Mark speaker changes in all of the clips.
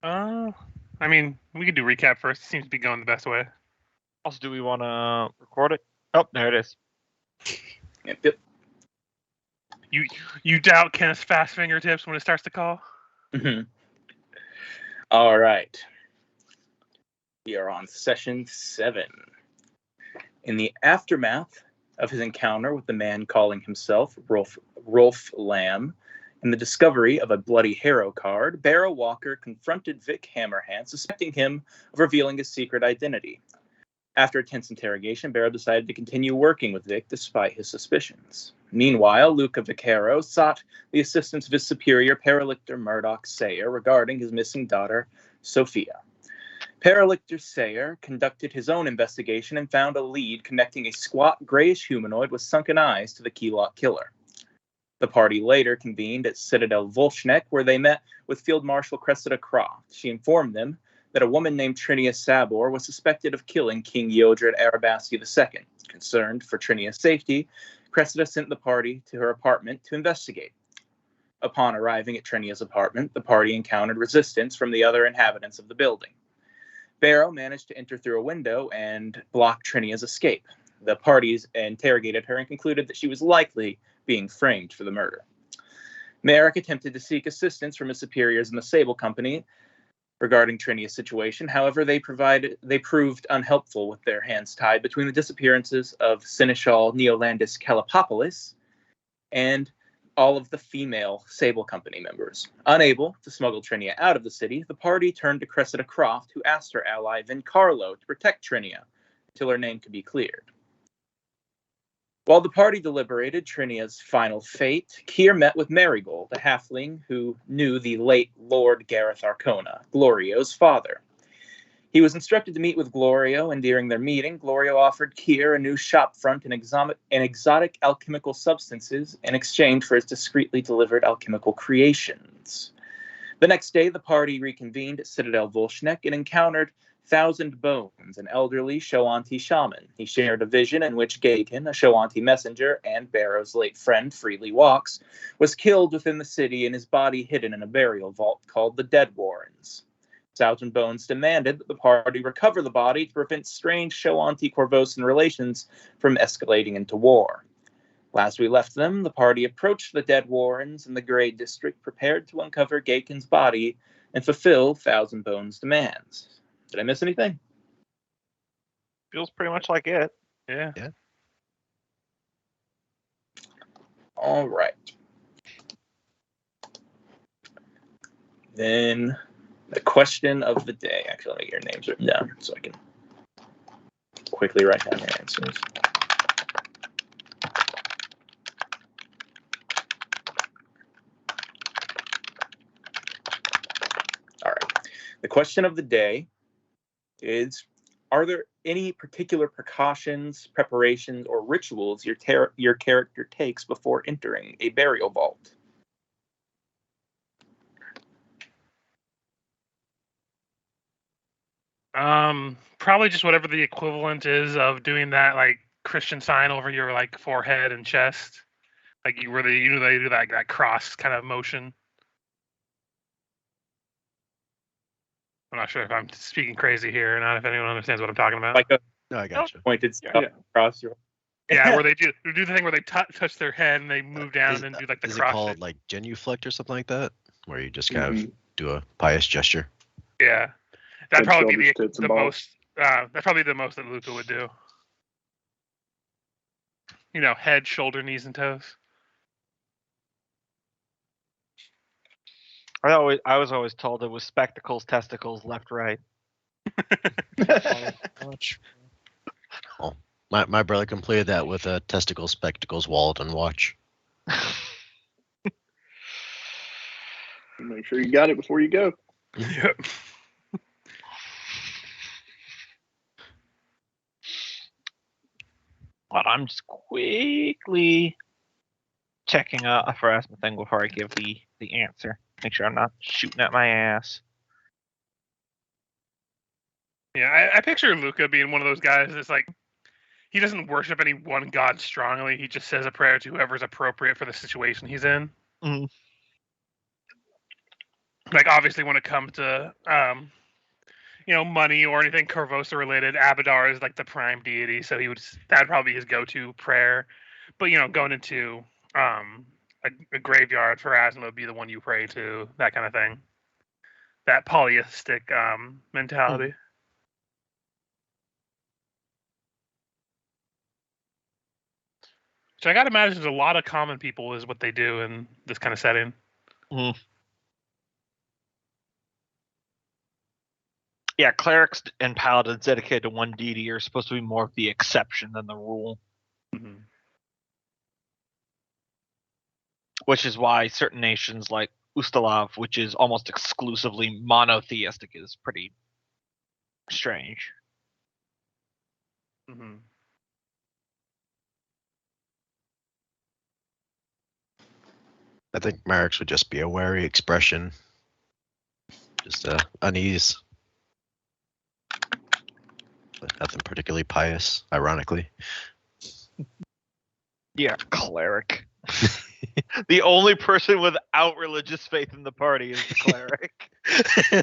Speaker 1: Uh, I mean, we could do recap first. It seems to be going the best way.
Speaker 2: Also, do we want to record it? Oh, there it is.
Speaker 3: Yep.
Speaker 1: You doubt Kenneth's fast fingertips when it starts to call?
Speaker 3: Mm-hmm. All right. We are on session 7. In the aftermath of his encounter with the man calling himself Rolf Lamb and the discovery of a bloody hero card, Barrow Walker confronted Vic Hammerhand, suspecting him of revealing his secret identity. After a tense interrogation, Barrow decided to continue working with Vic despite his suspicions. Meanwhile, Luca Vaccaro sought the assistance of his superior, Paralictor Murdoch Sayer, regarding his missing daughter, Sophia. Paralictor Sayer conducted his own investigation and found a lead connecting a squat, grayish humanoid with sunken eyes to the Keylott killer. The party later convened at Citadel Volshnek, where they met with Field Marshal Cressida Croft. She informed them that a woman named Trinia Sabor was suspected of killing King Yodred Arabasti II. Concerned for Trinia's safety, Cressida sent the party to her apartment to investigate. Upon arriving at Trinia's apartment, the party encountered resistance from the other inhabitants of the building. Barrow managed to enter through a window and block Trinia's escape. The parties interrogated her and concluded that she was likely being framed for the murder. Merrick attempted to seek assistance from his superiors in the Sable Company regarding Trinia's situation. However, they proved unhelpful with their hands tied between the disappearances of Seneschal Neolandis Kalapopoulos and all of the female Sable Company members. Unable to smuggle Trinia out of the city, the party turned to Cressida Croft, who asked her ally Vincarlo to protect Trinia until her name could be cleared. While the party deliberated Trinia's final fate, Keir met with Marigold, a halfling who knew the late Lord Gareth Arcona, Glorio's father. He was instructed to meet with Glorio, and during their meeting, Glorio offered Keir a new shopfront in exotic alchemical substances in exchange for his discreetly delivered alchemical creations. The next day, the party reconvened at Citadel Volshnek and encountered Thousand Bones, an elderly Shoanti shaman. He shared a vision in which Gagan, a Shoanti messenger and Barrow's late friend, Freely Walks, was killed within the city and his body hidden in a burial vault called the Dead Warrens. Thousand Bones demanded that the party recover the body to prevent strange Shoanti-Corvosan relations from escalating into war. Last we left them, the party approached the Dead Warrens in the Grey District, prepared to uncover Gaken's body and fulfill Thousand Bones' demands. Did I miss anything?
Speaker 2: Feels pretty much like it.
Speaker 1: Yeah.
Speaker 3: All right. Then the question of the day. Actually, let me get your names written down so I can quickly write down your answers. All right. The question of the day is, are there any particular precautions, preparations, or rituals your character takes before entering a burial vault?
Speaker 1: Probably just whatever the equivalent is of doing that like Christian sign over your like forehead and chest, like they do that cross kind of motion. I'm not sure if I'm speaking crazy here or not. If anyone understands what I'm talking about.
Speaker 3: Like a
Speaker 4: No, I got you.
Speaker 3: pointed stuff across your.
Speaker 1: Yeah, where they do the thing where they touch their head and they move down and do like the
Speaker 4: is
Speaker 1: cross.
Speaker 4: Is it called like genuflect or something like that? Where you just kind of do a pious gesture?
Speaker 1: Yeah. That'd probably be the most. That's probably the most that Luca would do. You know, head, shoulder, knees, and toes.
Speaker 2: I was always told it was spectacles, testicles, left, right.
Speaker 4: Oh, my brother completed that with a testicles, spectacles, wallet, and watch.
Speaker 5: Make sure you got it before you go.
Speaker 1: Yep.
Speaker 2: But I'm just quickly checking a harassment thing before I give the answer. Make sure I'm not shooting at my ass.
Speaker 1: Yeah, I picture Luca being one of those guys that's like, he doesn't worship any one god strongly. He just says a prayer to whoever's appropriate for the situation he's in.
Speaker 2: Mm.
Speaker 1: Like obviously when it comes to money or anything Corvosa related, Abadar is like the prime deity, so that'd probably be his go-to prayer. But going into a graveyard for Asma would be the one you pray to, that kind of thing. That polytheistic mentality. So I gotta imagine there's a lot of common people is what they do in this kind of setting.
Speaker 2: Mm. Yeah, clerics and paladins dedicated to one deity are supposed to be more of the exception than the rule.
Speaker 1: Mm-hmm.
Speaker 2: Which is why certain nations like Ustalav, which is almost exclusively monotheistic, is pretty strange.
Speaker 1: Mm-hmm.
Speaker 4: I think Marix would just be a wary expression. Just unease. But nothing particularly pious, ironically.
Speaker 2: Yeah, cleric. The only person without religious faith in the party is the cleric.
Speaker 5: I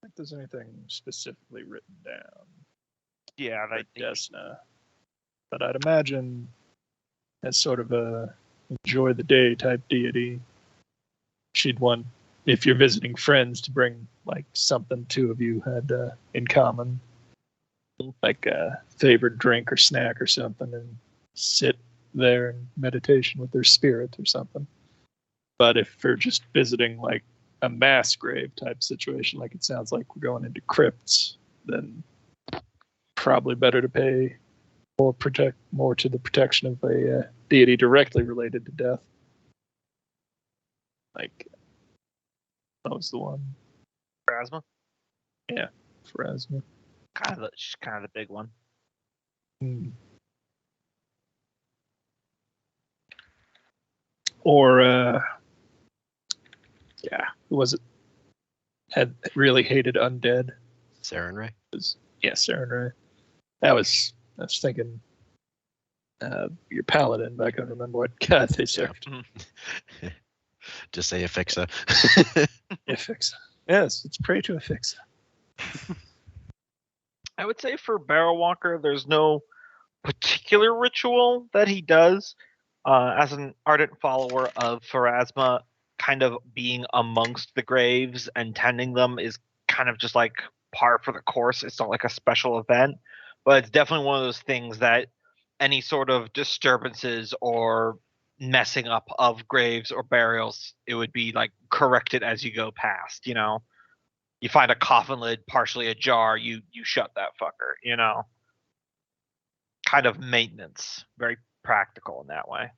Speaker 5: think there's anything specifically written down.
Speaker 2: Yeah,
Speaker 5: Like Desna. But I'd imagine as sort of a enjoy the day type deity, she'd want, if you're visiting friends, to bring like something two of you had in common, like a favorite drink or snack or something, and sit there in meditation with their spirit or something. But if we're just visiting like a mass grave type situation, like it sounds like we're going into crypts, then probably better to pay more to the protection of a deity directly related to death. Like that was the one.
Speaker 2: Phrasma?
Speaker 5: Yeah, Phrasma.
Speaker 2: She's kind of the big one.
Speaker 5: Or who was it? Had really hated undead.
Speaker 4: Saren Ray?
Speaker 5: Yeah, Saren Ray. I was thinking your paladin, but I couldn't remember what god they served.
Speaker 2: Mm-hmm.
Speaker 4: Just say Affixa.
Speaker 5: Affixa. Yes, it's pray to Affixa.
Speaker 2: I would say for Barrel Walker, there's no particular ritual that he does. As an ardent follower of Pharasma, kind of being amongst the graves and tending them is kind of just like par for the course. It's not like a special event, but it's definitely one of those things that any sort of disturbances or messing up of graves or burials, it would be like corrected as you go past, You find a coffin lid partially ajar, you shut that fucker, Kind of maintenance. Very practical in that way.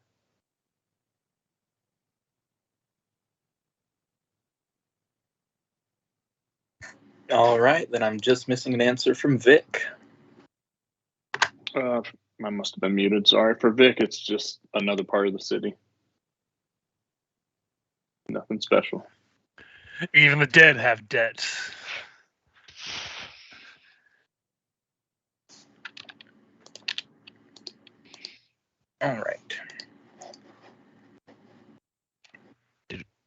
Speaker 3: All right, then I'm just missing an answer from Vic.
Speaker 6: I must have been muted. Sorry. For Vic, it's just another part of the city. Nothing special.
Speaker 1: Even the dead have debts.
Speaker 3: All right.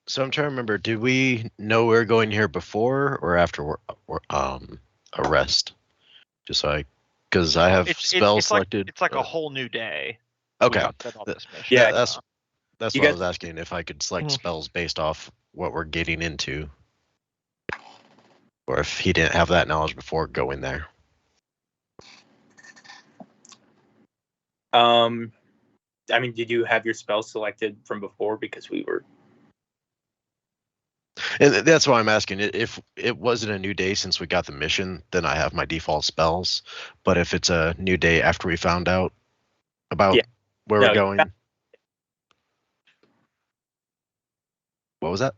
Speaker 4: So I'm trying to remember, did we know we were going here before or after arrest? Just so because I have spells selected.
Speaker 2: It's like a whole new day.
Speaker 4: Okay.
Speaker 3: Yeah,
Speaker 4: that's what
Speaker 3: You
Speaker 4: I
Speaker 3: guys-
Speaker 4: was asking, if I could select spells based off what we're getting into. Or if he didn't have that knowledge before going there.
Speaker 3: I mean, did you have your spells selected from before? Because we were.
Speaker 4: And that's why I'm asking. If it wasn't a new day since we got the mission, then I have my default spells. But if it's a new day after we found out about where we're going. What was that?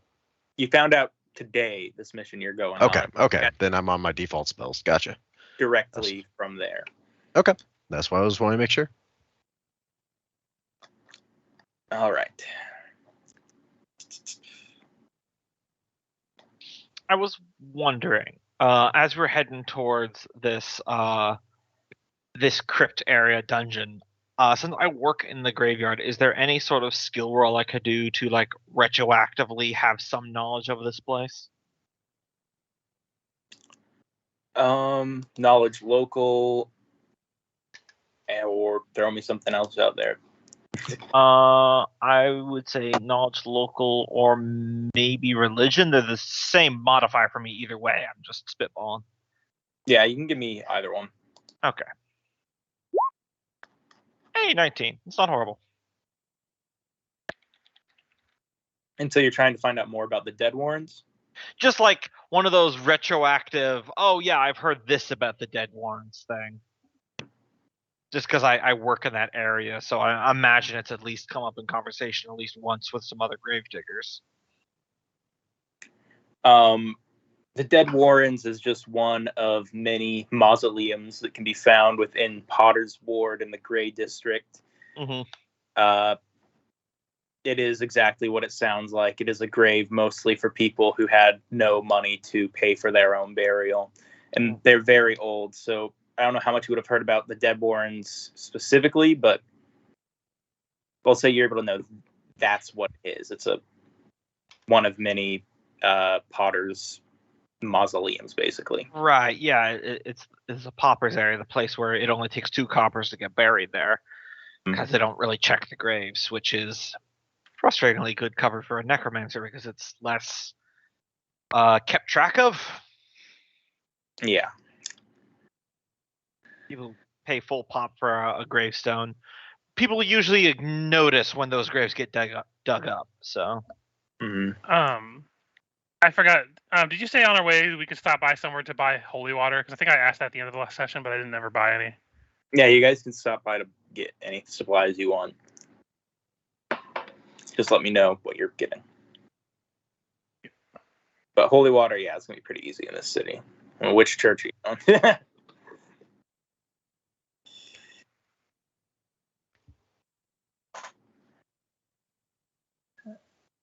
Speaker 3: You found out today this mission you're going on.
Speaker 4: Okay. Then I'm on my default spells. Gotcha.
Speaker 3: Directly from there.
Speaker 4: Okay. That's why I was wanting to make sure.
Speaker 3: All right.
Speaker 2: I was wondering, as we're heading towards this this crypt area dungeon, Since I work in the graveyard, is there any sort of skill roll I could do to like retroactively have some knowledge of this place?
Speaker 3: Knowledge local, or throw me something else out there.
Speaker 2: I would say knowledge local or maybe religion. They're the same modifier for me either way. I'm just spitballing.
Speaker 3: Yeah, you can give me either one.
Speaker 2: Okay. Hey, 19. It's not horrible.
Speaker 3: Until you're trying to find out more about the Dead Warrens.
Speaker 2: Just like one of those retroactive, oh yeah, I've heard this about the Dead Warrens thing. Just because I work in that area, so I imagine it's at least come up in conversation at least once with some other gravediggers.
Speaker 3: The Dead Warrens is just one of many mausoleums that can be found within Potter's Ward in the Grey District.
Speaker 2: Mm-hmm.
Speaker 3: It is exactly what it sounds like. It is a grave mostly for people who had no money to pay for their own burial. And they're very old, so I don't know how much you would have heard about the Dead Warrens specifically, but I'll say you're able to know that's what it is. It's one of many Potter's mausoleums, basically.
Speaker 2: Right, yeah, it's a pauper's area, the place where it only takes 2 coppers to get buried there, because they don't really check the graves, which is frustratingly good cover for a necromancer because it's less kept track of.
Speaker 3: Yeah.
Speaker 2: People pay full pop for a gravestone. People usually notice when those graves get dug up. So.
Speaker 3: Mm-hmm.
Speaker 1: I forgot. Did you say on our way we could stop by somewhere to buy holy water? Because I think I asked that at the end of the last session, but I didn't ever buy any.
Speaker 3: Yeah, you guys can stop by to get any supplies you want. Just let me know what you're getting. But holy water, yeah, it's gonna be pretty easy in this city. Well, which church are you on?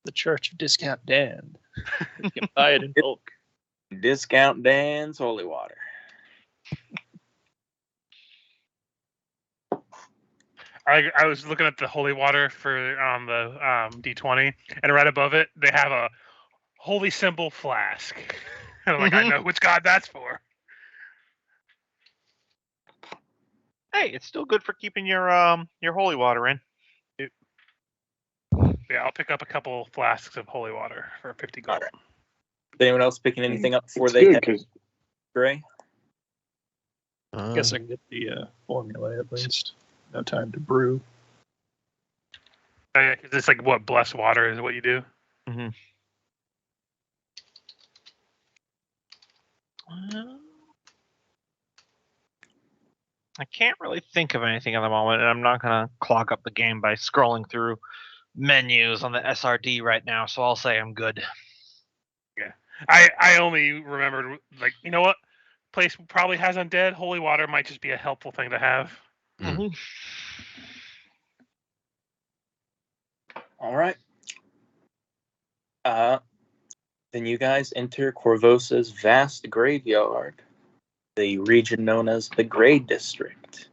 Speaker 5: The Church of Discount Dan. You can buy it in bulk.
Speaker 3: Discount Dan's holy water.
Speaker 1: I was looking at the holy water for on the D20, and right above it they have a holy symbol flask. And I'm like, I know which god that's for.
Speaker 2: Hey, it's still good for keeping your holy water in.
Speaker 1: Yeah, I'll pick up a couple flasks of holy water for 50 gold.
Speaker 3: Right. Is anyone else picking anything up before
Speaker 6: It's
Speaker 3: they
Speaker 6: good
Speaker 3: head
Speaker 6: because
Speaker 3: Gray?
Speaker 5: I guess I can get the formula at least. No time to brew.
Speaker 1: Oh, yeah, 'cause it's like what blessed water is what you do.
Speaker 2: Mm-hmm. I can't really think of anything at the moment, and I'm not going to clog up the game by scrolling through menus on the SRD right now, so I'll say I'm good.
Speaker 1: Yeah. I only remembered, like, you know what? Place probably has undead. Holy water might just be a helpful thing to have.
Speaker 2: Mm-hmm.
Speaker 3: All right. Then you guys enter Corvosa's vast graveyard, the region known as the Grey District.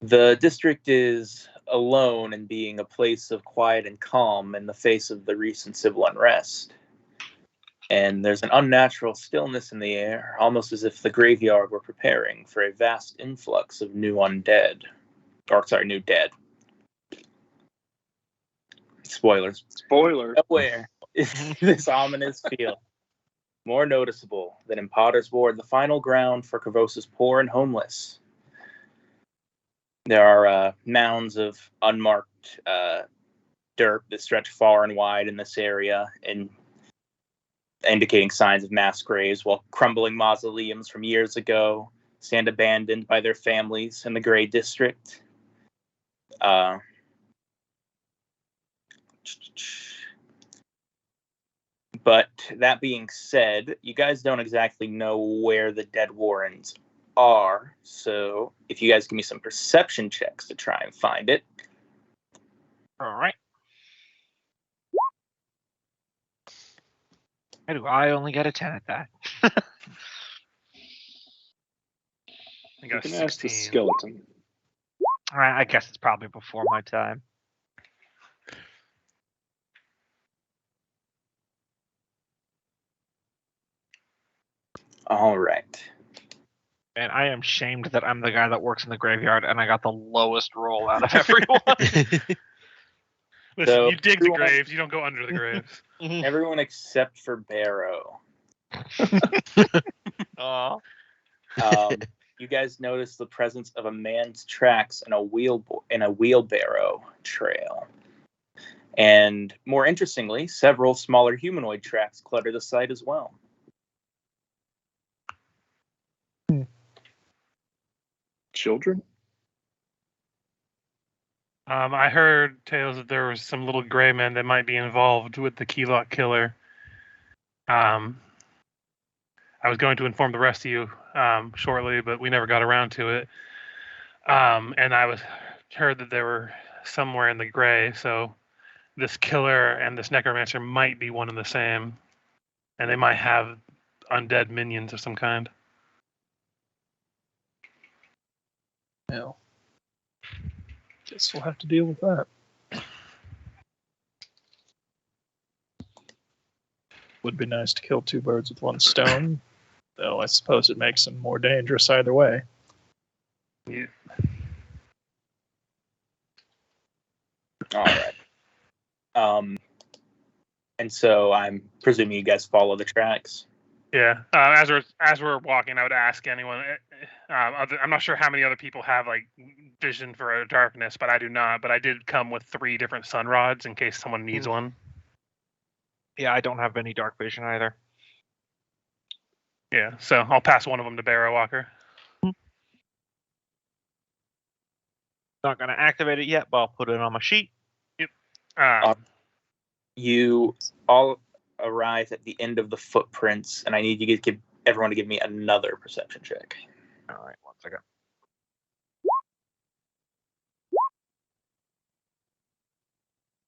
Speaker 3: The district is alone in being a place of quiet and calm in the face of the recent civil unrest. And there's an unnatural stillness in the air, almost as if the graveyard were preparing for a vast influx of new dead. Spoilers.
Speaker 6: spoiler.
Speaker 3: Nowhere is this ominous feel more noticeable than in Potter's Ward, the final ground for Corvosa's poor and homeless. There are mounds of unmarked dirt that stretch far and wide in this area, and indicating signs of mass graves, while crumbling mausoleums from years ago stand abandoned by their families in the Grey District. But that being said, you guys don't exactly know where the Dead Warrens are, so if you guys give me some perception checks to try and find it.
Speaker 2: All right. Why do I only get a 10 at that?
Speaker 1: I
Speaker 6: You
Speaker 1: got
Speaker 6: can ask the
Speaker 1: 16.
Speaker 6: skeleton.
Speaker 2: All right, I guess it's probably before my time.
Speaker 3: All right.
Speaker 2: And I am shamed that I'm the guy that works in the graveyard and I got the lowest roll out of everyone.
Speaker 1: Listen,
Speaker 3: So
Speaker 1: you dig the
Speaker 3: everyone-
Speaker 1: graves. You don't go under the graves.
Speaker 3: Everyone except for Barrow.
Speaker 2: Aw.
Speaker 3: You guys notice the presence of a man's tracks in a wheelbarrow trail. And more interestingly, several smaller humanoid tracks clutter the site as well.
Speaker 6: Children?
Speaker 1: I heard tales that there was some little gray men that might be involved with the Keylock killer. I was going to inform the rest of you shortly, but we never got around to it. And I heard that they were somewhere in the gray, so this killer and this necromancer might be one and the same, and they might have undead minions of some kind.
Speaker 5: Well, guess we'll have to deal with that. Would be nice to kill two birds with one stone, though I suppose it makes them more dangerous either way.
Speaker 1: Yeah.
Speaker 3: All right. And so I'm presuming you guys follow the tracks.
Speaker 1: Yeah. As we're walking, I would ask anyone. I'm not sure how many other people have like vision for darkness, but I do not. But I did come with 3 different sun rods in case someone needs one.
Speaker 2: Yeah, I don't have any dark vision either.
Speaker 1: Yeah. So I'll pass one of them to Barrow Walker.
Speaker 2: Not going to activate it yet, but I'll put it on my sheet.
Speaker 3: You all arrive at the end of the footprints, and I need you to give everyone to give me another perception check.
Speaker 2: All right, 1 second.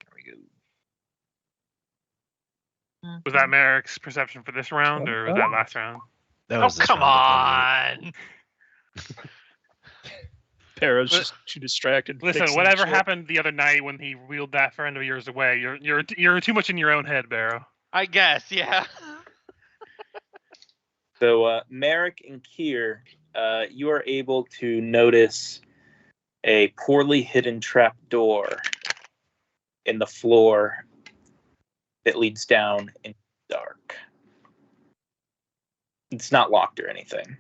Speaker 2: There we go.
Speaker 1: Was that Merrick's perception for this round, or was that last round?
Speaker 4: That
Speaker 2: Oh,
Speaker 4: was this
Speaker 2: come
Speaker 4: round of 28.
Speaker 2: on!
Speaker 5: Para's just too distracted.
Speaker 1: Listen,
Speaker 5: fixing
Speaker 1: whatever
Speaker 5: shit.
Speaker 1: happened the other night when he wheeled that friend of yours away, you're too much in your own head, Barrow.
Speaker 2: I guess, yeah.
Speaker 3: So, Merrick and Kier, you are able to notice a poorly hidden trap door in the floor that leads down in the dark. It's not locked or anything.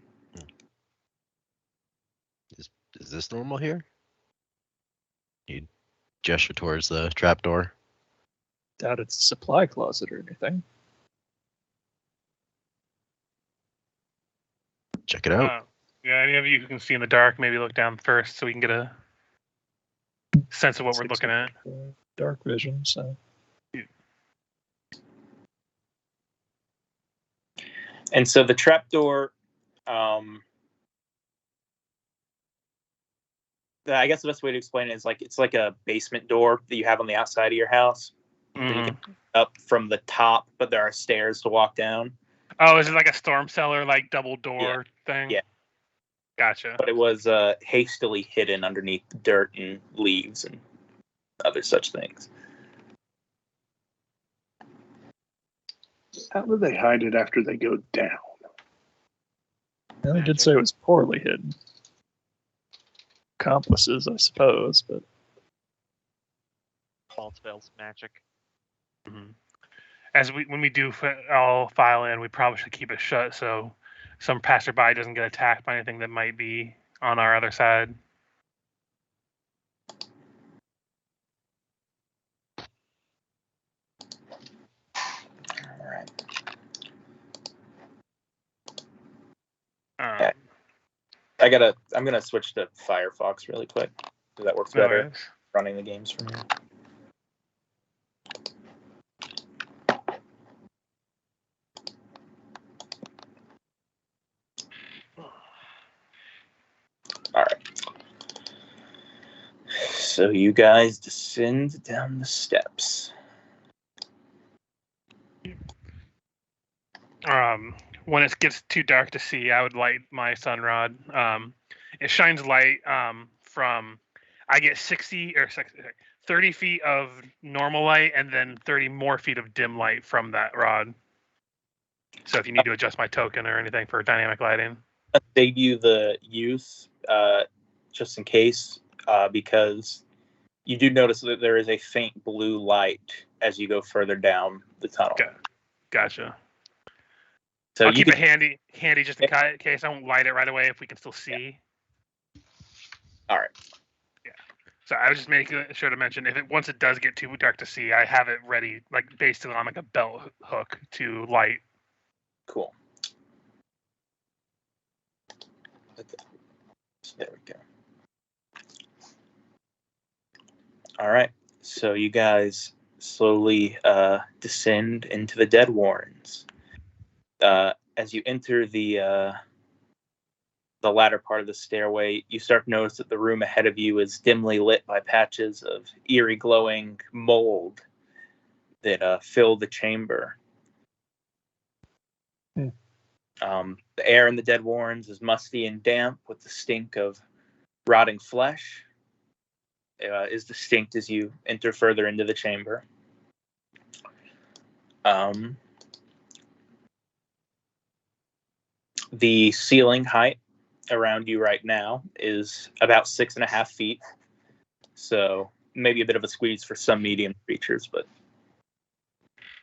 Speaker 4: Is this normal here? You gesture towards the trapdoor.
Speaker 5: Doubt it's a supply closet or anything.
Speaker 4: Check it out.
Speaker 1: Yeah, any of you who can see in the dark, maybe look down first so we can get a sense of what we're looking at.
Speaker 5: Dark vision, so.
Speaker 3: And so the trapdoor, I guess the best way to explain it is like it's like a basement door that you have on the outside of your house. That you can up from the top, but there are stairs to walk down.
Speaker 1: Oh, is it like a storm cellar, like double door thing?
Speaker 3: Yeah.
Speaker 1: Gotcha.
Speaker 3: But it was hastily hidden underneath dirt and leaves and other such things.
Speaker 6: How do they hide it after they go down?
Speaker 5: Well, they did say it was poorly hidden. Accomplices, I suppose, but
Speaker 2: False Veil's magic.
Speaker 1: Mm-hmm. When we do all file in, we probably should keep it shut so some passerby doesn't get attacked by anything that might be on our other side.
Speaker 3: All right. I'm gonna switch to Firefox really quick. So that works better.
Speaker 1: Worries.
Speaker 3: Running the games from here. All right. So you guys descend down the steps.
Speaker 1: When it gets too dark to see, I would light my sun rod. It shines light from. I get 30 feet of normal light, and then 30 more feet of dim light from that rod. So if you need to adjust my token or anything for dynamic lighting,
Speaker 3: save you the use just in case, because you do notice that there is a faint blue light as you go further down the tunnel.
Speaker 1: Okay. Gotcha.
Speaker 3: So
Speaker 1: I'll keep it handy just in case I won't light it right away if we can still see.
Speaker 3: All right.
Speaker 1: Yeah. So I was just making sure to mention once it does get too dark to see, I have it ready, like basically on like a belt hook to light.
Speaker 3: Cool. There we go. All right. So you guys slowly descend into the Dead Warrens. As you enter the latter part of the stairway, you start to notice that the room ahead of you is dimly lit by patches of eerie glowing mold that fill the chamber. The air in the Dead Warrens is musty and damp with the stink of rotting flesh. Is distinct as you enter further into the chamber. The ceiling height around you right now is about 6.5 feet. So maybe a bit of a squeeze for some medium creatures, but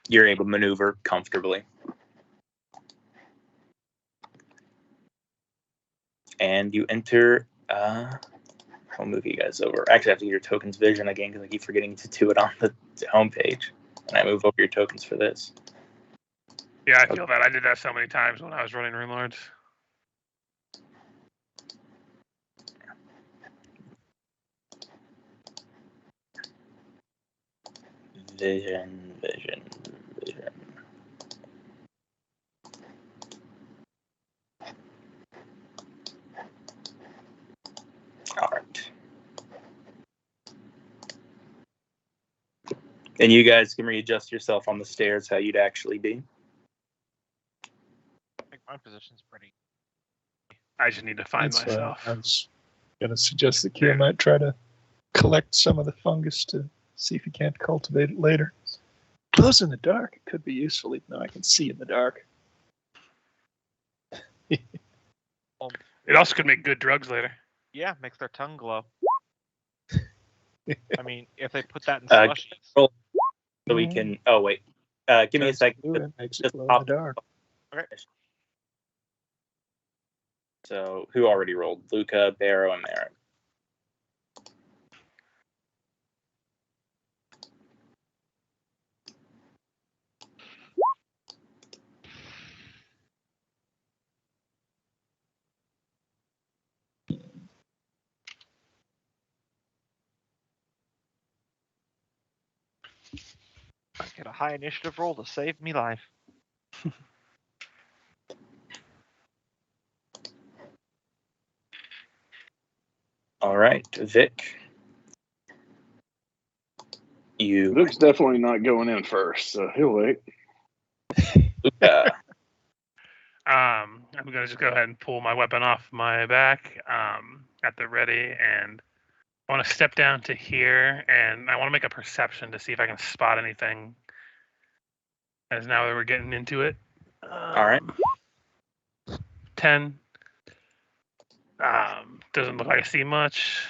Speaker 3: you're able to maneuver comfortably. And you enter. I'll move you guys over. Actually, I have to get your tokens vision again because I keep forgetting to do it on the homepage. And I move over your tokens for this.
Speaker 1: Yeah, I feel that. I did that so many times when I was running Rune Lords.
Speaker 3: Vision. All right. And you guys can readjust yourself on the stairs how you'd actually be.
Speaker 2: I think my position's pretty.
Speaker 1: I just need to find myself.
Speaker 5: I was going to suggest that Kira might try to collect some of the fungus to see if he can't cultivate it later. Glows in the dark. It could be useful, even though I can see in the dark.
Speaker 1: It also could make good drugs later.
Speaker 2: Yeah, makes their tongue glow. I mean, if they put that in slushies.
Speaker 3: So we can. Oh wait. Give me a second.
Speaker 5: It makes it glow in the dark.
Speaker 2: Okay.
Speaker 3: So who already rolled? Luca, Barrow, and Merrick.
Speaker 2: I get a high initiative roll to save me life.
Speaker 3: All right, Vic.
Speaker 6: Vic's definitely not going in first, so he'll wait.
Speaker 3: Luca.
Speaker 1: I'm gonna just go ahead and pull my weapon off my back at the ready, and I want to step down to here, and I want to make a perception to see if I can spot anything. As now that we're getting into it.
Speaker 3: All right.
Speaker 1: 10. Doesn't look like I see much.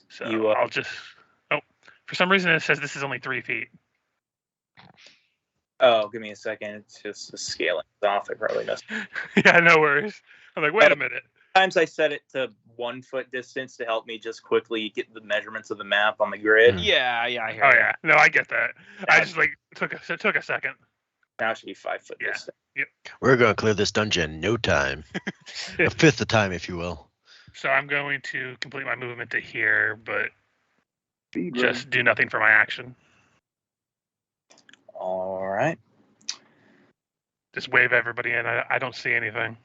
Speaker 1: So I'll just. Oh, for some reason it says this is only 3 feet.
Speaker 3: Oh, give me a second. It's just the scaling off. I probably missed.
Speaker 1: Yeah, no worries. I'm like, wait a minute.
Speaker 3: Sometimes I set it to 1 foot distance to help me just quickly get the measurements of the map on the grid.
Speaker 2: Yeah, I hear
Speaker 1: Oh
Speaker 2: you.
Speaker 1: yeah, no, I get that. I just like took a second.
Speaker 3: Now it should be 5 foot
Speaker 1: Yeah.
Speaker 3: distance.
Speaker 1: Yep.
Speaker 4: We're going to clear this dungeon in no time. A fifth the time, if you will.
Speaker 1: So I'm going to complete my movement to here, but
Speaker 6: Speed
Speaker 1: just do nothing for my action.
Speaker 3: All right.
Speaker 1: Just wave everybody in. I don't see anything.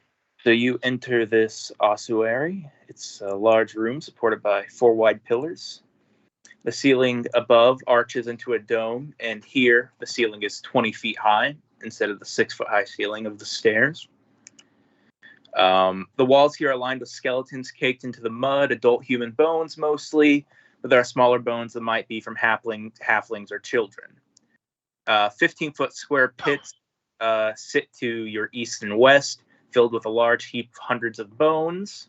Speaker 3: So you enter this ossuary. It's a large room supported by 4 wide pillars. The ceiling above arches into a dome, and here the ceiling is 20 feet high instead of the 6 foot high ceiling of the stairs. The walls here are lined with skeletons caked into the mud, adult human bones mostly, but there are smaller bones that might be from halflings or children. 15-foot square pits sit to your east and west, filled with a large heap of hundreds of bones.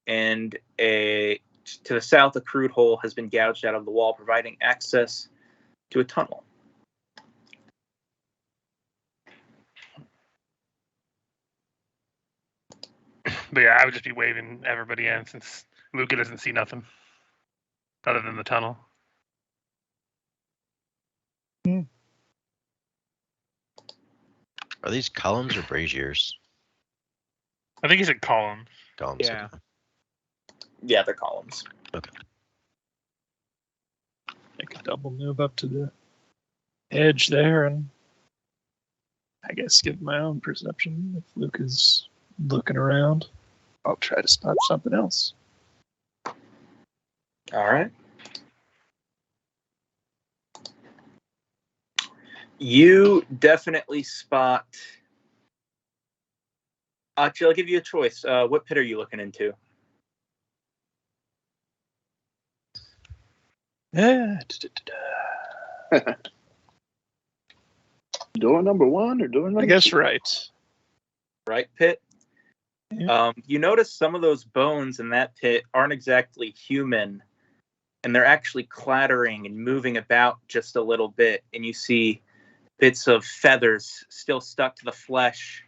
Speaker 3: And to the south, a crude hole has been gouged out of the wall, providing access to a tunnel.
Speaker 1: But yeah, I would just be waving everybody in since Luca doesn't see nothing other than the tunnel.
Speaker 4: Are these columns or braziers?
Speaker 1: I think he said column.
Speaker 4: Columns.
Speaker 2: Yeah.
Speaker 4: Okay.
Speaker 3: Yeah, they're columns.
Speaker 5: Make a double move up to the edge there, and I guess give my own perception. If Luke is looking around, I'll try to spot something else.
Speaker 3: All right. You definitely spot. Actually, I'll give you a choice. What pit are you looking into?
Speaker 6: Door number 1 or door number
Speaker 5: I guess
Speaker 6: 2?
Speaker 5: right.
Speaker 3: Right pit?
Speaker 5: Yeah.
Speaker 3: You notice some of those bones in that pit aren't exactly human, and they're actually clattering and moving about just a little bit, and you see bits of feathers still stuck to the flesh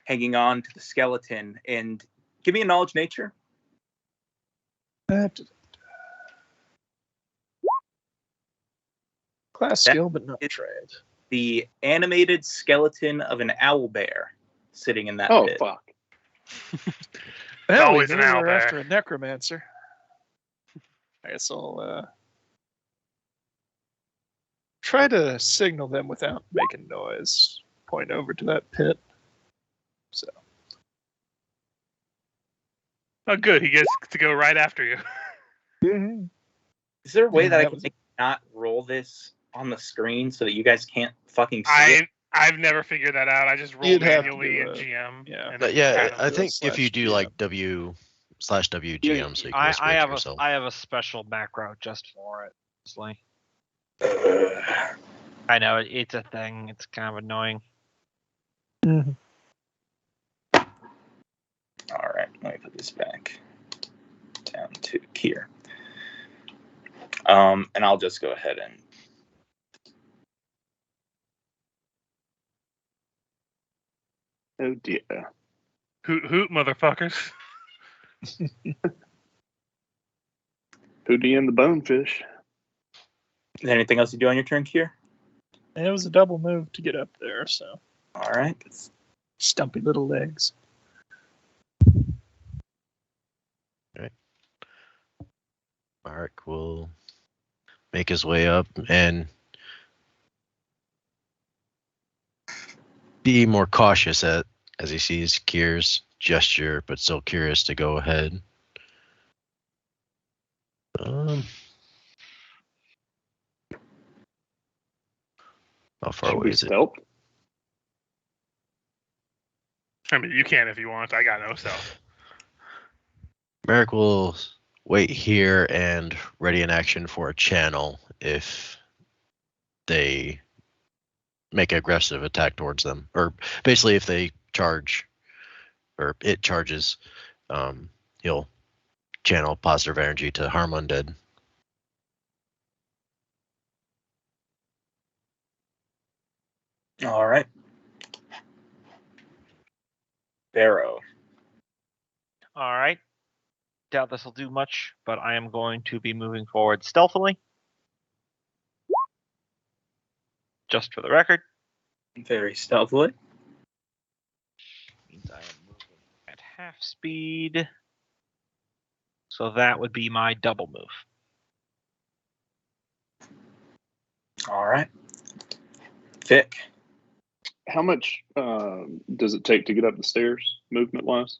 Speaker 3: hanging on to the skeleton. And give me a knowledge nature.
Speaker 5: Class skill, but not trade.
Speaker 3: The animated skeleton of an owl bear sitting in that
Speaker 6: Oh,
Speaker 3: pit.
Speaker 6: fuck.
Speaker 5: Well,
Speaker 1: always
Speaker 5: we
Speaker 1: an
Speaker 5: knew we
Speaker 1: owl
Speaker 5: were
Speaker 1: bear.
Speaker 5: after a necromancer. I guess I'll try to signal them without making noise. Point over to that pit. So
Speaker 1: Oh, good. He gets to go right after you.
Speaker 3: Is there a way
Speaker 5: Yeah,
Speaker 3: that I
Speaker 5: that
Speaker 3: can
Speaker 5: was-
Speaker 3: not roll this on the screen so that you guys can't fucking see it?
Speaker 1: I've never figured that out. I just roll
Speaker 5: You'd have to
Speaker 1: manually
Speaker 5: do
Speaker 1: in
Speaker 5: a-
Speaker 1: GM.
Speaker 5: yeah.
Speaker 1: and
Speaker 4: But
Speaker 1: then
Speaker 4: yeah,
Speaker 1: add 'em.
Speaker 4: I think if you
Speaker 5: /GM.
Speaker 4: do like W/WGM, so you can
Speaker 2: I
Speaker 4: whisper it to
Speaker 2: have
Speaker 4: yourself.
Speaker 2: I have a special macro just for it. Honestly. I know it's a thing. It's kind of annoying.
Speaker 3: All right, let me put this back down to here. And I'll just go ahead and
Speaker 6: Oh, dear.
Speaker 1: Hoot hoot, motherfuckers.
Speaker 6: Hootie and the bonefish.
Speaker 3: Is there anything else you do on your turn, Kier?
Speaker 5: It was a double move to get up there, so
Speaker 3: All right.
Speaker 5: stumpy little legs.
Speaker 4: Mark will make his way up and be more cautious as he sees Kier's gesture, but still curious to go ahead. How far
Speaker 6: Should
Speaker 4: away
Speaker 6: we
Speaker 4: is it?
Speaker 6: stealth?
Speaker 1: I mean, you can if you want. I got no self.
Speaker 4: Merrick will wait here and ready in action for a channel if they make an aggressive attack towards them, or basically if they charge or it charges, he'll channel positive energy to harm undead.
Speaker 3: All right. Barrow.
Speaker 2: All right. Doubt this will do much, but I am going to be moving forward stealthily. Just for the record.
Speaker 3: Very stealthily.
Speaker 2: Means I am moving at half speed. So that would be my double move.
Speaker 3: All right. Vic.
Speaker 6: How much does it take to get up the stairs, movement-wise?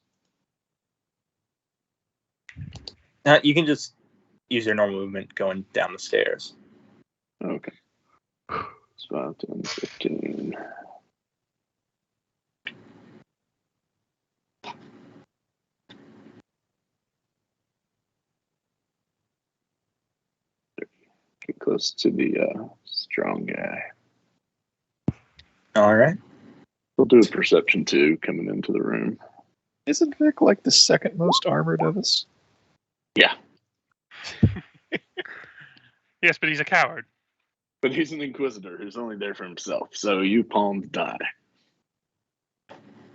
Speaker 3: You can just use your normal movement going down the stairs.
Speaker 6: Okay. It's 5, 10, 15. Get close to the strong guy.
Speaker 3: All right.
Speaker 6: We'll do a perception too coming into the room.
Speaker 5: Isn't Vic like the second most armored of us?
Speaker 6: Yeah,
Speaker 1: Yes, but he's a coward.
Speaker 6: but he's an inquisitor who's only there for himself. So you pawns die.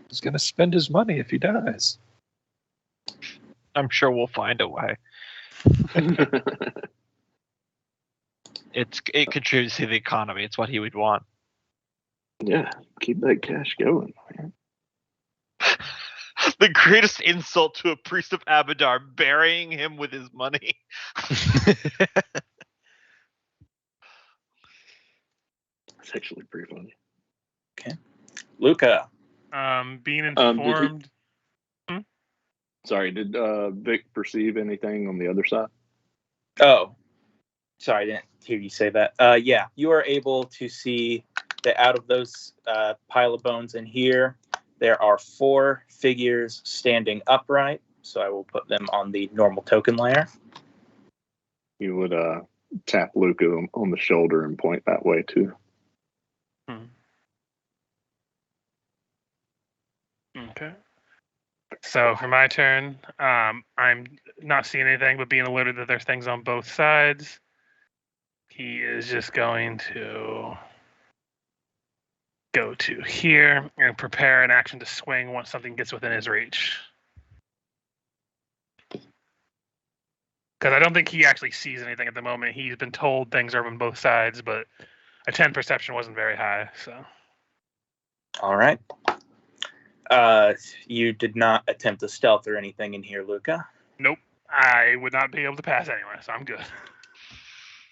Speaker 5: He's gonna spend his money if he dies.
Speaker 2: I'm sure we'll find a way. It contributes to the economy. It's what he would want.
Speaker 6: Yeah, keep that cash going, man.
Speaker 2: The greatest insult to a priest of Abadar, burying him with his money.
Speaker 6: It's actually pretty funny.
Speaker 3: Luca.
Speaker 1: Being
Speaker 6: Did he-
Speaker 1: informed.
Speaker 6: Sorry, did Vic perceive anything on the other side?
Speaker 3: Oh, sorry, I didn't hear you say that. Yeah, you are able to see that out of those pile of bones in here, there are 4 figures standing upright. So I will put them on the normal token layer.
Speaker 6: You would tap Luca on the shoulder and point that way too.
Speaker 1: Okay. So for my turn, I'm not seeing anything, but being alerted that there's things on both sides. He is just going to go to here and prepare an action to swing once something gets within his reach. Because I don't think he actually sees anything at the moment. He's been told things are on both sides, but a 10 perception wasn't very high. So
Speaker 3: All right. You did not attempt to stealth or anything in here, Luca.
Speaker 1: nope, I would not be able to pass anyway, so I'm good.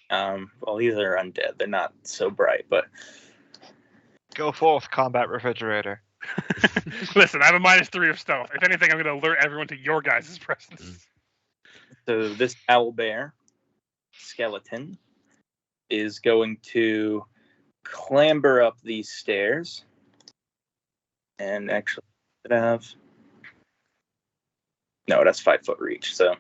Speaker 3: Well, these are undead. They're not so bright, but
Speaker 2: Go forth, combat refrigerator.
Speaker 1: Listen, I have a -3 of stealth. If anything, I'm going to alert everyone to your guys' presence.
Speaker 3: so this owlbear skeleton is going to clamber up these stairs and actually have no, that's 5-foot reach. So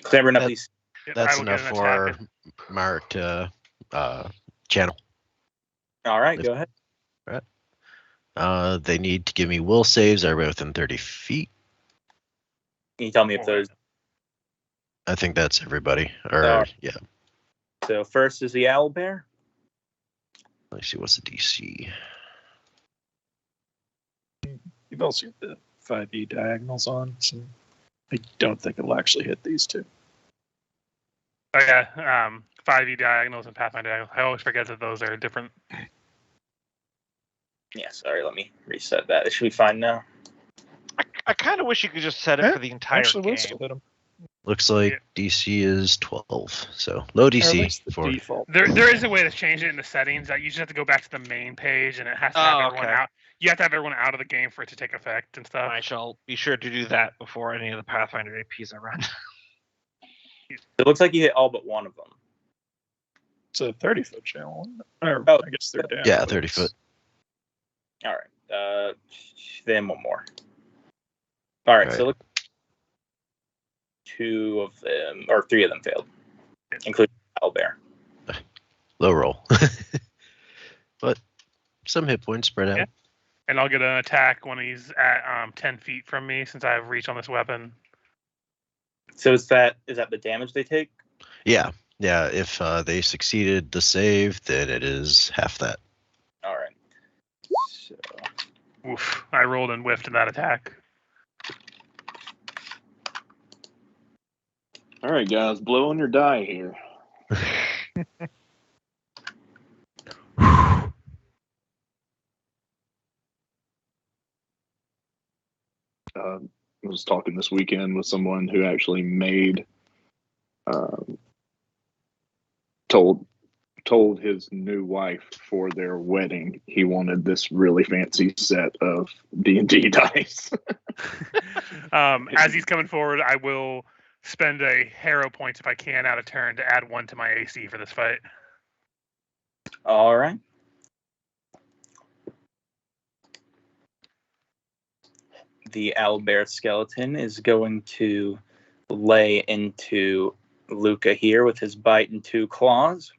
Speaker 3: clambering up these.
Speaker 1: Yep, I
Speaker 4: That's
Speaker 1: will get
Speaker 4: enough
Speaker 1: an
Speaker 4: for
Speaker 1: attack.
Speaker 4: Mark to channel.
Speaker 3: All right,
Speaker 4: If-
Speaker 3: go ahead.
Speaker 4: They need to give me will saves. Are within 30 feet.
Speaker 3: Can you tell me if those?
Speaker 4: I think that's everybody. Or
Speaker 3: Alright.
Speaker 4: yeah.
Speaker 3: So first is the owlbear.
Speaker 4: Let me see what's the DC.
Speaker 5: You've also got the 5e diagonals on, so I don't think it'll actually hit these two.
Speaker 1: Oh yeah, 5e diagonals and Pathfinder diagonals. I always forget that those are different.
Speaker 3: Yeah, sorry, let me reset that. It should be fine now.
Speaker 2: I kind of wish you could just set it
Speaker 5: Eh,
Speaker 2: for the entire
Speaker 5: Actually,
Speaker 2: game.
Speaker 5: we'll still hit them.
Speaker 4: Looks like
Speaker 1: Yeah.
Speaker 4: DC is 12. So low
Speaker 5: Or at
Speaker 4: DC
Speaker 5: least the
Speaker 4: for
Speaker 5: default.
Speaker 1: There is a way to change it in the settings. That you just have to go back to the main page, and it has to have
Speaker 2: Oh,
Speaker 1: everyone
Speaker 2: okay.
Speaker 1: out. You have to have everyone out of the game for it to take effect and stuff.
Speaker 2: I shall be sure to do that before any of the Pathfinder APs I run.
Speaker 3: It looks like you hit all but one of them.
Speaker 5: It's a 30-foot channel. Isn't it? Or
Speaker 3: Oh,
Speaker 5: I guess they're down.
Speaker 4: yeah,
Speaker 5: but
Speaker 4: 30
Speaker 5: it's-
Speaker 4: foot.
Speaker 3: All right. Then one more. All right. So
Speaker 4: Right.
Speaker 3: look, 2 of them or 3 of them failed, including owlbear.
Speaker 4: Low roll. But some hit points spread out.
Speaker 1: Yeah. And I'll get an attack when he's at 10 feet from me, since I have reach on this weapon.
Speaker 3: So is that the damage they take?
Speaker 4: Yeah. Yeah. If they succeeded the save, then it is half that.
Speaker 3: All right. So
Speaker 1: Oof! I rolled and whiffed in that attack.
Speaker 6: All right, guys, blow on your die here. I was talking this weekend with someone who actually made, told his new wife for their wedding he wanted this really fancy set of D&D dice.
Speaker 1: As he's coming forward, I will spend a hero points if I can out of turn to add 1 to my AC for this fight.
Speaker 3: all right. The owlbear skeleton is going to lay into Luca here with his bite and 2 claws.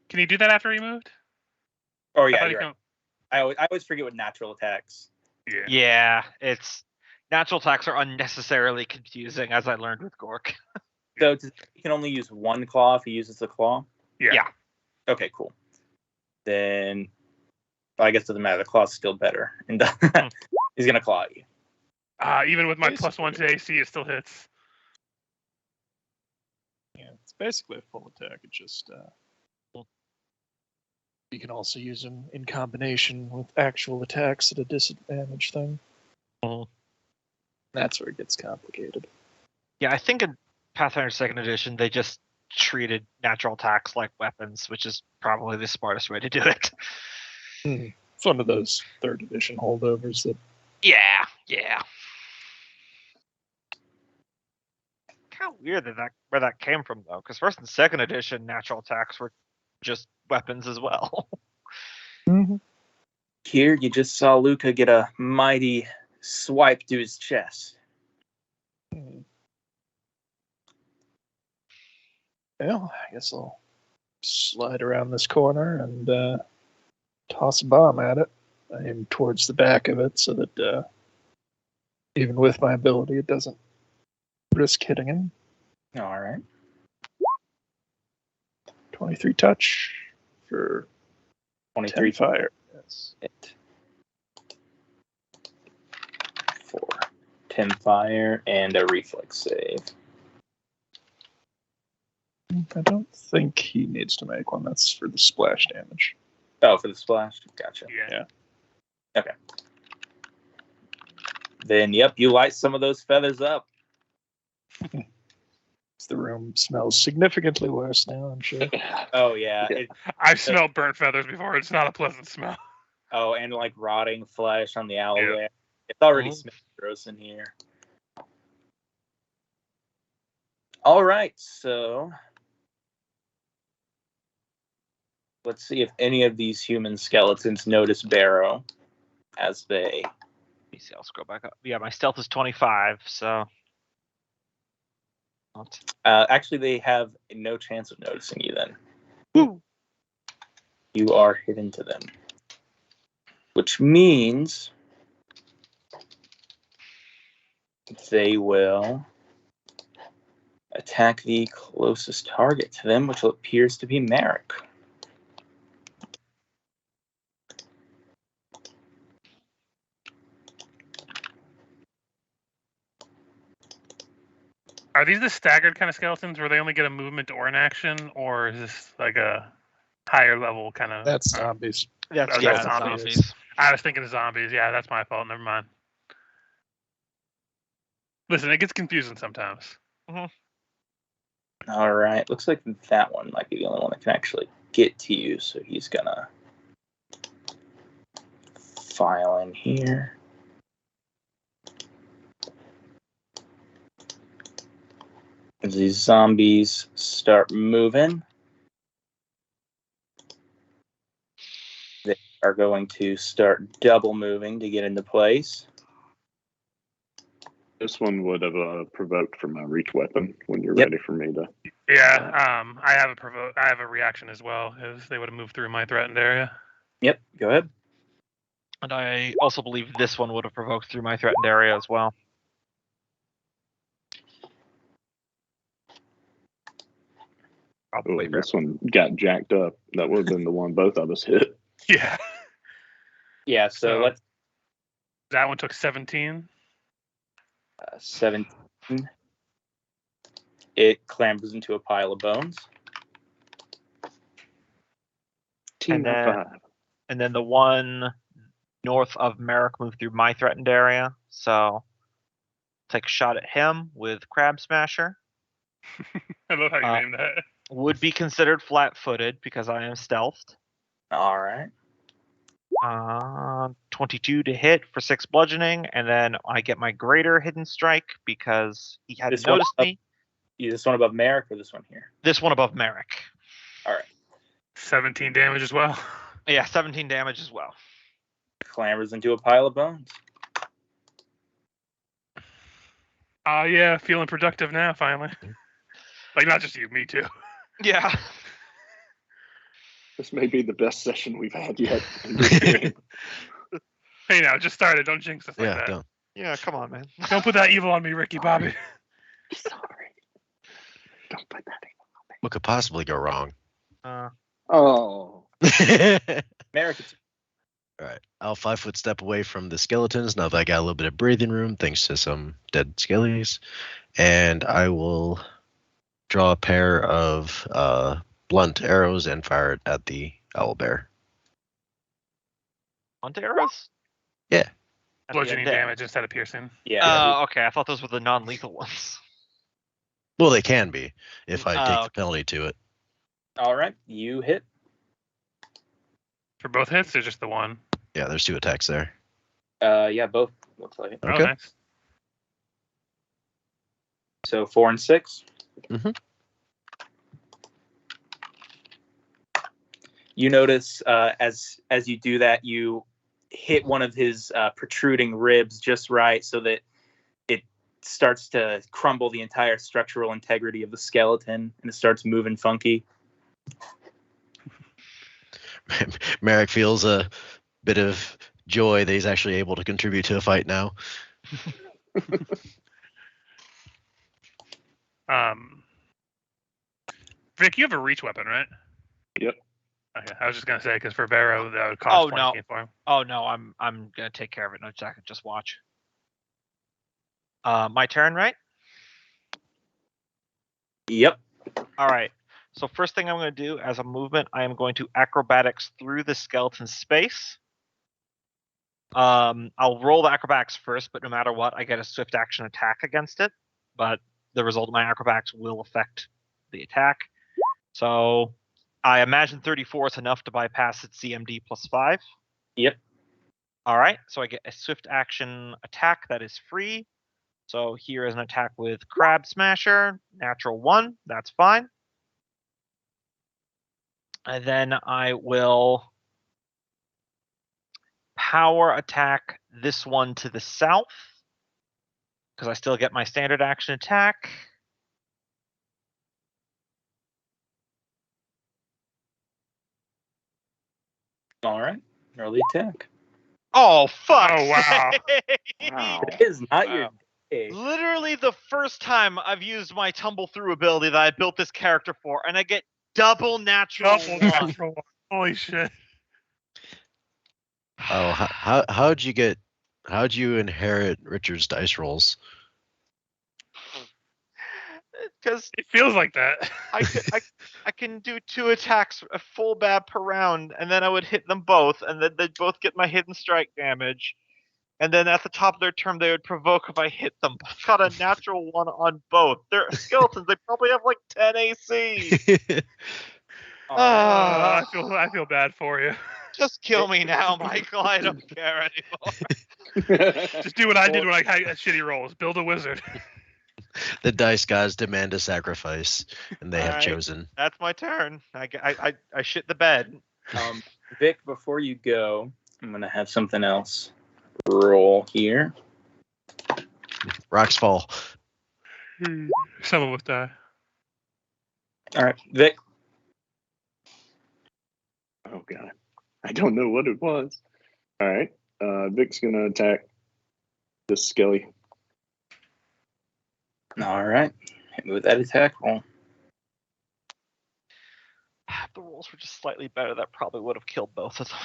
Speaker 1: Can you do that after he moved?
Speaker 3: Oh
Speaker 1: I
Speaker 3: yeah,
Speaker 1: thought he
Speaker 3: you're right.
Speaker 1: can-
Speaker 3: I always forget with natural attacks.
Speaker 1: Yeah.
Speaker 2: Yeah, it's natural attacks are unnecessarily confusing, as I learned with Gork.
Speaker 3: So he can only use 1 claw if he uses the claw?
Speaker 1: Yeah.
Speaker 2: Yeah.
Speaker 3: Okay, cool. Then I guess it doesn't matter. The claw's still better. And he's going to claw at you.
Speaker 1: Even with my
Speaker 5: Basically.
Speaker 1: +1 to AC, it still hits.
Speaker 5: Yeah, it's basically a full attack. It just you can also use them in combination with actual attacks at a disadvantage thing.
Speaker 2: Mhm.
Speaker 5: That's where it gets complicated.
Speaker 2: Yeah, I think in Pathfinder 2nd Edition, they just treated natural attacks like weapons, which is probably the smartest way to do it.
Speaker 5: It's one of those 3rd edition holdovers that
Speaker 2: Yeah. Kind of weird that where that came from, though, because 1st and 2nd Edition natural attacks were just weapons as well.
Speaker 3: Here, you just saw Luca get a mighty swipe to his chest.
Speaker 5: Well, I guess I'll slide around this corner and toss a bomb at it. I aim towards the back of it so that even with my ability, it doesn't risk hitting him.
Speaker 3: All right.
Speaker 5: 23 touch for
Speaker 3: 23
Speaker 5: 10 fire. Yes.
Speaker 3: hit. 4. 10 fire and a reflex save.
Speaker 5: I don't think he needs to make one. That's for the splash damage.
Speaker 3: Oh, for the splash? Gotcha.
Speaker 1: Yeah.
Speaker 3: Okay. Then, yep, you light some of those feathers up.
Speaker 5: The room smells significantly worse now, I'm sure.
Speaker 3: Oh, yeah.
Speaker 6: Yeah.
Speaker 1: I've smelled burnt feathers before. It's not a pleasant smell.
Speaker 3: Oh, and like rotting flesh on the owlbear. It's already
Speaker 2: Oh.
Speaker 3: smells gross in here. All right, so let's see if any of these human skeletons notice Barrow as they.
Speaker 2: Let me see, I'll scroll back up. Yeah, my stealth is 25, so.
Speaker 3: Actually, they have no chance of noticing you then.
Speaker 2: Woo!
Speaker 3: You are hidden to them. Which means they will attack the closest target to them, which appears to be Merrick.
Speaker 1: Are these the staggered kind of skeletons where they only get a movement or an action, or is this like a higher level kind of?
Speaker 5: That's zombies.
Speaker 2: That's,
Speaker 1: Oh,
Speaker 2: yeah,
Speaker 1: that's
Speaker 2: that's
Speaker 1: zombies.
Speaker 2: zombies.
Speaker 1: I was thinking of zombies. Yeah, that's my fault. Never mind. Listen, it gets confusing sometimes.
Speaker 3: All right, looks like that one might be the only one that can actually get to you, so he's gonna file in here. As these zombies start moving, they are going to start double moving to get into place.
Speaker 6: This one would have provoked for my reach weapon when you're
Speaker 3: Yep.
Speaker 6: ready for me to.
Speaker 1: Yeah, I have a reaction as well, as they would have moved through my threatened area.
Speaker 3: Yep, go ahead.
Speaker 2: And I also believe this one would have provoked through my threatened area as well. Probably.
Speaker 6: Oh, this one got jacked up. That would have been the one both of us hit.
Speaker 1: Yeah,
Speaker 3: Yeah, so
Speaker 1: So-
Speaker 3: let's
Speaker 1: that one took 17.
Speaker 3: 17. It clambers into a pile of bones.
Speaker 2: And then, and then the one north of Merrick moved through my threatened area, so take a shot at him with Crab Smasher.
Speaker 1: I love how you named that.
Speaker 2: Would be considered flat-footed because I am stealthed.
Speaker 3: All right.
Speaker 2: 22 to hit for 6 bludgeoning, and then I get my greater hidden strike because he hadn't
Speaker 3: This one
Speaker 2: noticed me.
Speaker 3: This one above Merrick or this one here?
Speaker 2: This one above Merrick.
Speaker 3: All right.
Speaker 1: 17 damage as well.
Speaker 2: Yeah, 17 damage as well.
Speaker 3: Clambers into a pile of bones.
Speaker 1: Yeah, feeling productive now, finally. Like, not just you, me too.
Speaker 2: Yeah.
Speaker 6: This may be the best session we've had yet in this game.
Speaker 1: Hey, now, just started. Don't jinx us like
Speaker 4: Yeah,
Speaker 1: that.
Speaker 4: don't.
Speaker 2: Yeah, come on, man.
Speaker 1: Don't put that evil on me, Ricky Bobby.
Speaker 6: Sorry. Don't put that
Speaker 4: What could possibly go wrong?
Speaker 6: in. Oh.
Speaker 3: Merrick, it's
Speaker 4: All right, I'll 5-foot step away from the skeletons now that I got a little bit of breathing room thanks to some dead skellies, and I will draw a pair of blunt arrows and fire it at the owlbear.
Speaker 2: Onto arrows?
Speaker 4: Yeah.
Speaker 2: At the
Speaker 1: Bludgeoning
Speaker 2: end.
Speaker 1: damage instead of piercing.
Speaker 3: yeah.
Speaker 2: Okay. I thought those were the non-lethal ones.
Speaker 4: Well, they can be if I take the
Speaker 2: okay.
Speaker 4: penalty to it.
Speaker 3: All right, you hit.
Speaker 1: For both hits or just the one?
Speaker 4: Yeah, there's 2 attacks there.
Speaker 3: Yeah, both looks like it.
Speaker 1: Oh,
Speaker 4: Okay.
Speaker 1: nice.
Speaker 3: So 4 and 6.
Speaker 4: Mhm.
Speaker 3: You notice as you do that, you hit one of his protruding ribs just right, so that it starts to crumble the entire structural integrity of the skeleton, and it starts moving funky.
Speaker 4: Merrick feels a bit of joy that he's actually able to contribute to a fight now.
Speaker 1: Vic, you have a reach weapon, right?
Speaker 6: Yep.
Speaker 1: Okay, I was just gonna say because for Barrow that would cost 20
Speaker 2: no.
Speaker 1: for him.
Speaker 2: Oh no, I'm gonna take care of it in a second. Just watch. My turn, right?
Speaker 3: Yep.
Speaker 2: All right. So first thing I'm going to do as a movement, I am going to acrobatics through the skeleton space. I'll roll the acrobatics first, but no matter what, I get a swift action attack against it. But the result of my acrobatics will affect the attack. So I imagine 34 is enough to bypass its CMD plus 5.
Speaker 3: Yep.
Speaker 2: All right. So I get a swift action attack that is free. So here is an attack with Crab Smasher, natural 1. That's fine. And then I will power attack this one to the south, because I still get my standard action attack.
Speaker 3: All right. Early attack.
Speaker 2: Oh, fuck!
Speaker 1: Oh, wow.
Speaker 6: Wow.
Speaker 3: It is not your
Speaker 2: Wow.
Speaker 3: day.
Speaker 2: Literally the first time I've used my tumble through ability that I built this character for, and I get double natural
Speaker 1: Double
Speaker 2: 1.
Speaker 1: natural one. Holy shit.
Speaker 4: Oh, how'd you inherit Richard's dice rolls?
Speaker 2: Because
Speaker 1: It feels like that.
Speaker 2: I can do 2 attacks, a full bab per round, and then I would hit them both, and then they'd both get my hidden strike damage. And then at the top of their turn, they would provoke if I hit them. I've got a natural 1 on both. They're skeletons. They probably have like 10 AC.
Speaker 3: All right.
Speaker 1: I feel bad for you.
Speaker 2: Just kill me now, Michael. I don't care anymore.
Speaker 1: Just do what I did when I had shitty rolls. Build a wizard.
Speaker 4: The dice gods demand a sacrifice, and they have
Speaker 2: Alright.
Speaker 4: chosen.
Speaker 2: That's my turn. I shit the bed.
Speaker 3: Vic, before you go, I'm gonna have something else roll here.
Speaker 4: Rocks fall.
Speaker 1: Some of us die.
Speaker 3: All right, Vic.
Speaker 6: Oh god. I don't know what it was. All right. Vic's gonna attack this skelly.
Speaker 3: All right. Hit me with that attack roll.
Speaker 2: If the rolls were just slightly better, that probably would have killed both of them.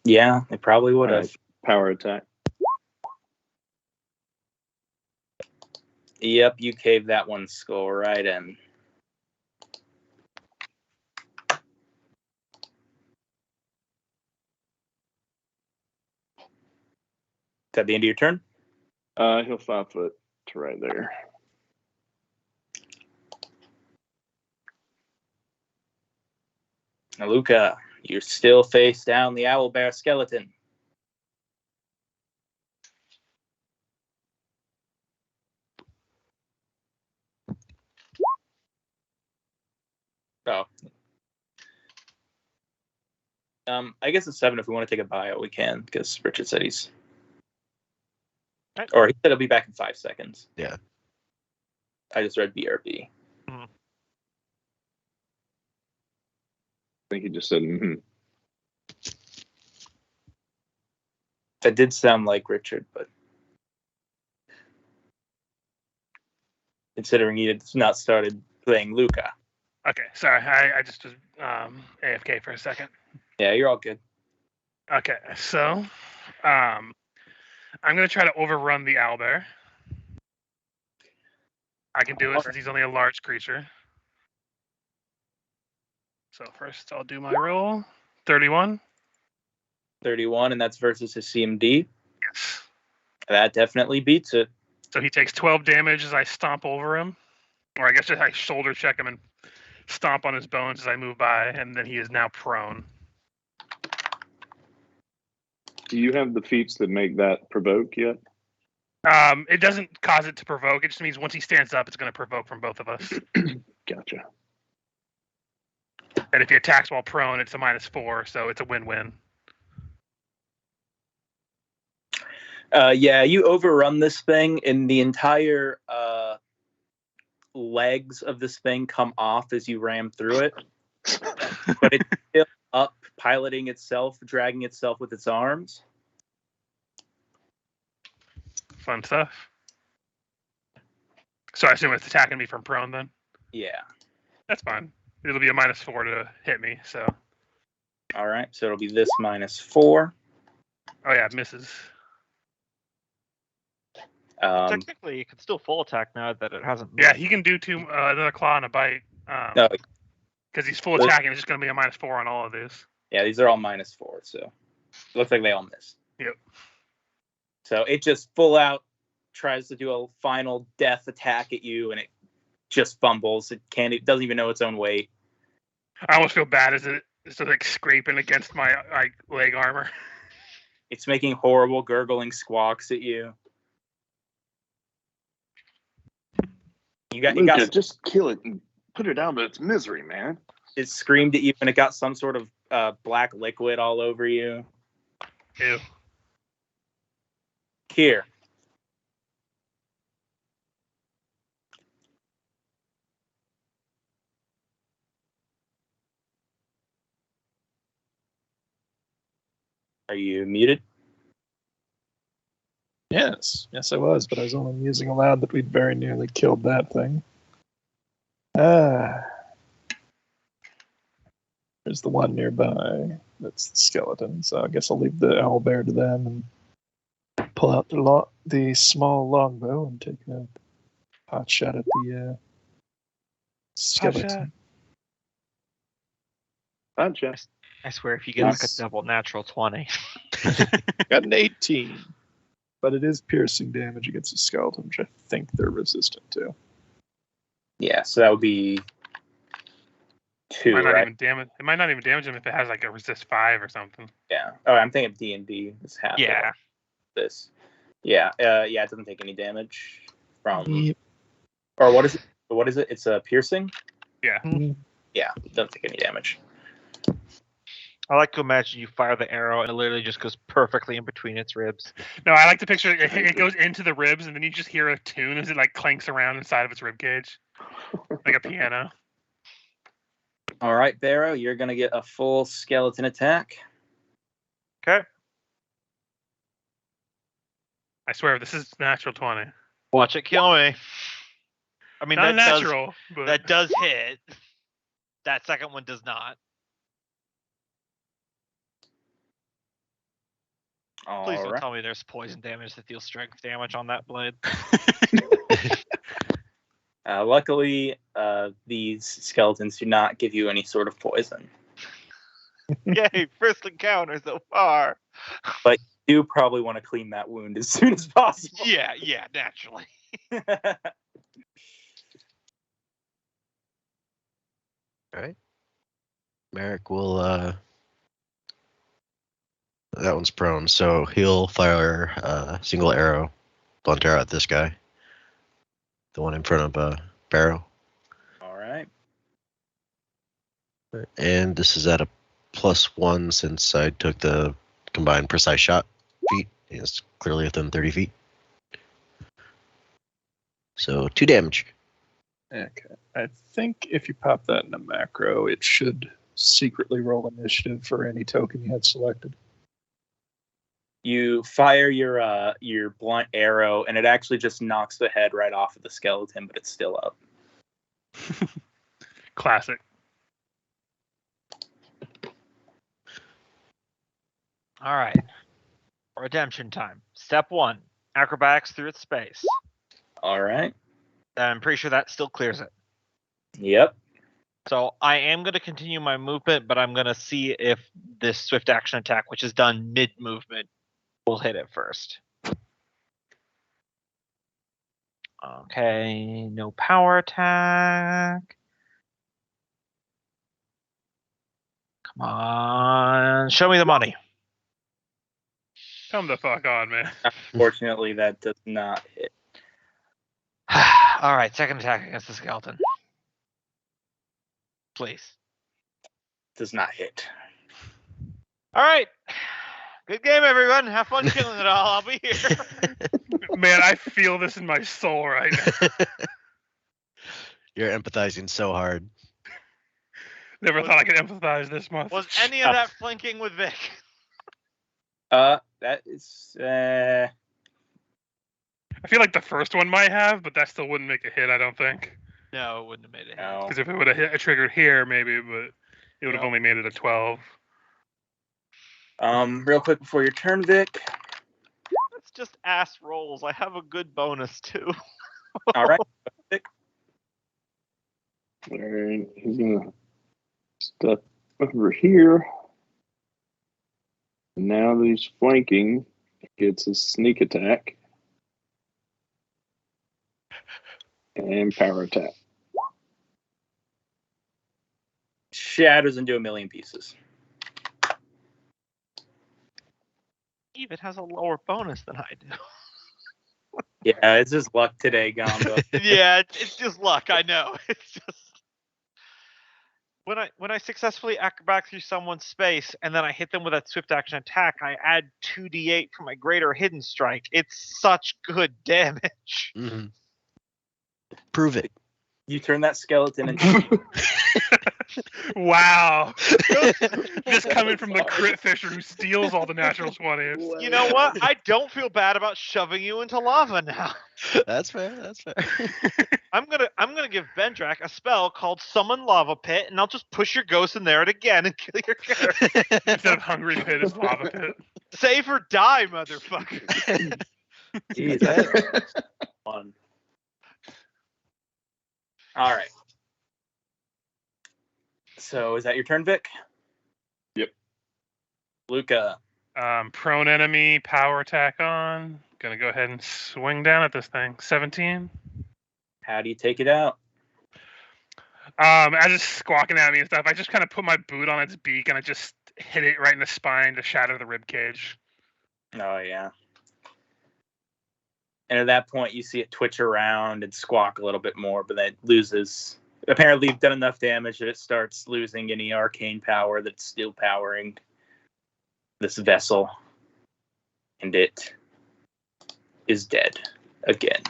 Speaker 3: Yeah, it probably would
Speaker 6: All
Speaker 3: have.
Speaker 6: right. Power attack.
Speaker 3: Yep, you caved that one skull right in. Is that the end of your turn?
Speaker 6: He'll 5 foot to right there.
Speaker 3: Now, Luca, you're still face down the owlbear skeleton. Oh. I guess it's 7. If we want to take a bio, we can, because Richard said he's...
Speaker 2: Right.
Speaker 3: Or he said he'll be back in 5 seconds.
Speaker 4: Yeah.
Speaker 3: I just read BRB.
Speaker 6: think he just said, mm-hmm.
Speaker 3: That did sound like Richard, but considering he had not started playing Luca.
Speaker 1: Okay, sorry. I just was AFK for a second.
Speaker 3: Yeah, you're all good.
Speaker 1: Okay, so I'm gonna try to overrun the owlbear. I can do it since he's only a large creature. So first I'll do my roll. 31.
Speaker 3: 31, and that's versus his CMD.
Speaker 1: Yes.
Speaker 3: That definitely beats it.
Speaker 1: So he takes 12 damage as I stomp over him. Or I guess just I shoulder check him and stomp on his bones as I move by, and then he is now prone.
Speaker 6: Do you have the feats that make that provoke yet?
Speaker 1: It doesn't cause it to provoke. It just means once he stands up, it's going to provoke from both of us.
Speaker 6: Gotcha.
Speaker 1: And if he attacks while prone, it's a -4, so it's a win-win.
Speaker 3: Yeah, you overrun this thing, and the entire legs of this thing come off as you ram through it. But it's still up, piloting itself, dragging itself with its arms.
Speaker 1: Fun stuff. So I assume it's attacking me from prone then?
Speaker 3: Yeah.
Speaker 1: That's fine. It'll be a -4 to hit me, so.
Speaker 3: All right, so it'll be this -4.
Speaker 1: Oh yeah, it misses.
Speaker 2: Technically, it can still full attack now that it hasn't moved.
Speaker 1: Yeah, he can do another claw and a bite.
Speaker 3: No,
Speaker 1: Because he's full attacking, it's just going to be a -4 on all of these.
Speaker 3: yeah, these are all -4, so it looks like they all miss.
Speaker 1: Yep.
Speaker 3: So it just full out tries to do a final death attack at you, and it just fumbles. It doesn't even know its own weight.
Speaker 1: I almost feel bad as it's like scraping against my leg armor.
Speaker 3: It's making horrible gurgling squawks at you. You got
Speaker 6: just kill it and put it out of its misery, man.
Speaker 3: It screamed at you, and it got some sort of black liquid all over you.
Speaker 1: Ew.
Speaker 3: Here. Are you muted?
Speaker 5: Yes, I was, but I was only musing aloud that we'd very nearly killed that thing. There's the one nearby. That's the skeleton. So I guess I'll leave the owlbear to them and pull out the small longbow and take a hot shot at the skeleton.
Speaker 6: Hot shot.
Speaker 2: I swear, if you get like a double natural 20.
Speaker 5: Got an 18. But it is piercing damage against a skeleton, which I think they're resistant to.
Speaker 3: Yeah, so that would be 2, right?
Speaker 1: It might not even damage him if it has like a resist 5 or something.
Speaker 3: Yeah. Oh, I'm thinking of D&D. It's half.
Speaker 2: Yeah.
Speaker 3: This. Yeah. Yeah. It doesn't take any damage from.
Speaker 5: Yep.
Speaker 3: Or what is it? What is it? It's a piercing.
Speaker 1: Yeah.
Speaker 3: Yeah. It doesn't take any damage.
Speaker 2: I like to imagine you fire the arrow and it literally just goes perfectly in between its ribs.
Speaker 1: No, I like to picture it goes into the ribs and then you just hear a tune as it like clanks around inside of its rib cage, like a piano.
Speaker 3: All right, Barrow, you're gonna get a full skeleton attack.
Speaker 2: Okay.
Speaker 1: I swear, this is natural 20.
Speaker 2: Watch it kill me. I mean,
Speaker 1: Not
Speaker 2: that
Speaker 1: natural, but
Speaker 2: that does hit. That second one does not. Please don't tell me there's poison damage that deals strength damage on that blade.
Speaker 3: Luckily, these skeletons do not give you any sort of poison.
Speaker 2: Yay, first encounter so far.
Speaker 3: But you do probably want to clean that wound as soon as possible.
Speaker 2: Yeah, naturally.
Speaker 4: All right. Merrick will that one's prone, so he'll fire a single arrow, blunt arrow at this guy. The one in front of Barrow.
Speaker 3: All right.
Speaker 4: And this is at a +1 since I took the combined precise shot feat. It's clearly within 30 feet. So 2 damage.
Speaker 5: Okay. I think if you pop that in a macro, it should secretly roll initiative for any token you had selected.
Speaker 3: You fire your blunt arrow, and it actually just knocks the head right off of the skeleton, but it's still up.
Speaker 1: Classic.
Speaker 2: All right. Redemption time. Step 1. Acrobatics through its space.
Speaker 3: All right.
Speaker 2: I'm pretty sure that still clears it.
Speaker 3: Yep.
Speaker 2: So I am going to continue my movement, but I'm going to see if this swift action attack, which is done mid-movement, will hit it first. Okay, no power attack. Come on, show me the money.
Speaker 1: Come the fuck on, man.
Speaker 3: Unfortunately, that does not hit.
Speaker 2: All right, second attack against the skeleton. Please.
Speaker 3: Does not hit.
Speaker 2: All right. Good game, everyone. Have fun killing it all. I'll be here.
Speaker 1: Man, I feel this in my soul right now.
Speaker 4: You're empathizing so hard.
Speaker 1: Never thought I could empathize this much.
Speaker 2: Was any of that flanking with Vic?
Speaker 3: That is.
Speaker 1: I feel like the first one might have, but that still wouldn't make a hit, I don't think.
Speaker 2: No, it wouldn't have made it.
Speaker 3: No.
Speaker 1: Because if it would have hit triggered here, maybe, but it would have
Speaker 2: No.
Speaker 1: only made it a 12.
Speaker 3: Real quick before your turn, Vic.
Speaker 2: That's just ass rolls. I have a good bonus too.
Speaker 3: All right.
Speaker 6: All right, he's gonna step over here. And now that he's flanking, he gets his sneak attack and power attack.
Speaker 3: Shatters into a million pieces.
Speaker 2: Even has a lower bonus than I do.
Speaker 3: Yeah, it's just luck today, Gombo.
Speaker 2: Yeah, it's just luck. I know. It's just when I successfully acrobat through someone's space and then I hit them with that swift action attack, I add 2d8 for my greater hidden strike. It's such good damage.
Speaker 4: Mm-hmm. Prove it.
Speaker 3: You turn that skeleton into.
Speaker 1: Wow. Just coming from the crit fisher who steals all the natural 20s.
Speaker 2: You know what? I don't feel bad about shoving you into lava now.
Speaker 4: That's fair. That's fair.
Speaker 2: I'm gonna give Bendrak a spell called Summon Lava Pit, and I'll just push your ghost in there again and kill your character.
Speaker 1: Instead of Hungry Pit, it's Lava Pit.
Speaker 2: Save or die, motherfucker.
Speaker 3: Jeez, that's fun. All right. So is that your turn, Vic?
Speaker 6: Yep.
Speaker 3: Luca.
Speaker 1: Prone enemy, power attack on. Gonna go ahead and swing down at this thing. 17.
Speaker 3: How do you take it out?
Speaker 1: As it's squawking at me and stuff, I just kind of put my boot on its beak and I just hit it right in the spine to shatter the rib cage.
Speaker 3: Oh, yeah. And at that point, you see it twitch around and squawk a little bit more, but then it loses. Apparently, you've done enough damage that it starts losing any arcane power that's still powering this vessel. And it is dead again.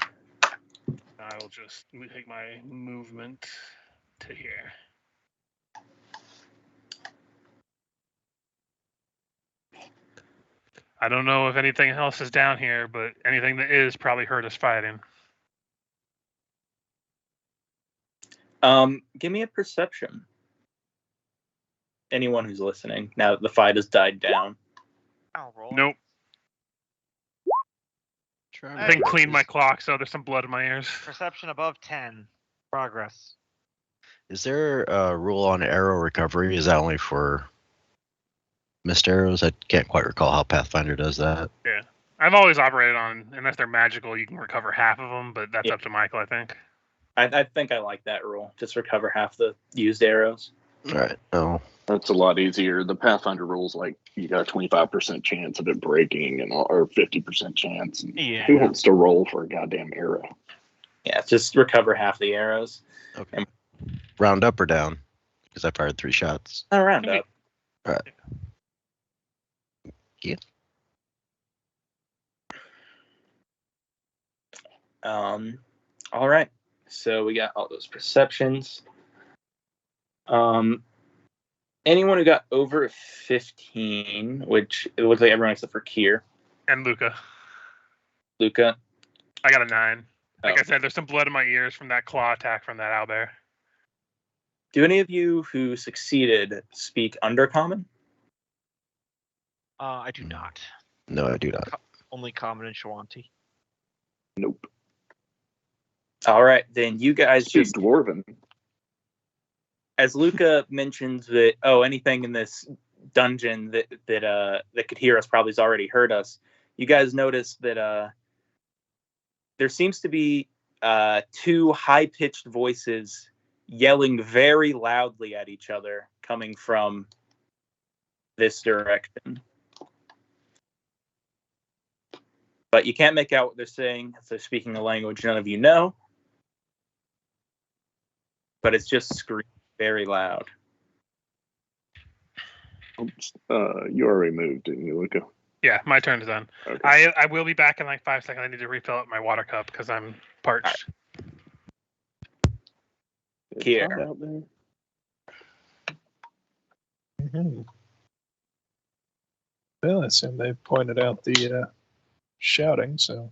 Speaker 1: I will just take my movement to here. I don't know if anything else is down here, but anything that is probably hurt us fighting.
Speaker 3: Give me a perception. Anyone who's listening, now that the fight has died down.
Speaker 2: I'll roll.
Speaker 1: Nope. I didn't clean my clock, so there's some blood in my ears.
Speaker 2: Perception above 10. Progress.
Speaker 4: Is there a rule on arrow recovery? Is that only for missed arrows? I can't quite recall how Pathfinder does that.
Speaker 1: Yeah. I've always operated on, unless they're magical, you can recover half of them, but that's up to Michael, I think.
Speaker 3: I think I like that rule. Just recover half the used arrows.
Speaker 4: All right. Oh.
Speaker 6: That's a lot easier. The Pathfinder rules like you got a 25% chance of it breaking and or 50% chance. And
Speaker 2: Yeah.
Speaker 6: who wants to roll for a goddamn arrow?
Speaker 3: Yeah, just recover half the arrows.
Speaker 4: Okay. Round up or down? Because I fired 3 shots.
Speaker 3: Round up.
Speaker 4: All right. Yeah.
Speaker 3: All right. So we got all those perceptions. Anyone who got over 15, which it looks like everyone except for Kier.
Speaker 1: And Luca.
Speaker 3: Luca.
Speaker 1: I got a 9. Like
Speaker 3: Oh.
Speaker 1: I said, there's some blood in my ears from that claw attack from that owlbear.
Speaker 3: Do any of you who succeeded speak Undercommon?
Speaker 2: I do not.
Speaker 4: No, I do not.
Speaker 2: Only common and Shawanti.
Speaker 6: Nope.
Speaker 3: All right, then you guys
Speaker 6: Speak
Speaker 3: just,
Speaker 6: Dwarven.
Speaker 3: as Luca mentions that, anything in this dungeon that could hear us probably has already heard us. You guys notice that there seems to be 2 high-pitched voices yelling very loudly at each other coming from this direction. But you can't make out what they're saying. They're speaking a language none of you know. But it's just screaming very loud.
Speaker 6: Oops. You already moved, didn't you, Luca?
Speaker 1: Yeah, my turn is done.
Speaker 6: Okay.
Speaker 1: I will be back in like 5 seconds. I need to refill up my water cup because I'm parched.
Speaker 6: It's
Speaker 3: Kier.
Speaker 6: hot out there.
Speaker 5: Mm-hmm. Well, I assume they pointed out the shouting, so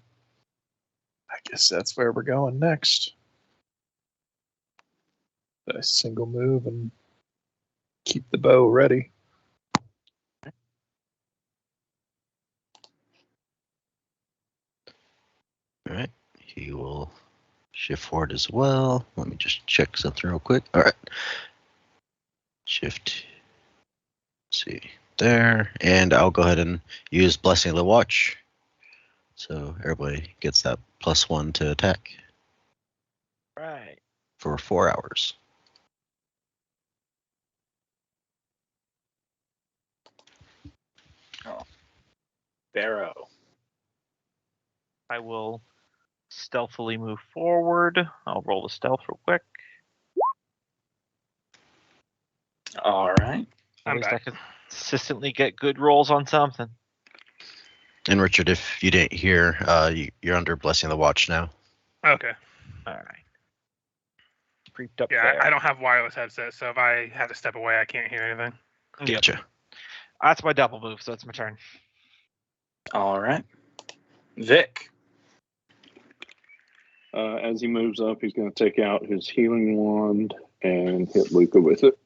Speaker 5: I guess that's where we're going next. A single move and keep the bow ready.
Speaker 4: All right. He will shift forward as well. Let me just check something real quick. All right. Shift. See there. And I'll go ahead and use Blessing of the Watch. So everybody gets that +1 to attack
Speaker 2: Right.
Speaker 4: for 4 hours.
Speaker 3: Barrow.
Speaker 2: I will stealthily move forward. I'll roll the stealth real quick.
Speaker 3: All right.
Speaker 2: At
Speaker 1: I'm
Speaker 2: least
Speaker 1: back.
Speaker 2: I can consistently get good rolls on something.
Speaker 4: And Richard, if you didn't hear, you're under Blessing of the Watch now.
Speaker 1: Okay.
Speaker 2: All right. Creeped up
Speaker 1: Yeah,
Speaker 2: there.
Speaker 1: I don't have wireless headset, so if I have to step away, I can't hear anything.
Speaker 2: Yep.
Speaker 4: Gotcha.
Speaker 2: That's my double move, so it's my turn.
Speaker 3: All right. Vic.
Speaker 6: As he moves up, he's going to take out his healing wand and hit Luca with it.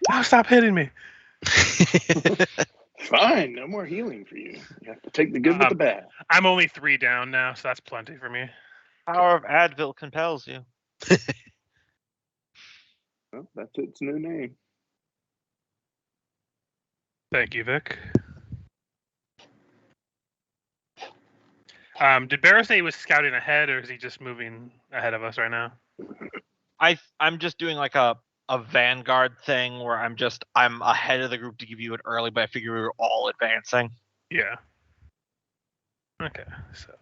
Speaker 1: Oh, stop hitting me.
Speaker 6: Fine, no more healing for you. You have to take the good with the bad.
Speaker 1: I'm only 3 down now, so that's plenty for me.
Speaker 2: Power of Advil compels you.
Speaker 6: Well, that's its new name.
Speaker 1: Thank you, Vic. Did Barrow say he was scouting ahead, or is he just moving ahead of us right now?
Speaker 2: I'm just doing like a vanguard thing where I'm ahead of the group to give you it early, but I figure we were all advancing.
Speaker 1: Yeah. Okay, so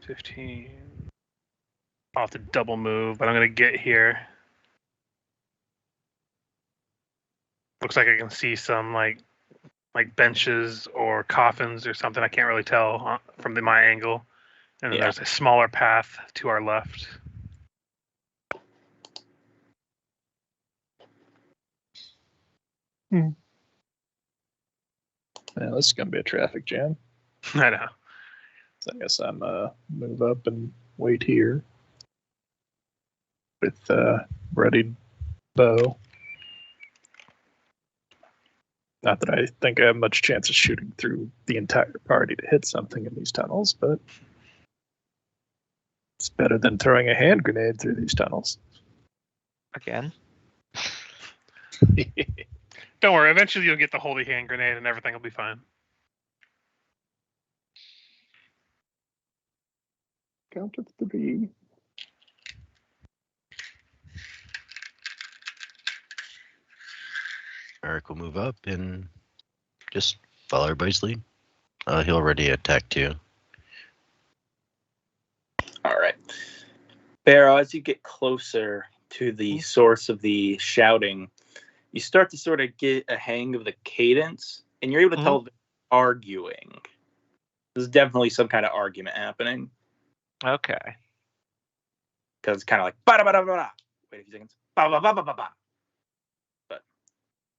Speaker 1: 15. I'll have to double move, but I'm gonna get here. Looks like I can see some like benches or coffins or something. I can't really tell from my angle. And then
Speaker 2: Yeah.
Speaker 1: there's a smaller path to our left.
Speaker 5: Yeah, this is gonna be a traffic jam.
Speaker 1: I know.
Speaker 5: So I guess I'm move up and wait here with ready bow. Not that I think I have much chance of shooting through the entire party to hit something in these tunnels, but it's better than throwing a hand grenade through these tunnels.
Speaker 2: Again.
Speaker 1: Don't worry. Eventually, you'll get the holy hand grenade, and everything will be fine.
Speaker 6: Count of 3.
Speaker 4: Eric will move up and just follow everybody's lead. He'll already attack too.
Speaker 3: All right. Barrow, as you get closer to the source of the shouting, you start to sort of get a hang of the cadence, and you're able to tell they're arguing. There's definitely some kind of argument happening.
Speaker 2: Okay.
Speaker 3: Because it's kind of like, ba-da-ba-da-ba-da, Wait a few seconds. Ba ba ba ba ba ba. But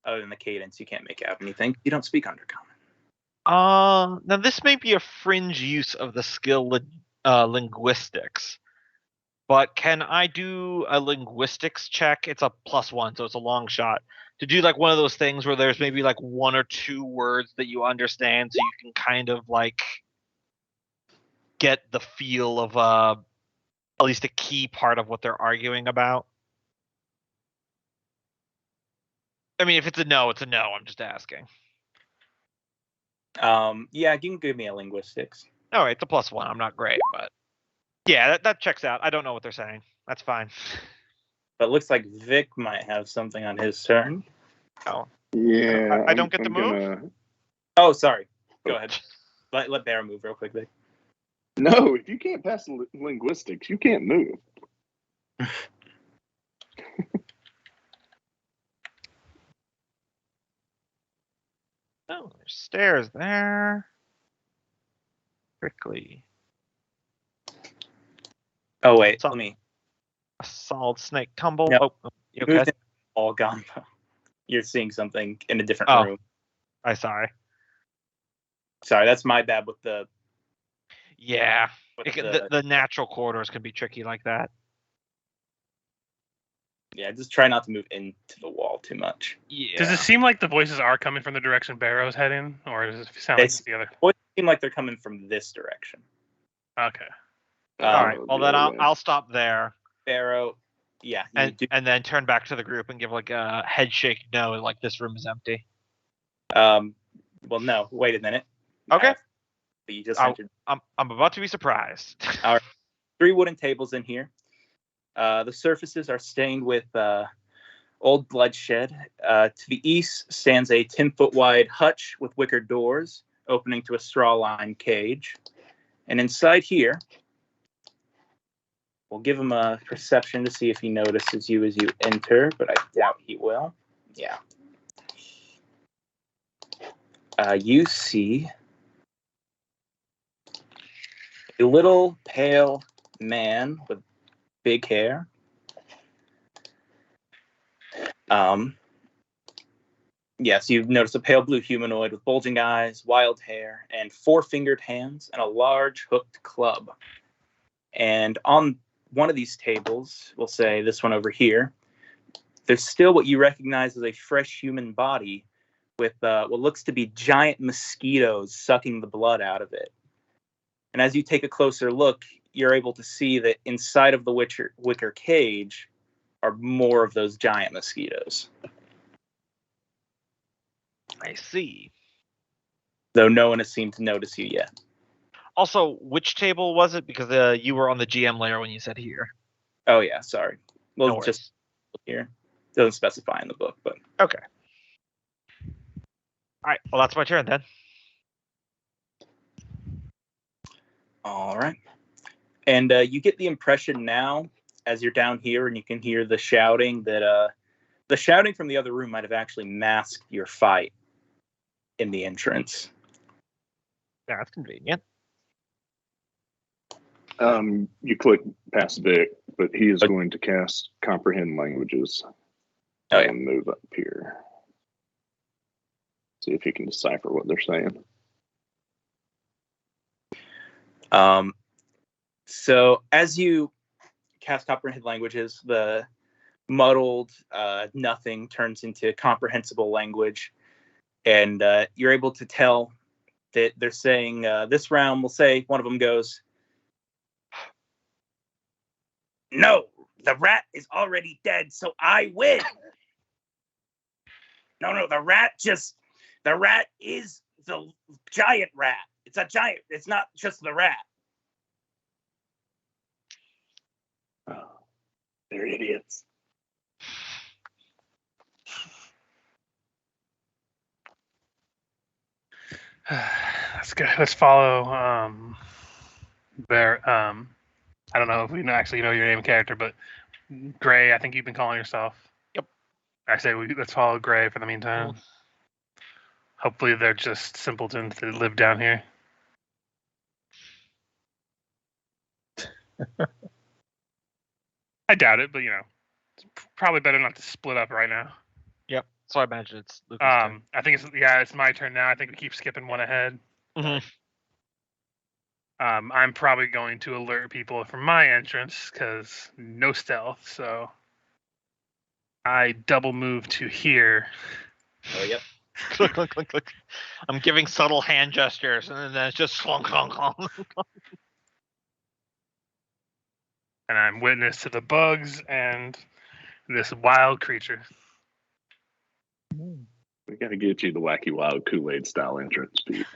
Speaker 3: other than the cadence, you can't make out anything. You don't speak Undercommon.
Speaker 2: Now this may be a fringe use of the skill linguistics, but can I do a linguistics check? It's a +1, so it's a long shot. To do like one of those things where there's maybe like 1 or 2 words that you understand, so you can kind of like get the feel of at least a key part of what they're arguing about. I mean, if it's a no, it's a no. I'm just asking.
Speaker 3: Yeah, you can give me a linguistics.
Speaker 2: All right, it's a +1. I'm not great, but yeah, that checks out. I don't know what they're saying. That's fine.
Speaker 3: But it looks like Vic might have something on his turn.
Speaker 2: Oh,
Speaker 6: Yeah,
Speaker 2: I don't get the move?
Speaker 6: Gonna...
Speaker 3: Oh, sorry. Go ahead. Let Bear move real quick, Vic.
Speaker 6: No, if you can't pass linguistics, you can't move.
Speaker 2: Oh, there's stairs there. Quickly.
Speaker 3: Oh wait, let me.
Speaker 2: A solid snake tumble.
Speaker 3: No.
Speaker 2: Oh, you okay?
Speaker 3: Moved in all gone. You're seeing something in a different
Speaker 2: Oh.
Speaker 3: room.
Speaker 2: I'm sorry.
Speaker 3: Sorry, that's my bad with the.
Speaker 2: Yeah,
Speaker 3: With
Speaker 2: the natural corridors can be tricky like that.
Speaker 3: Yeah, just try not to move into the wall too much.
Speaker 2: Yeah.
Speaker 1: Does it seem like the voices are coming from the direction Barrow's heading, or does it sound like it's the other?
Speaker 3: It seem like they're coming from this direction.
Speaker 1: Okay.
Speaker 2: All right. Well, then I'll stop there.
Speaker 3: Barrow, yeah,
Speaker 2: and then turn back to the group and give like a head shake. No, like this room is empty.
Speaker 3: Well, no. Wait a minute.
Speaker 2: Okay.
Speaker 3: You just entered.
Speaker 2: I'm about to be surprised.
Speaker 3: All right. 3 wooden tables in here. The surfaces are stained with old bloodshed. To the east stands a 10-foot wide hutch with wicker doors opening to a straw-lined cage. And inside here, we'll give him a perception to see if he notices you as you enter, but I doubt he will. Yeah. You see a little pale man with big hair. Yes, you've noticed a pale blue humanoid with bulging eyes, wild hair, and 4-fingered hands, and a large hooked club. And on one of these tables, we'll say this one over here, there's still what you recognize as a fresh human body with what looks to be giant mosquitoes sucking the blood out of it. And as you take a closer look, you're able to see that inside of the wicker cage are more of those giant mosquitoes.
Speaker 2: I see.
Speaker 3: Though no one has seemed to notice you yet.
Speaker 2: Also, which table was it? Because you were on the GM layer when you said here.
Speaker 3: Oh yeah, sorry. Well,
Speaker 2: No
Speaker 3: just here. Doesn't specify in the book, but
Speaker 2: okay. All right. Well, that's my turn then.
Speaker 3: all right. And you get the impression now, as you're down here, and you can hear the shouting that the shouting from the other room might have actually masked your fight in the entrance.
Speaker 2: Yeah, that's convenient.
Speaker 6: You click past Vic, but he is going to cast Comprehend Languages.
Speaker 3: Oh, yeah.
Speaker 6: And move up here. See if he can decipher what they're saying.
Speaker 3: So as you cast Comprehend Languages, the muddled nothing turns into comprehensible language, and you're able to tell that they're saying this round, we'll say one of them goes, "No, the rat is already dead, so I win." No, the rat is the giant rat. It's a giant, it's not just the rat.
Speaker 6: Oh, they're idiots.
Speaker 1: That's good. Let's follow Bear. I don't know if we actually know your name and character, but Gray, I think you've been calling yourself.
Speaker 2: Yep.
Speaker 1: I say let's follow Gray for the meantime.
Speaker 2: Cool.
Speaker 1: Hopefully they're just simpletons that live down here. I doubt it, but you know. Probably better not to split up right now.
Speaker 2: Yep. So I imagine it's Lucas' turn.
Speaker 1: I think it's my turn now. I think we keep skipping one ahead.
Speaker 2: Mhm.
Speaker 1: I'm probably going to alert people from my entrance because no stealth. So I double move to here.
Speaker 3: Oh, yep.
Speaker 2: Click, click, click, click. I'm giving subtle hand gestures, and then it's just clunk, clunk, clunk.
Speaker 1: And I'm witness to the bugs and this wild creature.
Speaker 6: We got to get you the Wacky Wild Kool-Aid style entrance, Pete.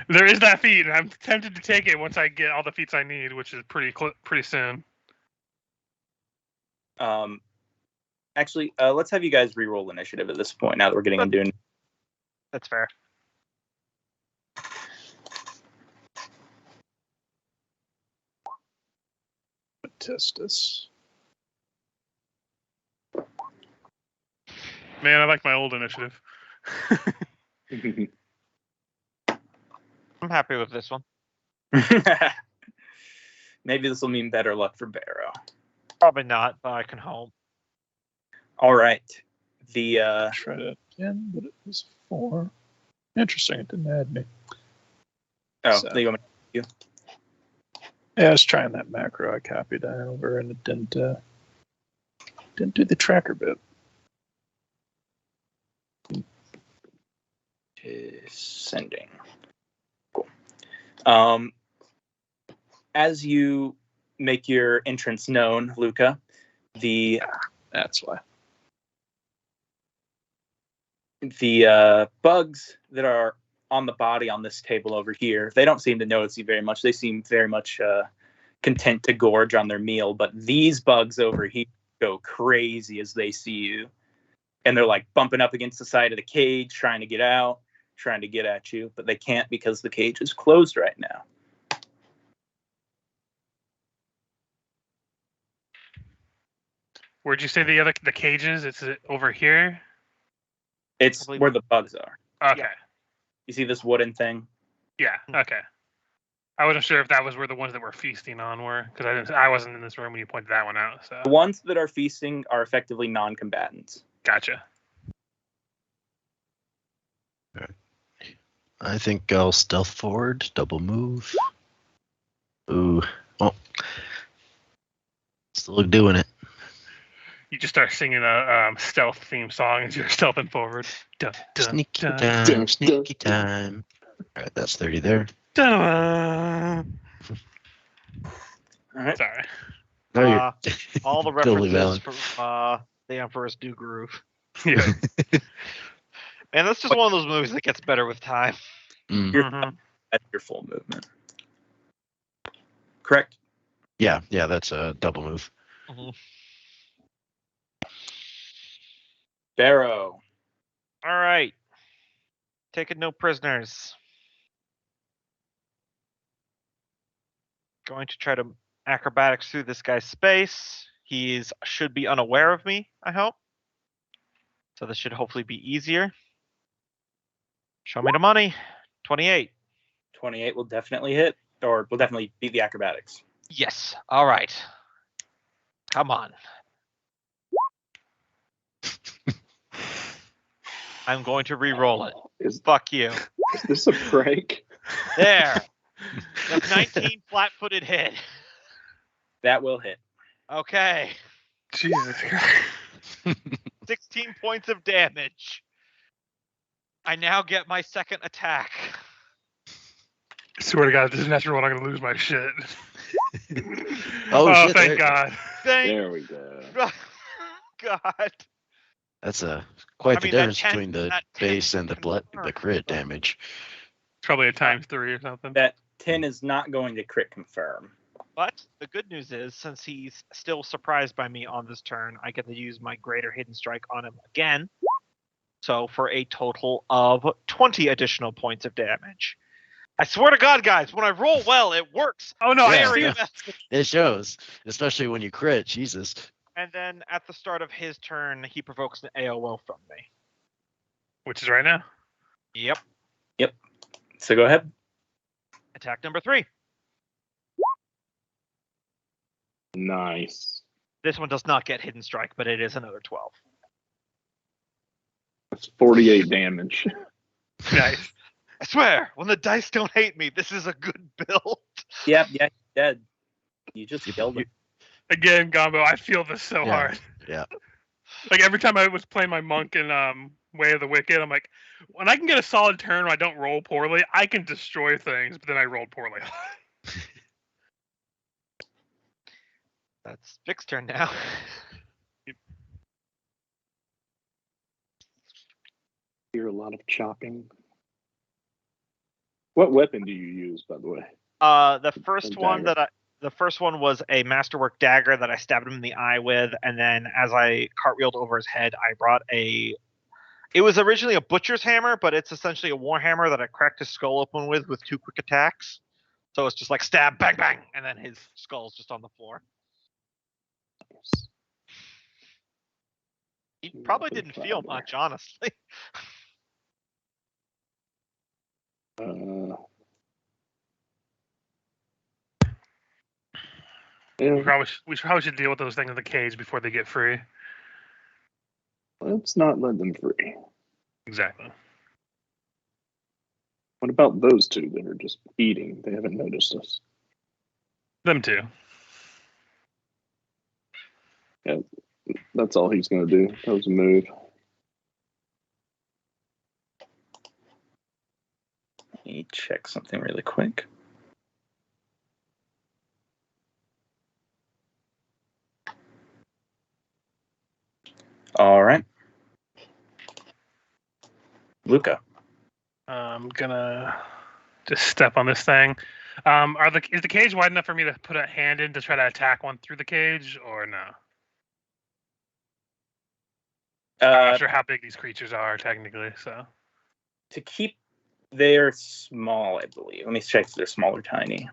Speaker 1: There is that feat, and I'm tempted to take it once I get all the feats I need, which is pretty soon.
Speaker 3: Actually, let's have you guys re-roll initiative at this point. Now that we're getting into
Speaker 2: That's fair.
Speaker 5: Testis.
Speaker 1: Man, I like my old initiative.
Speaker 2: I'm happy with this one.
Speaker 3: Maybe this will mean better luck for Barrow.
Speaker 2: Probably not, but I can hope.
Speaker 3: All right. The
Speaker 5: Try that again, but it was 4. Interesting, it didn't add me. So-
Speaker 3: you want me-
Speaker 5: Yeah, I was trying that macro. I copied that over, and it didn't do the tracker bit.
Speaker 3: is sending. Cool. As you make your entrance known, Luca,
Speaker 5: That's why.
Speaker 3: the bugs that are on the body on this table over here, they don't seem to notice you very much. They seem very much content to gorge on their meal. But these bugs over here go crazy as they see you. And they're like bumping up against the side of the cage, trying to get out, trying to get at you. But they can't because the cage is closed right now.
Speaker 1: Where'd you say the cages? It's over here?
Speaker 3: It's
Speaker 2: I believe-
Speaker 3: where the bugs are.
Speaker 1: Okay.
Speaker 2: Yeah.
Speaker 3: You see this wooden thing?
Speaker 1: Yeah. Okay. I wasn't sure if that was where the ones that were feasting on were, because I wasn't in this room when you pointed that one out. So
Speaker 3: The ones that are feasting are effectively non-combatants.
Speaker 1: gotcha.
Speaker 4: I think I'll stealth forward, double move. Ooh. Oh. Still doing it.
Speaker 1: You just start singing a stealth theme song as you're stealthing forward. Dun, dun,
Speaker 4: Sneaky
Speaker 1: dun,
Speaker 4: time, sneaky time. Alright, that's 30 there.
Speaker 1: dun, dun.
Speaker 3: All right.
Speaker 1: Sorry.
Speaker 4: No, you're
Speaker 2: All the
Speaker 4: totally
Speaker 2: references
Speaker 4: valid.
Speaker 2: from The Emperor's New Groove.
Speaker 1: Yeah.
Speaker 2: And that's just one of those movies that gets better with time.
Speaker 4: Mm.
Speaker 1: Mhm.
Speaker 3: That's your full movement. Correct.
Speaker 4: Yeah, that's a double move.
Speaker 3: Barrow.
Speaker 2: All right. Taking no prisoners. Going to try to acrobatics through this guy's space. He should be unaware of me, I hope. So this should hopefully be easier. Show me the money. 28.
Speaker 3: 28 will definitely hit, or will definitely beat the acrobatics.
Speaker 2: Yes. All right. Come on. I'm going to re-roll it.
Speaker 6: Is
Speaker 2: Fuck you.
Speaker 6: this a prank?
Speaker 2: There. The 19 flat-footed hit.
Speaker 3: That will hit.
Speaker 2: Okay.
Speaker 1: Jesus Christ.
Speaker 2: 16 points of damage. I now get my second attack.
Speaker 1: Swear to God, if this is natural, I'm gonna lose my shit.
Speaker 4: Oh, shit,
Speaker 1: thank
Speaker 4: there-
Speaker 1: God.
Speaker 2: Thank
Speaker 6: There we go.
Speaker 2: God.
Speaker 4: That's quite
Speaker 2: I
Speaker 4: the
Speaker 2: mean, that
Speaker 4: difference
Speaker 2: 10
Speaker 4: between the
Speaker 2: that 10
Speaker 4: base and the
Speaker 2: confirmed,
Speaker 4: crit
Speaker 2: but-
Speaker 4: damage.
Speaker 1: Probably a ×3 or something.
Speaker 3: That 10 is not going to crit confirm.
Speaker 2: But the good news is, since he's still surprised by me on this turn, I get to use my greater hidden strike on him again. So for a total of 20 additional points of damage. I swear to God, guys, when I roll well, it works.
Speaker 1: Oh no, I
Speaker 4: Yeah.
Speaker 1: see
Speaker 2: Very
Speaker 1: it.
Speaker 2: well.
Speaker 4: It shows, especially when you crit. Jesus.
Speaker 2: And then at the start of his turn, he provokes an AOO from me.
Speaker 1: Which is right now.
Speaker 2: Yep.
Speaker 3: So go ahead.
Speaker 2: Attack number 3.
Speaker 6: Nice.
Speaker 2: This one does not get Hidden Strike, but it is another 12.
Speaker 6: That's 48 damage.
Speaker 1: Nice.
Speaker 2: I swear, when the dice don't hate me, this is a good build.
Speaker 3: Yeah, he's dead. You just killed him.
Speaker 1: Again, Gombo, I feel this so
Speaker 4: Yeah.
Speaker 1: hard.
Speaker 4: Yeah.
Speaker 1: Like every time I was playing my monk in Way of the Wicked, I'm like, when I can get a solid turn where I don't roll poorly, I can destroy things, but then I rolled poorly.
Speaker 2: That's Vic's turn now.
Speaker 6: Hear a lot of chopping. What weapon do you use, by the way?
Speaker 2: The first one
Speaker 6: dagger.
Speaker 2: the first one was a masterwork dagger that I stabbed him in the eye with, and then as I cartwheeled over his head, I brought it was originally a butcher's hammer, but it's essentially a war hammer that I cracked his skull open with 2 quick attacks. So it's just like stab, bang, bang, and then his skull's just on the floor. He probably didn't feel much, honestly.
Speaker 6: Yeah,
Speaker 1: We probably should deal with those things in the cage before they get free.
Speaker 6: let's not let them free.
Speaker 1: Exactly.
Speaker 6: What about those two that are just eating? They haven't noticed us.
Speaker 1: Them too.
Speaker 6: Yeah, that's all he's going to do. That was a move.
Speaker 3: Let me check something really quick. All right. Luca.
Speaker 1: I'm gonna just step on this thing. Is the cage wide enough for me to put a hand in to try to attack one through the cage, or no? I'm not sure how big these creatures are technically. So
Speaker 3: To keep, they're small, I believe. Let me check if they're small or tiny.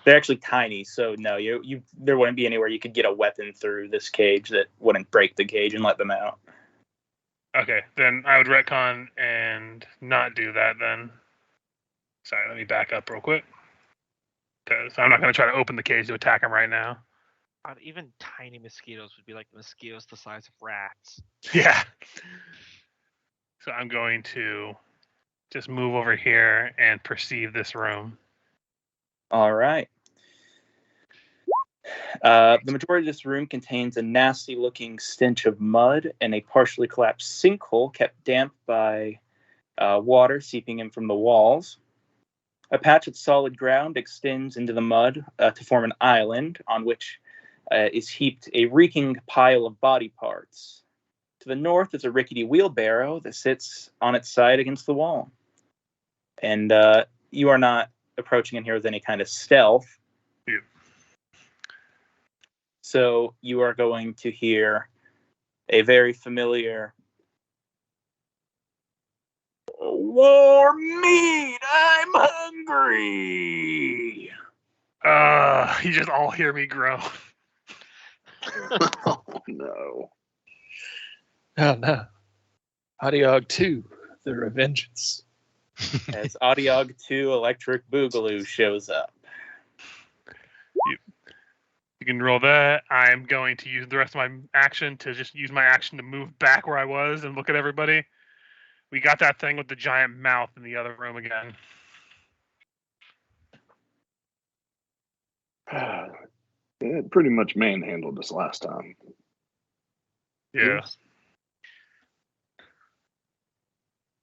Speaker 3: They're actually tiny, so no, you there wouldn't be anywhere you could get a weapon through this cage that wouldn't break the cage and let them out.
Speaker 1: okay, then I would retcon and not do that. Then, sorry, let me back up real quick because I'm not gonna try to open the cage to attack him right now.
Speaker 2: God, even tiny mosquitoes would be like mosquitoes the size of rats.
Speaker 1: Yeah. So I'm going to just move over here and perceive this room.
Speaker 3: All right. The majority of this room contains a nasty-looking stench of mud and a partially collapsed sinkhole kept damp by water seeping in from the walls. A patch of solid ground extends into the mud to form an island on which is heaped a reeking pile of body parts. To the north is a rickety wheelbarrow that sits on its side against the wall. And you are not approaching in here with any kind of stealth.
Speaker 1: Yeah.
Speaker 3: So you are going to hear a very familiar "More meat! I'm hungry!"
Speaker 1: You just all hear me groan.
Speaker 6: Oh, no.
Speaker 5: Oh, no. Audiog 2, The Revengeance.
Speaker 3: As Audiog 2 Electric Boogaloo shows up.
Speaker 1: You can roll that. I'm going to use the rest of my action to just use my action to move back where I was and look at everybody. We got that thing with the giant mouth in the other room again.
Speaker 6: It pretty much manhandled us last time.
Speaker 1: Yeah.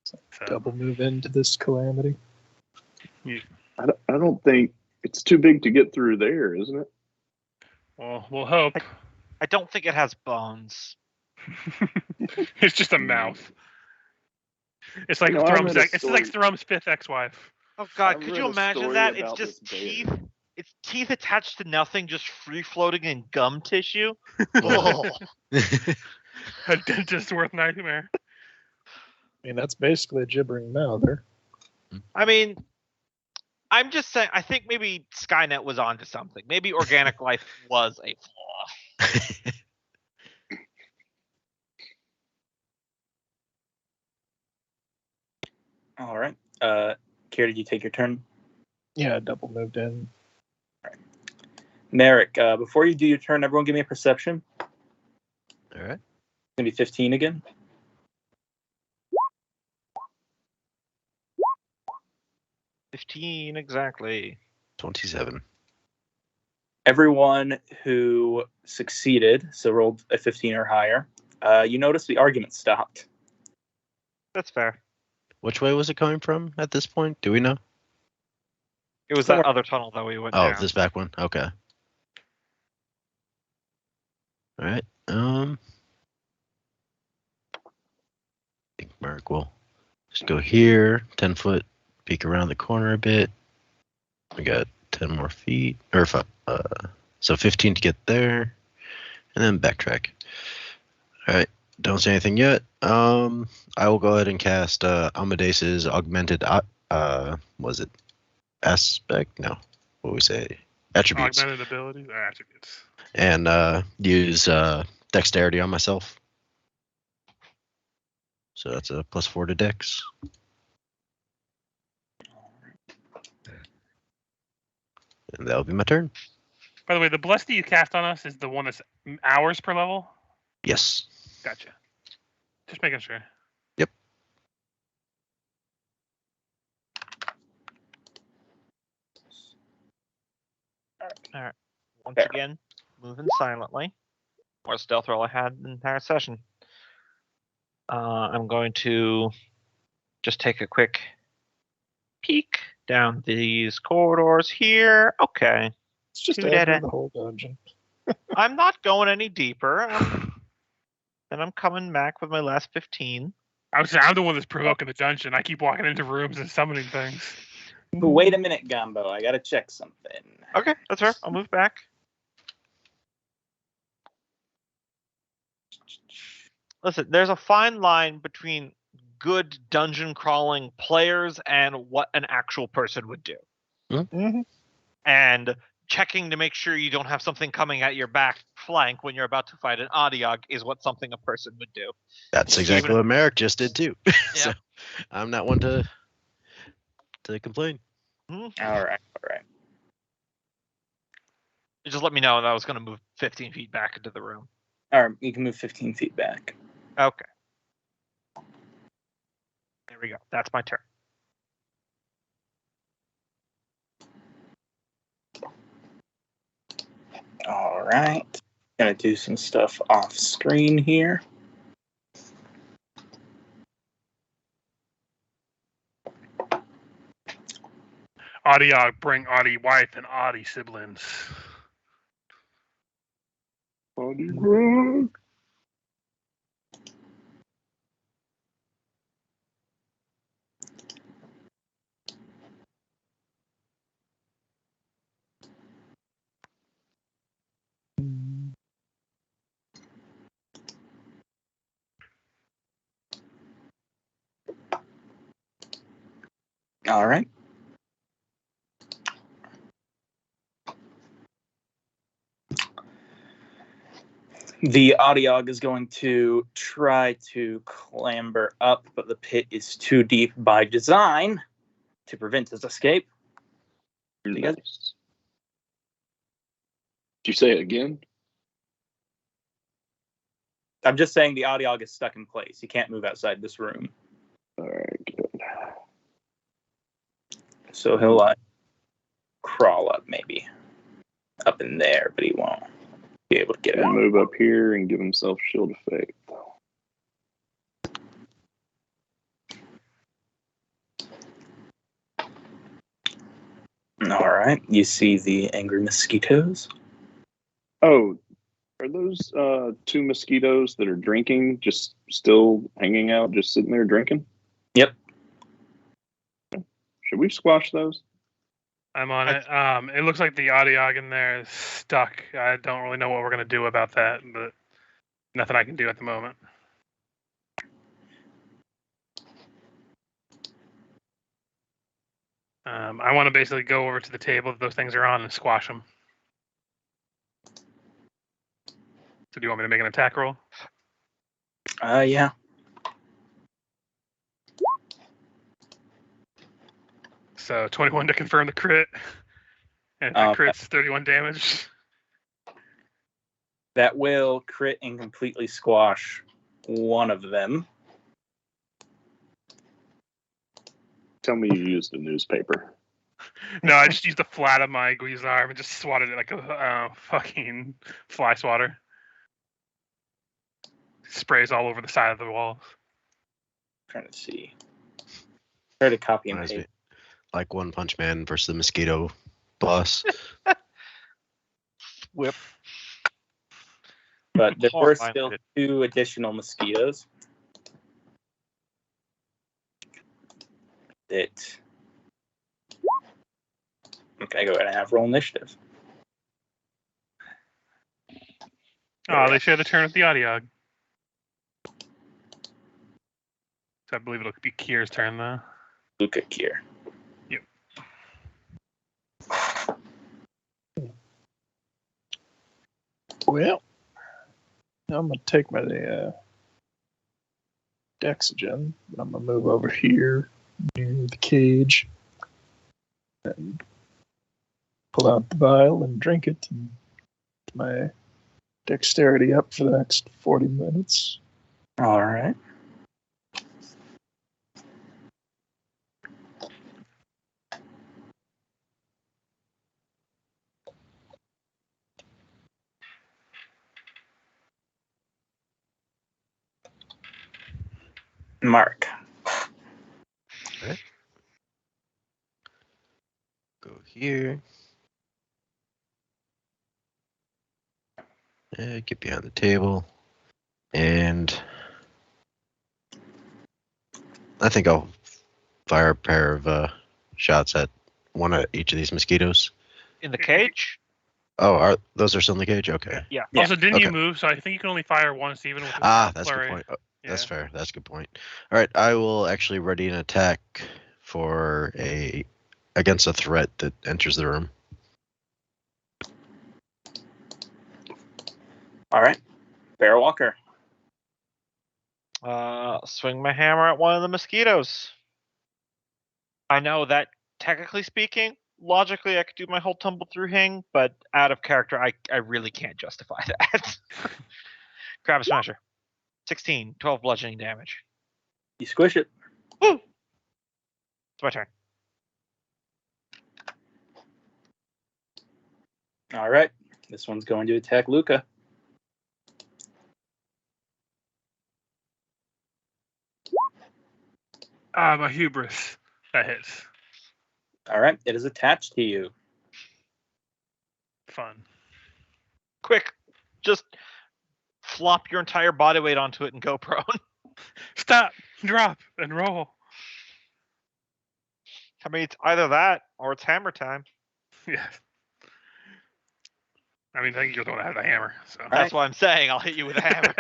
Speaker 1: So,
Speaker 5: Double move into this calamity.
Speaker 6: I don't think it's too big to get through there, isn't it?
Speaker 1: well, we'll hope.
Speaker 2: I don't think it has bones.
Speaker 1: It's just a mouth. It's like
Speaker 6: You know, I read a
Speaker 1: it's like
Speaker 6: story-
Speaker 1: Thrum's fifth ex-wife.
Speaker 2: Oh God,
Speaker 6: I've
Speaker 2: could
Speaker 6: read
Speaker 2: you
Speaker 6: a
Speaker 2: imagine
Speaker 6: story
Speaker 2: that? It's
Speaker 6: about
Speaker 2: just
Speaker 6: this bear.
Speaker 2: teeth. It's teeth attached to nothing, just free floating in gum tissue.
Speaker 5: Oh.
Speaker 1: A dentist's worth nightmare.
Speaker 5: I mean, that's basically a gibbering mouther.
Speaker 2: I mean, I'm just saying. I think maybe Skynet was onto something. Maybe organic life was a flaw.
Speaker 3: All right. Kier, did you take your turn?
Speaker 5: Yeah, double moved in.
Speaker 3: Merrick, before you do your turn, everyone give me a perception.
Speaker 4: All right.
Speaker 3: It's going to be 15 again.
Speaker 2: $15 exactly.
Speaker 4: 27.
Speaker 3: Everyone who succeeded, so rolled a 15 or higher, you notice the argument stopped.
Speaker 2: That's fair.
Speaker 4: Which way was it coming from at this point? Do we know?
Speaker 2: It was that other tunnel that we went
Speaker 4: Oh,
Speaker 2: down.
Speaker 4: this back one. Okay. All right. I think Merrick will just go here, 10 foot, peek around the corner a bit. We got 10 more feet, or so 15 to get there, and then backtrack. All right. Don't say anything yet. I will go ahead and cast Amadeus's augmented. Was it aspect? No. What we say? Attributes.
Speaker 1: Augmented abilities or attributes.
Speaker 4: And use dexterity on myself. So that's a +4 to dex. And that'll be my turn.
Speaker 1: By the way, the bless that you cast on us is the one that's hours per level?
Speaker 4: Yes.
Speaker 1: Gotcha. Just making sure.
Speaker 4: Yep.
Speaker 2: All right. Once
Speaker 3: Fair.
Speaker 2: again, moving silently. More stealth roll I had the entire session. I'm going to just take a quick peek down these corridors here. Okay.
Speaker 5: It's just
Speaker 2: Who
Speaker 5: after
Speaker 2: did it?
Speaker 5: the whole dungeon.
Speaker 2: I'm not going any deeper. And I'm coming back with my last 15.
Speaker 1: I'm the one that's provoking the dungeon. I keep walking into rooms and summoning things.
Speaker 3: But wait a minute, Gumbo. I got to check something.
Speaker 2: Okay, that's fair. I'll move back. Listen, there's a fine line between good dungeon crawling players and what an actual person would do.
Speaker 5: Mhm.
Speaker 2: And checking to make sure you don't have something coming at your back flank when you're about to fight an Adiog is what something a person would do.
Speaker 4: That's exactly what Merrick just did too. So
Speaker 2: Yeah.
Speaker 4: I'm not one to complain.
Speaker 3: All right.
Speaker 2: Just let me know that I was going to move 15 feet back into the room.
Speaker 3: All right, you can move 15 feet back.
Speaker 2: Okay. There we go. That's my turn.
Speaker 3: All right. Gonna do some stuff off screen here.
Speaker 1: Audiog, bring Audi wife and Audi siblings.
Speaker 6: Body rock.
Speaker 3: All right. The Audiog is going to try to clamber up, but the pit is too deep by design to prevent his escape. You guys-
Speaker 6: Nice. Did you say it again?
Speaker 3: I'm just saying the Audiog is stuck in place. He can't move outside this room.
Speaker 6: All right, good.
Speaker 3: So he'll crawl up maybe. Up in there, but he won't be able to get
Speaker 6: And
Speaker 3: out.
Speaker 6: move up here and give himself shield of faith.
Speaker 3: All right. You see the angry mosquitoes?
Speaker 6: Oh, are those two mosquitoes that are drinking just still hanging out, just sitting there drinking?
Speaker 3: Yep.
Speaker 6: Should we squash those?
Speaker 1: I'm on it. It looks like the Audiog in there is stuck. I don't really know what we're gonna do about that, but nothing I can do at the moment. I want to basically go over to the table that those things are on and squash them. So do you want me to make an attack roll?
Speaker 3: Yeah.
Speaker 1: So 21 to confirm the crit. And if it
Speaker 3: Okay.
Speaker 1: crits, 31 damage.
Speaker 3: That will crit and completely squash one of them.
Speaker 6: Tell me you used a newspaper.
Speaker 1: No, I just used the flat of my Gui's arm and just swatted it like a fucking fly swatter. Sprays all over the side of the walls.
Speaker 3: Trying to see. Try to copy and
Speaker 4: Reminds
Speaker 3: paste.
Speaker 4: me, like One Punch Man versus the mosquito boss.
Speaker 2: Whip.
Speaker 3: But there were
Speaker 2: Horrifying
Speaker 3: still
Speaker 2: shit.
Speaker 3: 2 additional mosquitoes. That. Okay, go ahead and have roll initiative.
Speaker 1: Oh, they share the turn with the Audiog. So I believe it'll be Kier's turn though.
Speaker 3: Luca Kier.
Speaker 1: Yep.
Speaker 5: Well, I'm gonna take my Dexagen, but I'm gonna move over here near the cage and pull out the vial and drink it. And get my dexterity up for the next 40 minutes.
Speaker 3: All right. Mark.
Speaker 4: Go here. Get behind the table. And I think I'll fire a pair of shots at one of each of these mosquitoes.
Speaker 2: In the cage?
Speaker 4: Oh, those are still in the cage? Okay.
Speaker 2: Yeah.
Speaker 3: Yeah,
Speaker 1: Also, didn't you
Speaker 4: okay.
Speaker 1: move? So I think you can only fire once, even with the
Speaker 4: That's a
Speaker 1: flurry.
Speaker 4: good point. Oh, That's
Speaker 1: Yeah.
Speaker 4: fair. That's a good point. All right, I will actually ready an attack for against a threat that enters the room.
Speaker 3: All right. Bear Walker.
Speaker 2: Swing my hammer at one of the mosquitoes. I know that, technically speaking, logically I could do my whole tumble through hang, but out of character, I really can't justify that. Crab Smasher. 16, 12 bludgeoning damage.
Speaker 3: You squish it.
Speaker 2: Woo! It's my turn.
Speaker 3: All right. This one's going to attack Luca.
Speaker 1: My hubris. That hits.
Speaker 3: All right. It is attached to you.
Speaker 1: Fun.
Speaker 2: Quick, just flop your entire body weight onto it and go prone.
Speaker 1: Stop, drop, and roll.
Speaker 2: I mean, it's either that or it's hammer time.
Speaker 1: Yeah. I mean, I think you're the one that has the hammer. So.
Speaker 2: That's why I'm saying I'll hit you with a hammer.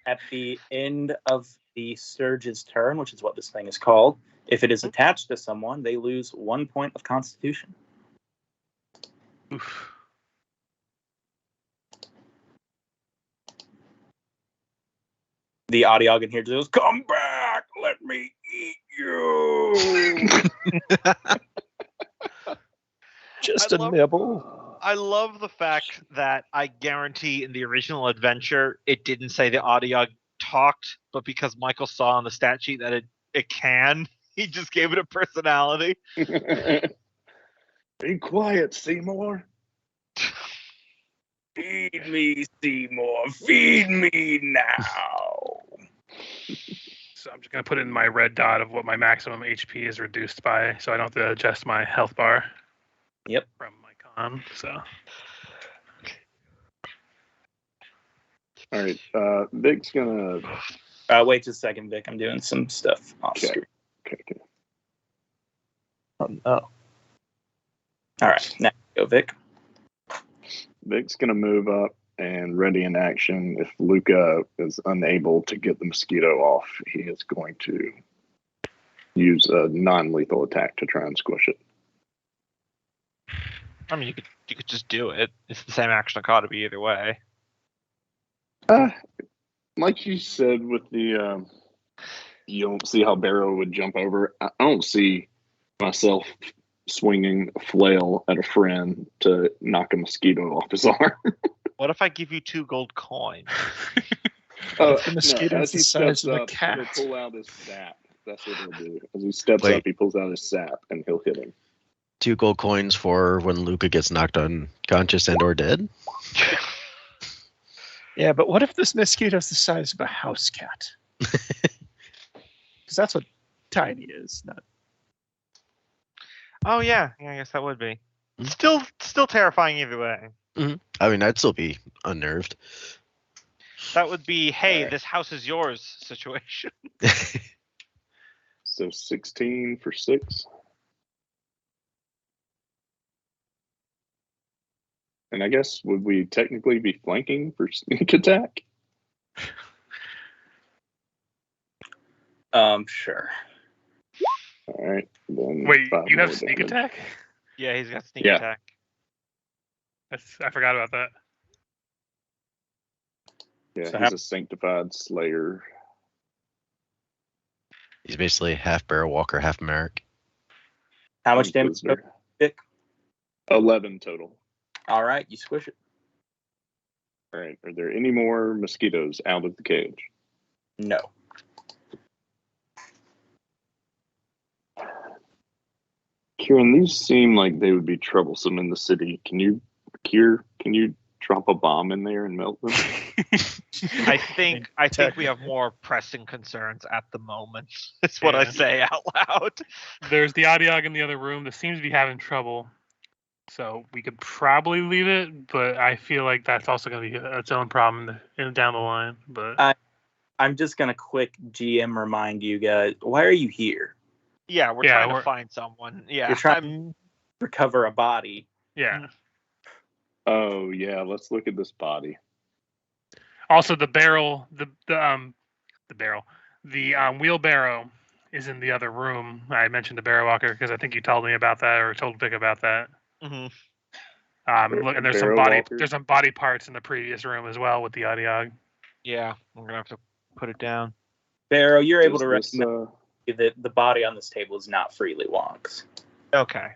Speaker 3: At the end of the Surge's turn, which is what this thing is called, if it is attached to someone, they lose 1 point of Constitution.
Speaker 1: Oof.
Speaker 3: The Audiog in here just goes, "Come back! Let me eat you!"
Speaker 5: Just
Speaker 2: I
Speaker 5: a
Speaker 2: love-
Speaker 5: nibble.
Speaker 2: I love the fact that I guarantee in the original adventure it didn't say the Audiog talked, but because Michael saw on the stat sheet that it can, he just gave it a personality.
Speaker 6: Be quiet, Seymour.
Speaker 3: Feed me, Seymour. Feed me now.
Speaker 1: So I'm just gonna put in my red dot of what my maximum HP is reduced by, so I don't have to adjust my health bar.
Speaker 3: Yep.
Speaker 1: From my con. So.
Speaker 6: All right. Vic's gonna.
Speaker 3: Wait just a second, Vic. I'm doing some stuff off
Speaker 6: Okay.
Speaker 3: screen.
Speaker 6: Okay.
Speaker 5: Oh, no.
Speaker 3: All right. Now go, Vic.
Speaker 6: Vic's gonna move up and ready in action. If Luca is unable to get the mosquito off, he is going to use a non-lethal attack to try and squish it.
Speaker 2: I mean, you could just do it. It's the same action economy either way.
Speaker 6: Like you said, with the you don't see how Barrow would jump over. I don't see myself swinging a flail at a friend to knock a mosquito off his arm.
Speaker 2: What if I give you 2 gold coins?
Speaker 5: The mosquito's
Speaker 6: as he
Speaker 5: the size
Speaker 6: steps
Speaker 5: of a
Speaker 6: up,
Speaker 5: cat.
Speaker 6: he'll pull out his sap. That's what he'll do. As he steps
Speaker 4: Wait.
Speaker 6: up, he pulls out his sap and he'll hit him.
Speaker 4: 2 gold coins for when Luca gets knocked unconscious and or dead.
Speaker 5: Yeah, but what if this mosquito's the size of a house cat? Because that's what tiny is. Not.
Speaker 2: Oh yeah, I guess that would be. Still terrifying either way.
Speaker 4: I mean, I'd still be unnerved.
Speaker 2: That would be, hey,
Speaker 6: Alright.
Speaker 2: this house is yours situation.
Speaker 6: So 16 for 6. And I guess, would we technically be flanking for sneak attack?
Speaker 3: Sure.
Speaker 6: All right. Then
Speaker 1: Wait,
Speaker 6: 5
Speaker 1: you have
Speaker 6: more
Speaker 1: sneak
Speaker 6: damage.
Speaker 1: attack?
Speaker 2: Yeah, he's got sneak
Speaker 6: Yeah.
Speaker 2: attack.
Speaker 1: I forgot about that.
Speaker 6: Yeah,
Speaker 3: So
Speaker 6: he's a sanctified slayer.
Speaker 4: He's basically half Barrel Walker, half Merrick.
Speaker 3: How much damage?
Speaker 6: Inquisitor.
Speaker 3: Dick?
Speaker 6: 11 total.
Speaker 3: All right, you squish it.
Speaker 6: All right. Are there any more mosquitoes out of the cage?
Speaker 3: No.
Speaker 6: Kieran, these seem like they would be troublesome in the city. Can you drop a bomb in there and melt them?
Speaker 2: I think we have more pressing concerns at the moment. That's what I
Speaker 1: Yeah.
Speaker 2: say out loud.
Speaker 1: There's the Adiog in the other room that seems to be having trouble. So we could probably leave it, but I feel like that's also going to be its own problem down the line. But
Speaker 3: I'm just gonna quick GM remind you guys. Why are you here?
Speaker 2: Yeah, we're trying to find someone. Yeah,
Speaker 3: You're trying to recover a body.
Speaker 1: yeah.
Speaker 6: Oh yeah, let's look at this body.
Speaker 1: Also, the barrel, the wheelbarrow is in the other room. I mentioned the barrel walker because I think you told me about that or told Vic about that.
Speaker 2: Mhm.
Speaker 1: Look, and there's some
Speaker 6: Barrel
Speaker 1: body
Speaker 6: walker?
Speaker 1: there's some body parts in the previous room as well with the Adiog.
Speaker 2: Yeah, we're gonna have to put it down.
Speaker 3: Barrow, you're able
Speaker 6: Does
Speaker 3: to
Speaker 6: this,
Speaker 3: recognize that the body on this table is not Freely Walk's.
Speaker 2: Okay.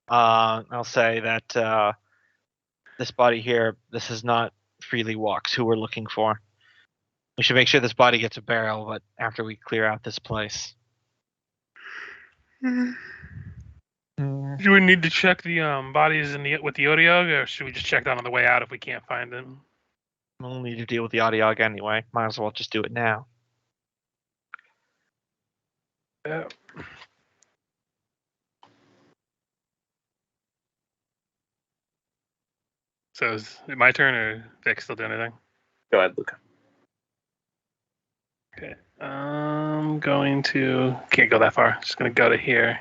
Speaker 2: I'll say that this body here, this is not Freely Walks who we're looking for. We should make sure this body gets a barrel, but after we clear out this place.
Speaker 1: Do we need to check the bodies with the Adiog, or should we just check that on the way out if we can't find them?
Speaker 2: We'll need to deal with the Adiog anyway. Might as well just do it now.
Speaker 1: Yeah. So is it my turn or Vic still do anything?
Speaker 3: Go ahead, Luca.
Speaker 1: Okay. I'm going to can't go that far. Just gonna go to here.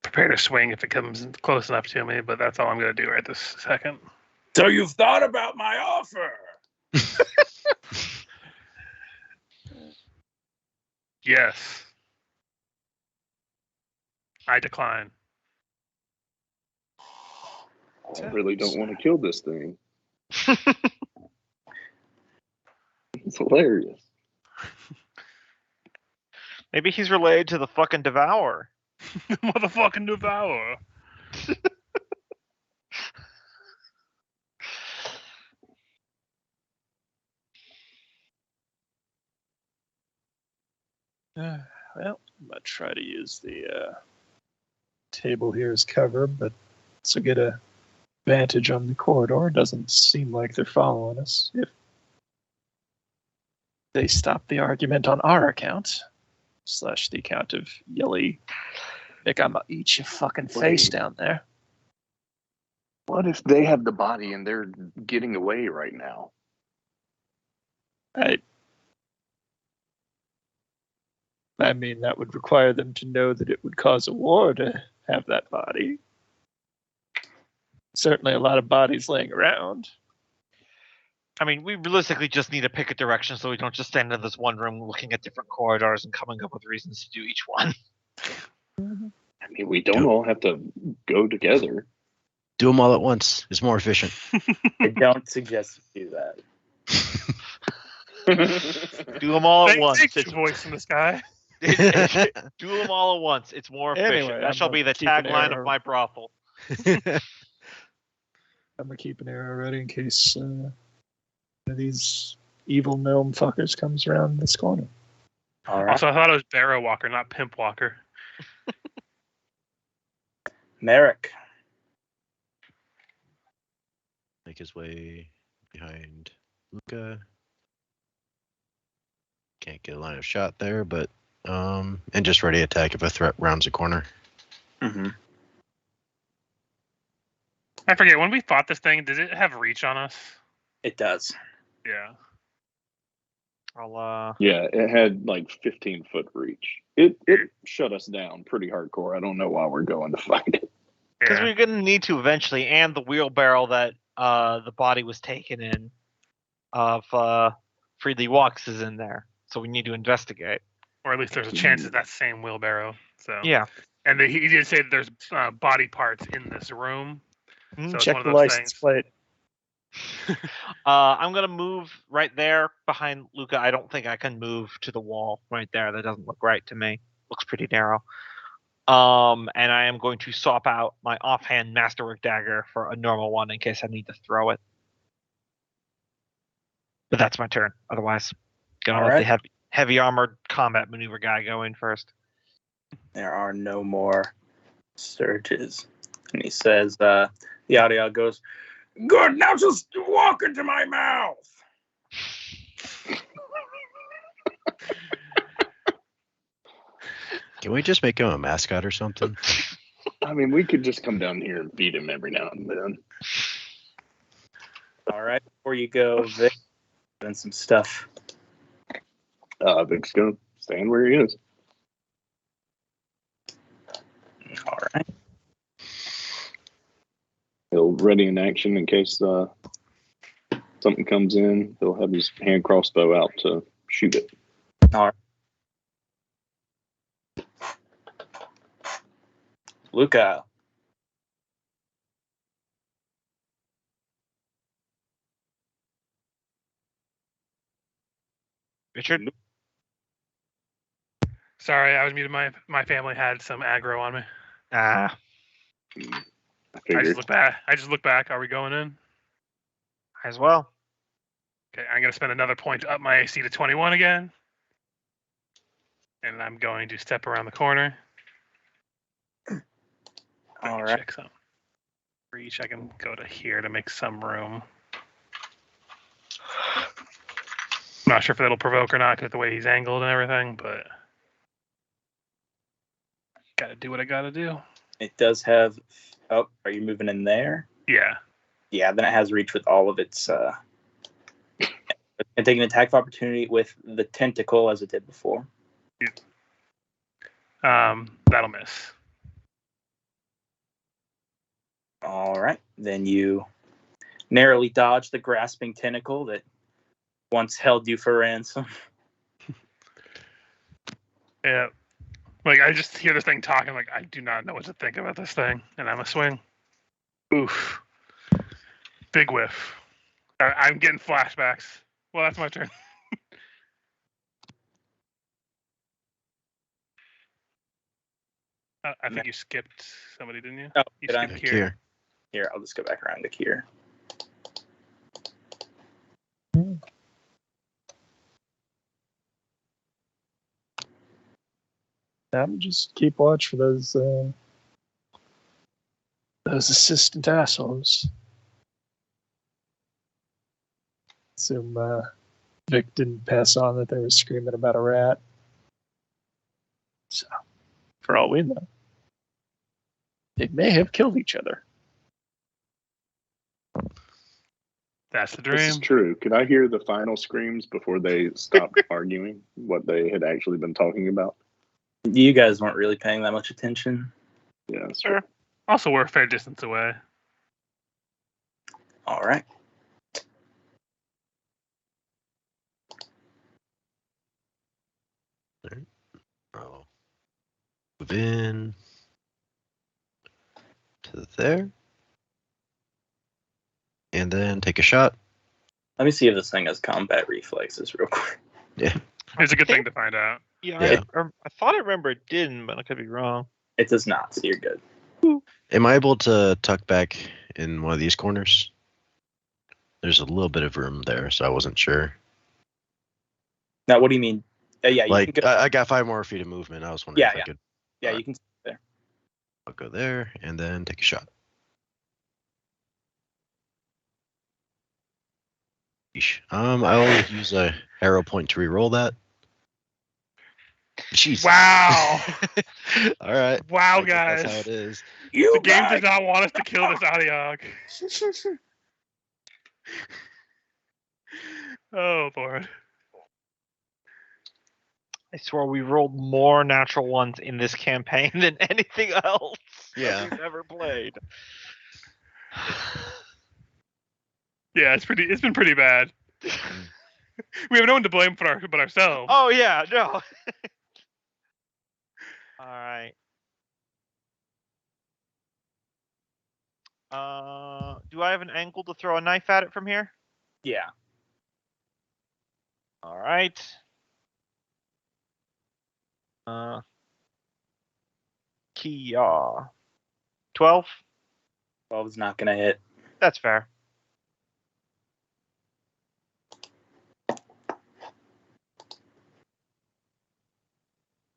Speaker 1: Prepare to swing if it comes close enough to me, but that's all I'm gonna do right this second.
Speaker 3: So you've thought about my offer.
Speaker 1: Yes. I decline.
Speaker 6: I really don't want to kill this thing. It's hilarious.
Speaker 2: Maybe he's related to the fucking Devourer.
Speaker 1: Motherfucking devour.
Speaker 5: Well, I'm gonna try to use the table here as cover, but also get a vantage on the corridor. Doesn't seem like they're following us. If they stop the argument on our account, / the account of Yelly, Vic, I'm gonna eat your fucking face down there.
Speaker 6: What if they have the body and they're getting away right now?
Speaker 5: I mean, that would require them to know that it would cause a war to have that body. Certainly a lot of bodies laying around.
Speaker 2: I mean, we realistically just need to pick a direction so we don't just stand in this one room looking at different corridors and coming up with reasons to do each one.
Speaker 6: I mean, we don't all have to go together.
Speaker 4: Do them all at once. It's more efficient.
Speaker 3: I don't suggest you do that.
Speaker 2: Do them all at
Speaker 1: Thank
Speaker 2: once.
Speaker 1: you,
Speaker 2: It's,
Speaker 1: voice from the sky.
Speaker 2: do them all at once. It's more efficient.
Speaker 5: Anyway,
Speaker 2: that
Speaker 5: I'm
Speaker 2: shall be the
Speaker 5: keeping
Speaker 2: tagline
Speaker 5: it-
Speaker 2: of my brothel.
Speaker 5: I'm gonna keep an arrow ready in case one of these evil gnome fuckers comes around this corner.
Speaker 3: All right.
Speaker 1: Also, I thought it was Barrow Walker, not Pimp Walker.
Speaker 3: Merrick.
Speaker 4: Make his way behind Luca. Can't get a line of shot there, but and just ready attack if a threat rounds a corner.
Speaker 3: Mm-hmm.
Speaker 1: I forget, when we fought this thing, did it have reach on us?
Speaker 3: It does.
Speaker 1: Yeah.
Speaker 2: I'll
Speaker 6: Yeah, it had like 15-foot reach. It shut us down pretty hardcore. I don't know why we're going to fight it.
Speaker 2: because
Speaker 1: Yeah.
Speaker 2: we're gonna need to eventually, and the wheelbarrow that the body was taken in of Freely Walks is in there, so we need to investigate.
Speaker 1: Or at least there's a chance it's that same wheelbarrow. So.
Speaker 2: Yeah.
Speaker 1: And he did say that there's body parts in this room. So it's
Speaker 5: Check
Speaker 1: one of
Speaker 5: the
Speaker 1: those
Speaker 5: license
Speaker 1: things.
Speaker 5: plate.
Speaker 2: I'm gonna move right there behind Luca. I don't think I can move to the wall right there. That doesn't look right to me. Looks pretty narrow. And I am going to swap out my offhand masterwork dagger for a normal one in case I need to throw it. But that's my turn. Otherwise, gonna
Speaker 3: All
Speaker 2: let
Speaker 3: right.
Speaker 2: the heavy armored combat maneuver guy go in first.
Speaker 3: There are no more surges. And he says, the audio goes, "Good, now just walk into my mouth."
Speaker 4: Can we just make him a mascot or something?
Speaker 6: I mean, we could just come down here and beat him every now and then.
Speaker 3: All right, before you go, Vic, doing some stuff.
Speaker 6: Vic's gonna stand where he is.
Speaker 3: All right.
Speaker 6: He'll ready in action in case something comes in. He'll have his hand crossbow out to shoot it.
Speaker 3: Luca.
Speaker 2: Richard?
Speaker 1: Sorry, I was muted. My family had some aggro on me.
Speaker 2: Ah,
Speaker 6: I
Speaker 1: I
Speaker 6: figured.
Speaker 1: just look back. Are we going in?
Speaker 2: as well.
Speaker 1: Okay, I'm gonna spend another point to up my AC to 21 again. And I'm going to step around the corner.
Speaker 3: All right.
Speaker 1: Check some. Reach. I can go to here to make some room. I'm not sure if that'll provoke or not because the way he's angled and everything, but gotta do what I gotta do.
Speaker 3: It does have. Oh, are you moving in there?
Speaker 1: Yeah.
Speaker 3: Yeah, then it has reach with all of its. And take an attack of opportunity with the tentacle as it did before.
Speaker 1: That'll miss.
Speaker 3: All right. Then you narrowly dodge the grasping tentacle that once held you for ransom.
Speaker 1: Yeah. Like, I just hear this thing talking, like, I do not know what to think about this thing. And I'm a swing. Oof. Big whiff. I'm getting flashbacks. Well, that's my turn. I think you skipped somebody, didn't you?
Speaker 3: Oh,
Speaker 1: You
Speaker 3: did I?
Speaker 1: skipped
Speaker 4: Here.
Speaker 1: Kier.
Speaker 3: Here, I'll just go back around to Kier.
Speaker 5: I'm just keep watch for those assistant assholes. Assume Vic didn't pass on that they were screaming about a rat. So, for all we know, they may have killed each other.
Speaker 1: That's the
Speaker 6: This is
Speaker 1: dream.
Speaker 6: true. Could I hear the final screams before they stopped arguing what they had actually been talking about?
Speaker 3: You guys weren't really paying that much attention.
Speaker 6: Yeah, that's true.
Speaker 1: Also, we're a fair distance away.
Speaker 3: All right.
Speaker 4: I'll move in to there. And then take a shot.
Speaker 3: Let me see if this thing has combat reflexes real quick.
Speaker 4: Yeah.
Speaker 1: It's a good thing to find out.
Speaker 2: Yeah, I thought I remember it didn't, but I could be wrong.
Speaker 3: It does not, so you're good.
Speaker 4: Am I able to tuck back in one of these corners? There's a little bit of room there, so I wasn't sure.
Speaker 3: Now, what do you mean? Yeah, you
Speaker 4: Like,
Speaker 3: can go.
Speaker 4: I got 5 more feet of movement. I was wondering if I could.
Speaker 3: Yeah,
Speaker 4: alright.
Speaker 3: you can stay there.
Speaker 4: I'll go there and then take a shot. Yeesh. I'll use a arrow point to re-roll that. Jesus.
Speaker 1: Wow.
Speaker 4: All right.
Speaker 1: Wow,
Speaker 4: I guess
Speaker 1: guys.
Speaker 4: that's how it is.
Speaker 3: You
Speaker 1: The game
Speaker 3: guys!
Speaker 1: does not want us to kill this Adiog. Oh, Lord.
Speaker 2: I swear we rolled more natural ones in this campaign than anything else
Speaker 4: Yeah.
Speaker 2: that we've ever played.
Speaker 1: Yeah, it's been pretty bad. We have no one to blame but ourselves.
Speaker 2: Oh yeah, no. All right. Do I have an angle to throw a knife at it from here?
Speaker 3: Yeah.
Speaker 2: All right. Kia. 12?
Speaker 3: 12 is not going to hit.
Speaker 2: That's fair.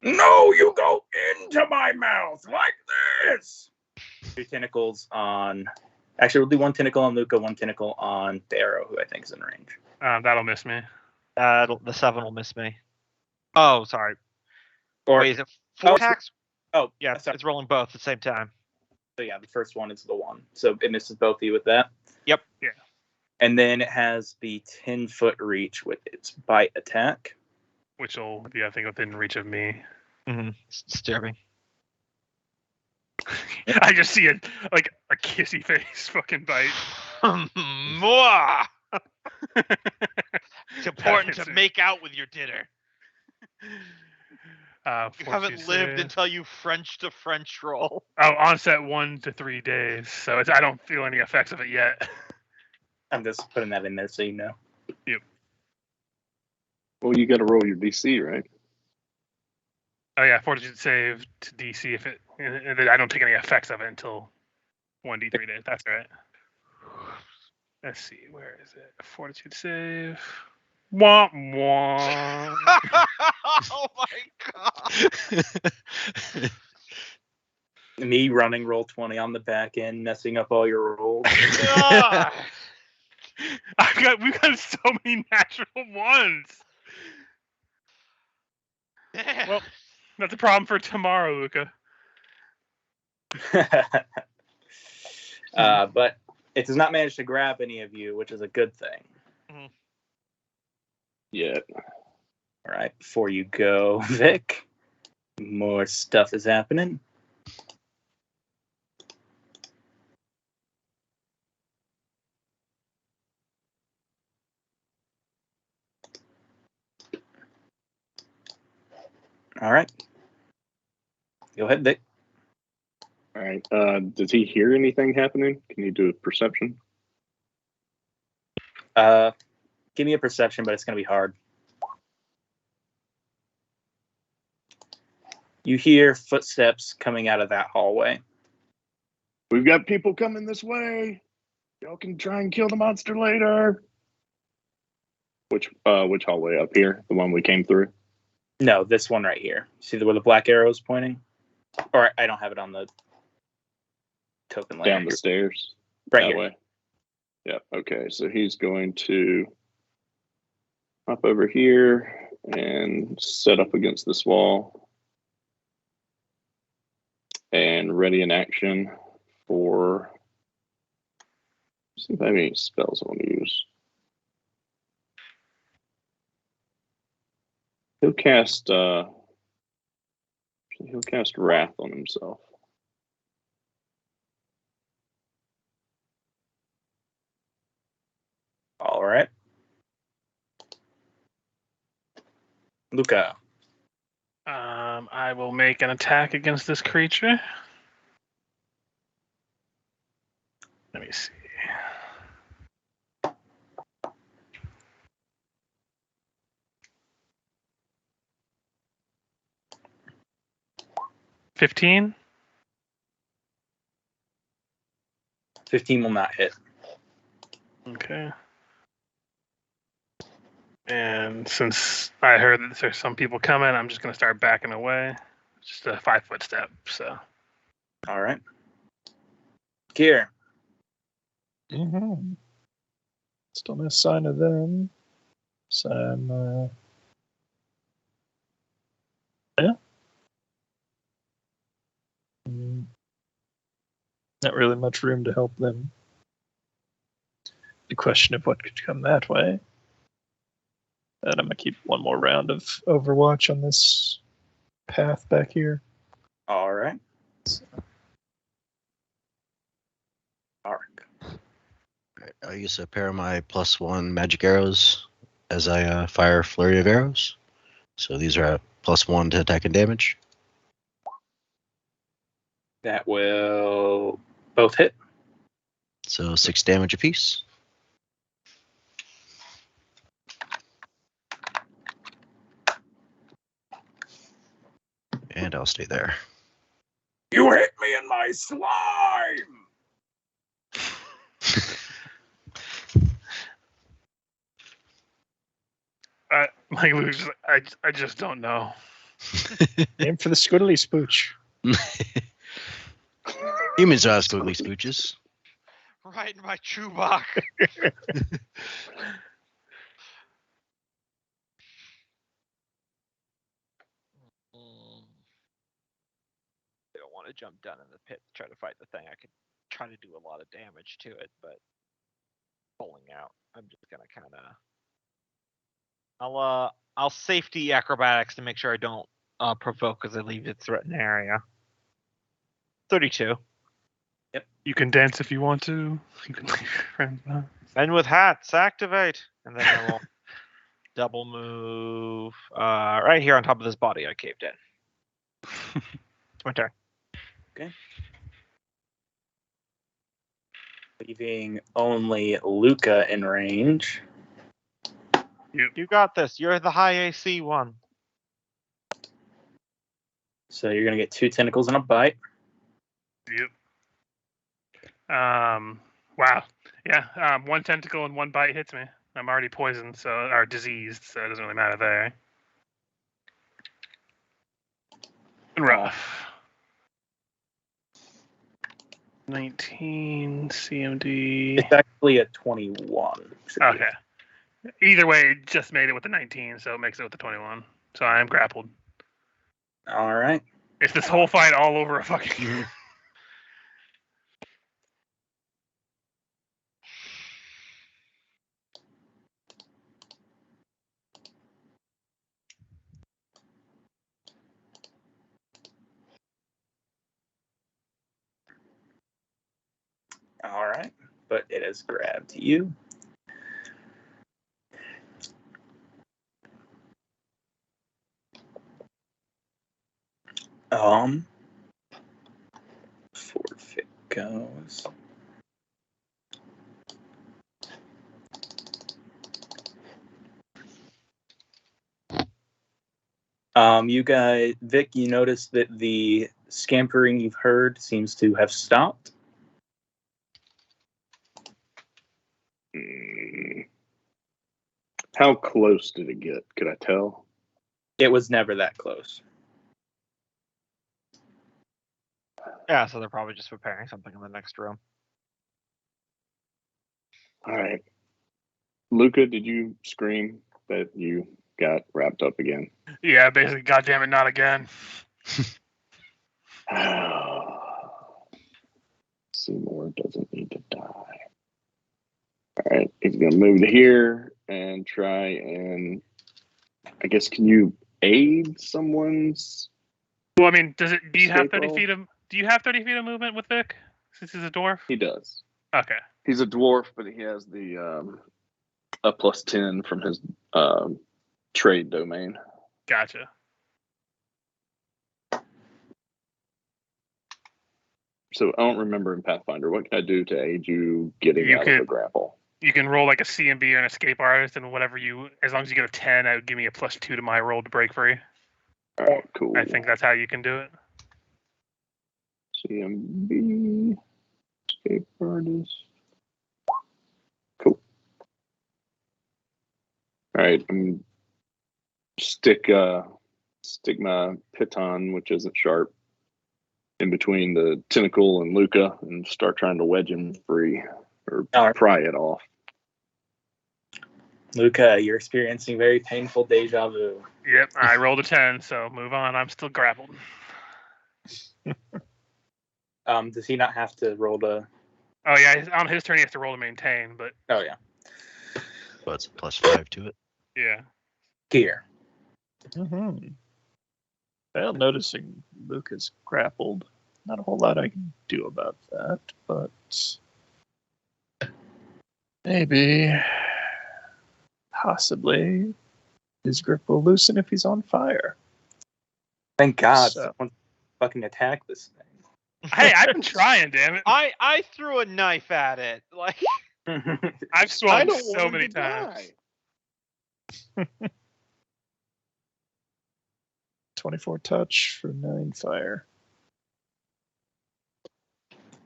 Speaker 3: No, you go into my mouth like this. 2 tentacles on. Actually, we'll do 1 tentacle on Luca, 1 tentacle on the arrow, who I think is in range.
Speaker 1: That'll miss me.
Speaker 2: The 7 will miss me. Oh, sorry.
Speaker 3: Or
Speaker 2: Wait, is it 4 attacks?
Speaker 3: oh,
Speaker 2: Yeah,
Speaker 3: sorry.
Speaker 2: it's rolling both at the same time.
Speaker 3: So yeah, the first one is the 1, so it misses both of you with that.
Speaker 2: Yep.
Speaker 1: Yeah.
Speaker 3: And then it has the 10-foot reach with its bite attack.
Speaker 1: Which will be, I think, within reach of me.
Speaker 2: Mm-hmm. It's disturbing.
Speaker 1: I just see a kissy face fucking bite.
Speaker 2: Mwah! It's important
Speaker 1: That
Speaker 2: to
Speaker 1: is
Speaker 2: make out with your dinner. You haven't lived until you French to French roll.
Speaker 1: Oh, onset 1 to 3 days. So I don't feel any effects of it yet.
Speaker 3: I'm just putting that in there so you know.
Speaker 6: Well, you got to roll your DC, right?
Speaker 1: Oh yeah, fortitude save to DC if it. And I don't take any effects of it until 1d3 days. That's right. Let's see, where is it? Fortitude save. Womp womp.
Speaker 2: Oh my god!
Speaker 3: Me running roll 20 on the back end, messing up all your rolls.
Speaker 2: God.
Speaker 1: We've got so many natural ones. Well, that's a problem for tomorrow, Luca.
Speaker 3: But it does not manage to grab any of you, which is a good thing.
Speaker 6: Yeah.
Speaker 3: All right, before you go, Vic, more stuff is happening. All right. Go ahead, Vic.
Speaker 6: All right. Does he hear anything happening? Can you do a perception?
Speaker 3: Give me a perception, but it's going to be hard. You hear footsteps coming out of that hallway.
Speaker 6: We've got people coming this way. Y'all can try and kill the monster later. Which hallway up here? The one we came through?
Speaker 3: No, this one right here. See where the black arrow is pointing? Or I don't have it on the token layer.
Speaker 6: Down the stairs?
Speaker 3: Right
Speaker 6: that
Speaker 3: here.
Speaker 6: way. Yeah, okay. So he's going to hop over here and set up against this wall. And ready in action for... Let's see if I have any spells I want to use. He'll cast Wrath on himself.
Speaker 3: All right. Luca.
Speaker 1: I will make an attack against this creature. Let me see. $15?
Speaker 3: 15 will not hit.
Speaker 1: Okay. And since I heard that there's some people coming, I'm just gonna start backing away. Just a 5-foot step. So
Speaker 3: All right. Kier.
Speaker 5: Mm-hmm. Still no sign of them. So I'm, yeah. Not really much room to help them. The question of what could come that way. And I'm gonna keep one more round of Overwatch on this path back here.
Speaker 3: All right. Ark.
Speaker 4: Alright, I'll use a pair of my +1 magic arrows as I fire a flurry of arrows. So these are at +1 to attack and damage.
Speaker 3: That will both hit.
Speaker 4: So 6 damage apiece. And I'll stay there.
Speaker 3: You hit me in my slime.
Speaker 1: I just don't know.
Speaker 5: Aim for the squiddly spooch.
Speaker 4: Humans are squiggly spooches.
Speaker 2: Right in my chewbacca. I don't want to jump down in the pit to try to fight the thing. I could try to do a lot of damage to it, but pulling out. I'm just gonna kind of. I'll safety acrobatics to make sure I don't provoke as I leave the threatened area. 32.
Speaker 1: You can dance if you want to. You can leave your friends behind.
Speaker 2: And with hats, activate. And then I will double move right here on top of this body I caved in. It's my turn.
Speaker 3: Leaving only Luca in range.
Speaker 2: You got this. You're the high AC one.
Speaker 3: So you're gonna get 2 tentacles and a bite.
Speaker 1: Yep. Wow. Yeah. 1 tentacle and 1 bite hits me. I'm already poisoned, or diseased, so it doesn't really matter there. Rough. 19 CMD.
Speaker 3: It's actually a 21.
Speaker 1: Okay. Either way, it just made it with the 19, so it makes it with the 21. So I am grappled.
Speaker 3: All right.
Speaker 1: It's this whole fight all over a fucking.
Speaker 3: All right. But it has grabbed you. Forfeit goes. You guys, Vic, you notice that the scampering you've heard seems to have stopped.
Speaker 6: How close did it get? Could I tell?
Speaker 3: It was never that close.
Speaker 2: Yeah, so they're probably just preparing something in the next room.
Speaker 6: All right. Luca, did you scream that you got wrapped up again?
Speaker 1: Yeah, basically, goddamn it, not again.
Speaker 6: Seymour doesn't need to die. All right, he's gonna move to here and try and, I guess, can you aid someone's?
Speaker 1: Well, I mean, do you have
Speaker 6: escape
Speaker 1: 30
Speaker 6: roll?
Speaker 1: feet of? Do you have 30 feet of movement with Vic? Since he's a dwarf.
Speaker 6: He does.
Speaker 1: Okay.
Speaker 6: He's a dwarf, but he has the a +10 from his trade domain.
Speaker 1: Gotcha.
Speaker 6: So I don't remember in Pathfinder. What can I do to aid you getting
Speaker 1: You
Speaker 6: out of the
Speaker 1: could-
Speaker 6: grapple?
Speaker 1: You can roll like a CMB or an escape artist, and whatever as long as you get a 10, that would give me a +2 to my roll to break free.
Speaker 6: All right, cool.
Speaker 1: I think that's how you can do it.
Speaker 6: CMB, escape artist. Cool. All right, I'm stick my piton, which isn't sharp, in between the tentacle and Luca, and start trying to wedge him free or
Speaker 3: All right.
Speaker 6: pry it off.
Speaker 3: Luca, you're experiencing very painful deja vu.
Speaker 1: Yep, I rolled a 10, so move on. I'm still grappled.
Speaker 3: Does he not have to roll to?
Speaker 1: Oh yeah, on his turn he has to roll to maintain, but
Speaker 3: Oh yeah,
Speaker 4: But it's +5 to it.
Speaker 1: yeah.
Speaker 3: here.
Speaker 5: Mm-hmm. Well, noticing Luke is grappled, not a whole lot I can do about that, but maybe, possibly, his grip will loosen if he's on fire.
Speaker 3: Thank God,
Speaker 5: So-
Speaker 3: someone fucking attack this
Speaker 1: Hey, I've been trying, damn it.
Speaker 2: I threw a knife at it. Like,
Speaker 3: thing.
Speaker 1: I've
Speaker 6: I
Speaker 1: swung
Speaker 6: don't
Speaker 1: so
Speaker 6: want him
Speaker 1: many
Speaker 6: to
Speaker 1: times.
Speaker 6: die.
Speaker 5: 24 touch for 9 fire.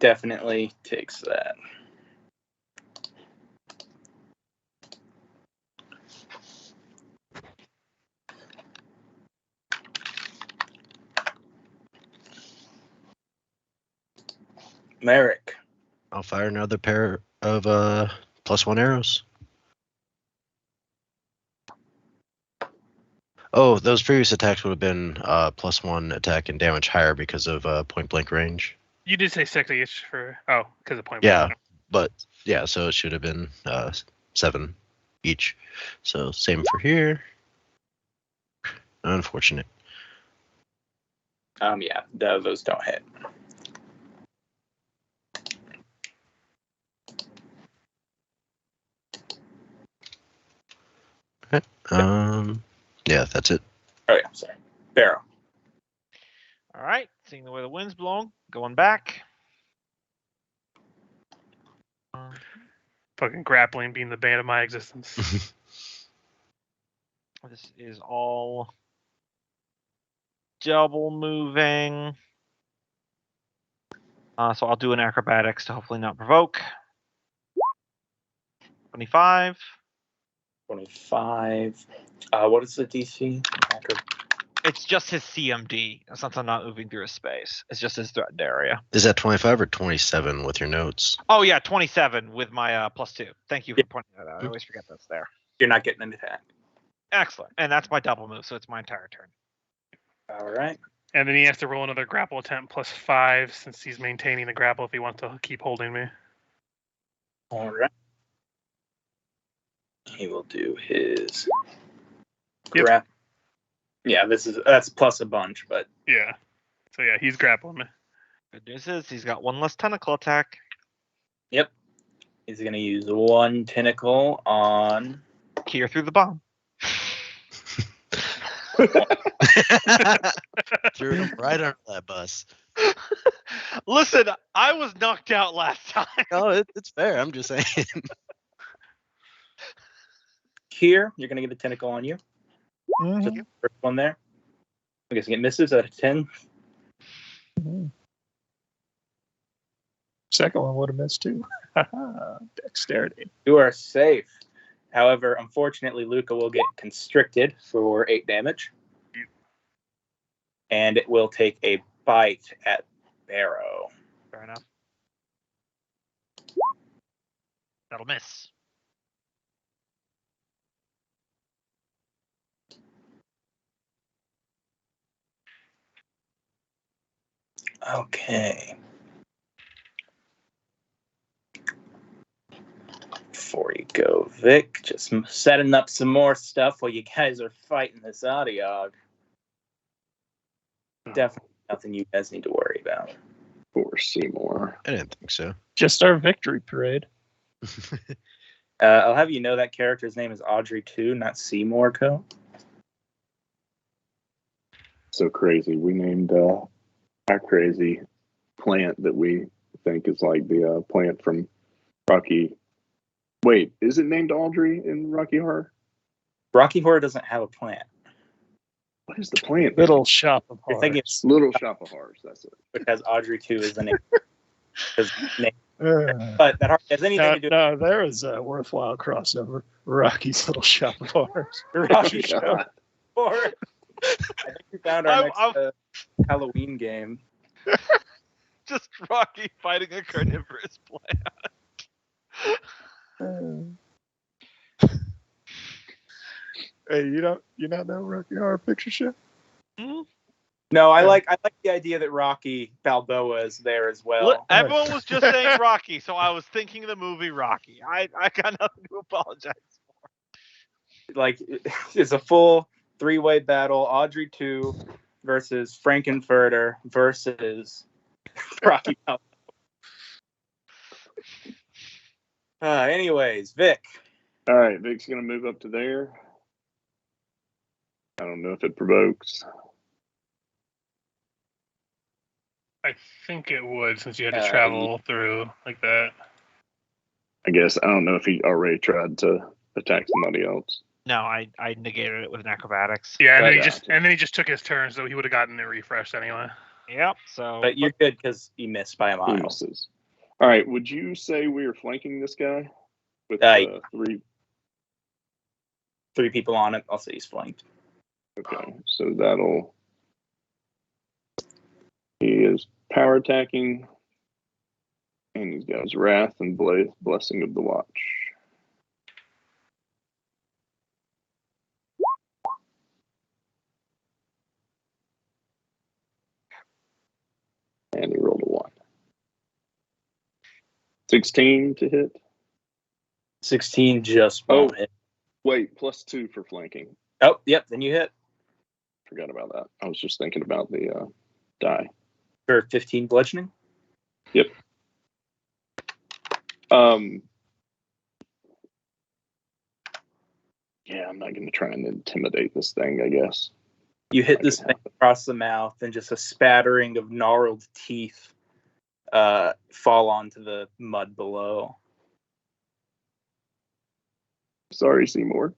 Speaker 3: Definitely takes that. Merrick.
Speaker 4: I'll fire another pair of +1 arrows. Oh, those previous attacks would have been +1 attack and damage higher because of point blank range.
Speaker 1: You did say 6 each for because of point
Speaker 4: Yeah,
Speaker 1: blank.
Speaker 4: but yeah, so it should have been 7 each. So same for here. Unfortunate.
Speaker 3: Yeah, those don't hit.
Speaker 4: Yeah, that's it.
Speaker 3: Oh yeah, sorry. Barrow.
Speaker 2: all right, seeing the way the wind's blowing, going back.
Speaker 1: Fucking grappling being the bane of my existence.
Speaker 2: This is all double moving. So I'll do an acrobatics to hopefully not provoke. 25.
Speaker 3: 25. What is the DC?
Speaker 2: It's just his CMD, since I'm not moving through his space. It's just his threatened area.
Speaker 4: Is that 25 or 27 with your notes?
Speaker 2: Oh yeah, 27 with my +2. Thank you for pointing that out. I always forget that's there.
Speaker 3: You're not getting an attack.
Speaker 2: Excellent. And that's my double move, so it's my entire turn.
Speaker 3: All right.
Speaker 1: And then he has to roll another grapple attempt +5 since he's maintaining the grapple if he wants to keep holding me.
Speaker 3: All right. He will do his
Speaker 1: Yep.
Speaker 3: grab. Yeah, that's plus a bunch, but
Speaker 1: Yeah. So yeah, he's grappling me.
Speaker 2: Good news is he's got one less tentacle attack.
Speaker 3: yep. He's gonna use one tentacle on.
Speaker 2: Here through the bomb.
Speaker 4: Threw him right under that bus.
Speaker 2: Listen, I was knocked out last time.
Speaker 4: No, it's fair. I'm just saying.
Speaker 3: Here, you're gonna get a tentacle on you. Just the first one there. I guess it misses at a 10.
Speaker 5: Second one would have missed too. Dexterity.
Speaker 3: You are safe. However, unfortunately, Luca will get constricted for 8 damage. And it will take a bite at Barrow.
Speaker 2: Fair enough. That'll miss.
Speaker 3: Okay. Before you go, Vic, just setting up some more stuff while you guys are fighting this Adiog. Definitely nothing you guys need to worry about.
Speaker 6: For Seymour.
Speaker 4: I didn't think so.
Speaker 5: Just our victory parade.
Speaker 3: I'll have you know that character's name is Audrey 2, not Seymour Co.
Speaker 6: So crazy. We named our crazy plant that we think is like the plant from Rocky. Wait, is it named Audrey in Rocky Horror?
Speaker 3: Rocky Horror doesn't have a plant.
Speaker 6: What is the plant?
Speaker 5: Little Shop of
Speaker 3: You're thinking
Speaker 5: Horrors.
Speaker 6: Little Shop of Horrors. That's it.
Speaker 3: because Audrey 2 is the name. His name But that hardly has anything to do
Speaker 5: no, there is a worthwhile crossover. Rocky's Little Shop of Horrors.
Speaker 3: with
Speaker 6: Oh,
Speaker 3: Rocky
Speaker 6: God.
Speaker 3: Horror. I think we found our next
Speaker 2: I'm-
Speaker 3: Halloween game.
Speaker 2: Just Rocky fighting a carnivorous plant.
Speaker 5: Hey, you not know Rocky Horror Picture Show?
Speaker 3: No, I
Speaker 5: Yeah.
Speaker 3: like the idea that Rocky Balboa is there as well.
Speaker 2: Look, everyone was just saying Rocky, so I was thinking the movie Rocky. I got nothing to apologize.
Speaker 3: Like, it's a full 3-way battle. Audrey 2 versus Frankenfurter versus Rocky Balboa. Anyways, Vic.
Speaker 6: All right, Vic's gonna move up to there. I don't know if it provokes.
Speaker 1: I think it would, since you had to travel through like that.
Speaker 6: I guess I don't know if he already tried to attack somebody else.
Speaker 2: No, I negated it with an acrobatics.
Speaker 1: Yeah, and
Speaker 3: But,
Speaker 1: then he just took his turn, so he would have gotten it refreshed anyway.
Speaker 2: Yep. So,
Speaker 3: But you're good because you missed by a
Speaker 6: He
Speaker 3: mile.
Speaker 6: misses. All right, would you say we are flanking this guy with three?
Speaker 3: 3 people on it. I'll say he's flanked.
Speaker 6: Okay, so that'll. He is power attacking, and he's got his wrath and blessing of the watch. And he rolled a 1. 16 to hit.
Speaker 3: 16 just won't hit.
Speaker 6: Wait, +2 for flanking.
Speaker 3: Oh, yep. Then you hit
Speaker 6: Forgot about that. I was just thinking about the die.
Speaker 3: for 15 bludgeoning.
Speaker 6: Yeah, I'm not going to try and intimidate this thing, I guess.
Speaker 3: You hit
Speaker 6: That
Speaker 3: this
Speaker 6: could
Speaker 3: thing
Speaker 6: happen.
Speaker 3: across the mouth, and just a spattering of gnarled teeth fall onto the mud below.
Speaker 6: Sorry, Seymour.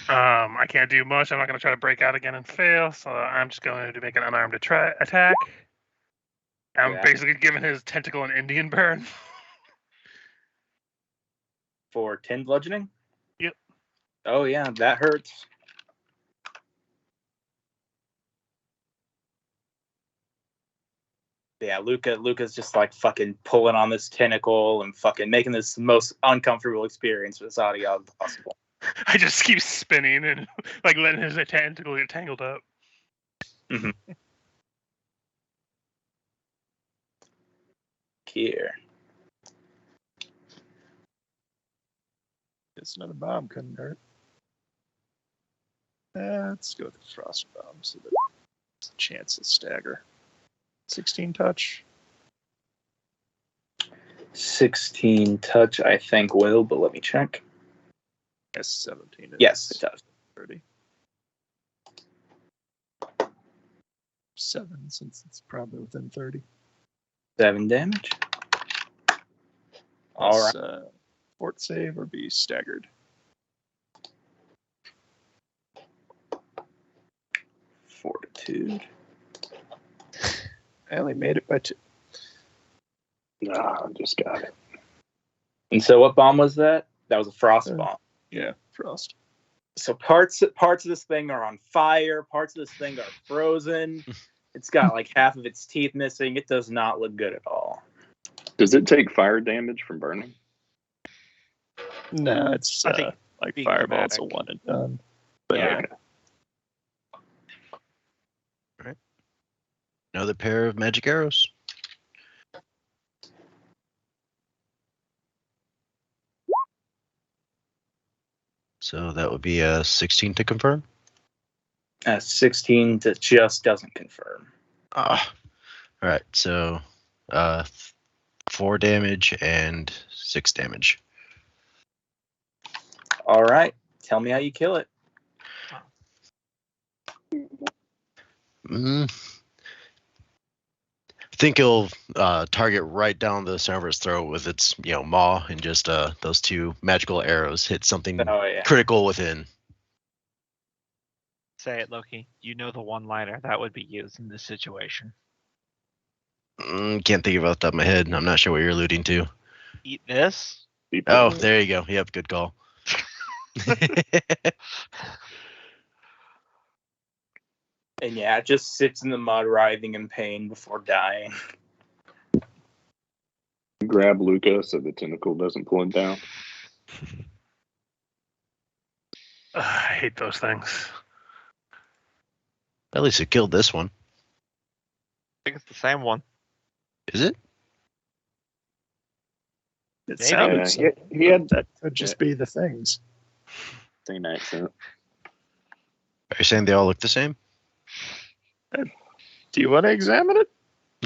Speaker 1: I can't do much. I'm not going to try to break out again and fail, so I'm just going to make an unarmed attack. I'm
Speaker 3: Yeah.
Speaker 1: basically giving his tentacle an Indian burn.
Speaker 3: For 10 bludgeoning?
Speaker 1: Yep.
Speaker 3: Oh, yeah, that hurts. Yeah, Luca's just like fucking pulling on this tentacle and fucking making this the most uncomfortable experience with this audio possible.
Speaker 1: I just keep spinning and like letting his tentacle get tangled up.
Speaker 3: Here.
Speaker 5: It's another bomb couldn't hurt. Let's go with the frost bomb so that it's a chance to stagger. 16 touch.
Speaker 3: 16 touch, I think will, but let me check.
Speaker 5: Yes, 17.
Speaker 3: Yes, it does.
Speaker 5: 30. 7, since it's probably within 30.
Speaker 3: 7 damage. All right.
Speaker 5: Fort save or be staggered.
Speaker 3: Fortitude.
Speaker 5: I only made it by 2.
Speaker 6: Nah, I just got it.
Speaker 3: And so what bomb was that? That was a frost bomb.
Speaker 5: Yeah, frost.
Speaker 3: So parts of this thing are on fire, parts of this thing are frozen. It's got like half of its teeth missing. It does not look good at all.
Speaker 6: Does it take fire damage from burning?
Speaker 5: No, it's
Speaker 2: I think
Speaker 5: like
Speaker 2: being
Speaker 5: fireball. It's a
Speaker 2: dramatic.
Speaker 5: one and done. But
Speaker 2: Yeah.
Speaker 6: Okay.
Speaker 4: Another pair of magic arrows. So that would be a 16 to confirm.
Speaker 3: 16 that just doesn't confirm.
Speaker 4: Ah, all right. So 4 damage and 6 damage.
Speaker 3: All right. Tell me how you kill it.
Speaker 4: I think it'll target right down the center of his throat with its maw, and just those 2 magical arrows hit something
Speaker 3: Oh, yeah.
Speaker 4: critical within.
Speaker 2: say it, Loki. You know the one-liner that would be used in this situation.
Speaker 4: Can't think of it off the top of my head. I'm not sure what you're alluding to.
Speaker 2: Eat this.
Speaker 6: People,
Speaker 4: Oh, there you go. Yep, good call.
Speaker 3: And yeah, it just sits in the mud, writhing in pain before dying.
Speaker 6: grab Luca so the tentacle doesn't pull him down.
Speaker 1: I hate those things.
Speaker 4: At least it killed this one.
Speaker 2: I think it's the same one.
Speaker 4: Is it?
Speaker 5: It
Speaker 2: Maybe.
Speaker 5: sounded
Speaker 6: Yeah,
Speaker 5: so.
Speaker 6: he had
Speaker 5: That could just be the things.
Speaker 6: same accent.
Speaker 4: Are you saying they all look the same?
Speaker 5: Do you want to examine it?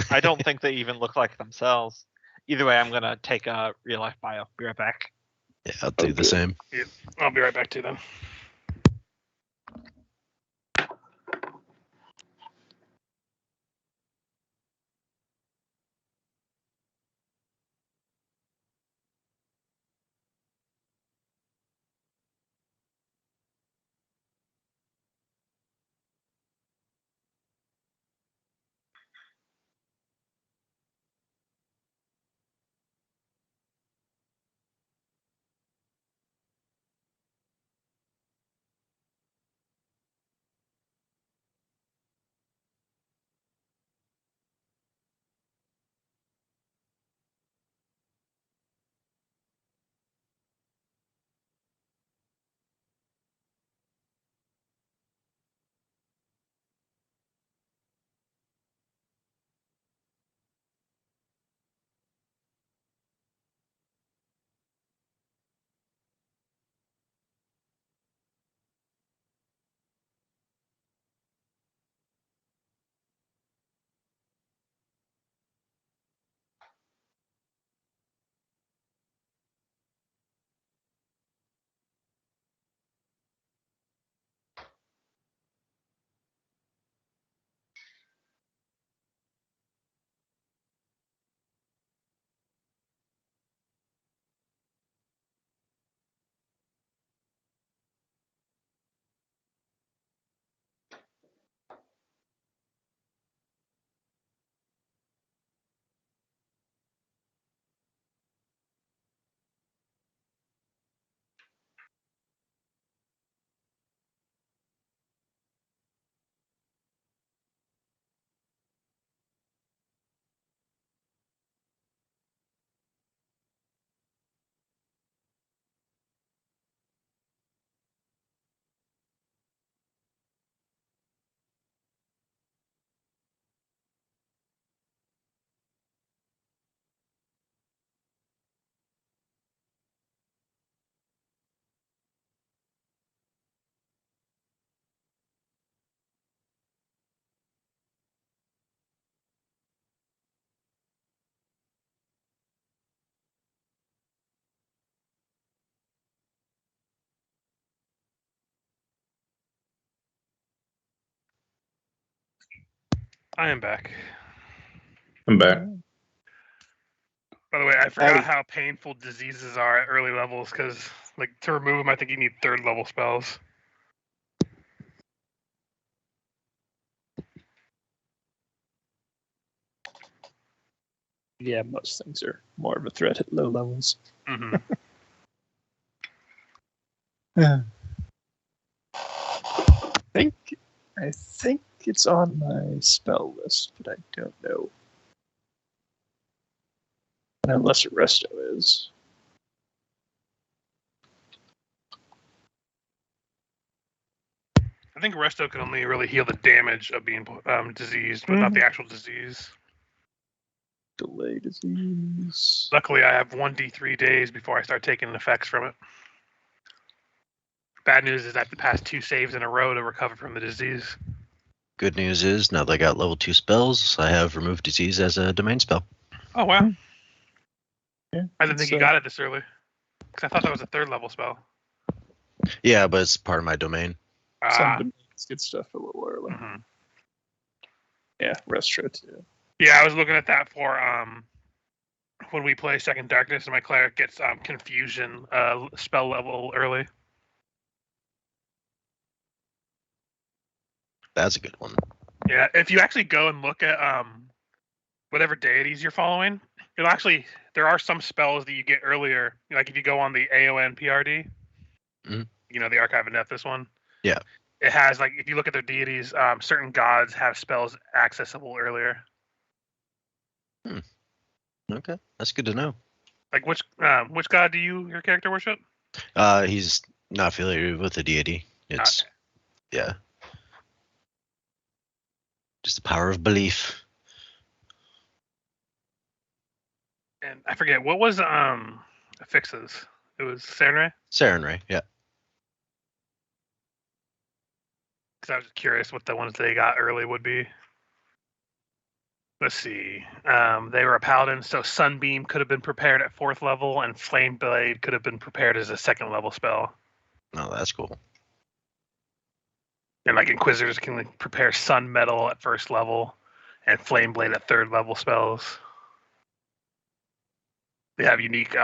Speaker 2: I don't think they even look like themselves. Either way, I'm gonna take a real life bio. Be right back.
Speaker 4: Yeah, I'll do the
Speaker 6: Okay.
Speaker 4: same.
Speaker 1: I'll be right back to them. I am back.
Speaker 3: I'm back.
Speaker 1: By the way, I forgot
Speaker 6: Howdy.
Speaker 1: how painful diseases are at early levels because, like, to remove them, I think you need third level spells.
Speaker 5: Yeah, most things are more of a threat at low levels.
Speaker 1: Mm-hmm.
Speaker 5: I think it's on my spell list, but I don't know. Unless Resto is.
Speaker 1: I think Resto can only really heal the damage of being diseased, but not the actual disease.
Speaker 5: Delay disease.
Speaker 1: Luckily, I have 1d3 days before I start taking effects from it. Bad news is I have to pass 2 saves in a row to recover from the disease.
Speaker 4: Good news is, now that I got level 2 spells, I have Remove Disease as a domain spell.
Speaker 1: Oh, wow.
Speaker 5: Yeah,
Speaker 1: I didn't think you got it this early. Because I thought that was a third level spell.
Speaker 4: Yeah, but it's part of my domain.
Speaker 5: Some domains get stuff a little early.
Speaker 1: Mm-hmm.
Speaker 5: Yeah, Resto too.
Speaker 1: Yeah, I was looking at that for when we play Second Darkness and my cleric gets Confusion spell level early.
Speaker 4: That's a good one.
Speaker 1: Yeah, if you actually go and look at whatever deities you're following, it'll actually there are some spells that you get earlier. Like if you go on the AON PRD,
Speaker 4: Mhm.
Speaker 1: The Archive of Nephthys one.
Speaker 4: Yeah.
Speaker 1: It has like if you look at their deities, certain gods have spells accessible earlier.
Speaker 4: Okay, that's good to know.
Speaker 1: Like which god do your character worship?
Speaker 4: He's not affiliated with the deity. It's
Speaker 1: Okay.
Speaker 4: yeah, just the power of belief.
Speaker 1: And I forget what was Affixes. It was Sarenrae.
Speaker 4: Sarenrae, yeah.
Speaker 1: Because I was just curious what the ones they got early would be. Let's see. They were a paladin, so Sunbeam could have been prepared at 4th level, and Flame Blade could have been prepared as a 2nd level spell.
Speaker 4: Oh, that's cool.
Speaker 1: And like Inquisitors can like, prepare Sun Metal at 1st level, and Flame Blade at 3rd level spells. They have unique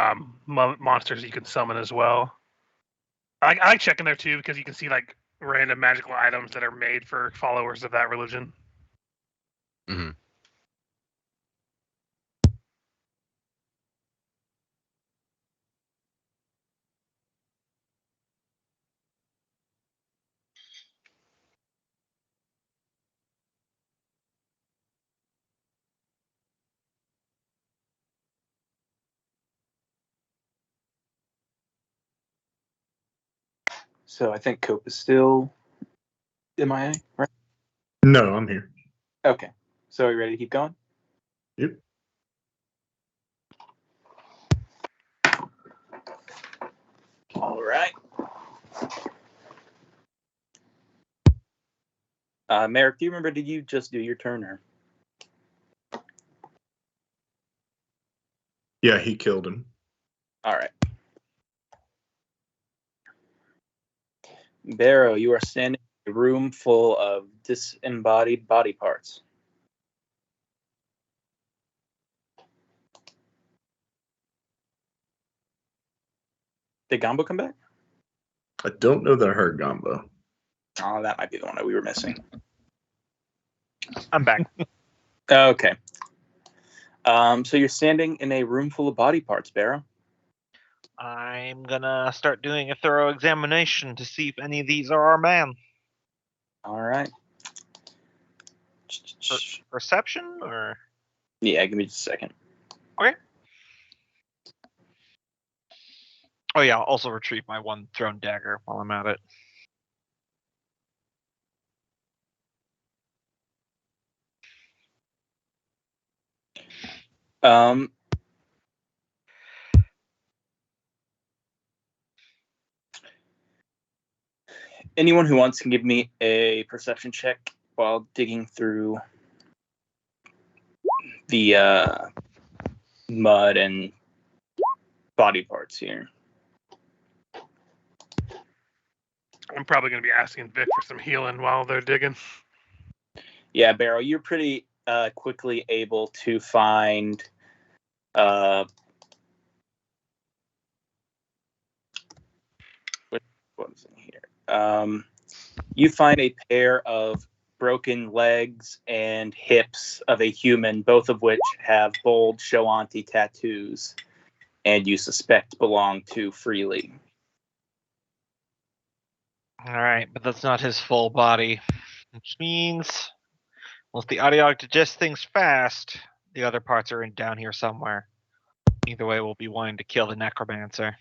Speaker 1: monsters you can summon as well. I like checking there too because you can see like random magical items that are made for followers of that religion.
Speaker 4: Hmm.
Speaker 3: So I think Cope is still MIA, right?
Speaker 7: No, I'm here.
Speaker 3: Okay. So are you ready to keep going?
Speaker 7: Yep.
Speaker 3: All right. Merrick, do you remember, did you just do your turn or?
Speaker 7: Yeah, he killed him.
Speaker 3: All right. Barrow, you are standing in a room full of disembodied body parts. Did Gombo come back?
Speaker 7: I don't know that I heard Gombo.
Speaker 3: Oh, that might be the one that we were missing.
Speaker 2: I'm back.
Speaker 3: Okay. So you're standing in a room full of body parts, Barrow.
Speaker 2: I'm gonna start doing a thorough examination to see if any of these are our man.
Speaker 3: All right.
Speaker 2: Perception or?
Speaker 3: Yeah, give me just a second.
Speaker 2: Okay. Oh yeah, I'll also retrieve my one thrown dagger while I'm at it.
Speaker 3: Anyone who wants can give me a perception check while digging through the mud and body parts here.
Speaker 1: I'm probably going to be asking Vic for some healing while they're digging.
Speaker 3: Yeah, Barrow, you're pretty quickly able to find what was in here? You find a pair of broken legs and hips of a human, both of which have bold Shoanti tattoos, and you suspect belong to Freely.
Speaker 2: All right, but that's not his full body, which means, well, if the audio digests things fast, the other parts are down here somewhere. Either way, we'll be wanting to kill the necromancer.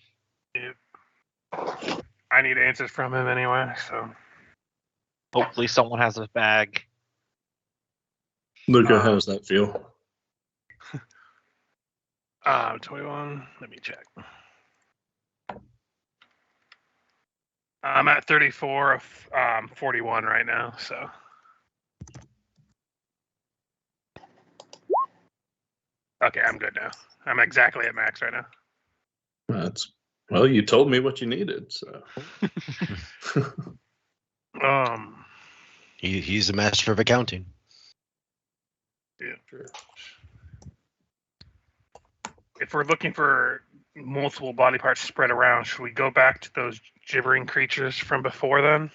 Speaker 1: I need answers from him anyway, so.
Speaker 2: Hopefully, someone has a bag.
Speaker 7: Luca, how's that feel?
Speaker 1: 21. Let me check. I'm at 34 of 41 right now, so. Okay, I'm good now. I'm exactly at max right now.
Speaker 7: Well, you told me what you needed, so.
Speaker 4: He's a master of accounting.
Speaker 1: Yeah. If we're looking for multiple body parts spread around, should we go back to those gibbering creatures from before then?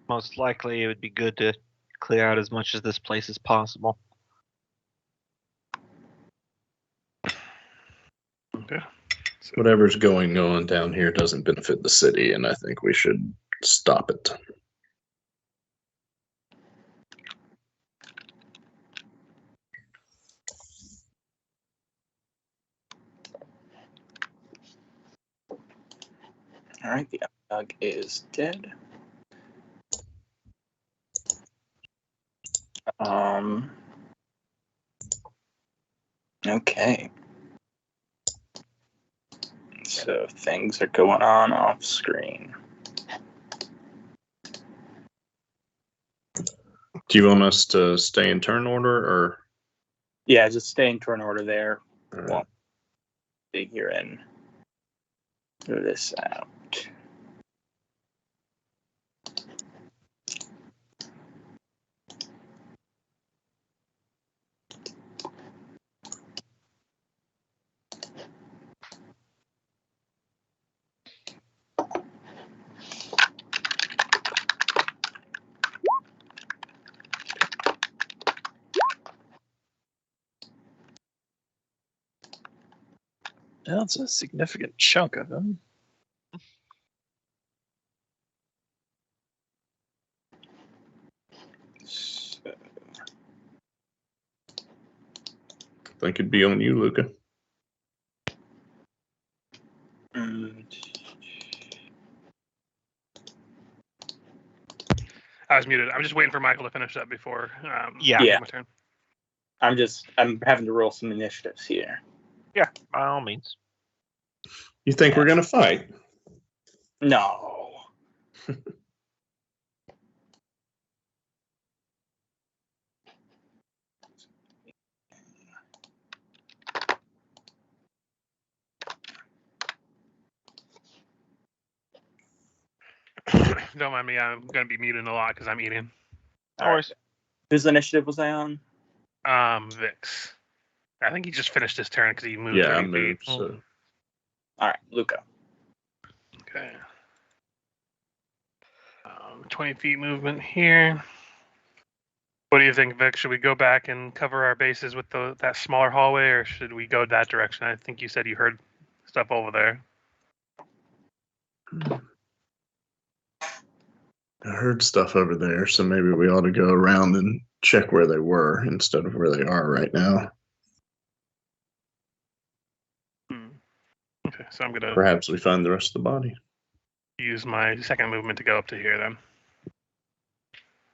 Speaker 2: Most likely, it would be good to clear out as much of this place as possible.
Speaker 1: Okay.
Speaker 7: Whatever's going on down here doesn't benefit the city, and I think we should stop it.
Speaker 3: All right, the dog is dead. Okay. So things are going on off screen.
Speaker 7: Do you want us to stay in turn order, or?
Speaker 3: Yeah, just stay in turn order there.
Speaker 7: All right.
Speaker 3: Well, figure in this out.
Speaker 5: That's a significant chunk of them.
Speaker 3: So,
Speaker 7: I think it'd be on you, Luca.
Speaker 1: I was muted. I'm just waiting for Michael to finish up before
Speaker 2: Yeah.
Speaker 1: I
Speaker 3: Yeah.
Speaker 1: take my turn.
Speaker 3: I'm having to roll some initiatives here.
Speaker 2: Yeah, by all means.
Speaker 7: You think we're gonna fight?
Speaker 3: No.
Speaker 1: Don't mind me. I'm going to be muting a lot because I'm eating.
Speaker 3: All right. Whose initiative was I on?
Speaker 1: Vix. I think he just finished his turn because he moved.
Speaker 7: Yeah, I
Speaker 1: 30
Speaker 7: moved.
Speaker 1: feet.
Speaker 7: So
Speaker 3: All right, Luca.
Speaker 1: Okay. 20 feet movement here. What do you think, Vic? Should we go back and cover our bases with that smaller hallway, or should we go that direction? I think you said you heard stuff over there.
Speaker 7: I heard stuff over there, so maybe we ought to go around and check where they were instead of where they are right now.
Speaker 1: Okay, so I'm going to
Speaker 7: Perhaps we find the rest of the body.
Speaker 1: use my second movement to go up to here then.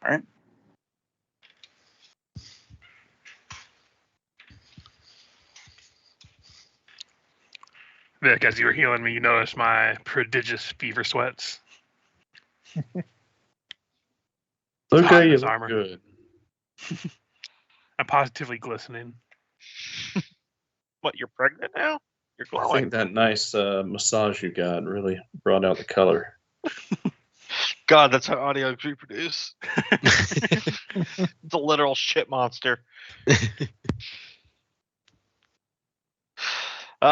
Speaker 3: All right.
Speaker 1: Vic, as you were healing me, you noticed my prodigious fever sweats. Hot in
Speaker 7: Okay, you
Speaker 1: this
Speaker 7: look
Speaker 1: armor.
Speaker 7: good.
Speaker 1: I'm positively glistening.
Speaker 2: What, you're pregnant now? You're
Speaker 7: I
Speaker 2: glowing.
Speaker 7: think that nice massage you got really brought out the color.
Speaker 2: God, that's how audios reproduce. It's a literal shit monster.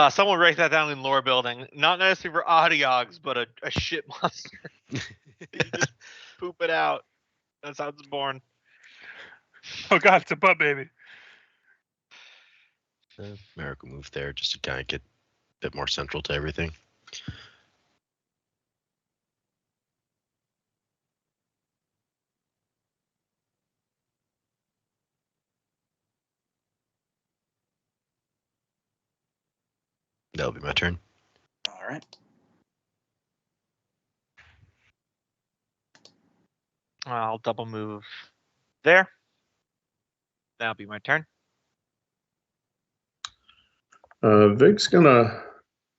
Speaker 2: Someone write that down in lore building. Not necessarily for audiogs, but a shit monster. You just poop it out. That's how it's born.
Speaker 1: Oh God, it's a butt baby.
Speaker 4: Merrick will move there just to kind of get a bit more central to everything. That'll be my turn.
Speaker 3: All right.
Speaker 2: I'll double move there. That'll be my turn.
Speaker 7: Vic's gonna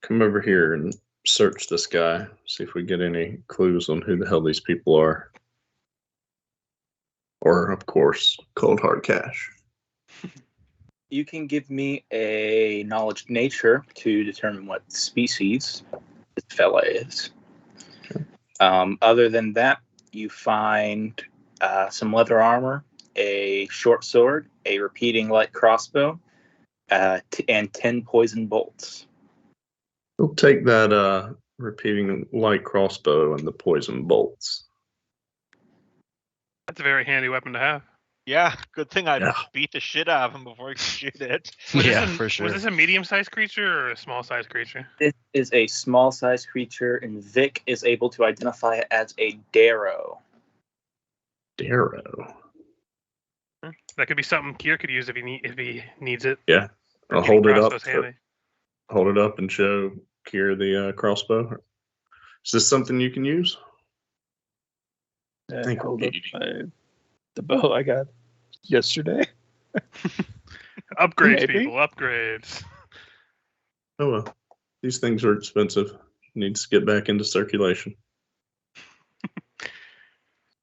Speaker 7: come over here and search this guy, see if we get any clues on who the hell these people are. Or, of course, cold hard cash.
Speaker 3: You can give me a knowledge of nature to determine what species this fella is.
Speaker 7: Okay.
Speaker 3: Other than that, you find some leather armor, a short sword, a repeating light crossbow, and 10 poison bolts.
Speaker 7: We'll take that repeating light crossbow and the poison bolts.
Speaker 1: That's a very handy weapon to have.
Speaker 2: Yeah, good thing I
Speaker 7: Yeah.
Speaker 2: beat the shit out of him before he could shoot it.
Speaker 1: Was
Speaker 4: Yeah,
Speaker 1: this a,
Speaker 4: for sure.
Speaker 1: Was this a medium-sized creature or a small-sized creature?
Speaker 3: This is a small-sized creature, and Vic is able to identify it as a Darrow.
Speaker 7: Darrow.
Speaker 1: That could be something Kier could use if he needs it.
Speaker 7: Yeah.
Speaker 1: For
Speaker 7: I'll
Speaker 1: getting
Speaker 7: hold it up.
Speaker 1: crossbows handy.
Speaker 7: Hold it up and show Kier the crossbow. Is this something you can use?
Speaker 5: And
Speaker 7: Think
Speaker 5: hold up
Speaker 7: maybe.
Speaker 5: the bow I got yesterday.
Speaker 1: Upgrades,
Speaker 5: Maybe.
Speaker 1: people, upgrades.
Speaker 7: Oh well. These things are expensive. Needs to get back into circulation.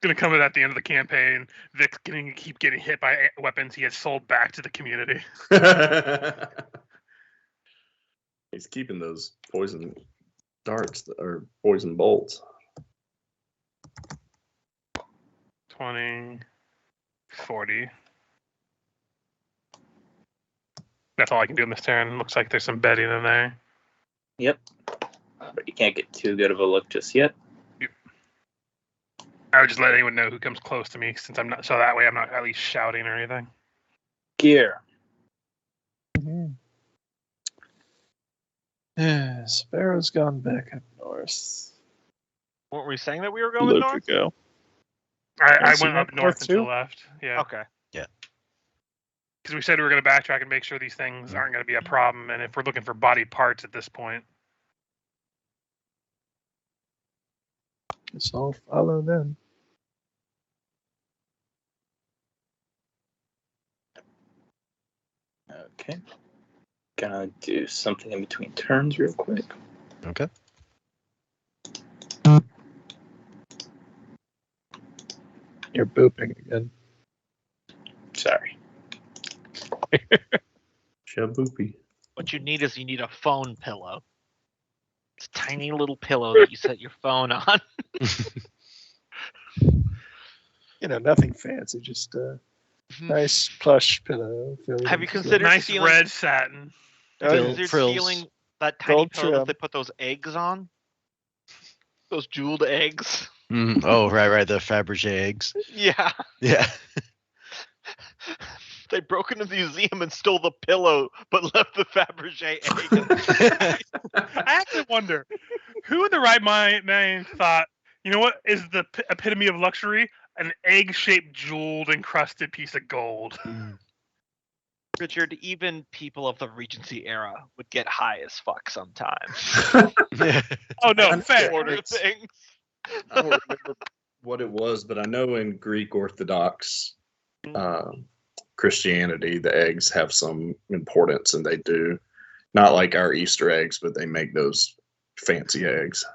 Speaker 1: Gonna come in at the end of the campaign. Vic's gonna keep getting hit by weapons he has sold back to the community.
Speaker 7: He's keeping those poison darts or poison bolts.
Speaker 1: 20, 40. That's all I can do in this turn. Looks like there's some bedding in there.
Speaker 3: Yep. But you can't get too good of a look just yet.
Speaker 1: I would just let anyone know who comes close to me, since I'm not, so that way I'm not at least shouting or anything.
Speaker 3: Gear.
Speaker 5: Yeah, Sparrow's gone back up north.
Speaker 2: Weren't we saying that we were going
Speaker 5: Luke
Speaker 2: north?
Speaker 5: would go.
Speaker 1: I
Speaker 5: so
Speaker 1: went
Speaker 5: you
Speaker 1: up
Speaker 5: went
Speaker 1: north
Speaker 5: north
Speaker 1: and to the
Speaker 5: too?
Speaker 1: left. Yeah.
Speaker 2: Okay.
Speaker 1: Because we said we were going to backtrack and make sure these things aren't going to be a problem. And if we're looking for body parts at this point,
Speaker 5: Guess I'll follow them.
Speaker 3: Okay. Gonna do something in between turns real quick.
Speaker 4: Okay.
Speaker 5: You're booping again.
Speaker 3: Sorry.
Speaker 7: Shaboopy.
Speaker 2: What you need is a phone pillow. It's a tiny little pillow that you set your phone on.
Speaker 5: You know, nothing fancy, just a nice plush pillow.
Speaker 2: Have you considered
Speaker 1: nice
Speaker 2: stealing,
Speaker 1: red satin.
Speaker 2: have you
Speaker 5: Oh,
Speaker 2: considered
Speaker 4: frills.
Speaker 2: stealing that tiny
Speaker 5: Gold
Speaker 2: pillow that
Speaker 5: trim.
Speaker 2: they put those eggs on? Those jeweled eggs?
Speaker 4: Oh, right. The Fabergé eggs.
Speaker 2: Yeah.
Speaker 4: Yeah.
Speaker 2: They broke into the museum and stole the pillow, but left the Fabergé egg.
Speaker 1: I actually wonder who in the right mind thought, you know what is the epitome of luxury? An egg-shaped, jeweled, encrusted piece of gold.
Speaker 2: Richard, even people of the Regency era would get high as fuck sometimes.
Speaker 1: Oh no,
Speaker 7: I'm
Speaker 1: fair.
Speaker 2: Order
Speaker 7: It's-
Speaker 2: things.
Speaker 7: I don't remember what it was, but I know in Greek Orthodox Christianity, the eggs have some importance, and they do. Not like our Easter eggs, but they make those fancy eggs.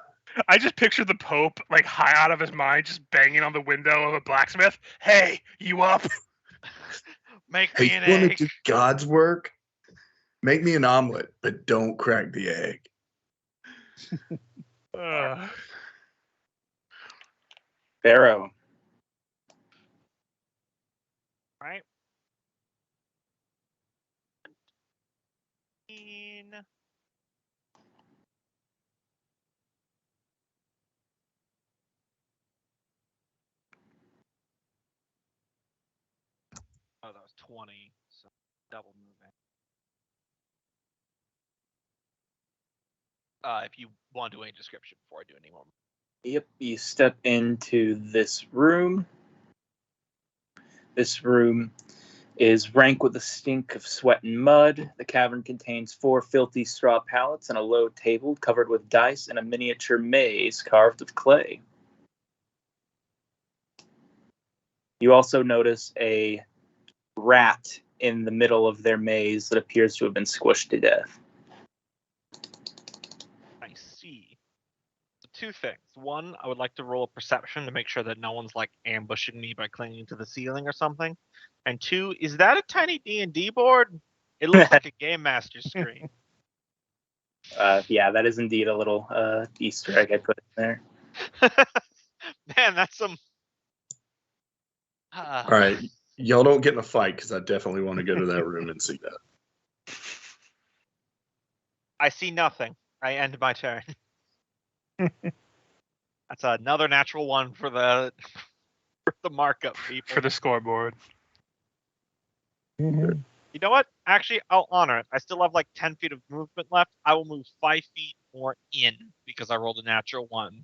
Speaker 1: I just pictured the Pope like high out of his mind, just banging on the window of a blacksmith. Hey, you up?
Speaker 2: Make me
Speaker 7: Hey,
Speaker 2: an
Speaker 7: you want
Speaker 2: egg.
Speaker 7: to do God's work? Make me an omelet, but don't crack the egg.
Speaker 3: Pharaoh.
Speaker 2: Right? Oh, that was 20, so double moving. If you want to do any description before I do any more.
Speaker 3: Yep, you step into this room. This room is rank with the stink of sweat and mud. The cavern contains 4 filthy straw pallets and a low table covered with dice and a miniature maze carved with clay. You also notice a rat in the middle of their maze that appears to have been squished to death.
Speaker 2: I see. So 2 things. One, I would like to roll a perception to make sure that no one's like ambushing me by clinging to the ceiling or something. And 2, is that a tiny D&D board? It looks like a Game Master screen.
Speaker 3: Yeah, that is indeed a little Easter egg I put in there.
Speaker 2: Man, that's some.
Speaker 7: All right, y'all don't get in a fight because I definitely want to go to that room and see that.
Speaker 2: I see nothing. I end my turn. That's another natural one for the the markup, people.
Speaker 1: for the scoreboard.
Speaker 5: Mhm.
Speaker 2: You know what? Actually, I'll honor it. I still have like 10 feet of movement left. I will move 5 feet more in because I rolled a natural 1.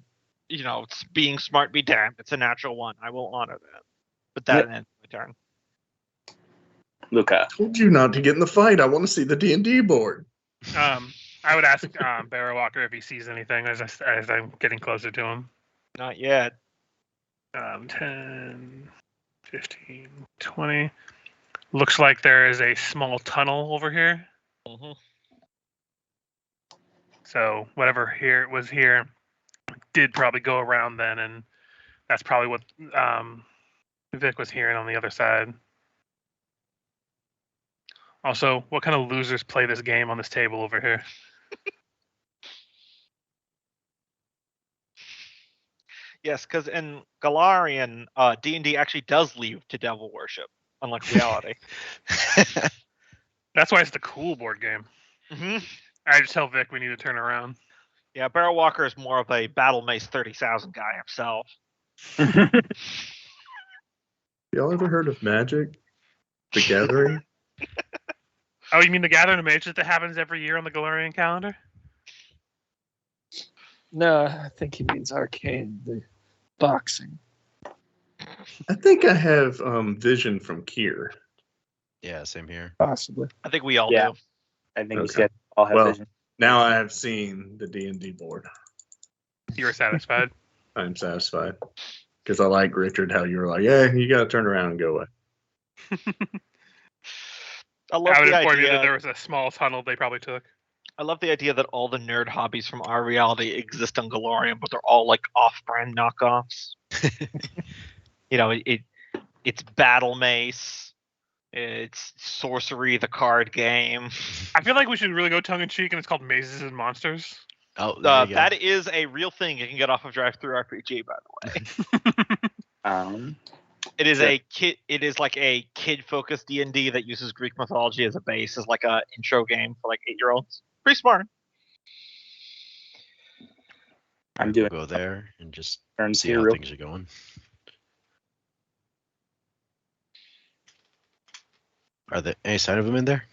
Speaker 2: You know, it's being smart be damned. It's a natural 1. I will honor that. But that ends my turn.
Speaker 3: Luca.
Speaker 7: Told you not to get in the fight. I want to see the D&D board.
Speaker 1: I would ask Barrow Walker if he sees anything as I'm getting closer to him.
Speaker 2: Not yet.
Speaker 1: 10, 15, 20. Looks like there is a small tunnel over here.
Speaker 2: Mhm.
Speaker 1: So whatever here was here did probably go around then, and that's probably what Vic was hearing on the other side. Also, what kind of losers play this game on this table over here?
Speaker 2: Yes, because in Galarian, D&D actually does lead to devil worship, unlike reality.
Speaker 1: That's why it's the cool board game.
Speaker 2: hmm
Speaker 1: I just tell Vic we need to turn around.
Speaker 2: Yeah, Barrow Walker is more of a Battle Mace 30,000 guy himself.
Speaker 7: Y'all ever heard of Magic? The Gathering?
Speaker 1: Oh, you mean the Gathering of Mages that happens every year on the Galarian calendar?
Speaker 5: No, I think he means arcane, the boxing.
Speaker 7: I think I have vision from Kier.
Speaker 4: Yeah, same here.
Speaker 5: Possibly.
Speaker 2: I think we all
Speaker 3: Yeah.
Speaker 2: do.
Speaker 3: I think
Speaker 7: Okay.
Speaker 3: you guys all have
Speaker 7: Well,
Speaker 3: vision.
Speaker 7: now I have seen the D&D board.
Speaker 1: You were satisfied.
Speaker 7: I'm satisfied. Because I like, Richard, how you were like, yeah, you got to turn around and go away.
Speaker 2: I love
Speaker 1: I would
Speaker 2: the
Speaker 1: inform you that
Speaker 2: idea.
Speaker 1: there was a small tunnel they probably took.
Speaker 2: I love the idea that all the nerd hobbies from our reality exist on Galarian, but they're all like off-brand knockoffs. You know, it's Battle Mace, it's Sorcery, the card game.
Speaker 1: I feel like we should really go tongue in cheek, and it's called Mazes and Monsters.
Speaker 4: Oh, there you go.
Speaker 2: That is a real thing you can get off of Drive-Thru RPG, by the way. It is a kid. It is like a kid-focused D&D that uses Greek mythology as a base, as like a intro game for like 8-year-olds. Pretty smart.
Speaker 3: I'm doing
Speaker 4: Go there and just
Speaker 3: turns
Speaker 4: see
Speaker 3: here
Speaker 4: how
Speaker 3: real
Speaker 4: things are going. Are there any sign of them in there?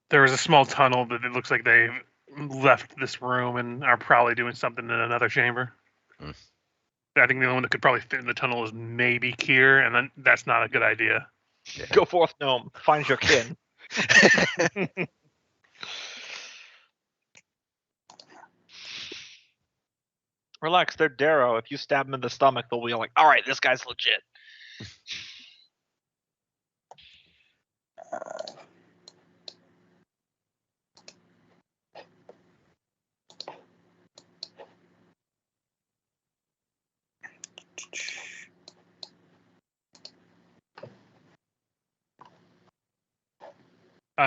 Speaker 1: There was a small tunnel that it looks like they've left this room and are probably doing something in another chamber.
Speaker 4: Hmm.
Speaker 1: I think the only one that could probably fit in the tunnel is maybe Kier, and then that's not a good idea.
Speaker 4: Yeah.
Speaker 2: Go forth, gnome. Find your kin. Relax, they're Darrow. If you stab them in the stomach, they'll be like, all right, this guy's legit.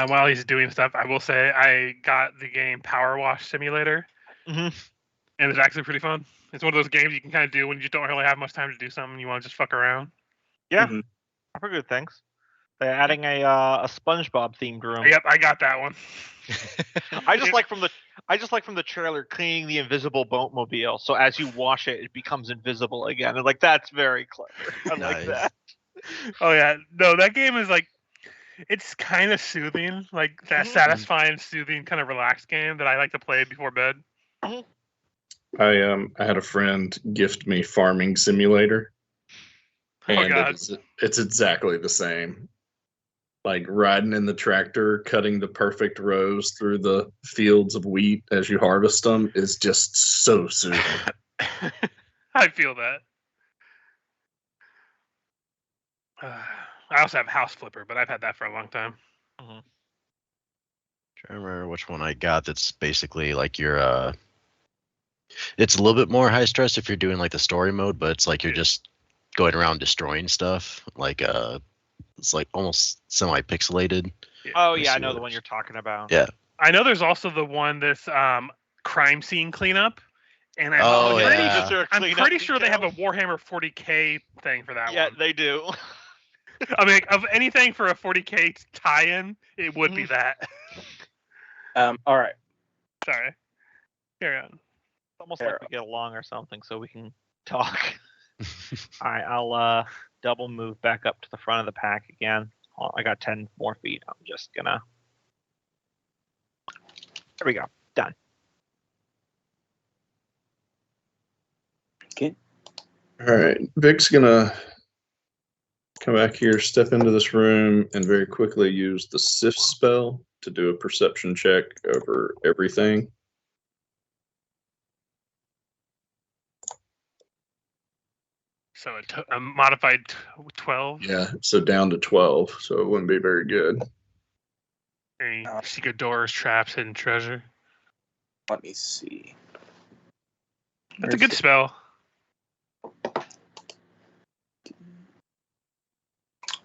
Speaker 1: While he's doing stuff, I will say I got the game Power Wash Simulator,
Speaker 2: Mm-hmm.
Speaker 1: and it's actually pretty fun. It's one of those games you can kind of do when you don't really have much time to do something. You want to just fuck around.
Speaker 2: Yeah,
Speaker 3: Mhm.
Speaker 2: I've heard good things. They're adding a SpongeBob themed room.
Speaker 1: Yep, I got that one.
Speaker 2: I just like from the trailer cleaning the invisible boatmobile. So as you wash it, it becomes invisible again. And like that's very clever. I like
Speaker 4: Nice.
Speaker 2: that.
Speaker 1: Oh yeah, no, that game is like, it's kind of soothing, like that
Speaker 2: Mhm.
Speaker 1: satisfying, soothing kind of relaxed game that I like to play before bed.
Speaker 7: I had a friend gift me Farming Simulator,
Speaker 1: Oh
Speaker 7: and
Speaker 1: god,
Speaker 7: it's exactly the same. Like riding in the tractor, cutting the perfect rows through the fields of wheat as you harvest them is just so soothing.
Speaker 1: I feel that. I also have House Flipper, but I've had that for a long time.
Speaker 2: Mhm.
Speaker 4: Trying to remember which one I got. That's basically like your it's a little bit more high stress if you're doing like the story mode, but it's like you're just going around destroying stuff. Like it's like almost semi-pixelated.
Speaker 2: Oh
Speaker 4: Let me
Speaker 2: yeah, I
Speaker 4: see
Speaker 2: know
Speaker 4: what
Speaker 2: the
Speaker 4: it
Speaker 2: one
Speaker 4: is.
Speaker 2: you're talking about.
Speaker 4: Yeah.
Speaker 1: I know there's also the one that's crime scene cleanup, and
Speaker 4: Oh,
Speaker 2: yeah.
Speaker 4: yeah.
Speaker 2: Just their
Speaker 1: I'm
Speaker 2: cleanup
Speaker 1: pretty sure they have a
Speaker 2: details.
Speaker 1: Warhammer 40k thing for that
Speaker 2: Yeah,
Speaker 1: one.
Speaker 2: they do.
Speaker 1: I mean, of anything for a 40k tie-in, it would be that.
Speaker 3: All right.
Speaker 1: Sorry. Carry on.
Speaker 2: It's almost like we get along or something, so we can talk. I'll double move back up to the front of the pack again. Oh, I got 10 more feet. I'm just gonna. There we go. Done.
Speaker 3: Okay.
Speaker 7: All right, Vic's gonna come back here, step into this room, and very quickly use the sift spell to do a perception check over everything.
Speaker 1: So a modified 12.
Speaker 7: Yeah, so down to 12, so it wouldn't be very good.
Speaker 1: Any secret doors, traps, hidden treasure.
Speaker 3: Let me see.
Speaker 1: That's a good spell.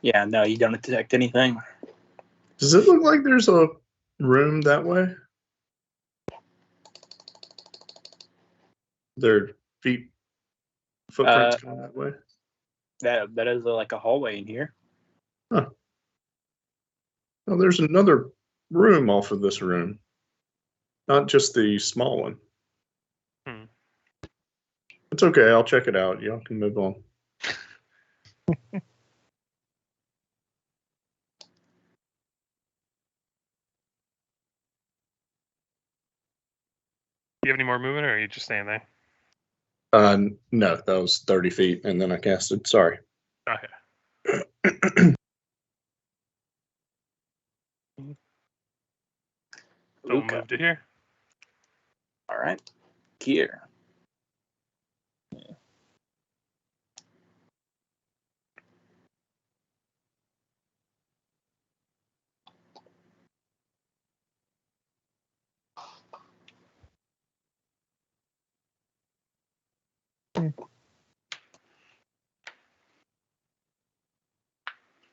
Speaker 3: Yeah, no, you don't detect anything.
Speaker 7: Does it look like there's a room that way? Their footprints going that way?
Speaker 3: That is like a hallway in here.
Speaker 7: Huh. Oh, there's another room off of this room. Not just the small one.
Speaker 1: Hmm.
Speaker 7: It's okay, I'll check it out. Y'all can move on.
Speaker 1: Do you have any more movement, or are you just staying there?
Speaker 7: No, that was 30 feet, and then I casted. Sorry.
Speaker 1: Okay. So we'll move to here.
Speaker 3: All right. Here.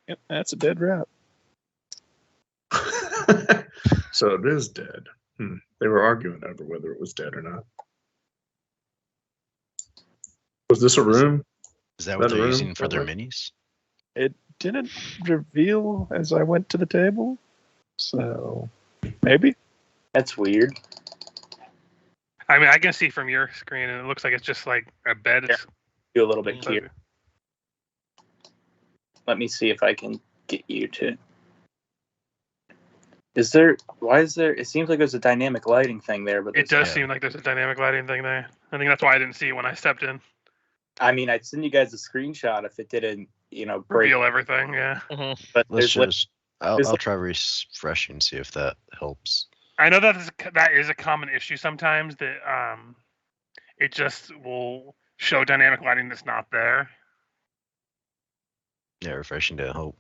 Speaker 5: Yep, that's a dead rat.
Speaker 7: So it is dead. They were arguing over whether it was dead or not. Was this a room?
Speaker 4: Is that what
Speaker 7: That
Speaker 4: they're
Speaker 7: room?
Speaker 4: using for their
Speaker 7: That
Speaker 4: minis?
Speaker 5: It didn't reveal as I went to the table, so maybe.
Speaker 3: That's weird.
Speaker 1: I mean, I can see from your screen, and it looks like it's just like a bed.
Speaker 3: Yeah. Do a little bit
Speaker 1: It's
Speaker 3: here. Let me see if I can get you to. Why is there? It seems like there's a dynamic lighting thing there, but
Speaker 1: It does
Speaker 4: Yeah.
Speaker 1: seem like there's a dynamic lighting thing there. I think that's why I didn't see it when I stepped in.
Speaker 3: I mean, I'd send you guys a screenshot if it didn't, break.
Speaker 1: Reveal everything, yeah.
Speaker 3: But
Speaker 4: Let's
Speaker 3: there's
Speaker 4: just. I'll
Speaker 3: there's-
Speaker 4: try refreshing, see if that helps.
Speaker 1: I know that is a common issue sometimes, that it just will show dynamic lighting that's not there.
Speaker 4: Yeah, refreshing didn't help.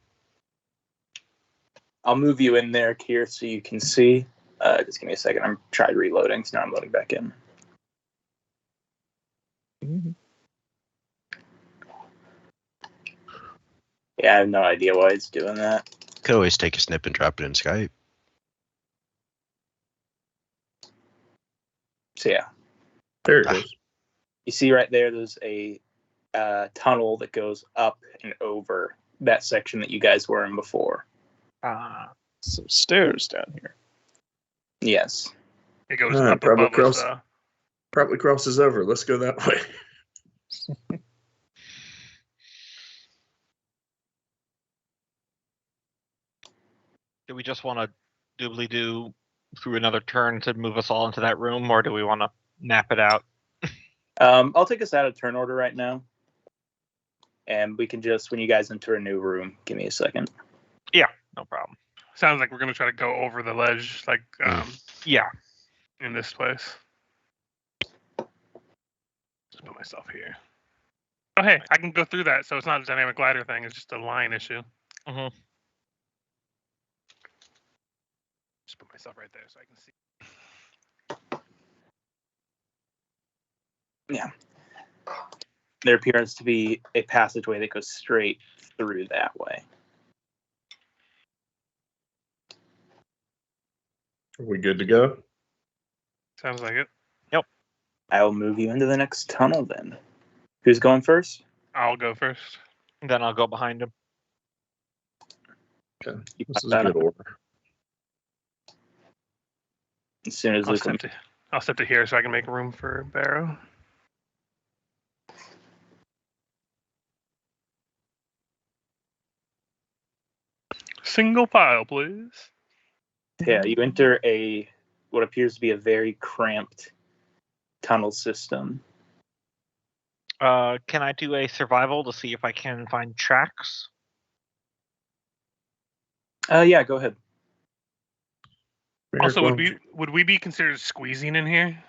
Speaker 3: I'll move you in there, Kier, so you can see. Just give me a second. I'm trying reloading, so now I'm loading back in.
Speaker 5: Mm-hmm.
Speaker 3: Yeah, I have no idea why it's doing that.
Speaker 4: Could always take a snip and drop it in Skype.
Speaker 3: So yeah,
Speaker 7: There it is.
Speaker 3: you see right there. There's a tunnel that goes up and over that section that you guys were in before.
Speaker 5: So stairs down here.
Speaker 3: Yes.
Speaker 1: It goes
Speaker 7: Ah,
Speaker 1: up
Speaker 7: probably
Speaker 1: above us.
Speaker 7: cross. Probably crosses over. Let's go that way.
Speaker 2: Do we just want to doobly do through another turn to move us all into that room, or do we want to map it out?
Speaker 3: I'll take us out of turn order right now, and we can just, when you guys enter a new room, give me a second.
Speaker 2: No problem.
Speaker 1: Sounds like we're gonna try to go over the ledge, like
Speaker 2: Yeah.
Speaker 1: in this place. Just put myself here. Oh hey, I can go through that, so it's not a dynamic glider thing. It's just a line issue.
Speaker 2: Mhm.
Speaker 1: Just put myself right there so I can see.
Speaker 3: Yeah. There appears to be a passageway that goes straight through that way.
Speaker 7: Are we good to go?
Speaker 1: Sounds like it.
Speaker 3: I will move you into the next tunnel then. Who's going first?
Speaker 1: I'll go first.
Speaker 2: Then I'll go behind him.
Speaker 7: Okay.
Speaker 3: You
Speaker 7: This
Speaker 3: pop
Speaker 7: is
Speaker 3: that
Speaker 7: good
Speaker 3: up.
Speaker 7: order.
Speaker 3: As soon as
Speaker 1: I'll
Speaker 3: Luke.
Speaker 1: step to here so I can make room for Barrow. Single file, please.
Speaker 3: Yeah, you enter what appears to be a very cramped tunnel system.
Speaker 2: Can I do a survival to see if I can find tracks?
Speaker 3: Yeah, go ahead.
Speaker 1: Also,
Speaker 7: Merrick,
Speaker 1: would we be considered squeezing in here?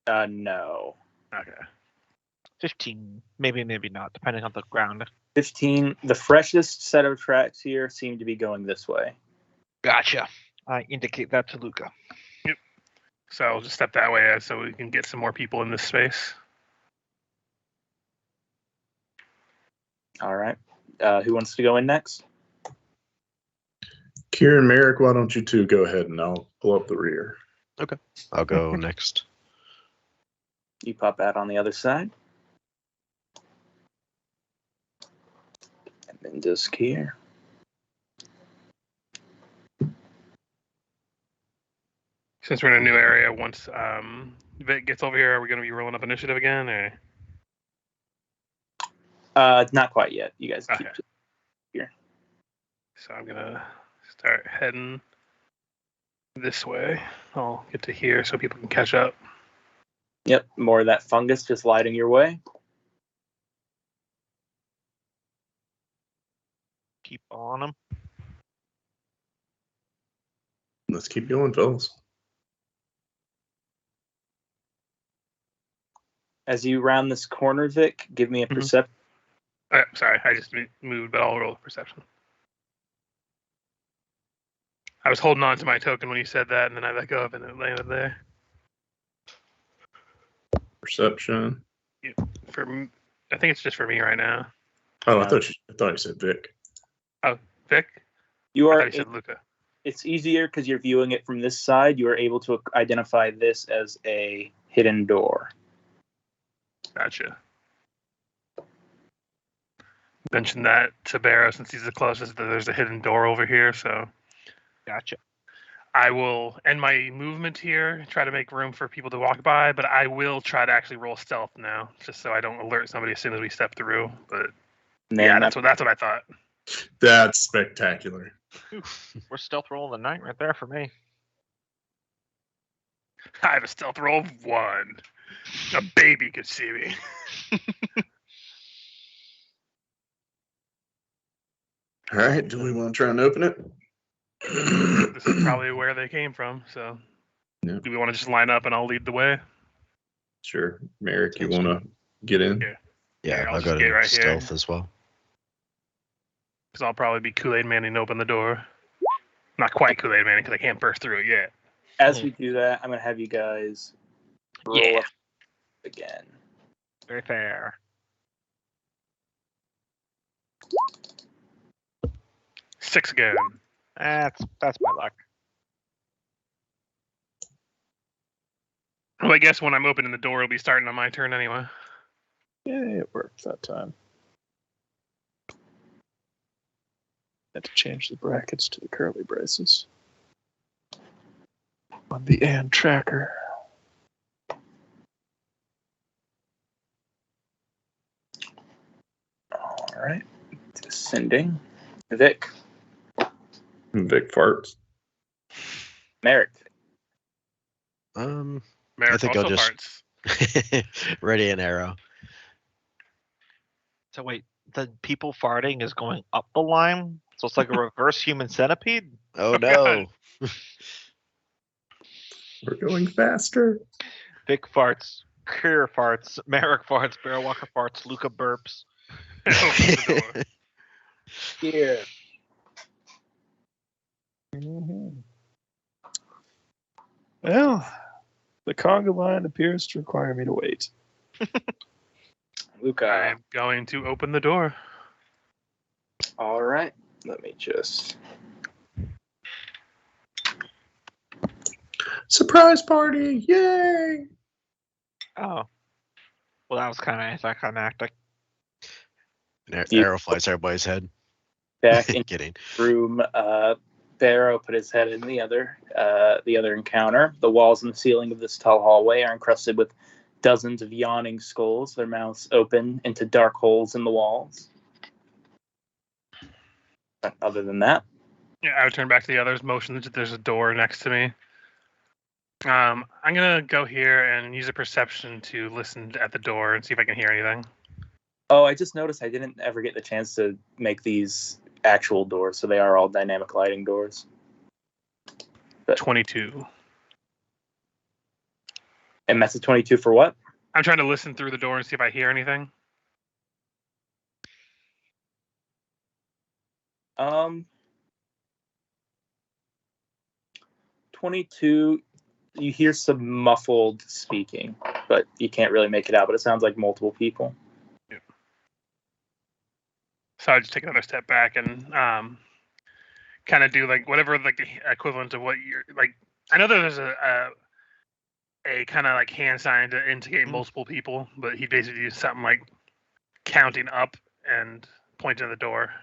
Speaker 3: No.
Speaker 1: Okay.
Speaker 2: 15, maybe not, depending on the ground.
Speaker 3: 15. The freshest set of tracks here seem to be going this way.
Speaker 2: Gotcha. I indicate that to Luca.
Speaker 1: So I'll just step that way so we can get some more people in this space.
Speaker 3: All right. Who wants to go in next?
Speaker 7: Kieran, Merrick, why don't you two go ahead and I'll pull up the rear.
Speaker 4: I'll go next.
Speaker 3: You pop out on the other side. And then disc here.
Speaker 1: Since we're in a new area, once Vic gets over here, are we going to be rolling up initiative again? Or?
Speaker 3: Not quite yet. You guys keep
Speaker 1: Okay. So I'm going to start heading this way. I'll get to here so people can catch up.
Speaker 3: Yep, more of that fungus just lighting your way.
Speaker 2: Keep on them.
Speaker 7: Let's keep going, fellas.
Speaker 3: As you round this corner, Vic, give me a
Speaker 1: Mhm.
Speaker 3: perception.
Speaker 1: Sorry, I just moved, but I'll roll perception. I was holding on to my token when you said that, and then I let go of it, and it landed there.
Speaker 7: Perception.
Speaker 1: I think it's just for me right now.
Speaker 7: Oh,
Speaker 3: Yeah.
Speaker 7: I thought you said Vic.
Speaker 1: Vic?
Speaker 3: You
Speaker 1: I
Speaker 3: are.
Speaker 1: thought you said Luca.
Speaker 3: It's easier because you're viewing it from this side. You are able to identify this as a hidden door.
Speaker 1: Gotcha. Mentioned that to Barrow since he's the closest. That there's a hidden door over here, so
Speaker 2: Gotcha.
Speaker 1: I will end my movement here, try to make room for people to walk by, but I will try to actually roll stealth now, just so I don't alert somebody as soon as we step through. But
Speaker 3: Man,
Speaker 1: yeah, that's what I thought.
Speaker 7: That's spectacular.
Speaker 2: We're stealth rolling the night right there for me.
Speaker 1: I have a stealth roll of 1. A baby could see me.
Speaker 7: All right, do we want to try and open it?
Speaker 1: This is probably where they came from. So,
Speaker 7: Yeah.
Speaker 1: do we want to just line up and I'll lead the way?
Speaker 7: Sure. Merrick, you
Speaker 4: Sounds
Speaker 7: want to get in?
Speaker 1: Yeah.
Speaker 4: Yeah,
Speaker 1: I'll
Speaker 4: I'll
Speaker 1: just
Speaker 4: go
Speaker 1: get
Speaker 4: to
Speaker 1: right here.
Speaker 4: stealth as well.
Speaker 1: Because I'll probably be Kool-Aid Manning to open the door. Not quite Kool-Aid Manning because I can't burst through it yet.
Speaker 3: as we do that, I'm going to have you guys roll up again.
Speaker 2: Very fair.
Speaker 1: 6 again.
Speaker 2: That's my luck.
Speaker 1: Well, I guess when I'm opening the door, it'll be starting on my turn anyway.
Speaker 5: Yeah, it worked that time. Had to change the brackets to the curly braces on the and tracker.
Speaker 3: All right. Descending. Vic.
Speaker 7: Vic farts.
Speaker 3: Merrick.
Speaker 1: Merrick
Speaker 4: think
Speaker 1: also
Speaker 4: I'll just-
Speaker 1: farts.
Speaker 4: Ready an arrow.
Speaker 2: So wait, the people farting is going up the line? So it's like a reverse human centipede?
Speaker 4: Oh
Speaker 1: Oh,
Speaker 4: no!
Speaker 1: God.
Speaker 7: We're going faster.
Speaker 2: Vic farts, Kier farts, Merrick farts, Bear Walker farts, Luca burps.
Speaker 1: Open the door.
Speaker 3: Here.
Speaker 5: Mm-hmm. Well, the conga line appears to require me to wait.
Speaker 3: Luca.
Speaker 1: I'm going to open the door.
Speaker 3: All right. Let me just.
Speaker 7: Surprise party! Yay!
Speaker 2: Oh. Well, that was kind of anticlimactic.
Speaker 4: An
Speaker 3: You-
Speaker 4: arrow flies over everybody's head.
Speaker 3: Back in
Speaker 4: Kidding.
Speaker 3: the room, Barrow put his head in the other encounter. The walls and the ceiling of this tall hallway are encrusted with dozens of yawning skulls, their mouths open into dark holes in the walls. But other than that,
Speaker 1: Yeah, I would turn back to the others, motion that there's a door next to me. I'm gonna go here and use a perception to listen at the door and see if I can hear anything.
Speaker 3: Oh, I just noticed I didn't ever get the chance to make these actual doors, so they are all dynamic lighting doors.
Speaker 1: 22.
Speaker 3: And that's a 22 for what?
Speaker 1: I'm trying to listen through the door and see if I hear anything.
Speaker 3: 22, you hear some muffled speaking, but you can't really make it out, but it sounds like multiple people.
Speaker 1: Yeah. So I just take another step back and kind of do like whatever like the equivalent of what you're like. I know that there's a kind of like hand sign to indicate multiple people, but he basically used something like counting up and pointing to the door.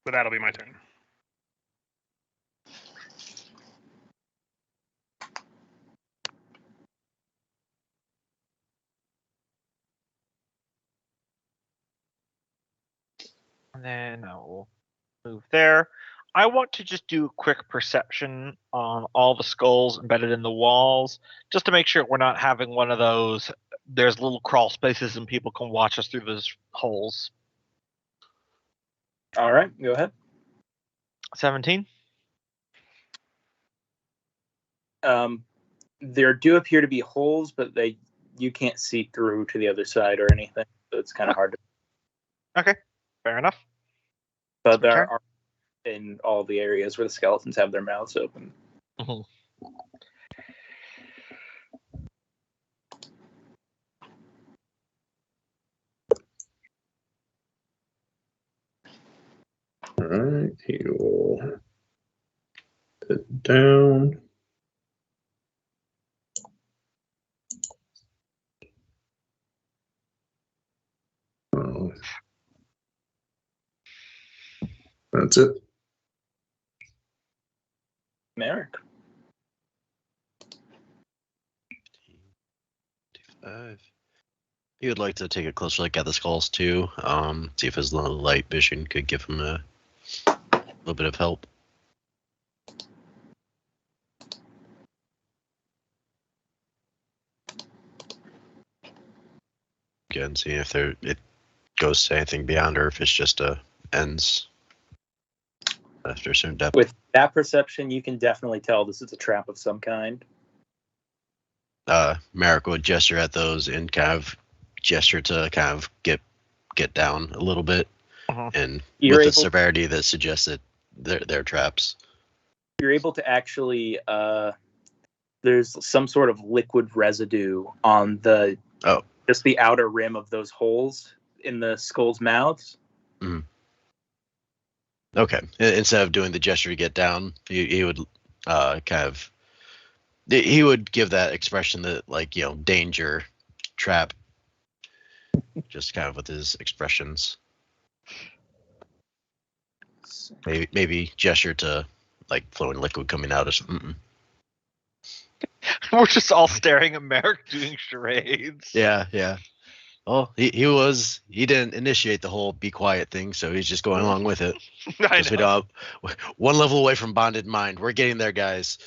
Speaker 1: But that'll be my turn.
Speaker 2: And then I will move there. I want to just do a quick perception on all the skulls embedded in the walls, just to make sure we're not having one of those. There's little crawl spaces and people can watch us through those holes.
Speaker 3: All right, go ahead.
Speaker 2: 17.
Speaker 3: There do appear to be holes, but you can't see through to the other side or anything, so it's kind of hard to.
Speaker 2: Okay, fair enough.
Speaker 3: But there are in all the areas where the skeletons have their mouths open.
Speaker 2: Mm-hmm.
Speaker 7: All right, he will put down. Oh, that's it.
Speaker 3: Merrick.
Speaker 4: 5. He would like to take a closer look at the skulls too. See if his light vision could give him a little bit of help. Again, see if it goes to anything beyond, or if it's just ends after a certain depth.
Speaker 3: With that perception, you can definitely tell this is a trap of some kind.
Speaker 4: Merrick would gesture at those and kind of gesture to kind of get down a little bit, and with the severity that suggests that they're traps.
Speaker 3: You're able to actually there's some sort of liquid residue on just the outer rim of those holes in the skull's mouths.
Speaker 4: Mm. Okay. Instead of doing the gesture to get down, he would he would give that expression that, like, danger, trap, just kind of with his expressions. Maybe gesture to like flowing liquid coming out or something.
Speaker 2: We're just all staring at Merrick doing charades.
Speaker 4: Yeah. Oh, he didn't initiate the whole be quiet thing, so he's just going along with it.
Speaker 2: I know.
Speaker 4: We one level away from bonded mind. We're getting there, guys.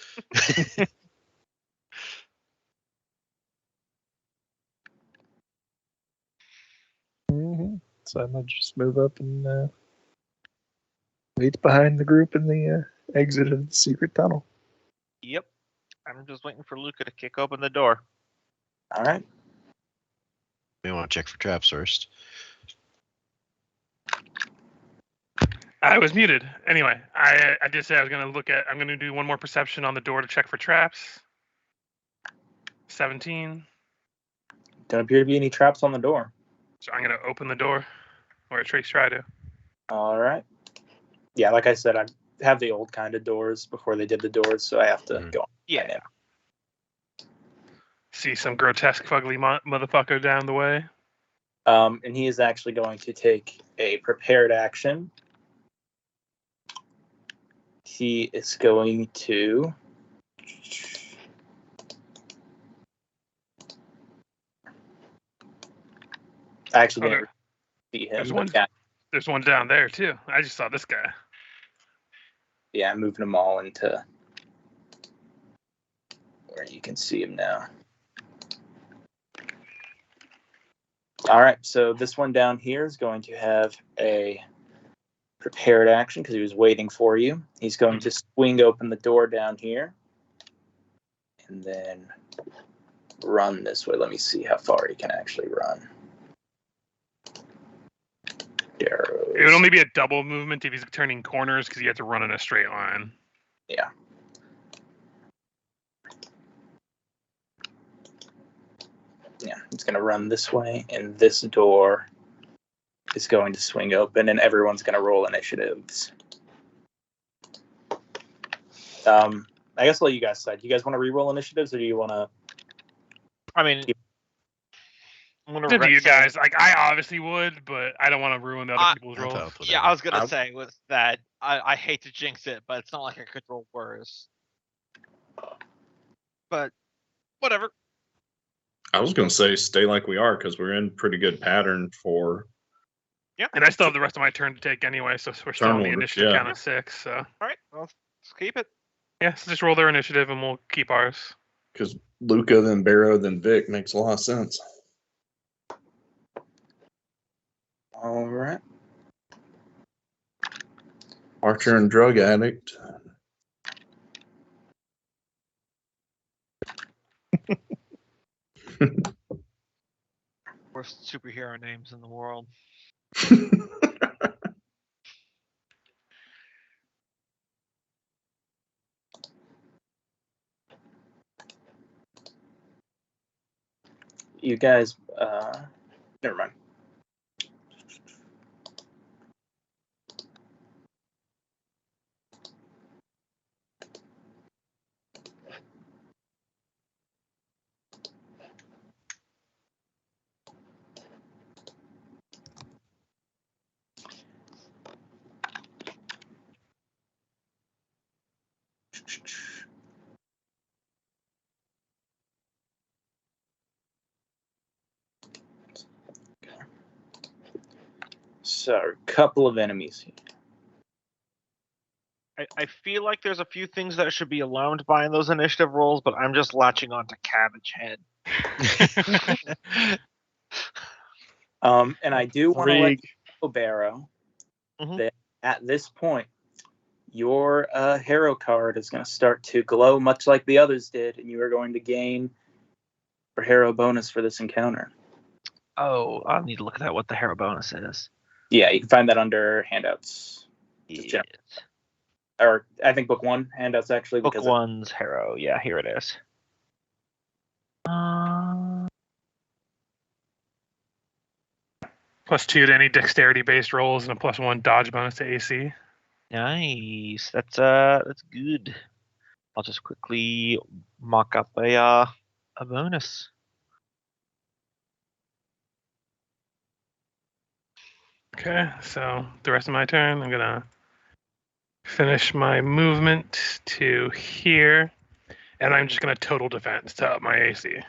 Speaker 5: Mm-hmm. So I'm gonna just move up and wait behind the group in the exit of the secret tunnel.
Speaker 2: Yep. I'm just waiting for Luca to kick open the door.
Speaker 3: All right.
Speaker 4: We want to check for traps first.
Speaker 1: I was muted. Anyway, I did say I was going to I'm going to do one more perception on the door to check for traps. 17.
Speaker 3: Don't appear to be any traps on the door.
Speaker 1: So I'm going to open the door, or at least try to.
Speaker 3: All right. Yeah, like I said, I have the old kind of doors before they did the doors, so I have to go on.
Speaker 2: Yeah.
Speaker 1: See some grotesque, fugly motherfucker down the way.
Speaker 3: And he is actually going to take a prepared action. He is going to actually didn't see him.
Speaker 1: There's one. There's one down there too. I just saw this guy.
Speaker 3: Yeah, I'm moving them all into where you can see him now. All right, so this one down here is going to have a prepared action because he was waiting for you. He's going to swing open the door down here and then run this way. Let me see how far he can actually run. Arrows.
Speaker 1: It would only be a double movement if he's turning corners because you have to run in a straight line.
Speaker 3: Yeah. Yeah, he's going to run this way, and this door is going to swing open, and everyone's going to roll initiatives. I guess I'll let you guys decide. Do you guys want to re-roll initiatives, or do you want to?
Speaker 2: I mean, I'm gonna
Speaker 1: To you
Speaker 2: say-
Speaker 1: guys, like I obviously would, but I don't want to ruin other people's
Speaker 4: I'm
Speaker 1: rolls.
Speaker 4: fine with
Speaker 2: Yeah,
Speaker 4: whatever.
Speaker 2: I was gonna
Speaker 3: I'll-
Speaker 2: say was that I hate to jinx it, but it's not like I could roll worse. But whatever.
Speaker 7: I was going to say stay like we are because we're in pretty good pattern for.
Speaker 2: Yeah.
Speaker 1: And I still have the rest of my turn to take anyway, so we're still on the
Speaker 7: order,
Speaker 1: initiative
Speaker 7: yeah.
Speaker 1: count of 6. So
Speaker 2: All right, well, let's keep it.
Speaker 1: yeah, so just roll their initiative and we'll keep ours.
Speaker 7: Because Luca, then Barrow, then Vic makes a lot of sense.
Speaker 3: All right.
Speaker 7: Archer and drug addict.
Speaker 2: Worst superhero names in the world.
Speaker 3: You guys, never mind. So, a couple of enemies here.
Speaker 2: I feel like there's a few things that should be alarmed by in those initiative rolls, but I'm just latching on to Cabbage Head.
Speaker 3: And I do want to let
Speaker 5: Freak.
Speaker 3: you know, Barrow,
Speaker 2: Mhm.
Speaker 3: that at this point, your hero card is going to start to glow much like the others did, and you are going to gain a hero bonus for this encounter.
Speaker 2: Oh, I'll need to look at what the hero bonus is.
Speaker 3: Yeah, you can find that under handouts. Just
Speaker 2: Yes.
Speaker 3: Or I think book 1 handouts actually.
Speaker 2: Book
Speaker 3: because
Speaker 2: one's hero. Yeah, here it is.
Speaker 1: +2 to any dexterity-based rolls and a +1 dodge bonus to AC.
Speaker 2: Nice. That's good. I'll just quickly mock up a bonus.
Speaker 1: Okay, so the rest of my turn, I'm gonna finish my movement to here, and I'm just gonna total defense to up my AC.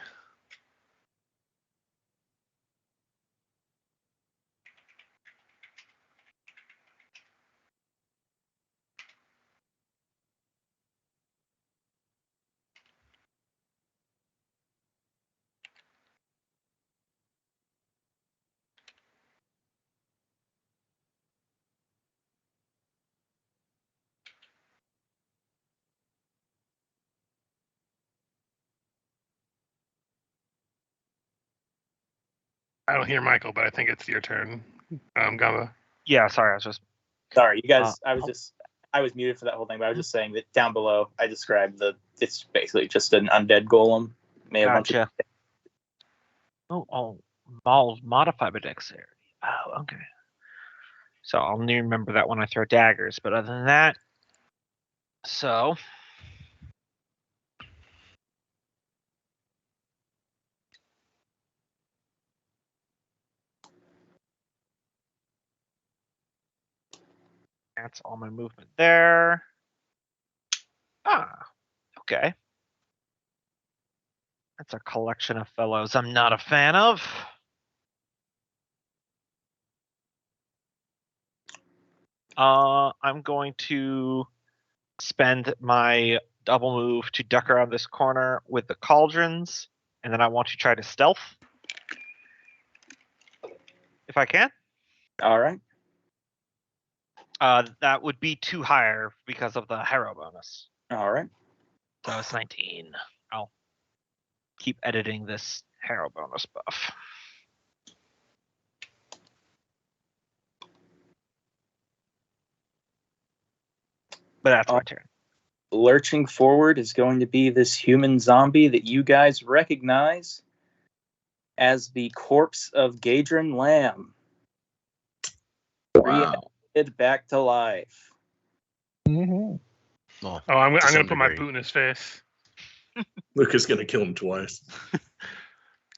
Speaker 1: I don't hear Michael, but I think it's your turn, Gamba.
Speaker 2: Yeah, sorry, I was just
Speaker 3: Sorry, you guys. I was muted for that whole thing, but I was just saying that down below, I described it's basically just an undead golem. Made a bunch of-
Speaker 2: gotcha. Balls modify by dexterity. Oh, okay. So I'll need to remember that when I throw daggers. But other than that, so that's all my movement there. Ah, okay. That's a collection of fellows I'm not a fan of. I'm going to spend my double move to duck around this corner with the cauldrons, and then I want to try to stealth. If I can.
Speaker 3: All right.
Speaker 2: That would be too higher because of the hero bonus.
Speaker 3: All right.
Speaker 2: So it's 19. I'll keep editing this hero bonus buff. But that's my turn.
Speaker 3: Lurching forward is going to be this human zombie that you guys recognize as the corpse of Gadrin Lamb.
Speaker 7: Wow.
Speaker 3: Reanimated back to life.
Speaker 5: Mm-hmm.
Speaker 4: Well,
Speaker 1: Oh, I'm
Speaker 4: to
Speaker 1: going to
Speaker 4: some
Speaker 1: put my
Speaker 4: degree.
Speaker 1: boot in his face.
Speaker 7: Luca's gonna kill him twice.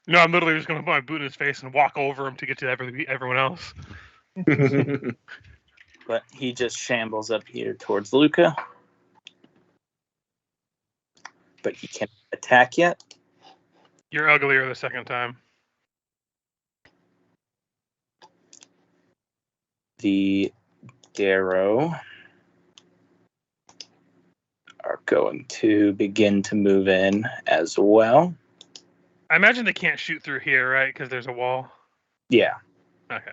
Speaker 1: No, I'm literally just going to put my boot in his face and walk over him to get to everyone else.
Speaker 3: But he just shambles up here towards Luca. But he can't attack yet.
Speaker 1: You're uglier the second time.
Speaker 3: The Darrow are going to begin to move in as well.
Speaker 1: I imagine they can't shoot through here, right? Because there's a wall.
Speaker 3: Yeah.
Speaker 1: Okay.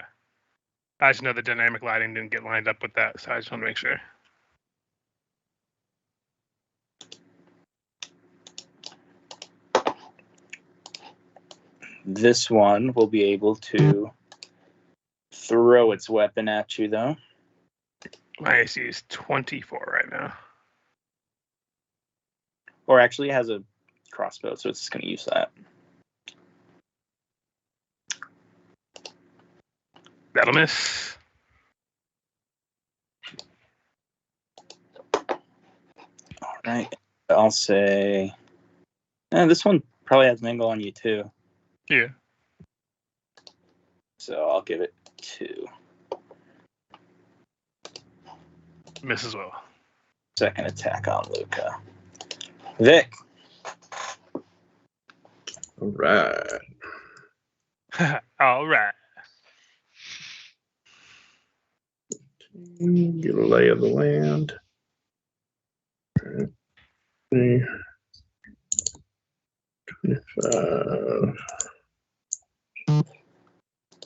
Speaker 1: I just know the dynamic lighting didn't get lined up with that, so I just want to make sure.
Speaker 3: This one will be able to throw its weapon at you, though.
Speaker 1: My AC is 24 right now.
Speaker 3: Or actually it has a crossbow, so it's just going to use that.
Speaker 1: That'll miss.
Speaker 3: All right. I'll say... this one probably has an angle on you, too.
Speaker 1: Yeah.
Speaker 3: So I'll give it 2.
Speaker 1: Miss as well.
Speaker 3: Second attack on Luca. Vic.
Speaker 7: All right.
Speaker 1: All right.
Speaker 7: Get a lay of the land. All right. 25.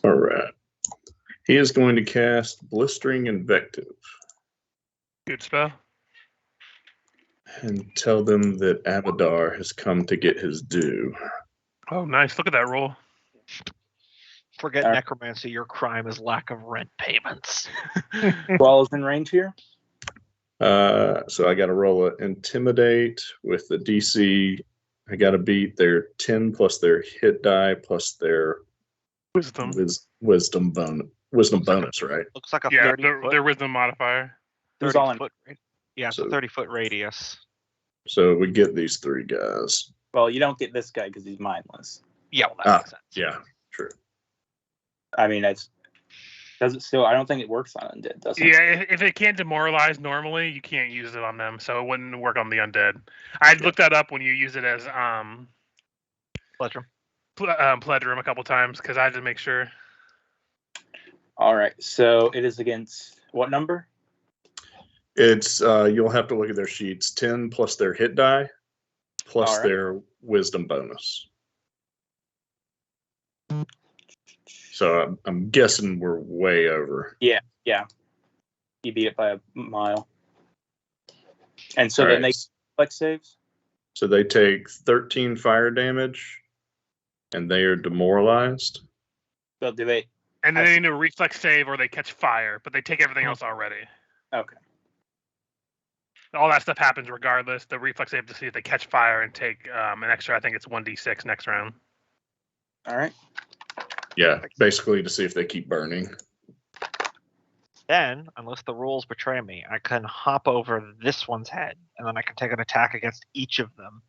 Speaker 7: All right. He is going to cast Blistering Invective
Speaker 1: Good spell.
Speaker 7: and tell them that Abadar has come to get his due.
Speaker 1: Oh, nice. Look at that roll.
Speaker 2: Forget
Speaker 3: All right.
Speaker 2: necromancy. Your crime is lack of rent payments.
Speaker 3: Brawl is in range here.
Speaker 7: So I got to roll an Intimidate with the DC. I got to beat their 10 plus their hit die plus their
Speaker 1: Wisdom.
Speaker 7: wisdom bonus, right?
Speaker 2: Looks like a
Speaker 1: Yeah,
Speaker 2: 30 foot.
Speaker 1: their wisdom modifier.
Speaker 3: Who's
Speaker 2: 30
Speaker 3: all in?
Speaker 2: foot. Yeah, it's a
Speaker 7: So-
Speaker 2: 30-foot radius.
Speaker 7: So we get these 3 guys.
Speaker 3: Well, you don't get this guy because he's mindless.
Speaker 2: Yeah, well, that makes sense.
Speaker 7: Yeah, true.
Speaker 3: I mean, does it still? I don't think it works on undead, does it?
Speaker 1: Yeah, if it can't demoralize normally, you can't use it on them, so it wouldn't work on the undead. I looked that up when you use it as
Speaker 2: Pledrum.
Speaker 1: Pledrum a couple times because I had to make sure.
Speaker 3: All right. So it is against what number?
Speaker 7: It's you'll have to look at their sheets. 10 plus their hit die plus
Speaker 3: All right.
Speaker 7: their wisdom bonus. So I'm guessing we're way over.
Speaker 3: Yeah. You beat it by a mile. And so
Speaker 7: All
Speaker 3: then
Speaker 7: right.
Speaker 3: they flex saves.
Speaker 7: So they take 13 fire damage, and they are demoralized.
Speaker 3: So do they?
Speaker 1: And then
Speaker 3: I
Speaker 1: they
Speaker 3: see.
Speaker 1: need a reflex save or they catch fire, but they take everything else already.
Speaker 3: Okay.
Speaker 1: All that stuff happens regardless. The reflex save to see if they catch fire and take an extra, I think it's 1d6 next round.
Speaker 3: All right.
Speaker 7: Yeah, basically to see if they keep burning.
Speaker 2: Then, unless the rules betray me, I can hop over this one's head, and then I can take an attack against each of them.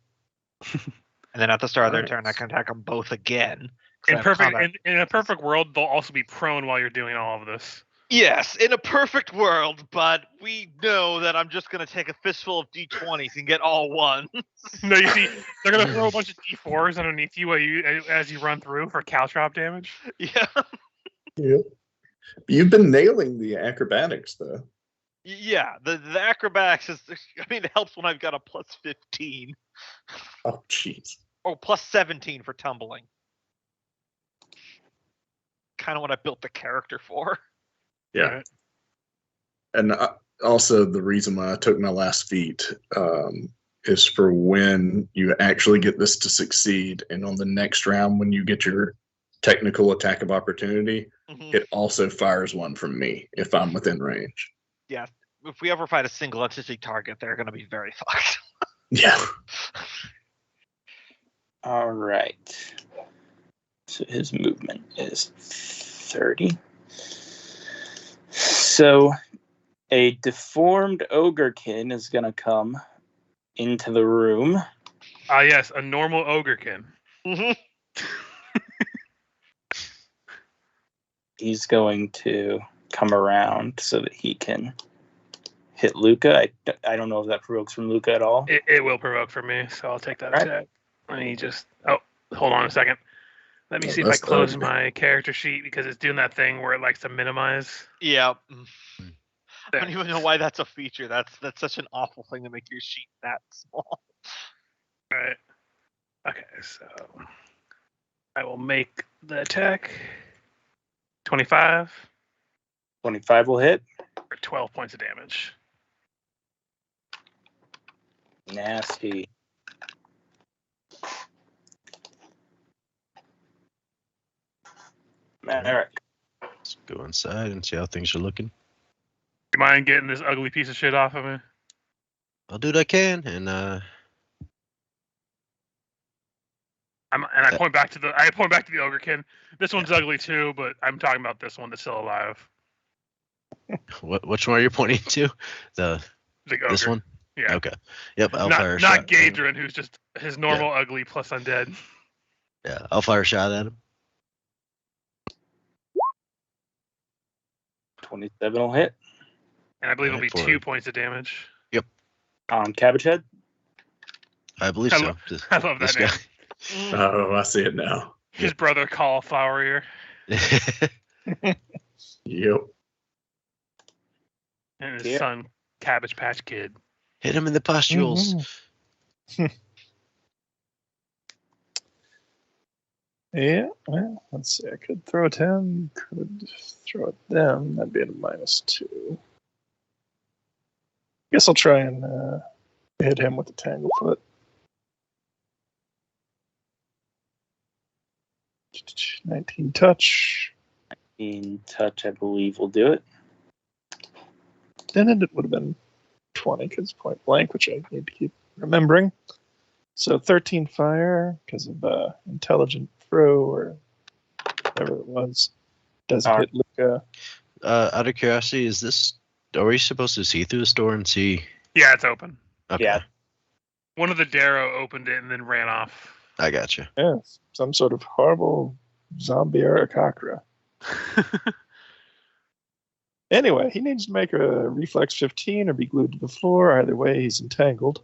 Speaker 2: And then at the start of their
Speaker 7: Nice.
Speaker 2: turn, I can attack them both again. 'cause I
Speaker 1: In
Speaker 2: have
Speaker 1: perfect
Speaker 2: combat.
Speaker 1: in a perfect world, they'll also be prone while you're doing all of this.
Speaker 2: Yes, in a perfect world, but we know that I'm just going to take a fistful of d20s and get all one.
Speaker 1: No, you see, they're gonna throw a bunch of d4s underneath you as you run through for caltrop damage.
Speaker 2: Yeah.
Speaker 7: Yep. You've been nailing the acrobatics, though.
Speaker 2: Yeah, the acrobatics is. I mean, it helps when I've got a plus 15.
Speaker 7: Oh, jeez.
Speaker 2: Oh, plus 17 for tumbling. Kind of what I built the character for.
Speaker 7: Yeah.
Speaker 1: Right.
Speaker 7: And also, the reason why I took my last feat is for when you actually get this to succeed. And on the next round, when you get your technical attack of opportunity, it also fires one from me if I'm within range.
Speaker 2: Yeah, if we ever find a single entity target, they're going to be very fucked.
Speaker 7: Yeah.
Speaker 3: All right. So his movement is 30. So a deformed ogrekin is going to come into the room.
Speaker 1: Ah, yes, a normal ogrekin.
Speaker 3: He's going to come around so that he can hit Luca. I don't know if that provokes from Luca at all.
Speaker 1: It will provoke for me, so I'll take that
Speaker 3: Right.
Speaker 1: attack. Let me just. Oh, hold on a second. Let me
Speaker 7: Oh,
Speaker 1: see if I
Speaker 7: that's
Speaker 1: close
Speaker 7: ugly.
Speaker 1: my character sheet because it's doing that thing where it likes to minimize.
Speaker 2: Yeah. I
Speaker 1: There.
Speaker 2: don't even know why that's a feature. That's such an awful thing to make your sheet that small.
Speaker 1: All right. Okay, so I will make the attack. 25
Speaker 3: 25 will hit.
Speaker 1: for 12 points of damage.
Speaker 3: Nasty. Merrick.
Speaker 4: Let's go inside and see how things are looking.
Speaker 1: You mind getting this ugly piece of shit off of me?
Speaker 4: I'll do what I can, and
Speaker 1: I point back to the ogrekin. This one's ugly too, but I'm talking about this one that's still alive.
Speaker 4: which one are you pointing to?
Speaker 1: The
Speaker 4: This
Speaker 1: ogre.
Speaker 4: one?
Speaker 1: Yeah.
Speaker 4: Okay. Yep, I'll fire a
Speaker 1: Not
Speaker 4: shot.
Speaker 1: Gadrin, who's just his normal ugly plus undead.
Speaker 4: Yeah, I'll fire a shot at him.
Speaker 3: 27 will hit.
Speaker 1: And I believe
Speaker 4: Alright,
Speaker 1: it'll be 2 points of damage.
Speaker 3: On Cabbage Head.
Speaker 4: I believe
Speaker 1: I
Speaker 4: so.
Speaker 1: lo- I love
Speaker 4: This
Speaker 1: that
Speaker 4: guy.
Speaker 1: name.
Speaker 7: Oh, I see it now.
Speaker 1: His brother Cauliflower
Speaker 7: Yep.
Speaker 1: and his
Speaker 3: Yeah.
Speaker 1: son Cabbage Patch Kid.
Speaker 4: Hit him in the pustules.
Speaker 5: Yeah, well, let's see. I could throw it him, could throw it them. That'd be at a -2. Guess I'll try and hit him with the Tanglefoot. 19 touch.
Speaker 3: In touch, I believe, will do it.
Speaker 5: Then it would have been 20 because point blank, which I need to keep remembering. So 13 fire because of intelligent throw or whatever it was. Doesn't hit Luca.
Speaker 4: Out of curiosity, are we supposed to see through the store and see?
Speaker 1: Yeah, it's open.
Speaker 4: Okay.
Speaker 3: Yeah.
Speaker 1: One of the Darrow opened it and then ran off.
Speaker 4: I got you.
Speaker 5: Yes, some sort of horrible zombie Arakakra. Anyway, he needs to make a reflex 15 or be glued to the floor. Either way, he's entangled.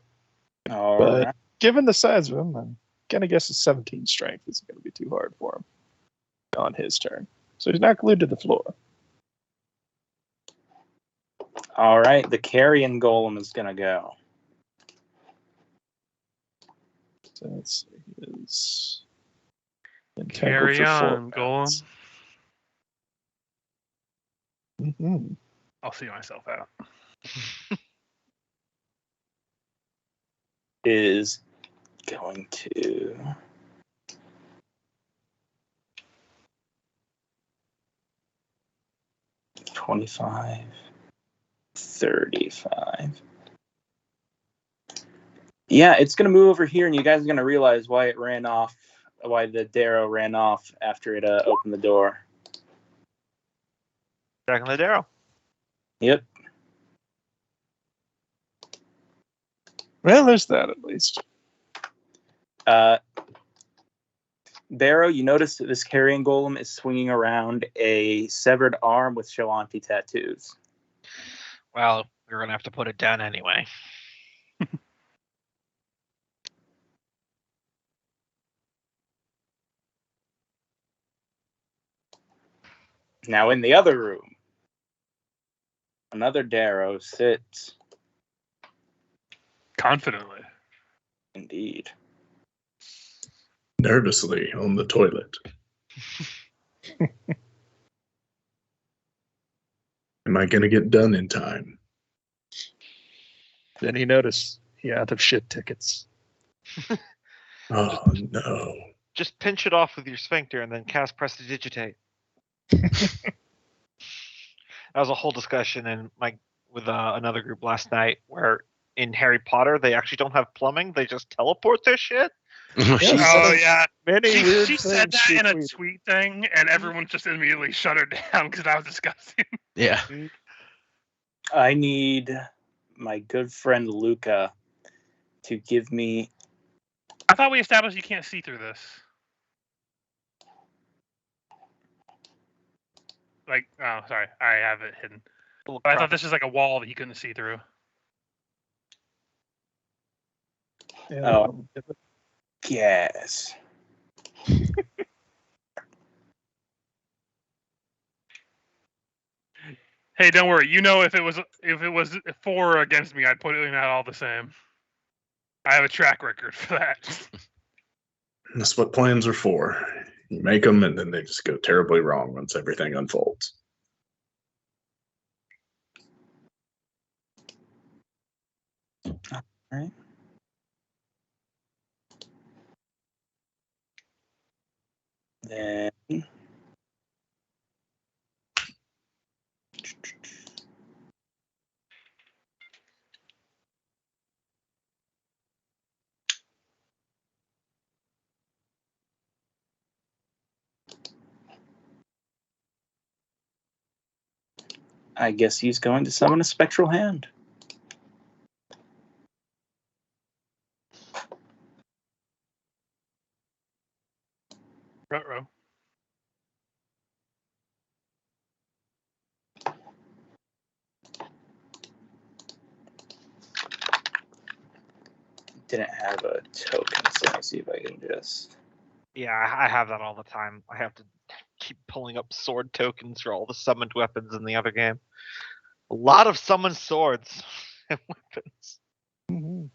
Speaker 3: All
Speaker 5: But
Speaker 3: right.
Speaker 5: given the size of him, I'm gonna guess a 17 strength isn't gonna be too hard for him on his turn. So he's not glued to the floor.
Speaker 3: All right. The carrion golem is going to go.
Speaker 5: So let's see, his
Speaker 1: Carry on, Golem.
Speaker 5: Mm-hmm.
Speaker 1: I'll see myself out.
Speaker 3: Is going to. $25, $35. Yeah, it's going to move over here, and you guys are going to realize why it ran off, why the Darrow ran off after it opened the door.
Speaker 2: Back on the Darrow.
Speaker 3: Yep.
Speaker 5: Well, there's that at least.
Speaker 3: Barrow, you notice that this carrion golem is swinging around a severed arm with Shawanti tattoos.
Speaker 2: Well, we're gonna have to put it down anyway.
Speaker 3: Now in the other room, Another Darrow sits.
Speaker 1: Confidently.
Speaker 3: Indeed.
Speaker 7: Nervously on the toilet. Am I going to get done in time?
Speaker 5: Then he noticed he out of shit tickets.
Speaker 7: Oh, no.
Speaker 2: Just pinch it off with your sphincter and then cast Prestidigitate. That was a whole discussion with another group last night where in Harry Potter they actually don't have plumbing; they just teleport their shit.
Speaker 4: She
Speaker 1: Oh
Speaker 4: said-
Speaker 1: yeah,
Speaker 5: Many
Speaker 1: she
Speaker 5: weird
Speaker 1: said
Speaker 5: things
Speaker 1: that
Speaker 5: she
Speaker 1: in a
Speaker 5: tweeted.
Speaker 1: tweet thing, and everyone just immediately shut her down because that was disgusting.
Speaker 4: Yeah.
Speaker 3: I need my good friend Luca to give me.
Speaker 1: I thought we established you can't see through this. Like, oh, sorry, I have it hidden. But I thought this was like a wall that he couldn't see through.
Speaker 5: Yeah,
Speaker 3: Oh. Yes.
Speaker 1: Hey, don't worry. You know, if it was for or against me, I'd put it in all the same. I have a track record for that.
Speaker 7: That's what plans are for. You make them, and then they just go terribly wrong once everything unfolds.
Speaker 3: Right. Then I guess he's going to summon a spectral hand.
Speaker 1: Ruh-roh.
Speaker 3: Didn't have a token, so let me see if I can just.
Speaker 2: Yeah, I have that all the time. I have to keep pulling up sword tokens for all the summoned weapons in the other game. A lot of summoned swords and weapons.
Speaker 5: Mhm.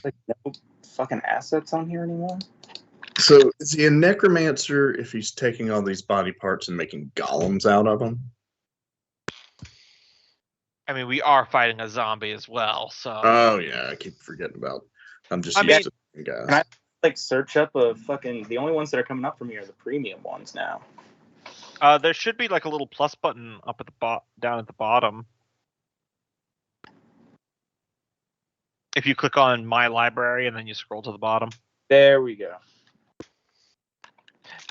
Speaker 3: Like no fucking assets on here anymore.
Speaker 7: So is he a necromancer if he's taking all these body parts and making golems out of them?
Speaker 2: I mean, we are fighting a zombie as well, so
Speaker 7: Oh yeah, I keep forgetting about. I'm just
Speaker 2: I
Speaker 7: used to guys.
Speaker 3: Can I like search up a fucking? The only ones that are coming up for me are the premium ones now.
Speaker 2: there should be like a little plus button up at the down at the bottom. If you click on My Library and then you scroll to the bottom.
Speaker 3: There we go.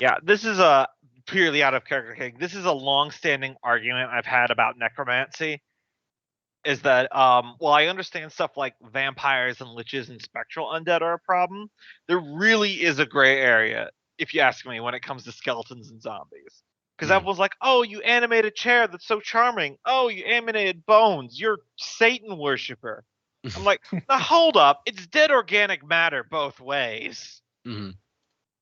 Speaker 2: Yeah, this is a purely out of character thing. This is a long-standing argument I've had about necromancy. Is that well, I understand stuff like vampires and liches and spectral undead are a problem. There really is a gray area, if you ask me, when it comes to skeletons and zombies. Because everyone's like, "Oh, you animate a chair that's so charming. Oh, you animated bones. You're Satan worshiper." I'm like, now hold up. It's dead organic matter both ways.
Speaker 4: Mhm.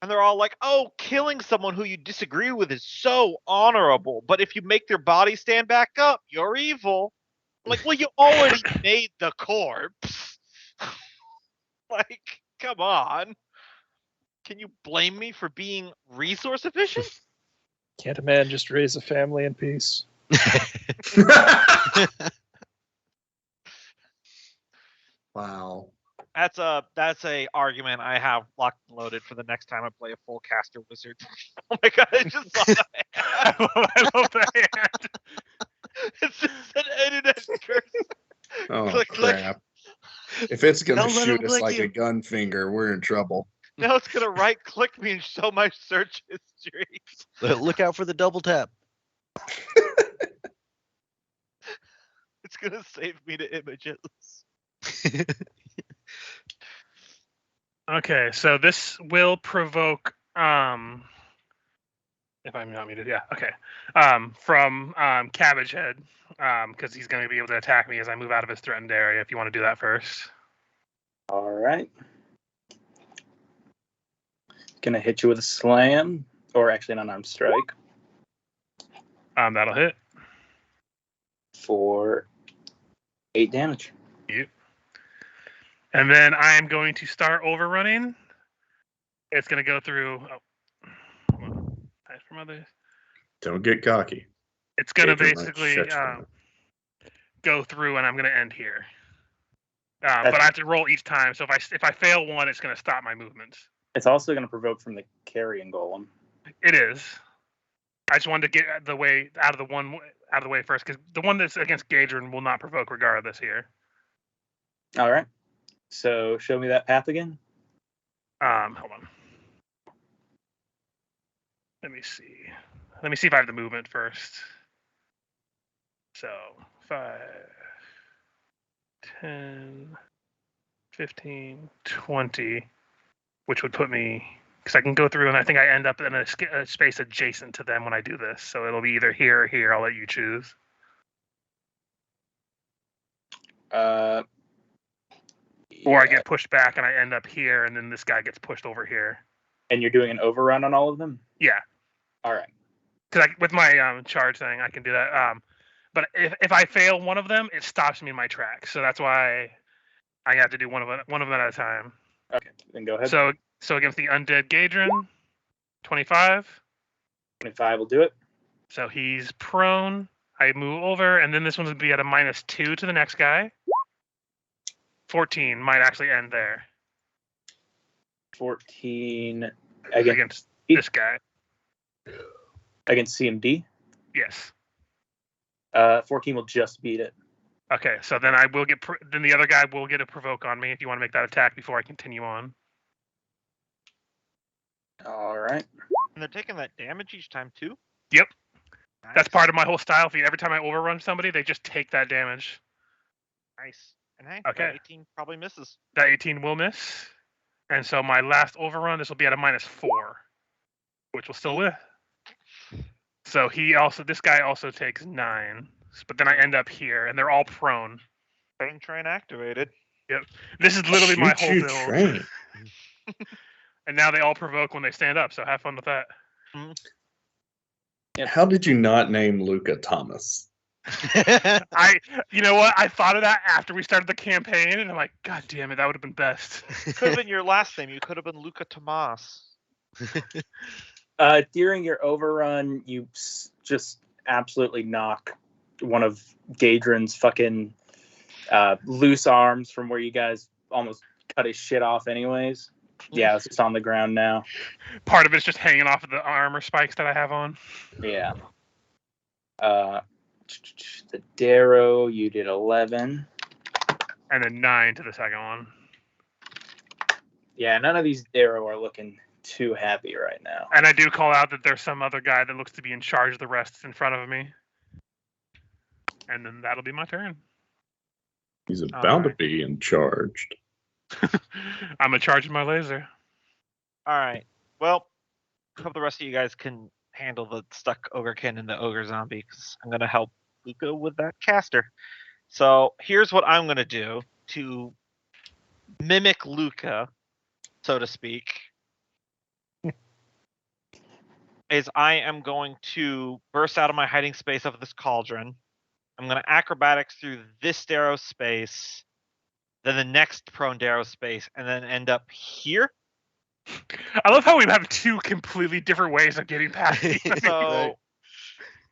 Speaker 2: And they're all like, "Oh, killing someone who you disagree with is so honorable. But if you make their body stand back up, you're evil." I'm like, well, you already made the corpse. Like, come on. Can you blame me for being resource efficient?
Speaker 5: Can't a man just raise a family in peace?
Speaker 7: Wow.
Speaker 2: That's a argument I have locked and loaded for the next time I play a full caster wizard. Oh my god, I just saw that.
Speaker 1: I love that hand.
Speaker 2: It's just an edited curse.
Speaker 7: Oh
Speaker 2: Click, click.
Speaker 7: crap! If it's gonna
Speaker 4: Don't let
Speaker 7: shoot
Speaker 4: him
Speaker 7: us
Speaker 4: click
Speaker 7: like
Speaker 4: you.
Speaker 7: a gun finger, we're in trouble.
Speaker 2: Now it's gonna right click me and show my search history.
Speaker 4: Look out for the double tap.
Speaker 2: It's gonna save me to images.
Speaker 1: Okay, so this will provoke if I'm not muted, yeah, okay. From Cabbage Head, because he's going to be able to attack me as I move out of his threatened area. If you want to do that first.
Speaker 3: All right. Gonna hit you with a slam, or actually an unarmed strike
Speaker 1: That'll hit.
Speaker 3: for 8 damage.
Speaker 1: Yep. And then I am going to start overrunning. It's going to go through. Oh, hold on. Time for others.
Speaker 7: Don't get cocky.
Speaker 1: It's going to
Speaker 7: Adrian might
Speaker 1: basically
Speaker 7: shut you down.
Speaker 1: go through, and I'm going to end here. But I have to roll each time. So if I fail one, it's going to stop my movements.
Speaker 3: It's also gonna provoke from the carrion golem.
Speaker 1: It is. I just wanted to get out of the way first, because the one that's against Gadrin will not provoke regardless here.
Speaker 3: All right. So show me that path again.
Speaker 1: Hold on. Let me see. Let me see if I have the movement first. So 5, 10, 15, 20, which would put me, because I can go through and I think I end up in a space adjacent to them when I do this. So it'll be either here or here. I'll let you choose. Or I get pushed back and I end up here, and then this guy gets pushed over here.
Speaker 3: And you're doing an overrun on all of them?
Speaker 1: Yeah.
Speaker 3: All right.
Speaker 1: Because with my charge thing, I can do that. But if I fail one of them, it stops me in my tracks. So that's why I have to do one of them at a time.
Speaker 3: Okay, then go ahead.
Speaker 1: So against the undead Gadrin, 25.
Speaker 3: 25 will do it.
Speaker 1: So he's prone. I move over, and then this one's going to be at a -2 to the next guy. 14 might actually end there.
Speaker 3: 14
Speaker 1: against this guy.
Speaker 3: Against CMD?
Speaker 1: Yes.
Speaker 3: 14 will just beat it.
Speaker 1: Okay, so then I will get. Then the other guy will get a provoke on me if you want to make that attack before I continue on.
Speaker 3: All right.
Speaker 2: And they're taking that damage each time too?
Speaker 1: Yep.
Speaker 2: Nice.
Speaker 1: That's part of my whole style feed. Every time I overrun somebody, they just take that damage.
Speaker 2: Nice. And hey,
Speaker 1: Okay.
Speaker 2: that 18 probably misses.
Speaker 1: That 18 will miss. And so my last overrun, this will be at a -4, which will still live. So this guy also takes 9. But then I end up here, and they're all prone.
Speaker 2: Train activated.
Speaker 1: Yep. This is literally my whole build.
Speaker 7: Train.
Speaker 1: And now they all provoke when they stand up, so have fun with that.
Speaker 3: Yep.
Speaker 7: How did you not name Luca Thomas?
Speaker 1: You know what? I thought of that after we started the campaign, and I'm like, God damn it, that would have been best.
Speaker 2: Could have been your last name. You could have been Luca Tomas.
Speaker 3: During your overrun, you just absolutely knock one of Gadrin's fucking loose arms from where you guys almost cut his shit off anyways. Yeah, it's just on the ground now.
Speaker 1: Part of it's just hanging off of the armor spikes that I have on.
Speaker 3: Yeah. The Darrow, you did 11.
Speaker 1: And then 9 to the second one.
Speaker 3: Yeah, none of these Darrow are looking too happy right now.
Speaker 1: And I do call out that there's some other guy that looks to be in charge of the rest in front of me. And then that'll be my turn.
Speaker 7: He's about to be in charge.
Speaker 1: I'm in charge of my laser.
Speaker 2: All right. Well, I hope the rest of you guys can handle the stuck ogrekin and the ogre zombie, because I'm going to help Luca with that caster. So here's what I'm going to do to mimic Luca, so to speak. Is I am going to burst out of my hiding space of this cauldron. I'm going to acrobatics through this Darrow space, then the next prone Darrow space, and then end up here.
Speaker 1: I love how we have 2 completely different ways of getting past these.
Speaker 2: So,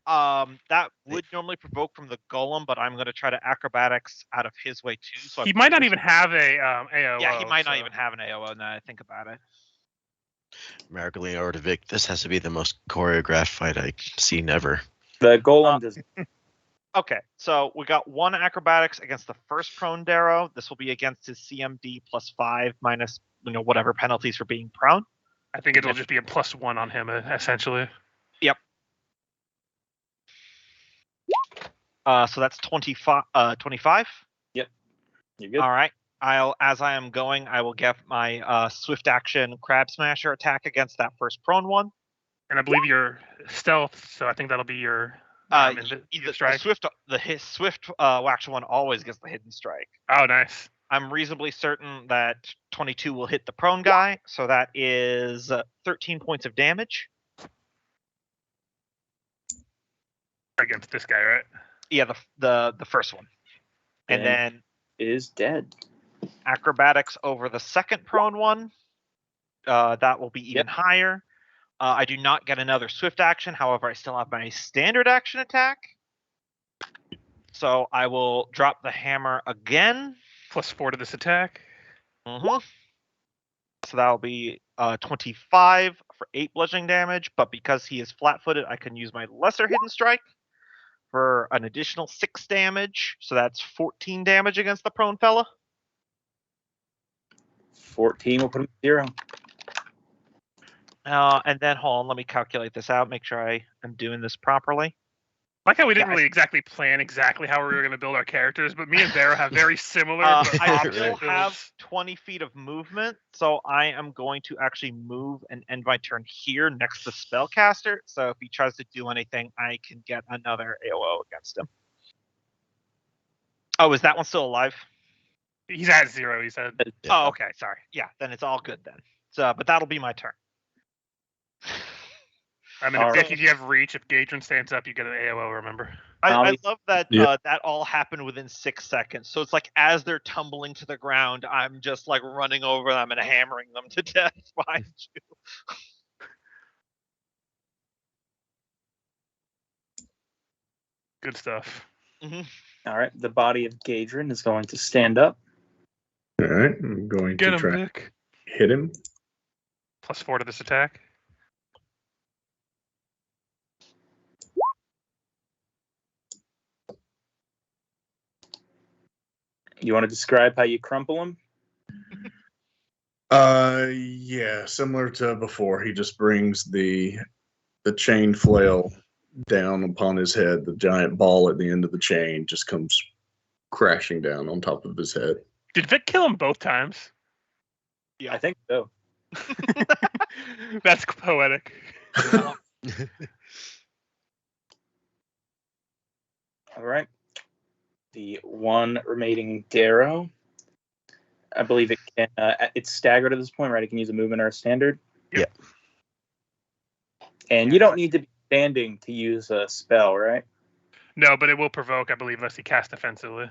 Speaker 2: that would normally provoke from the golem, but I'm going to try to acrobatics out of his way too. So
Speaker 1: He might not even have a AOO.
Speaker 2: Yeah, he might not even have an AOO now that I think about it.
Speaker 4: Marcolino or Vic, this has to be the most choreographed fight I've seen ever.
Speaker 3: The golem does.
Speaker 2: Okay, so we got 1 acrobatics against the first prone Darrow. This will be against his CMD +5 minus whatever penalties for being prone.
Speaker 1: I think it'll just be a +1 on him, essentially.
Speaker 2: Yep. So that's 25. 25.
Speaker 3: You're good.
Speaker 2: All right. As I am going, I will get my swift action crab smasher attack against that first prone one.
Speaker 1: And I believe you're stealth, so I think that'll be your
Speaker 2: The
Speaker 1: strike.
Speaker 2: swift action one always gets the hidden strike.
Speaker 1: Oh, nice.
Speaker 2: I'm reasonably certain that 22 will hit the prone guy, so that is 13 points of damage.
Speaker 1: Against this guy, right?
Speaker 2: Yeah, the first one. And then
Speaker 3: is dead.
Speaker 2: Acrobatics over the second prone one. That will be even higher. I do not get another swift action. However, I still have my standard action attack. So I will drop the hammer again.
Speaker 1: +4 to this attack.
Speaker 2: So that'll be 25 for 8 bludgeoning damage. But because he is flat-footed, I can use my lesser hidden strike for an additional 6 damage. So that's 14 damage against the prone fella.
Speaker 3: 14 will put him at 0.
Speaker 2: And then, hold on, let me calculate this out, make sure I am doing this properly.
Speaker 1: Like how we didn't really exactly plan exactly how we were going to build our characters, but me and Vero have very similar.
Speaker 2: I
Speaker 1: but
Speaker 2: still have 20 feet of movement, so I am going to actually move and end my turn here next to Spellcaster. So if he tries to do anything, I can get another AOO against him. Oh, is that one still alive?
Speaker 1: He's at 0, he said.
Speaker 2: Oh, okay, sorry. Yeah, then it's all good then. So, but that'll be my turn.
Speaker 1: I mean, if you have reach, if Gadron stands up, you get an AOO, remember?
Speaker 2: I love that that all happened within 6 seconds. So it's like as they're tumbling to the ground, I'm just like running over them and hammering them to death behind you.
Speaker 1: Good stuff.
Speaker 3: All right, the body of Gadron is going to stand up.
Speaker 7: All right, I'm going
Speaker 1: Get
Speaker 7: to
Speaker 1: him,
Speaker 7: try
Speaker 1: Vic.
Speaker 7: hit him.
Speaker 1: +4 to this attack.
Speaker 3: You want to describe how you crumple him?
Speaker 7: Yeah, similar to before. He just brings the chain flail down upon his head. The giant ball at the end of the chain just comes crashing down on top of his head.
Speaker 1: Did Vic kill him both times?
Speaker 3: Yeah, I think so.
Speaker 1: That's poetic.
Speaker 3: All right. The one remaining Darrow. I believe it can. It's staggered at this point, right? It can use a movement or a standard.
Speaker 1: Yep.
Speaker 3: And you don't need to be standing to use a spell, right?
Speaker 1: No, but it will provoke, I believe, unless he casts defensively.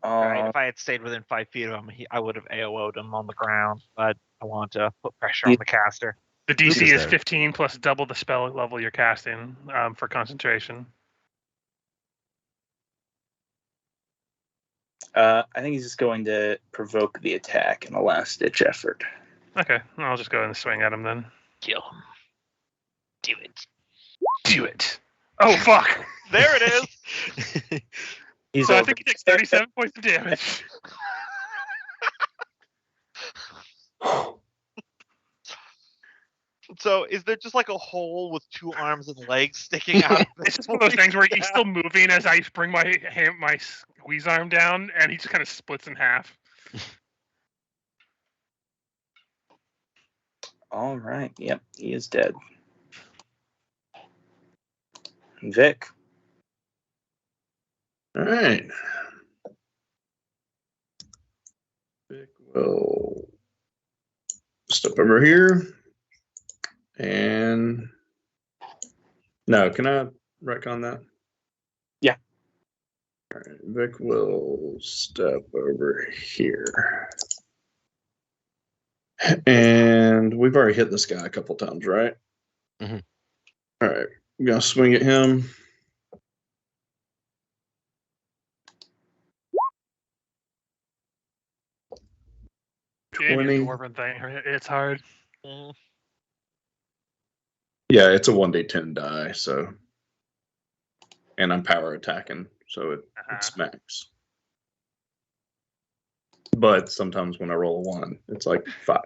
Speaker 2: Right, if I had stayed within 5 feet of him, I would have AOO'd him on the ground, but I want to put pressure on the caster.
Speaker 1: The DC is 15 plus double the spell level you're casting for concentration.
Speaker 3: I think he's just going to provoke the attack in a last-ditch effort.
Speaker 1: Okay, I'll just go ahead and swing at him then.
Speaker 2: Kill him. Do it.
Speaker 1: Do it. Oh, fuck.
Speaker 2: There it is.
Speaker 1: I think he takes 37 points of damage.
Speaker 2: So is there just like a hole with 2 arms and legs sticking out?
Speaker 1: It's just one of those things where he's still moving as I bring my squeeze arm down, and he just kind of splits in half.
Speaker 3: All right. Yep, he is dead. Vic.
Speaker 7: All right. Vic will step over here. And no, can I retcon that?
Speaker 3: Yeah.
Speaker 7: All right, Vic will step over here. And we've already hit this guy a couple times, right?
Speaker 4: Mm-hmm.
Speaker 7: All right, I'm gonna swing at him.
Speaker 1: Damn, your dwarven thing. It's hard.
Speaker 7: Yeah, it's a 1d10 die, so. And I'm power attacking, so it smacks. But sometimes when I roll a 1, it's like 5.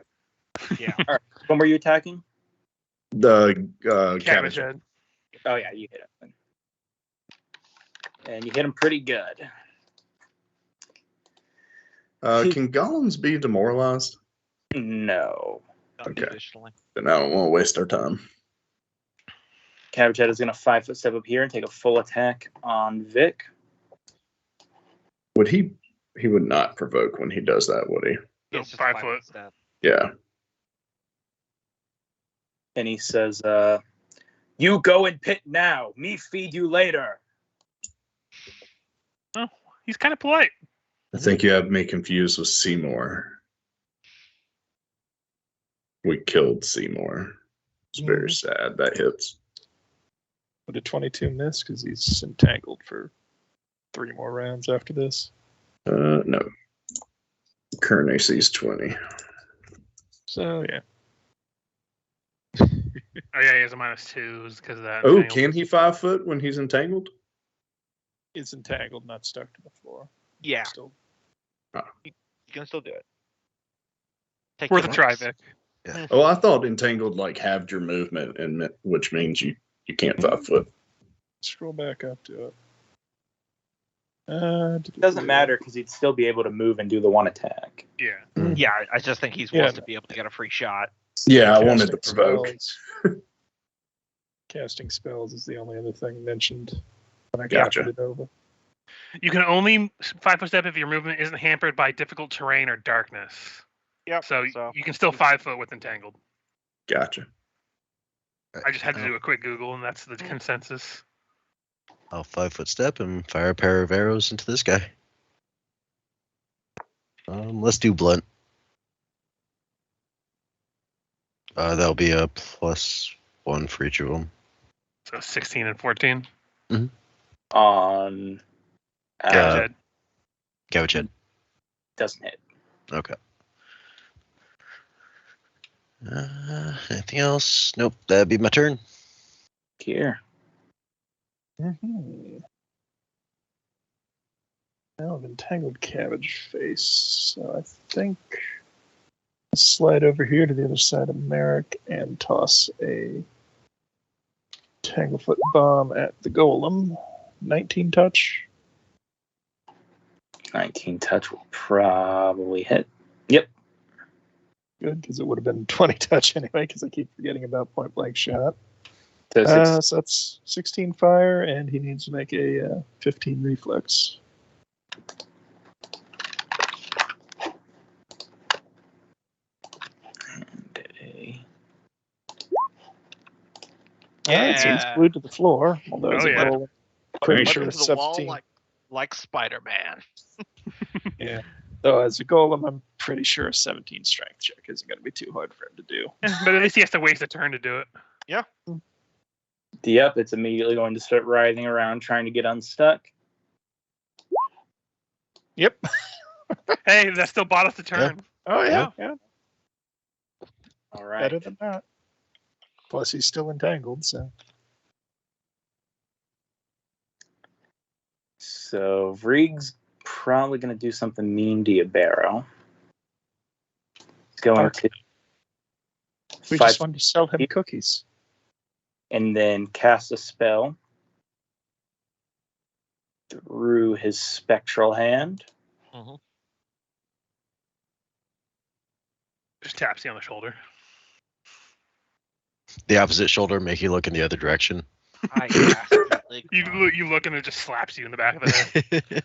Speaker 2: Yeah.
Speaker 3: All right. When were you attacking?
Speaker 7: The
Speaker 1: Cabbage head.
Speaker 3: Oh yeah, you hit him. And you hit him pretty good.
Speaker 7: Can golems be demoralized?
Speaker 3: No.
Speaker 7: Okay.
Speaker 2: Additionally.
Speaker 7: Then I don't want to waste our time.
Speaker 3: Cabbage Head is going to 5-foot step up here and take a full attack on Vic.
Speaker 7: Would he? He would not provoke when he does that, would he?
Speaker 1: No,
Speaker 2: It's just
Speaker 1: 5
Speaker 2: 5
Speaker 1: foot.
Speaker 2: step.
Speaker 7: Yeah.
Speaker 3: And he says, you go and pit now. Me feed you later.
Speaker 1: Oh, he's kind of polite.
Speaker 7: I think you have me confused with Seymour. We killed Seymour. It's very sad. That hits.
Speaker 5: Would a 22 miss because he's entangled for 3 more rounds after this?
Speaker 7: No. Current AC is 20.
Speaker 5: So yeah.
Speaker 1: Oh yeah, he has a -2 because of that.
Speaker 7: Oh,
Speaker 1: entangled.
Speaker 7: can he 5 foot when he's entangled?
Speaker 5: It's entangled, not stuck to the floor.
Speaker 2: Yeah,
Speaker 5: Still,
Speaker 2: you can still do it. Take
Speaker 1: Worth a
Speaker 2: your
Speaker 1: try,
Speaker 2: risks.
Speaker 1: Vic.
Speaker 7: Oh, I thought entangled like halved your movement, and which means you can't 5 foot.
Speaker 5: scroll back up to it.
Speaker 3: It doesn't matter because he'd still be able to move and do the one attack.
Speaker 1: Yeah.
Speaker 2: Yeah, I just think he's
Speaker 5: Yeah,
Speaker 2: wants
Speaker 5: no.
Speaker 2: to be able to get a free shot.
Speaker 7: Yeah, I
Speaker 5: Casting
Speaker 7: wanted to provoke.
Speaker 5: spells. Casting spells is the only other thing mentioned when I
Speaker 7: Gotcha.
Speaker 5: copied it over.
Speaker 1: You can only 5-foot step if your movement isn't hampered by difficult terrain or darkness.
Speaker 2: Yep.
Speaker 1: So you can still 5 foot with entangled.
Speaker 7: Gotcha.
Speaker 1: I just had to do a quick Google, and that's the consensus.
Speaker 4: I'll 5-foot step and fire a pair of arrows into this guy. Let's do blunt. That'll be a +1 for each of them.
Speaker 1: So 16 and 14.
Speaker 3: On
Speaker 1: Dead.
Speaker 4: Couch head.
Speaker 3: doesn't hit.
Speaker 4: Okay. Anything else? Nope. That'd be my turn.
Speaker 3: Here.
Speaker 5: Mm-hmm. Now I've entangled cabbage face, so I think I'll slide over here to the other side of Merrick and toss a Tanglefoot bomb at the golem. 19 touch.
Speaker 3: 19 touch will probably hit. Yep.
Speaker 5: Good, because it would have been 20 touch anyway, because I keep forgetting about point blank shot.
Speaker 3: So
Speaker 5: So that's 16 fire, and he needs to make a 15 reflex. Alright, so he's
Speaker 2: Yeah.
Speaker 5: glued to the floor. Although as
Speaker 1: Oh,
Speaker 5: a
Speaker 1: yeah.
Speaker 5: roll, pretty
Speaker 2: Put
Speaker 5: sure
Speaker 2: him
Speaker 5: it's
Speaker 2: to the wall
Speaker 5: 17.
Speaker 2: like Spider-Man.
Speaker 5: Yeah. Though as a golem, I'm pretty sure a 17 strength check isn't going to be too hard for him to do.
Speaker 1: But at least he has to waste a turn to do it.
Speaker 3: Yep, it's immediately going to start writhing around trying to get unstuck.
Speaker 5: Yep.
Speaker 1: Hey, that still bought us a turn.
Speaker 5: Oh yeah.
Speaker 3: All right.
Speaker 5: Better than that. Plus he's still entangled, so
Speaker 3: So Vrieg's probably going to do something mean to you, Barrow. He's going to
Speaker 5: we
Speaker 3: fight
Speaker 5: just wanted to sell him cookies.
Speaker 3: and then cast a spell through his spectral hand.
Speaker 2: Mhm.
Speaker 1: Just taps you on the shoulder.
Speaker 4: The opposite shoulder, make you look in the other direction.
Speaker 2: I dastardly
Speaker 1: You look and it just slaps you in the back of the head.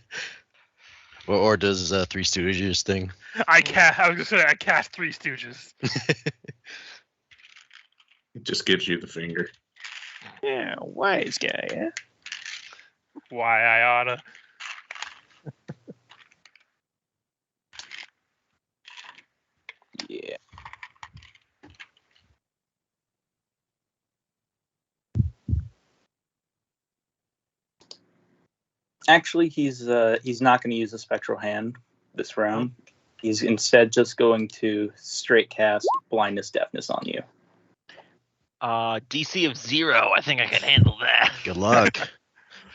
Speaker 4: or does Three Stooges thing.
Speaker 1: I was just saying, I cast 3 Stooges.
Speaker 7: It just gives you the finger.
Speaker 5: Yeah, wise guy, yeah.
Speaker 1: Why I oughta.
Speaker 3: Yeah. Actually, he's not going to use a spectral hand this round. He's instead just going to straight cast blindness deafness on you.
Speaker 2: DC of 0. I think I can handle that.
Speaker 4: Good luck.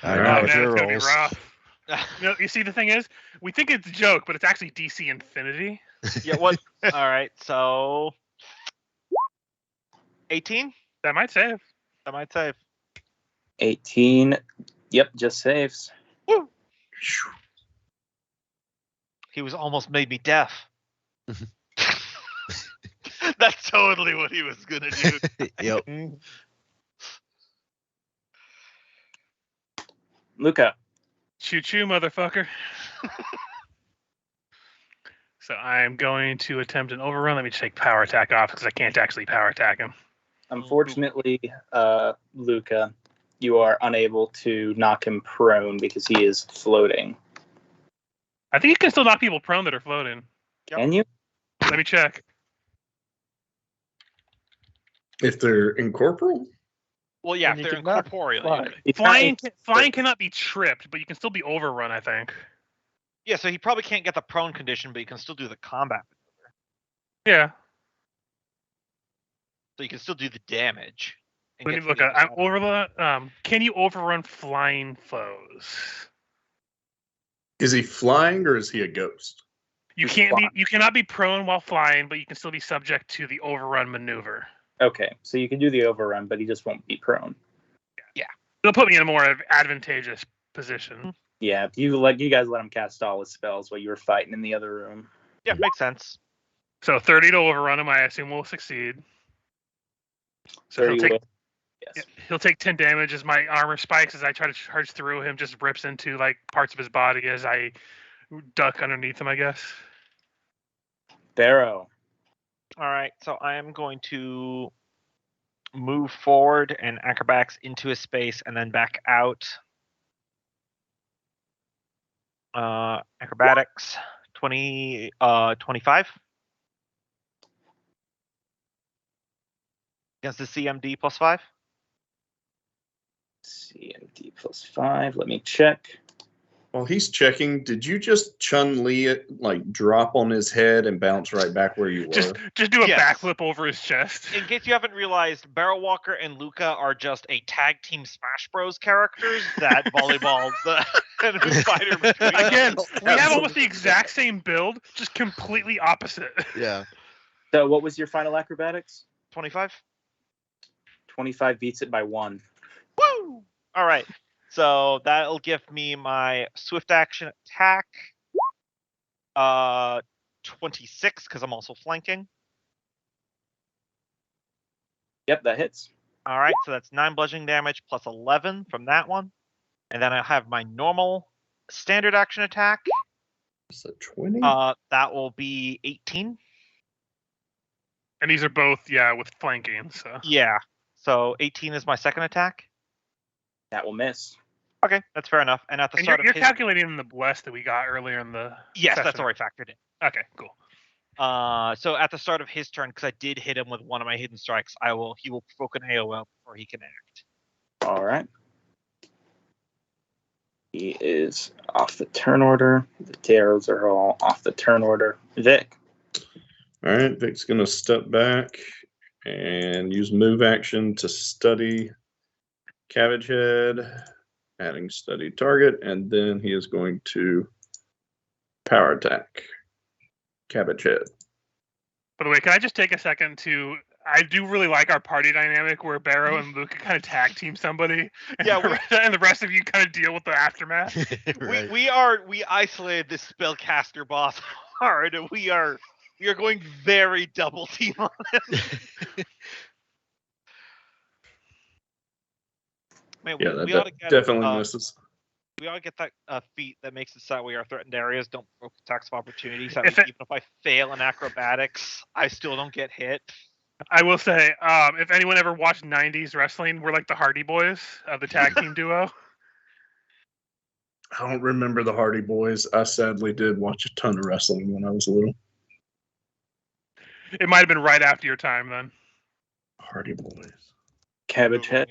Speaker 4: I
Speaker 7: All
Speaker 4: know
Speaker 7: right.
Speaker 4: what
Speaker 1: Man,
Speaker 4: your
Speaker 1: it's gonna be
Speaker 4: rolls.
Speaker 1: rough. You see, the thing is, we think it's a joke, but it's actually DC Infinity.
Speaker 2: Yeah, what? All right, so 18?
Speaker 1: That might save.
Speaker 2: That might save.
Speaker 3: 18. Yep, just saves.
Speaker 2: Woo! He was almost made me deaf. That's totally what he was gonna do.
Speaker 4: Yep.
Speaker 3: Luca.
Speaker 1: Choo choo, motherfucker. So I'm going to attempt an overrun. Let me take power attack off because I can't actually power attack him.
Speaker 3: Unfortunately, Luca, you are unable to knock him prone because he is floating.
Speaker 1: I think you can still knock people prone that are floating.
Speaker 2: Yep.
Speaker 3: Can you?
Speaker 1: Let me check.
Speaker 7: If they're incorporeal?
Speaker 2: Well, yeah,
Speaker 5: And
Speaker 2: if
Speaker 5: you
Speaker 2: they're
Speaker 5: cannot
Speaker 2: incorporeal.
Speaker 5: fly.
Speaker 3: He's not
Speaker 1: Flying cannot be tripped, but you can still be overrun, I think.
Speaker 2: Yeah, so he probably can't get the prone condition, but you can still do the combat.
Speaker 1: Yeah.
Speaker 2: So you can still do the damage. and
Speaker 1: Let
Speaker 2: get
Speaker 1: me
Speaker 2: to
Speaker 1: look
Speaker 2: the
Speaker 1: at.
Speaker 2: other
Speaker 1: I'm
Speaker 2: side.
Speaker 1: overrun. Can you overrun flying foes?
Speaker 7: Is he flying or is he a ghost?
Speaker 1: You
Speaker 3: He's
Speaker 1: can't be.
Speaker 3: flying.
Speaker 1: You cannot be prone while flying, but you can still be subject to the overrun maneuver.
Speaker 3: Okay, so you can do the overrun, but he just won't be prone.
Speaker 1: It'll put me in a more advantageous position.
Speaker 3: Yeah, you guys let him cast all his spells while you were fighting in the other room.
Speaker 2: Yeah, makes sense.
Speaker 1: So 30 to overrun him, I assume will succeed. So
Speaker 3: 30 will. Yes.
Speaker 1: he'll take 10 damage as my armor spikes as I try to charge through him, just rips into like parts of his body as I duck underneath him, I guess.
Speaker 3: Barrow.
Speaker 2: All right, so I am going to move forward and acrobatics into a space and then back out. Acrobatics 25 against the CMD plus 5.
Speaker 3: CMD plus 5. Let me check.
Speaker 7: While he's checking, did you just Chun-Li it, like drop on his head and bounce right back where you were?
Speaker 1: Just do a
Speaker 2: Yes.
Speaker 1: backflip over his chest.
Speaker 2: In case you haven't realized, Barrel Walker and Luca are just a tag team Smash Bros characters that volleyballs the enemy fighter between them.
Speaker 1: Again, we have almost the exact same build, just completely opposite.
Speaker 4: Yeah.
Speaker 3: So what was your final acrobatics?
Speaker 2: 25.
Speaker 3: 25 beats it by 1.
Speaker 2: Woo! All right. So that'll give me my swift action attack. 26 because I'm also flanking.
Speaker 3: Yep, that hits.
Speaker 2: All right, so that's 9 bludgeoning damage plus 11 from that one. And then I have my normal standard action attack.
Speaker 7: Is it 20?
Speaker 2: That will be 18.
Speaker 1: And these are both, with flanking, so.
Speaker 2: Yeah. So 18 is my second attack.
Speaker 3: That will miss.
Speaker 2: Okay, that's fair enough. And at the
Speaker 1: And
Speaker 2: start
Speaker 1: you're
Speaker 2: of his...
Speaker 1: calculating the bless that we got earlier in the
Speaker 2: Yes,
Speaker 1: session.
Speaker 2: that's already factored in.
Speaker 1: Okay, cool.
Speaker 2: So at the start of his turn, because I did hit him with one of my hidden strikes, he will provoke an AOL before he can act.
Speaker 3: All right. He is off the turn order. The arrows are all off the turn order. Vic.
Speaker 7: All right, Vic's going to step back and use move action to study Cabbage Head, adding study target, and then he is going to power attack Cabbage Head.
Speaker 1: By the way, can I just take a second to... I do really like our party dynamic where Barrow and Luca kind of tag team somebody.
Speaker 2: Yeah,
Speaker 1: and the rest of you kind of deal with the aftermath.
Speaker 4: Right.
Speaker 2: We isolated this spellcaster boss hard, and we are going very double team on this. Man,
Speaker 7: Yeah,
Speaker 2: we
Speaker 7: that
Speaker 2: ought to get
Speaker 7: definitely misses.
Speaker 2: we ought to get that feat that makes it so that we are threatened areas don't provoke attacks of opportunity. So
Speaker 1: If
Speaker 2: even if I fail in acrobatics, I still don't get hit.
Speaker 1: I will say, if anyone ever watched 90s wrestling, we're like the Hardy Boys of the tag team duo.
Speaker 7: I don't remember the Hardy Boys. I sadly did watch a ton of wrestling when I was little.
Speaker 1: It might have been right after your time then.
Speaker 7: Hardy Boys.
Speaker 3: Cabbage Head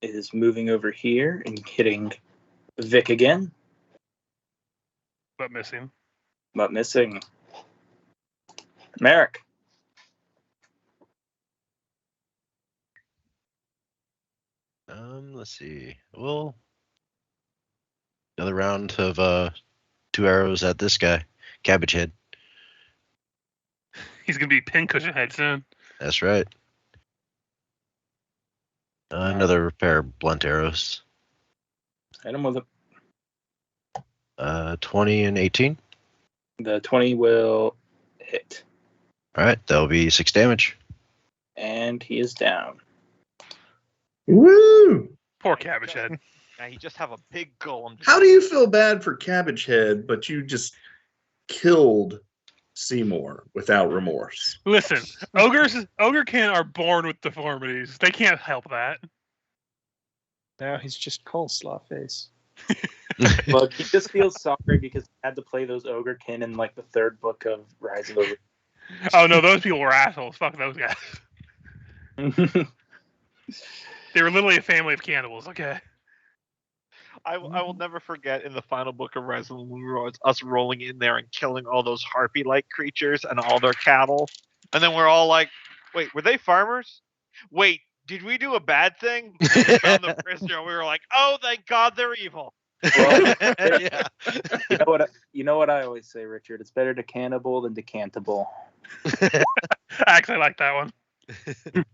Speaker 3: is moving over here and hitting Vic again,
Speaker 1: But missing.
Speaker 3: but missing. Merrick.
Speaker 4: Let's see. Well, another round of 2 arrows at this guy, Cabbage Head.
Speaker 1: He's going to be pincushion head soon.
Speaker 4: That's right. Another pair of blunt arrows.
Speaker 3: Hit him with a
Speaker 4: 20 and 18.
Speaker 3: The 20 will hit,
Speaker 4: All right, that'll be 6 damage.
Speaker 3: and he is down.
Speaker 7: Woo!
Speaker 1: Poor Cabbage Head.
Speaker 2: Now you just have a big golem.
Speaker 7: How do you feel bad for Cabbage Head, but you just killed Seymour without remorse?
Speaker 1: Listen, Ogrekin are born with deformities. They can't help that.
Speaker 5: Now he's just coleslaw face.
Speaker 3: Look, he just feels sorry because he had to play those Ogrekin in like the third book of Rise of the.
Speaker 1: Oh no, those people were assholes. Fuck those guys. They were literally a family of cannibals. Okay.
Speaker 2: I will never forget in the final book of Rise of the Moon Lords us rolling in there and killing all those harpy-like creatures and all their cattle, and then we're all like, "Wait, were they farmers? Wait, did we do a bad thing?" And we found the prisoner, and we were like, "Oh, thank God, they're evil."
Speaker 3: Well,
Speaker 4: Yeah.
Speaker 3: You know what I always say, Richard. It's better to cannibal than decantable.
Speaker 1: I actually like that one.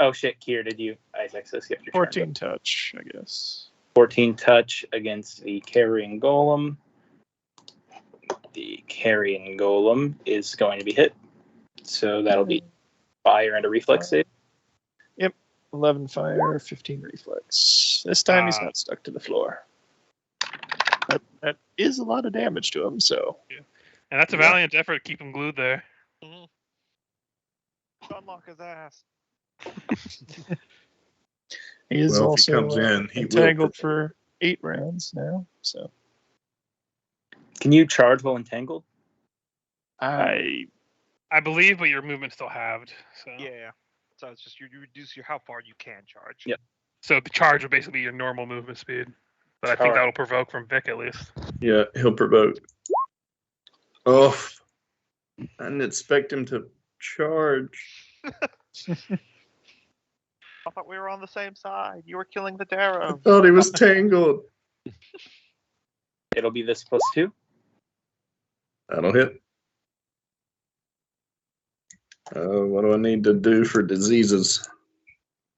Speaker 3: Oh shit, Kier, did you? Isaac says you have your turn.
Speaker 5: 14 touch, I guess.
Speaker 3: 14 touch against the carrying golem. The carrying golem is going to be hit, so that'll be fire and a reflex save.
Speaker 5: 11 fire, 15 reflex. This time he's
Speaker 1: Ah.
Speaker 5: not stuck to the floor. That is a lot of damage to him, so.
Speaker 1: And that's a
Speaker 7: Yeah.
Speaker 1: valiant effort to keep him glued there.
Speaker 2: Unlock his ass.
Speaker 5: He is
Speaker 7: Well, if he
Speaker 5: also
Speaker 7: comes in, he will.
Speaker 5: entangled for 8 rounds now, so.
Speaker 3: Can you charge while entangled?
Speaker 5: I
Speaker 1: believe, but your movement's still halved. So.
Speaker 2: Yeah. So it's just you reduce how far you can charge.
Speaker 3: Yep.
Speaker 1: So the charge would basically be your normal movement speed. But I think
Speaker 3: Alright.
Speaker 1: that'll provoke from Vic at least.
Speaker 7: Yeah, he'll provoke. Oh, I didn't expect him to charge.
Speaker 2: I thought we were on the same side. You were killing the
Speaker 7: I
Speaker 2: Darrow.
Speaker 7: thought he was tangled.
Speaker 3: It'll be this +2.
Speaker 7: That'll hit. What do I need to do for diseases?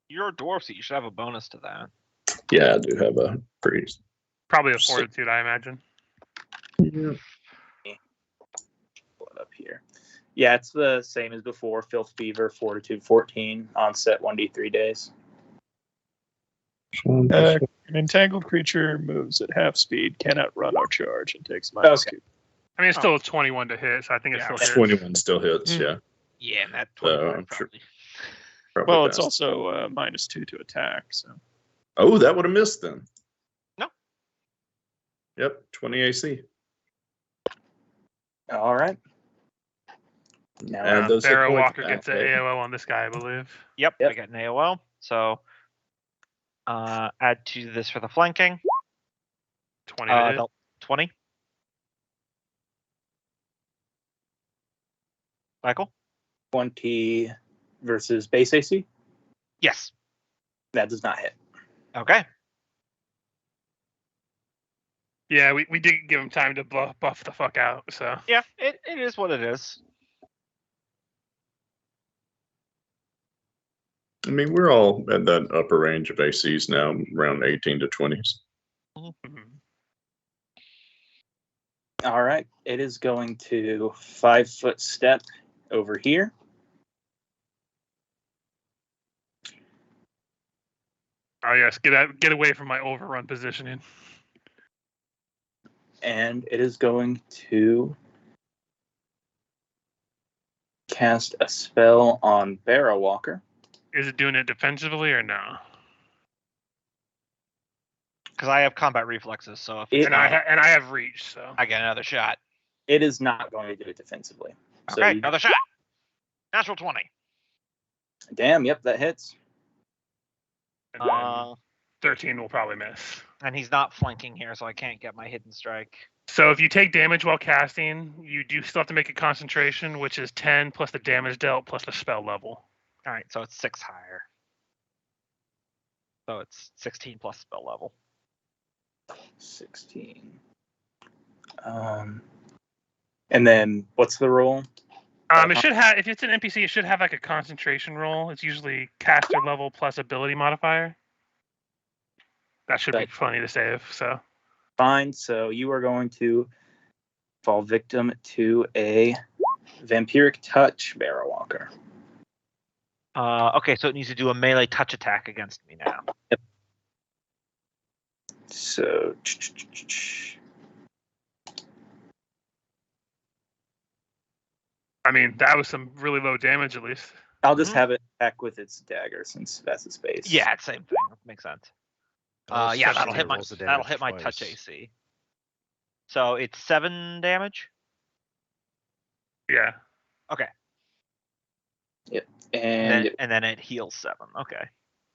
Speaker 2: You're a dwarf, so you should have a bonus to that.
Speaker 7: Yeah, I do have a priest.
Speaker 1: Probably a fortitude, I imagine.
Speaker 7: Yeah.
Speaker 3: Pull it up here. Yeah, it's the same as before. Filth Fever, Fortitude 14, onset 1d3 days.
Speaker 5: an entangled creature moves at half speed, cannot run or charge, and takes -2.
Speaker 1: I mean, it's still a 21 to hit, so I think it still hits.
Speaker 7: 21 still hits, yeah.
Speaker 2: Yeah, and that
Speaker 7: So,
Speaker 2: 25
Speaker 7: I'm sure-
Speaker 2: probably.
Speaker 7: Probably
Speaker 5: Well, it's
Speaker 7: best.
Speaker 5: also -2 to attack, so.
Speaker 7: Oh, that would have missed then.
Speaker 2: No.
Speaker 7: Yep, 20 AC.
Speaker 3: All right. Now,
Speaker 7: Add those hit
Speaker 1: Barrow
Speaker 7: points
Speaker 1: Walker
Speaker 7: back,
Speaker 1: gets an
Speaker 7: baby.
Speaker 1: AOO on this guy, I believe.
Speaker 2: Yep,
Speaker 3: Yep.
Speaker 2: I got an AOL. So add to this for the flanking.
Speaker 1: 20 to hit.
Speaker 2: 20. Michael?
Speaker 3: 20 versus base AC.
Speaker 2: Yes.
Speaker 3: That does not hit.
Speaker 2: Okay.
Speaker 1: Yeah, we did give him time to buff the fuck out, so.
Speaker 2: Yeah, it is what it is.
Speaker 7: I mean, we're all at that upper range of ACs now, around 18 to 20s.
Speaker 1: Mhm.
Speaker 3: All right. It is going to 5-foot step over here.
Speaker 1: Oh yes, get away from my overrun positioning.
Speaker 3: And it is going to cast a spell on Barrow Walker.
Speaker 1: Is it doing it defensively or no?
Speaker 2: Because I have combat reflexes, so if
Speaker 3: It-
Speaker 2: it's
Speaker 1: And I
Speaker 2: not,
Speaker 1: I have reach, so.
Speaker 2: I get another shot.
Speaker 3: It is not going to do it defensively. So
Speaker 2: Okay,
Speaker 3: you-
Speaker 2: another shot. Natural 20.
Speaker 3: damn, yep, that hits.
Speaker 1: And then
Speaker 2: Uh,
Speaker 1: 13 will probably miss.
Speaker 2: and he's not flanking here, so I can't get my hidden strike.
Speaker 1: So if you take damage while casting, you do still have to make a concentration, which is 10 plus the damage dealt plus the spell level.
Speaker 2: All right, so it's 6 higher. So it's 16 plus spell level.
Speaker 3: 16. And then what's the roll?
Speaker 1: It should have, if it's an NPC, it should have like a concentration roll. It's usually caster level plus ability modifier. That should be
Speaker 3: Right.
Speaker 1: funny to save. So
Speaker 3: Fine. So you are going to fall victim to a vampiric touch, Barrow Walker.
Speaker 2: Okay, so it needs to do a melee touch attack against me now.
Speaker 3: So
Speaker 1: I mean, that was some really low damage at least.
Speaker 3: I'll just have it attack with its dagger since that's its base.
Speaker 2: Yeah, it's same thing. Makes sense. Yeah, that'll hit my touch AC. So it's 7 damage.
Speaker 1: Yeah.
Speaker 2: Okay.
Speaker 3: Yep.
Speaker 2: And then it heals 7. Okay.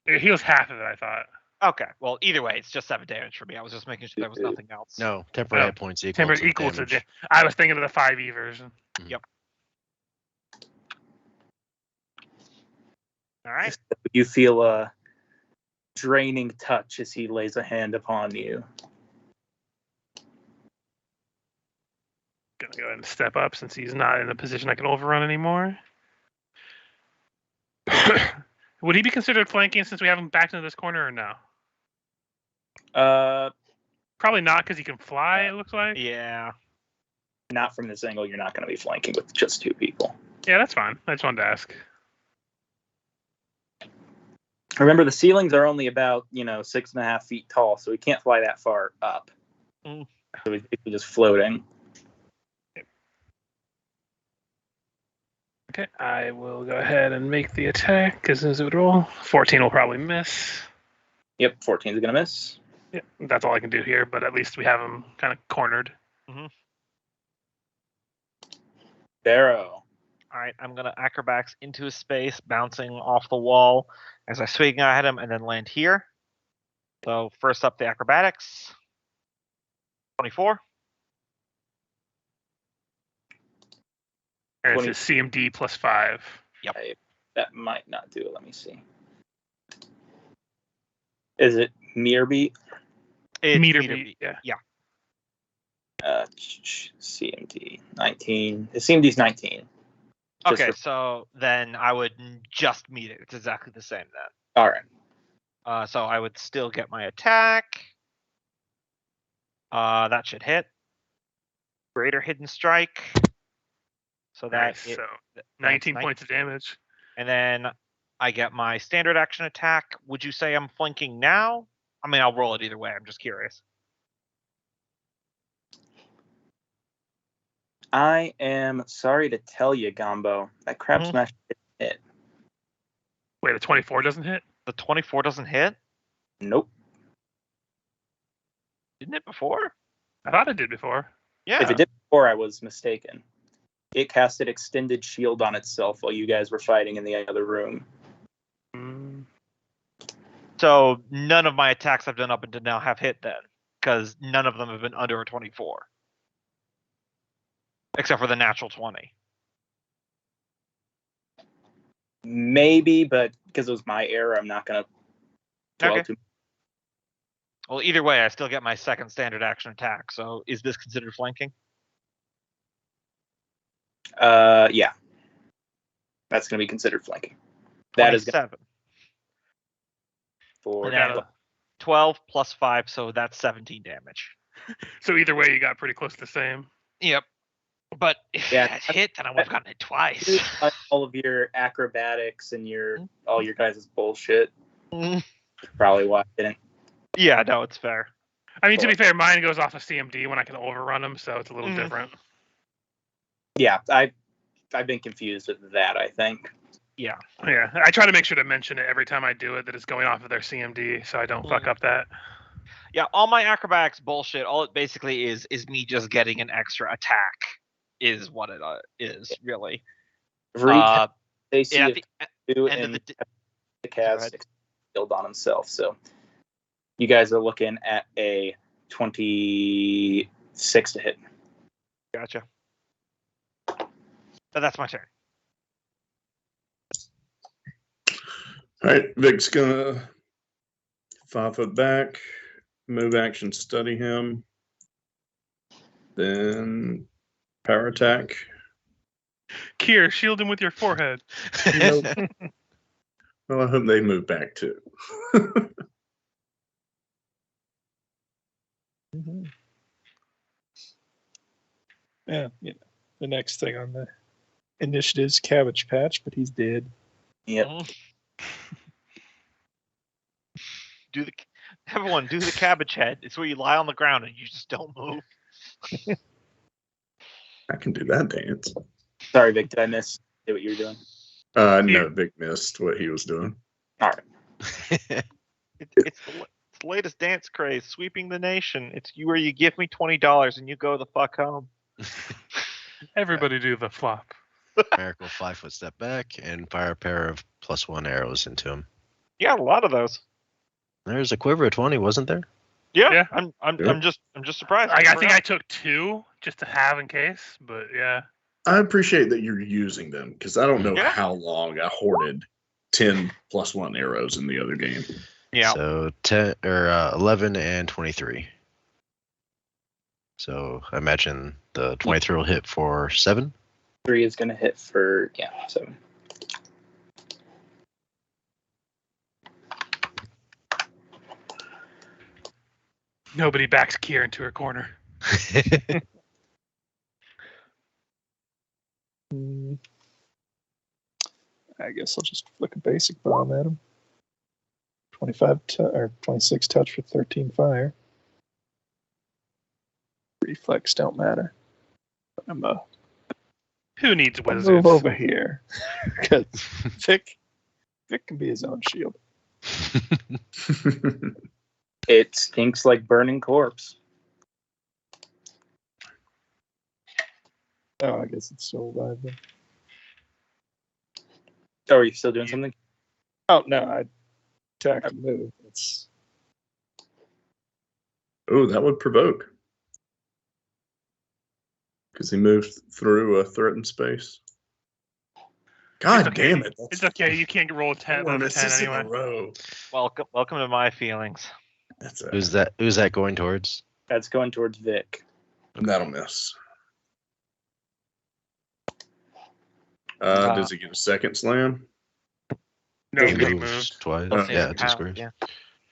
Speaker 1: It heals half of it, I thought.
Speaker 2: Okay. Well, either way, it's just 7 damage for me. I was just making sure there was nothing else.
Speaker 4: No, temporary hit points equal
Speaker 1: Temporary
Speaker 4: to
Speaker 1: equal
Speaker 4: damage.
Speaker 1: to. I was thinking of the 5e version.
Speaker 2: Yep. All right.
Speaker 3: You feel a draining touch as he lays a hand upon you.
Speaker 1: Gonna go ahead and step up since he's not in a position I can overrun anymore. Would he be considered flanking since we have him backed into this corner or no? Probably not because he can fly, it looks like.
Speaker 2: Yeah.
Speaker 3: Not from this angle. You're not going to be flanking with just 2 people.
Speaker 1: Yeah, that's fine. I just wanted to ask.
Speaker 3: Remember, the ceilings are only about 6.5 feet tall, so he can't fly that far up.
Speaker 2: Mm.
Speaker 3: So he's just floating.
Speaker 1: Okay, I will go ahead and make the attack as soon as it would roll. 14 will probably miss.
Speaker 3: Yep, 14 is going to miss.
Speaker 1: Yep, that's all I can do here, but at least we have him kind of cornered.
Speaker 2: Mm-hmm.
Speaker 3: Barrow.
Speaker 2: All right, I'm going to acrobatics into his space, bouncing off the wall as I swing at him and then land here. So first up, the acrobatics. 24.
Speaker 1: And it's a CMD plus 5.
Speaker 2: Yep.
Speaker 3: That might not do it. Let me see. Is it meter beat?
Speaker 2: It's
Speaker 1: meter beat, yeah.
Speaker 3: CMD 19. The CMD's 19.
Speaker 2: Okay, so then I would just meet it. It's exactly the same then.
Speaker 3: All right.
Speaker 2: So I would still get my attack. That should hit. Greater hidden strike. So
Speaker 1: Nice. So 19 points of damage.
Speaker 2: And then I get my standard action attack. Would you say I'm flanking now? I mean, I'll roll it either way. I'm just curious.
Speaker 3: I am sorry to tell you, Gombo, that crab smash didn't hit.
Speaker 1: Wait, the 24 doesn't hit?
Speaker 2: The 24 doesn't hit?
Speaker 3: Nope.
Speaker 2: Didn't it before?
Speaker 1: I thought it did before.
Speaker 2: Yeah.
Speaker 3: If it did before, I was mistaken. It casted extended shield on itself while you guys were fighting in the other room.
Speaker 2: So none of my attacks I've done up until now have hit then, because none of them have been under a 24. Except for the natural 20.
Speaker 3: Maybe, but because it was my error, I'm not going to dwell too much.
Speaker 2: Well, either way, I still get my second standard action attack. So is this considered flanking?
Speaker 3: Yeah. That's going to be considered flanking. That is
Speaker 2: 7.
Speaker 3: For
Speaker 2: 12 plus 5, so that's 17 damage.
Speaker 1: So either way, you got pretty close to the same.
Speaker 2: Yep. But if that hit, then I would have gotten it twice.
Speaker 3: All of your acrobatics and all your guys' bullshit. Probably why I didn't.
Speaker 2: Yeah, no, it's fair.
Speaker 1: I mean, to be fair, mine goes off of CMD when I can overrun them, so it's a little different.
Speaker 3: Yeah, I've been confused with that, I think.
Speaker 2: Yeah.
Speaker 1: Yeah, I try to make sure to mention it every time I do it that it's going off of their CMD, so I don't fuck up that.
Speaker 2: Yeah, all my acrobatics bullshit, all it basically is me just getting an extra attack is what it is, really.
Speaker 3: They see
Speaker 2: at the
Speaker 3: end of the cast shield on himself, so you guys are looking at a 26 to hit.
Speaker 2: Gotcha. So that's my turn.
Speaker 7: All right, Vic's gonna 5 foot back, move action, study him, then power attack.
Speaker 1: Kier, shield him with your forehead.
Speaker 7: You know, well, I hope they move back too.
Speaker 5: Mhm. Yeah, you know, the next thing on the initiative is Cabbage Patch, but he's dead.
Speaker 3: Yep.
Speaker 2: Everyone do the cabbage head. It's where you lie on the ground and you just don't move.
Speaker 7: I can do that dance.
Speaker 3: Sorry, Vic. Did I miss what you were doing?
Speaker 7: No, Vic missed what he was doing.
Speaker 3: All right.
Speaker 2: It's the latest dance craze, sweeping the nation. It's where you give me $20 and you go the fuck home.
Speaker 1: Everybody do the flop.
Speaker 4: Merrick will 5-foot step back and fire a pair of +1 arrows into him.
Speaker 2: Yeah, a lot of those.
Speaker 4: There's a quiver of 20, wasn't there?
Speaker 2: Yeah,
Speaker 1: Yeah.
Speaker 2: I'm just surprised.
Speaker 1: I think I took 2 just to have in case, but yeah.
Speaker 7: I appreciate that you're using them because I don't know
Speaker 2: Yeah.
Speaker 7: how long I hoarded 10 +1 arrows in the other game.
Speaker 2: Yeah.
Speaker 4: So 11 and 23. So I imagine the 23 will hit for 7.
Speaker 3: 3 is going to hit for 7.
Speaker 1: Nobody backs Kier into her corner.
Speaker 5: Mm. I guess I'll just flick a basic bomb at him. 26 touch for 13 fire. Reflex don't matter. I'm
Speaker 1: Who needs
Speaker 5: I'll
Speaker 1: wizards?
Speaker 5: move over here because Vic can be his own shield.
Speaker 3: It stinks like burning corpse.
Speaker 5: Oh, I guess it's still alive then.
Speaker 3: Oh, are you still doing something?
Speaker 5: Oh no, I attack and move. It's
Speaker 7: Oh, that would provoke. Because he moved through a threatened space. God
Speaker 1: It's okay.
Speaker 7: damn it.
Speaker 1: It's okay. You can't roll 10
Speaker 7: 4
Speaker 1: over 10
Speaker 7: misses in a
Speaker 1: anyway.
Speaker 7: row.
Speaker 2: Welcome to my feelings.
Speaker 7: That's
Speaker 4: Who's that going towards?
Speaker 3: That's going towards Vic.
Speaker 7: That'll miss. Does he get a second slam?
Speaker 1: No,
Speaker 3: He
Speaker 1: he
Speaker 4: moves
Speaker 1: moved.
Speaker 4: twice.
Speaker 2: Let's see,
Speaker 4: Yeah, 2
Speaker 2: how-
Speaker 4: squares.
Speaker 2: Yeah.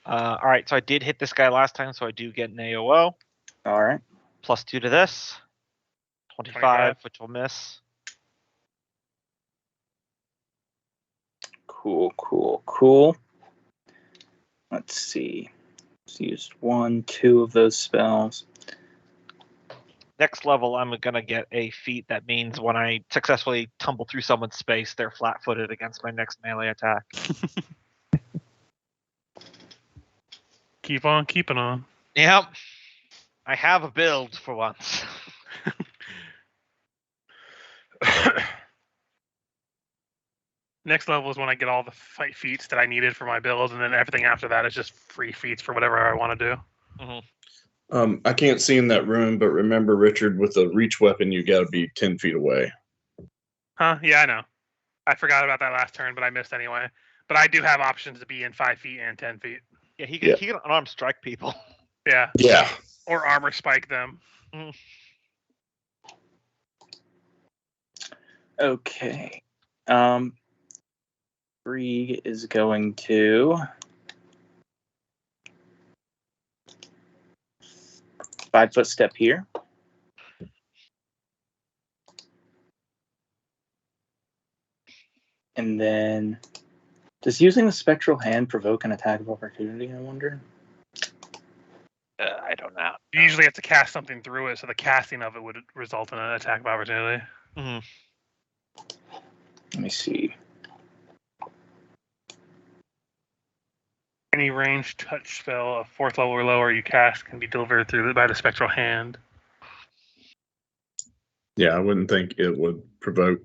Speaker 2: All right, so I did hit this guy last time, so I do get an AOO.
Speaker 3: All right.
Speaker 2: +2 to this. 25, which will miss.
Speaker 3: Cool. Let's see. Let's use 1, 2 of those spells.
Speaker 2: Next level, I'm gonna get a feat that means when I successfully tumble through someone's space, they're flat-footed against my next melee attack.
Speaker 1: Keep on keeping on.
Speaker 2: Yep. I have a build for once.
Speaker 1: Next level is when I get all the fight feats that I needed for my build, and then everything after that is just free feats for whatever I want to do.
Speaker 7: I can't see in that room, but remember, Richard, with a reach weapon, you got to be 10 feet away.
Speaker 1: Huh? Yeah, I know. I forgot about that last turn, but I missed anyway. But I do have options to be in 5 feet and 10 feet.
Speaker 2: Yeah, he
Speaker 7: Yeah.
Speaker 2: can unarmed strike people.
Speaker 1: Yeah.
Speaker 7: Yeah.
Speaker 1: Or armor spike them.
Speaker 3: Okay. Krieg is going to 5-foot step here. And then, does using the spectral hand provoke an attack of opportunity, I wonder?
Speaker 2: I don't know.
Speaker 1: You usually have to cast something through it, so the casting of it would result in an attack of opportunity.
Speaker 2: Mhm.
Speaker 3: Let me see.
Speaker 1: Any ranged touch spell of 4th level or lower you cast can be delivered through by the spectral hand.
Speaker 7: Yeah, I wouldn't think it would provoke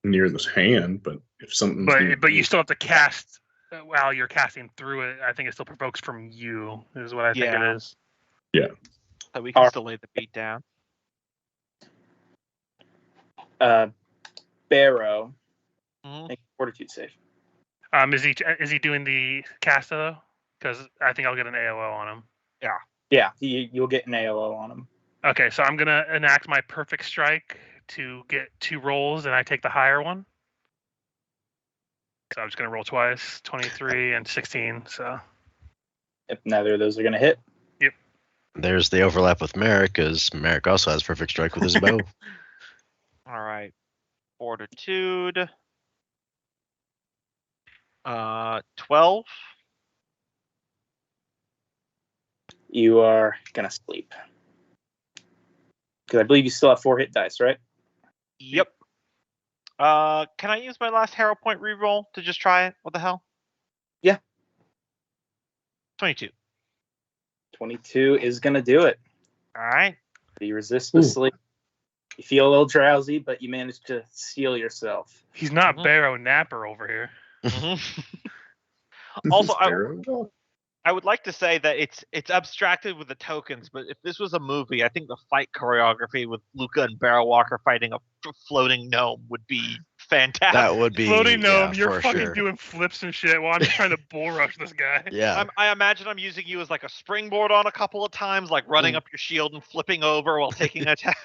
Speaker 7: near this hand, but if something's
Speaker 1: But you still have to cast while you're casting through it. I think it still provokes from you, is what I think
Speaker 2: Yeah.
Speaker 1: it is.
Speaker 2: So we can still lay the beat down.
Speaker 3: Barrow,
Speaker 2: Mhm.
Speaker 3: make a fortitude save.
Speaker 1: Is he doing the cast though? Because I think I'll get an AOO on him.
Speaker 3: Yeah, you'll get an AOO on him.
Speaker 1: Okay, so I'm gonna enact my perfect strike to get 2 rolls, and I take the higher one. So I'm just gonna roll twice, 23 and 16. So
Speaker 3: If neither of those are going to hit.
Speaker 4: There's the overlap with Merrick, because Merrick also has perfect strike with his bow.
Speaker 2: All right. Fortitude. 12.
Speaker 3: You are going to sleep. Because I believe you still have 4 hit dice, right?
Speaker 2: Yep. Can I use my last hero point reroll to just try it? What the hell?
Speaker 3: Yeah.
Speaker 2: 22.
Speaker 3: 22 is going to do it.
Speaker 2: All right.
Speaker 3: You resist the sleep. You feel a little drowsy, but you manage to steel yourself.
Speaker 1: he's not
Speaker 2: Mhm.
Speaker 1: Barrow Napper over here.
Speaker 2: Mhm. Also,
Speaker 7: Sparrow?
Speaker 2: I would like to say that it's abstracted with the tokens, but if this was a movie, I think the fight choreography with Luca and Barrow Walker fighting a floating gnome would be fantastic.
Speaker 4: That would be
Speaker 1: Floating gnome,
Speaker 4: yeah,
Speaker 1: you're
Speaker 4: for
Speaker 1: fucking
Speaker 4: sure.
Speaker 1: doing flips and shit while I'm trying to bull rush this guy.
Speaker 4: Yeah.
Speaker 2: I imagine I'm using you as like a springboard on a couple of times, like running up your shield and flipping over while taking attacks.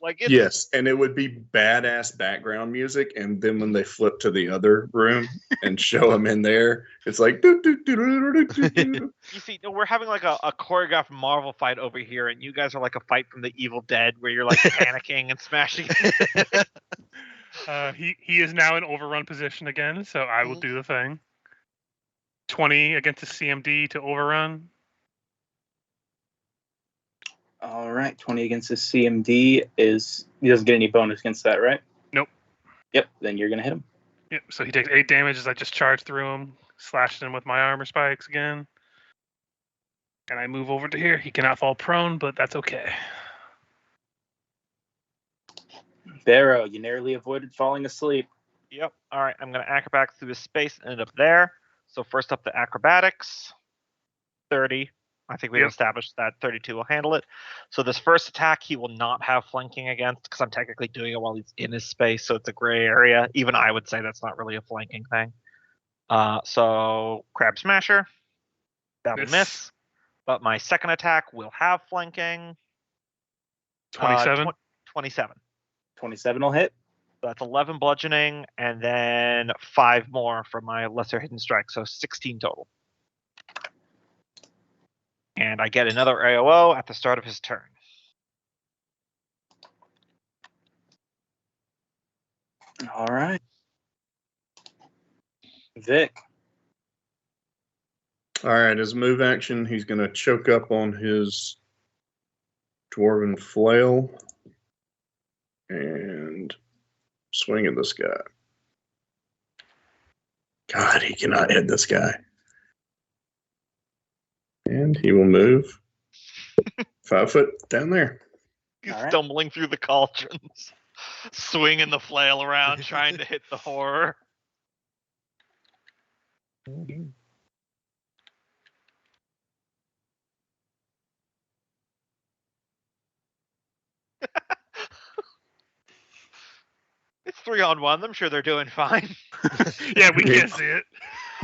Speaker 2: Like it's
Speaker 7: Yes, and it would be badass background music, and then when they flip to the other room and show him in there, it's like doo, doo, doo, doo, doo, doo, doo.
Speaker 2: You see, we're having like a choreographed Marvel fight over here, and you guys are like a fight from the Evil Dead, where you're like panicking and smashing.
Speaker 1: He is now in overrun position again, so I will do the thing. 20 against the CMD to overrun.
Speaker 3: All right, 20 against the CMD is... He doesn't get any bonus against that, right?
Speaker 1: Nope.
Speaker 3: Yep, then you're going to hit him.
Speaker 1: Yep. So he takes 8 damage as I just charge through him, slashed him with my armor spikes again. And I move over to here. He cannot fall prone, but that's okay.
Speaker 3: Barrow, you narrowly avoided falling asleep.
Speaker 2: Yep. All right, I'm going to acrobatics through the space and end up there. So first up, the acrobatics. 30. I think we've
Speaker 1: Yep.
Speaker 2: established that 32 will handle it. So this first attack he will not have flanking against, because I'm technically doing it while he's in his space, so it's a gray area. Even I would say that's not really a flanking thing. So Crab Smasher. That will miss. But my second attack will have flanking.
Speaker 1: 27.
Speaker 2: 27.
Speaker 3: 27 will hit.
Speaker 2: So that's 11 bludgeoning, and then 5 more for my lesser hidden strike, so 16 total. And I get another AOO at the start of his turn.
Speaker 3: All right. Vic.
Speaker 7: All right, as a move action, he's going to choke up on his dwarven flail and swing at this guy. God, he cannot hit this guy. And he will move 5 foot down there.
Speaker 2: He's
Speaker 3: All right.
Speaker 2: stumbling through the cauldrons, swinging the flail around, trying to hit the horror. It's 3-on-1. I'm sure they're doing fine.
Speaker 1: Yeah, we can't see it.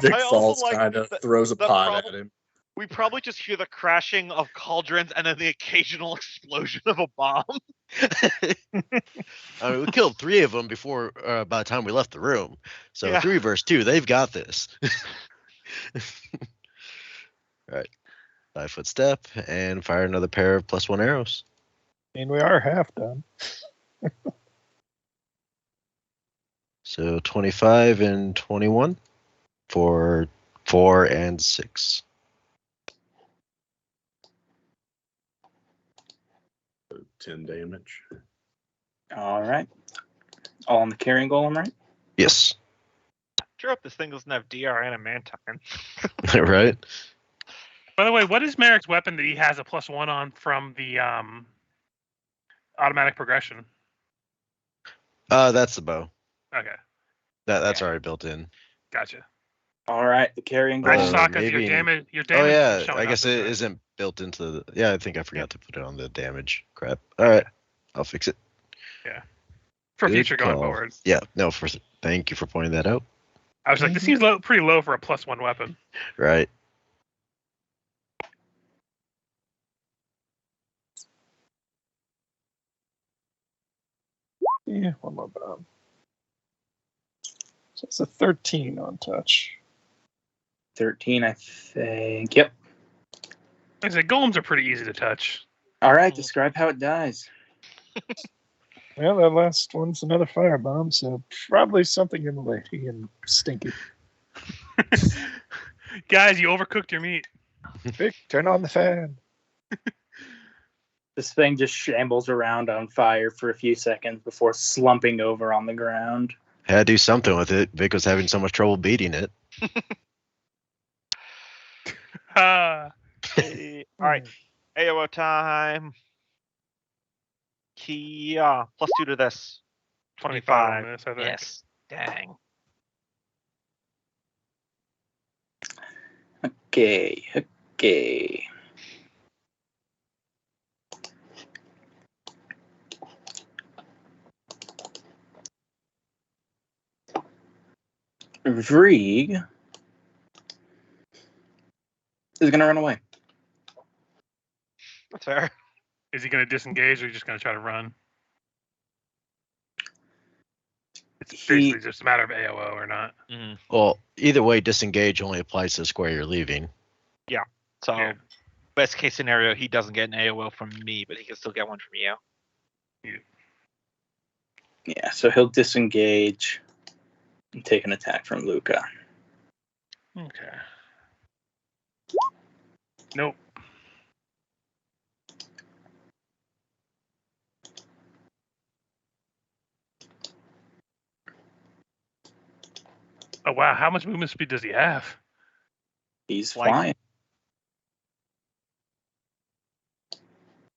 Speaker 7: Vic
Speaker 2: I also
Speaker 7: falls,
Speaker 2: like
Speaker 7: kind of
Speaker 2: that-
Speaker 7: throws a
Speaker 2: that
Speaker 7: pot at him.
Speaker 2: We probably just hear the crashing of cauldrons and then the occasional explosion of a bomb.
Speaker 4: I mean, we killed 3 of them before by the time we left the room. So
Speaker 2: Yeah.
Speaker 4: 3 versus 2, they've got this. All right. 5 foot step and fire another pair of +1 arrows.
Speaker 5: I mean, we are half done.
Speaker 4: So 25 and 21 for 4 and 6.
Speaker 7: So 10 damage.
Speaker 3: All right. All on the carrying golem, right?
Speaker 4: Yes.
Speaker 2: Sure hope this thing doesn't have DR and a Mantine.
Speaker 4: Right?
Speaker 1: By the way, what is Merrick's weapon that he has a +1 on from the automatic progression?
Speaker 4: That's the bow.
Speaker 1: Okay,
Speaker 4: That's already built in.
Speaker 1: gotcha.
Speaker 3: All right. The carrying
Speaker 1: I just
Speaker 3: golem.
Speaker 1: saw because your
Speaker 4: maybe-
Speaker 1: damage. Your
Speaker 4: Oh
Speaker 1: damage.
Speaker 4: yeah,
Speaker 1: is showing
Speaker 4: I
Speaker 1: up
Speaker 4: guess
Speaker 1: as
Speaker 4: it
Speaker 1: a-
Speaker 4: isn't built into the. Yeah, I think I forgot to put it on the damage. Crap. All right, I'll fix it.
Speaker 1: for
Speaker 4: Good
Speaker 1: future going
Speaker 4: call.
Speaker 1: forward.
Speaker 4: Yeah, no. Thank you for pointing that out.
Speaker 1: I was like, this seems pretty low for a +1 weapon.
Speaker 4: Right.
Speaker 5: Yeah, one more bomb. So it's a 13 on touch.
Speaker 3: 13, I think. Yep.
Speaker 1: Like I said, golems are pretty easy to touch.
Speaker 3: All right, describe how it dies.
Speaker 5: Well, that last one's another firebomb, so probably something in the lady and stinky.
Speaker 1: Guys, you overcooked your meat.
Speaker 5: Vic, turn on the fan.
Speaker 3: This thing just shambles around on fire for a few seconds before slumping over on the ground.
Speaker 4: Had to do something with it. Vic was having so much trouble beating it.
Speaker 1: Ah.
Speaker 2: Hey, all right, AOO time. Kia, plus 2 to this.
Speaker 1: 25 on this, I think.
Speaker 2: Yes. Dang.
Speaker 3: Okay. Vrieg is going to run away.
Speaker 2: That's fair.
Speaker 1: Is he going to disengage or just going to try to run? It's basically just a matter of AOO or not.
Speaker 2: Mm.
Speaker 4: Well, either way, disengage only applies to the square you're leaving.
Speaker 2: So,
Speaker 1: Yeah.
Speaker 2: best case scenario, he doesn't get an AOO from me, but he can still get one from you.
Speaker 3: Yeah, so he'll disengage and take an attack from Luca.
Speaker 1: Okay. Nope. Oh wow, how much movement speed does he have?
Speaker 3: He's
Speaker 2: Like-
Speaker 3: flying.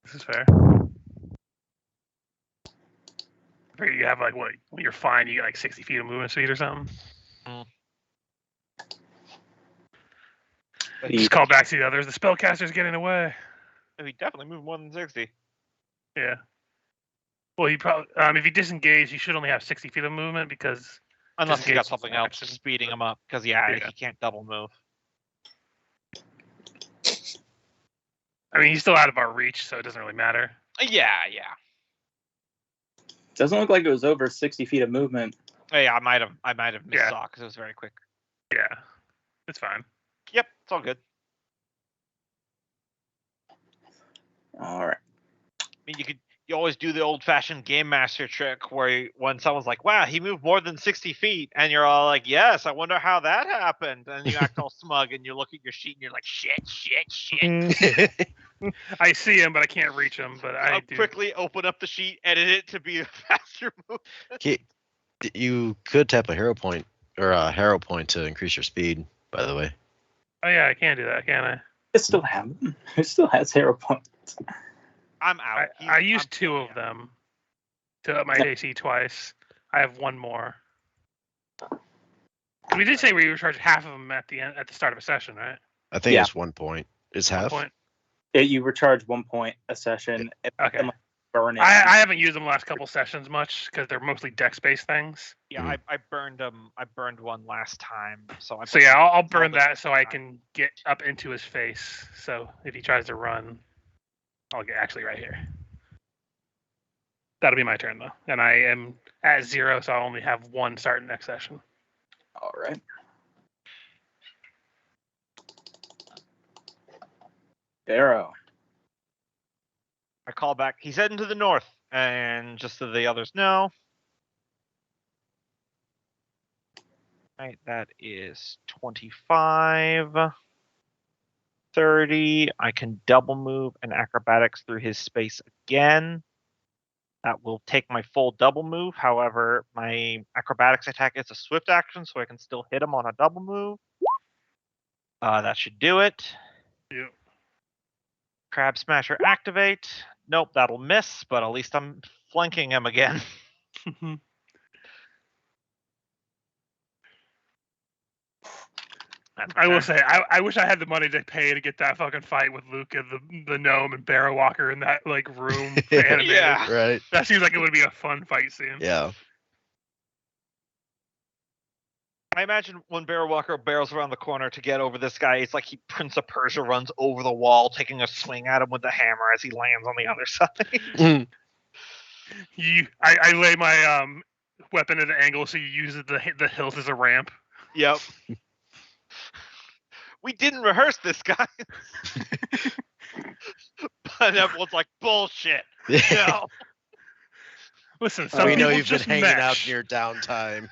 Speaker 1: This is fair. I figure you have like what? When you're flying, you get like 60 feet of movement speed or something.
Speaker 3: He-
Speaker 1: Just call back to the others. The spellcaster's getting away.
Speaker 2: Oh, he definitely moved more than 60.
Speaker 1: Yeah. Well, he probably if he disengaged, he should only have 60 feet of movement because
Speaker 2: Unless he got
Speaker 1: Disengage
Speaker 2: something
Speaker 1: is
Speaker 2: else
Speaker 1: action.
Speaker 2: speeding him up, because yeah,
Speaker 1: Yeah.
Speaker 2: he can't double move.
Speaker 1: I mean he's still out of our reach, so it doesn't really matter.
Speaker 2: Yeah.
Speaker 3: Doesn't look like it was over 60 feet of movement.
Speaker 2: Hey, I might have missed
Speaker 1: Yeah.
Speaker 2: saw because it was very quick.
Speaker 1: Yeah, it's fine.
Speaker 2: Yep, it's all good.
Speaker 3: All right.
Speaker 2: I mean, you always do the old-fashioned game master trick where when someone's like, "Wow, he moved more than 60 feet," and you're all like, "Yes, I wonder how that happened," and you act all smug and you look at your sheet and you're like, "Shit."
Speaker 1: I see him, but I can't reach him. But I
Speaker 2: I'll
Speaker 1: do.
Speaker 2: quickly open up the sheet, edit it to be a faster move.
Speaker 4: You could tap a hero point or a harrow point to increase your speed. By the way,
Speaker 1: Oh yeah, I can do that, can't I?
Speaker 3: It still has. It still has hero points.
Speaker 2: I'm out.
Speaker 1: I used
Speaker 2: I'm
Speaker 1: 2
Speaker 2: killing
Speaker 1: of
Speaker 2: you.
Speaker 1: them to up my AC twice. I have 1 more. We did say we recharge half of them at the end, at the start of a session, right?
Speaker 4: I think
Speaker 3: Yeah.
Speaker 4: it's 1 point. Is
Speaker 1: 1
Speaker 4: half?
Speaker 1: point.
Speaker 3: You recharge 1 point a session.
Speaker 1: Okay.
Speaker 3: And burn it.
Speaker 1: I haven't used them last couple sessions much because they're mostly dex-based things.
Speaker 2: Yeah, I burned I burned one last time, so I.
Speaker 1: So yeah, I'll burn
Speaker 2: the
Speaker 1: that so I
Speaker 2: time.
Speaker 1: can get up into his face. So if he tries to run, I'll get actually right here. That'll be my turn though, and I am at 0, so I'll only have 1 starting next session.
Speaker 3: All right. Darrow.
Speaker 2: I call back. He's heading to the north, and just so the others know. Right, that is 25, 30. I can double move and acrobatics through his space again. That will take my full double move. However, my acrobatics attack is a swift action, so I can still hit him on a double move. That should do it.
Speaker 1: Yep.
Speaker 2: Crab Smasher activate. Nope, that'll miss, but at least I'm flanking him again.
Speaker 1: I will say, I wish I had the money to pay to get that fucking fight with Luca, the gnome, and Barrow Walker in that like room animated.
Speaker 2: Yeah.
Speaker 4: Right.
Speaker 1: That seems like it would be a fun fight scene.
Speaker 4: Yeah.
Speaker 2: I imagine when Barrel Walker barrels around the corner to get over this guy, it's like he Prince of Persia runs over the wall, taking a swing at him with the hammer as he lands on the other side.
Speaker 1: I lay my weapon at an angle, so you use the hills as a ramp.
Speaker 2: Yep. We didn't rehearse this, guys. But everyone's like, bullshit. No.
Speaker 1: Listen, some
Speaker 4: We know
Speaker 1: people
Speaker 4: you've been
Speaker 1: just
Speaker 4: hanging out
Speaker 1: mesh.
Speaker 4: in your downtime.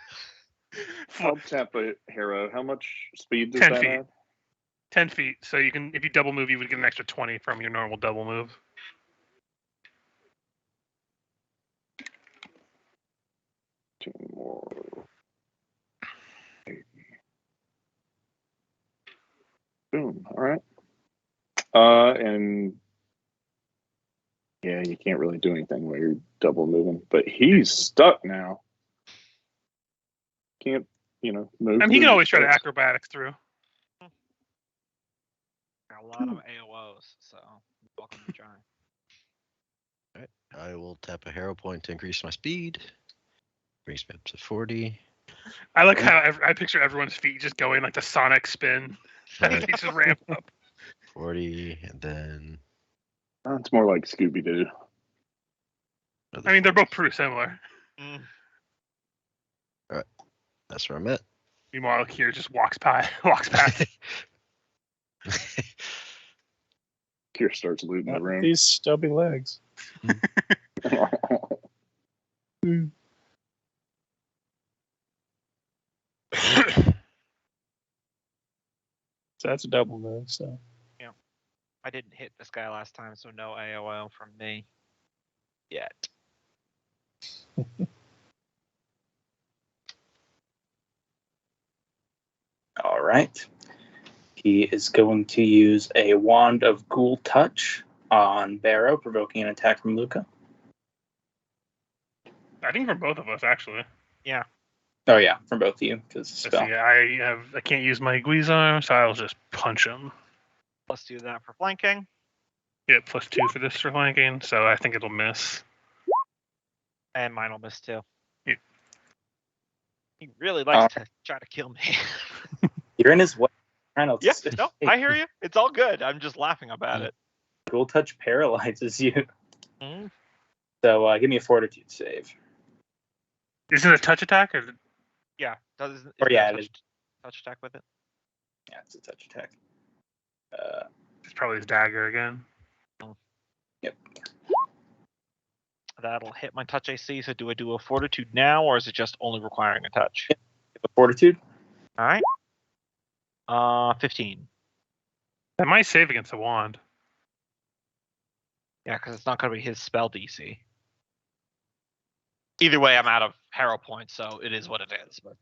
Speaker 6: I'll tap a hero. How much speed does
Speaker 1: 10
Speaker 6: that
Speaker 1: feet.
Speaker 6: have?
Speaker 1: 10 feet. So you can, if you double move, you would get an extra 20 from your normal double move.
Speaker 6: Two more. Boom. All right. And yeah, you can't really do anything while you're double moving. But he's stuck now. Can't, move.
Speaker 1: And he
Speaker 6: through
Speaker 1: can
Speaker 6: the
Speaker 1: always try to
Speaker 6: space.
Speaker 1: acrobatics through.
Speaker 2: Got a lot of AOOs, so welcome to try.
Speaker 4: Alright, I will tap a hero point to increase my speed. Brings me up to 40.
Speaker 1: I like how I picture everyone's feet just going like the Sonic spin.
Speaker 4: Right.
Speaker 1: They just ramp up.
Speaker 4: 40, and then
Speaker 6: It's more like Scooby Doo.
Speaker 4: another
Speaker 1: I mean, they're
Speaker 4: 40.
Speaker 1: both pretty similar.
Speaker 2: Mm.
Speaker 4: That's where I'm at.
Speaker 1: Meanwhile, Kier just walks past.
Speaker 6: Kier starts looting the
Speaker 5: Not with
Speaker 6: room.
Speaker 5: these stubby legs. So that's a double move. So
Speaker 2: I didn't hit this guy last time, so no AOO from me yet.
Speaker 3: All right. He is going to use a Wand of Ghoul Touch on Barrow, provoking an attack from Luca.
Speaker 1: I think from both of us, actually.
Speaker 3: Oh yeah, from both of you, because
Speaker 1: Let's see, I can't use my Guizar, so I'll just punch him.
Speaker 2: Let's do that for flanking.
Speaker 1: Yeah, +2 for this for flanking, so I think it'll miss.
Speaker 2: And mine will miss too.
Speaker 1: Yeah.
Speaker 2: He really likes to try to kill me.
Speaker 3: You're in his way. Trying to
Speaker 2: Yeah, no, I hear you. It's all good. I'm just laughing about it.
Speaker 3: Ghoul Touch paralyzes you.
Speaker 2: Mm-hmm.
Speaker 3: So give me a Fortitude save.
Speaker 1: Is it a touch attack? Or
Speaker 2: Yeah. Does
Speaker 3: Or
Speaker 2: there
Speaker 3: yeah,
Speaker 2: a
Speaker 3: it is.
Speaker 2: touch attack with it?
Speaker 3: Yeah, it's a touch attack.
Speaker 1: it's probably his dagger again.
Speaker 3: Yep.
Speaker 2: That'll hit my touch AC. So do I do a Fortitude now, or is it just only requiring a touch?
Speaker 3: A Fortitude.
Speaker 2: All right. 15.
Speaker 1: That might save against the wand.
Speaker 2: Yeah, because it's not going to be his spell DC. Either way, I'm out of hero points, so it is what it is. But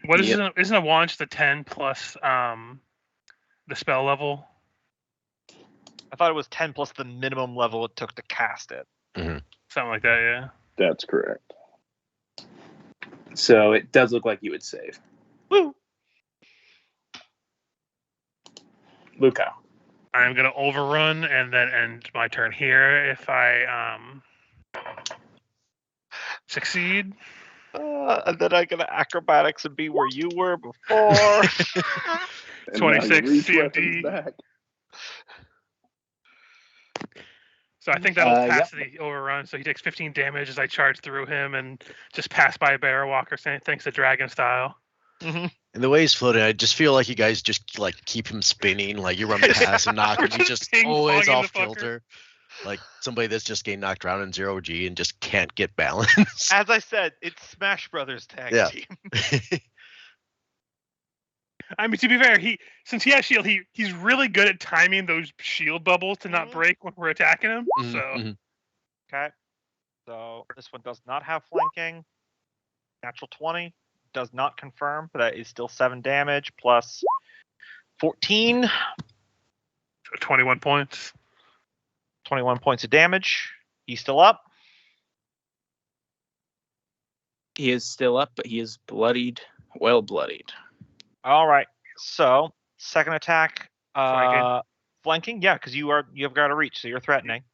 Speaker 1: What is
Speaker 3: Yep.
Speaker 1: isn't a wand just a 10 plus the spell level?
Speaker 2: I thought it was 10 plus the minimum level it took to cast it.
Speaker 1: Something like that, yeah.
Speaker 6: That's correct.
Speaker 3: So it does look like you would save.
Speaker 2: Woo!
Speaker 3: Luca.
Speaker 1: I'm gonna overrun and then end my turn here if I succeed.
Speaker 2: And then I get acrobatics and be where you were before.
Speaker 6: And
Speaker 1: 26
Speaker 6: now you reach
Speaker 1: CMD.
Speaker 6: weapons back.
Speaker 1: So I think that'll
Speaker 3: Yep.
Speaker 1: pass the overrun. So he takes 15 damage as I charge through him and just pass by a barrel walker, saying thanks to dragon style.
Speaker 2: Mm-hmm.
Speaker 4: And the way he's floating, I just feel like you guys just like keep him spinning. Like you run past and knock
Speaker 1: We're
Speaker 4: him, he's
Speaker 1: just
Speaker 4: just always
Speaker 1: ping-ponging
Speaker 4: off
Speaker 1: the fucker.
Speaker 4: kilter. Like somebody that's just getting knocked around in 0G and just can't get balance.
Speaker 2: As I said, it's Smash Brothers tag
Speaker 4: Yeah.
Speaker 2: team.
Speaker 1: I mean, to be fair, since he has shield, he's really good at timing those shield bubbles to not
Speaker 2: Mhm.
Speaker 1: break when we're attacking him.
Speaker 4: Mhm,
Speaker 1: So
Speaker 4: mhm.
Speaker 2: Okay. So this one does not have flanking. Natural 20 does not confirm, but that is still 7 damage plus 14,
Speaker 1: 21 points.
Speaker 2: 21 points of damage. He's still up.
Speaker 3: He is still up, but he is bloodied, well bloodied.
Speaker 2: All right. So second attack,
Speaker 1: Flanking.
Speaker 2: flanking. Yeah, because you've got a reach, so you're threatening.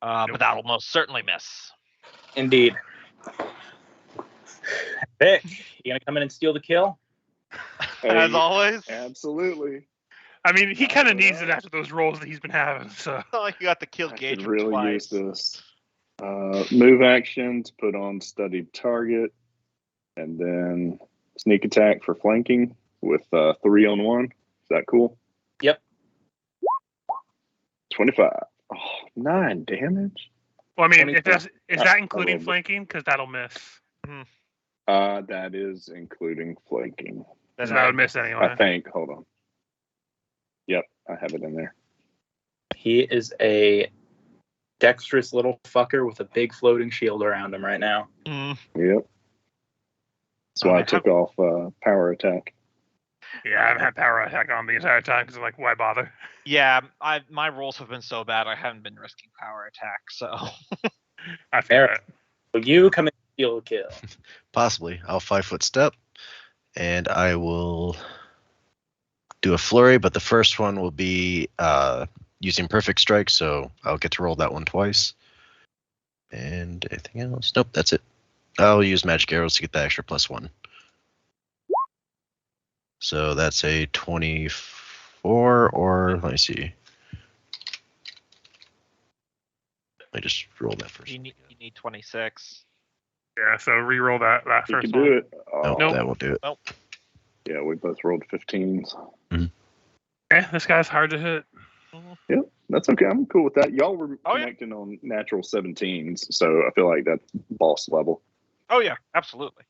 Speaker 2: But that'll most certainly miss.
Speaker 3: Indeed. Vic, you gonna come in and steal the kill?
Speaker 2: As
Speaker 6: Hey,
Speaker 2: always.
Speaker 6: Absolutely.
Speaker 1: I mean, he
Speaker 6: Knock
Speaker 1: kind of
Speaker 6: it
Speaker 1: needs it
Speaker 6: out.
Speaker 1: after those rolls that he's been having. So
Speaker 2: It's not like you got the kill
Speaker 6: I
Speaker 2: gauge
Speaker 6: could
Speaker 2: from
Speaker 6: really
Speaker 2: twice.
Speaker 6: use this. Move actions, put on studied target, and then sneak attack for flanking with 3-on-1. Is that cool?
Speaker 3: Yep.
Speaker 6: 25. Oh, 9 damage.
Speaker 1: Well, I mean,
Speaker 3: 24.
Speaker 1: is that
Speaker 6: I
Speaker 1: including
Speaker 6: rolled it.
Speaker 1: flanking? Because that'll miss.
Speaker 6: That is including flanking.
Speaker 2: Then
Speaker 1: So that would miss
Speaker 6: I
Speaker 1: anyway.
Speaker 6: think. Hold on. Yep, I have it in there.
Speaker 3: He is a dexterous little fucker with a big floating shield around him right now.
Speaker 2: Mm.
Speaker 6: Yep. That's why I took off power attack.
Speaker 1: Yeah, I haven't had power attack on the entire time because I'm like, why bother?
Speaker 2: Yeah, my rolls have been so bad I haven't been risking power attack. So
Speaker 1: I feel
Speaker 3: Eric.
Speaker 1: that.
Speaker 3: So you come in and steal a kill.
Speaker 4: Possibly. I'll 5-foot step, and I will do a flurry, but the first one will be using perfect strike, so I'll get to roll that one twice. And anything else? Nope, that's it. I'll use magic arrows to get the extra +1. So that's a 24, or let me see. Let me just roll that first.
Speaker 2: you need 26.
Speaker 1: Yeah, so re-roll that
Speaker 6: You
Speaker 1: first
Speaker 6: can
Speaker 1: one.
Speaker 6: do it.
Speaker 4: Nope,
Speaker 1: Nope.
Speaker 4: that won't do it.
Speaker 6: Yeah, we both rolled 15s.
Speaker 1: This guy's hard to hit.
Speaker 6: Yep, that's okay. I'm cool with that. Y'all were
Speaker 2: Oh, yeah.
Speaker 6: connecting on natural 17s, so I feel like that's boss level.
Speaker 2: Oh yeah, absolutely.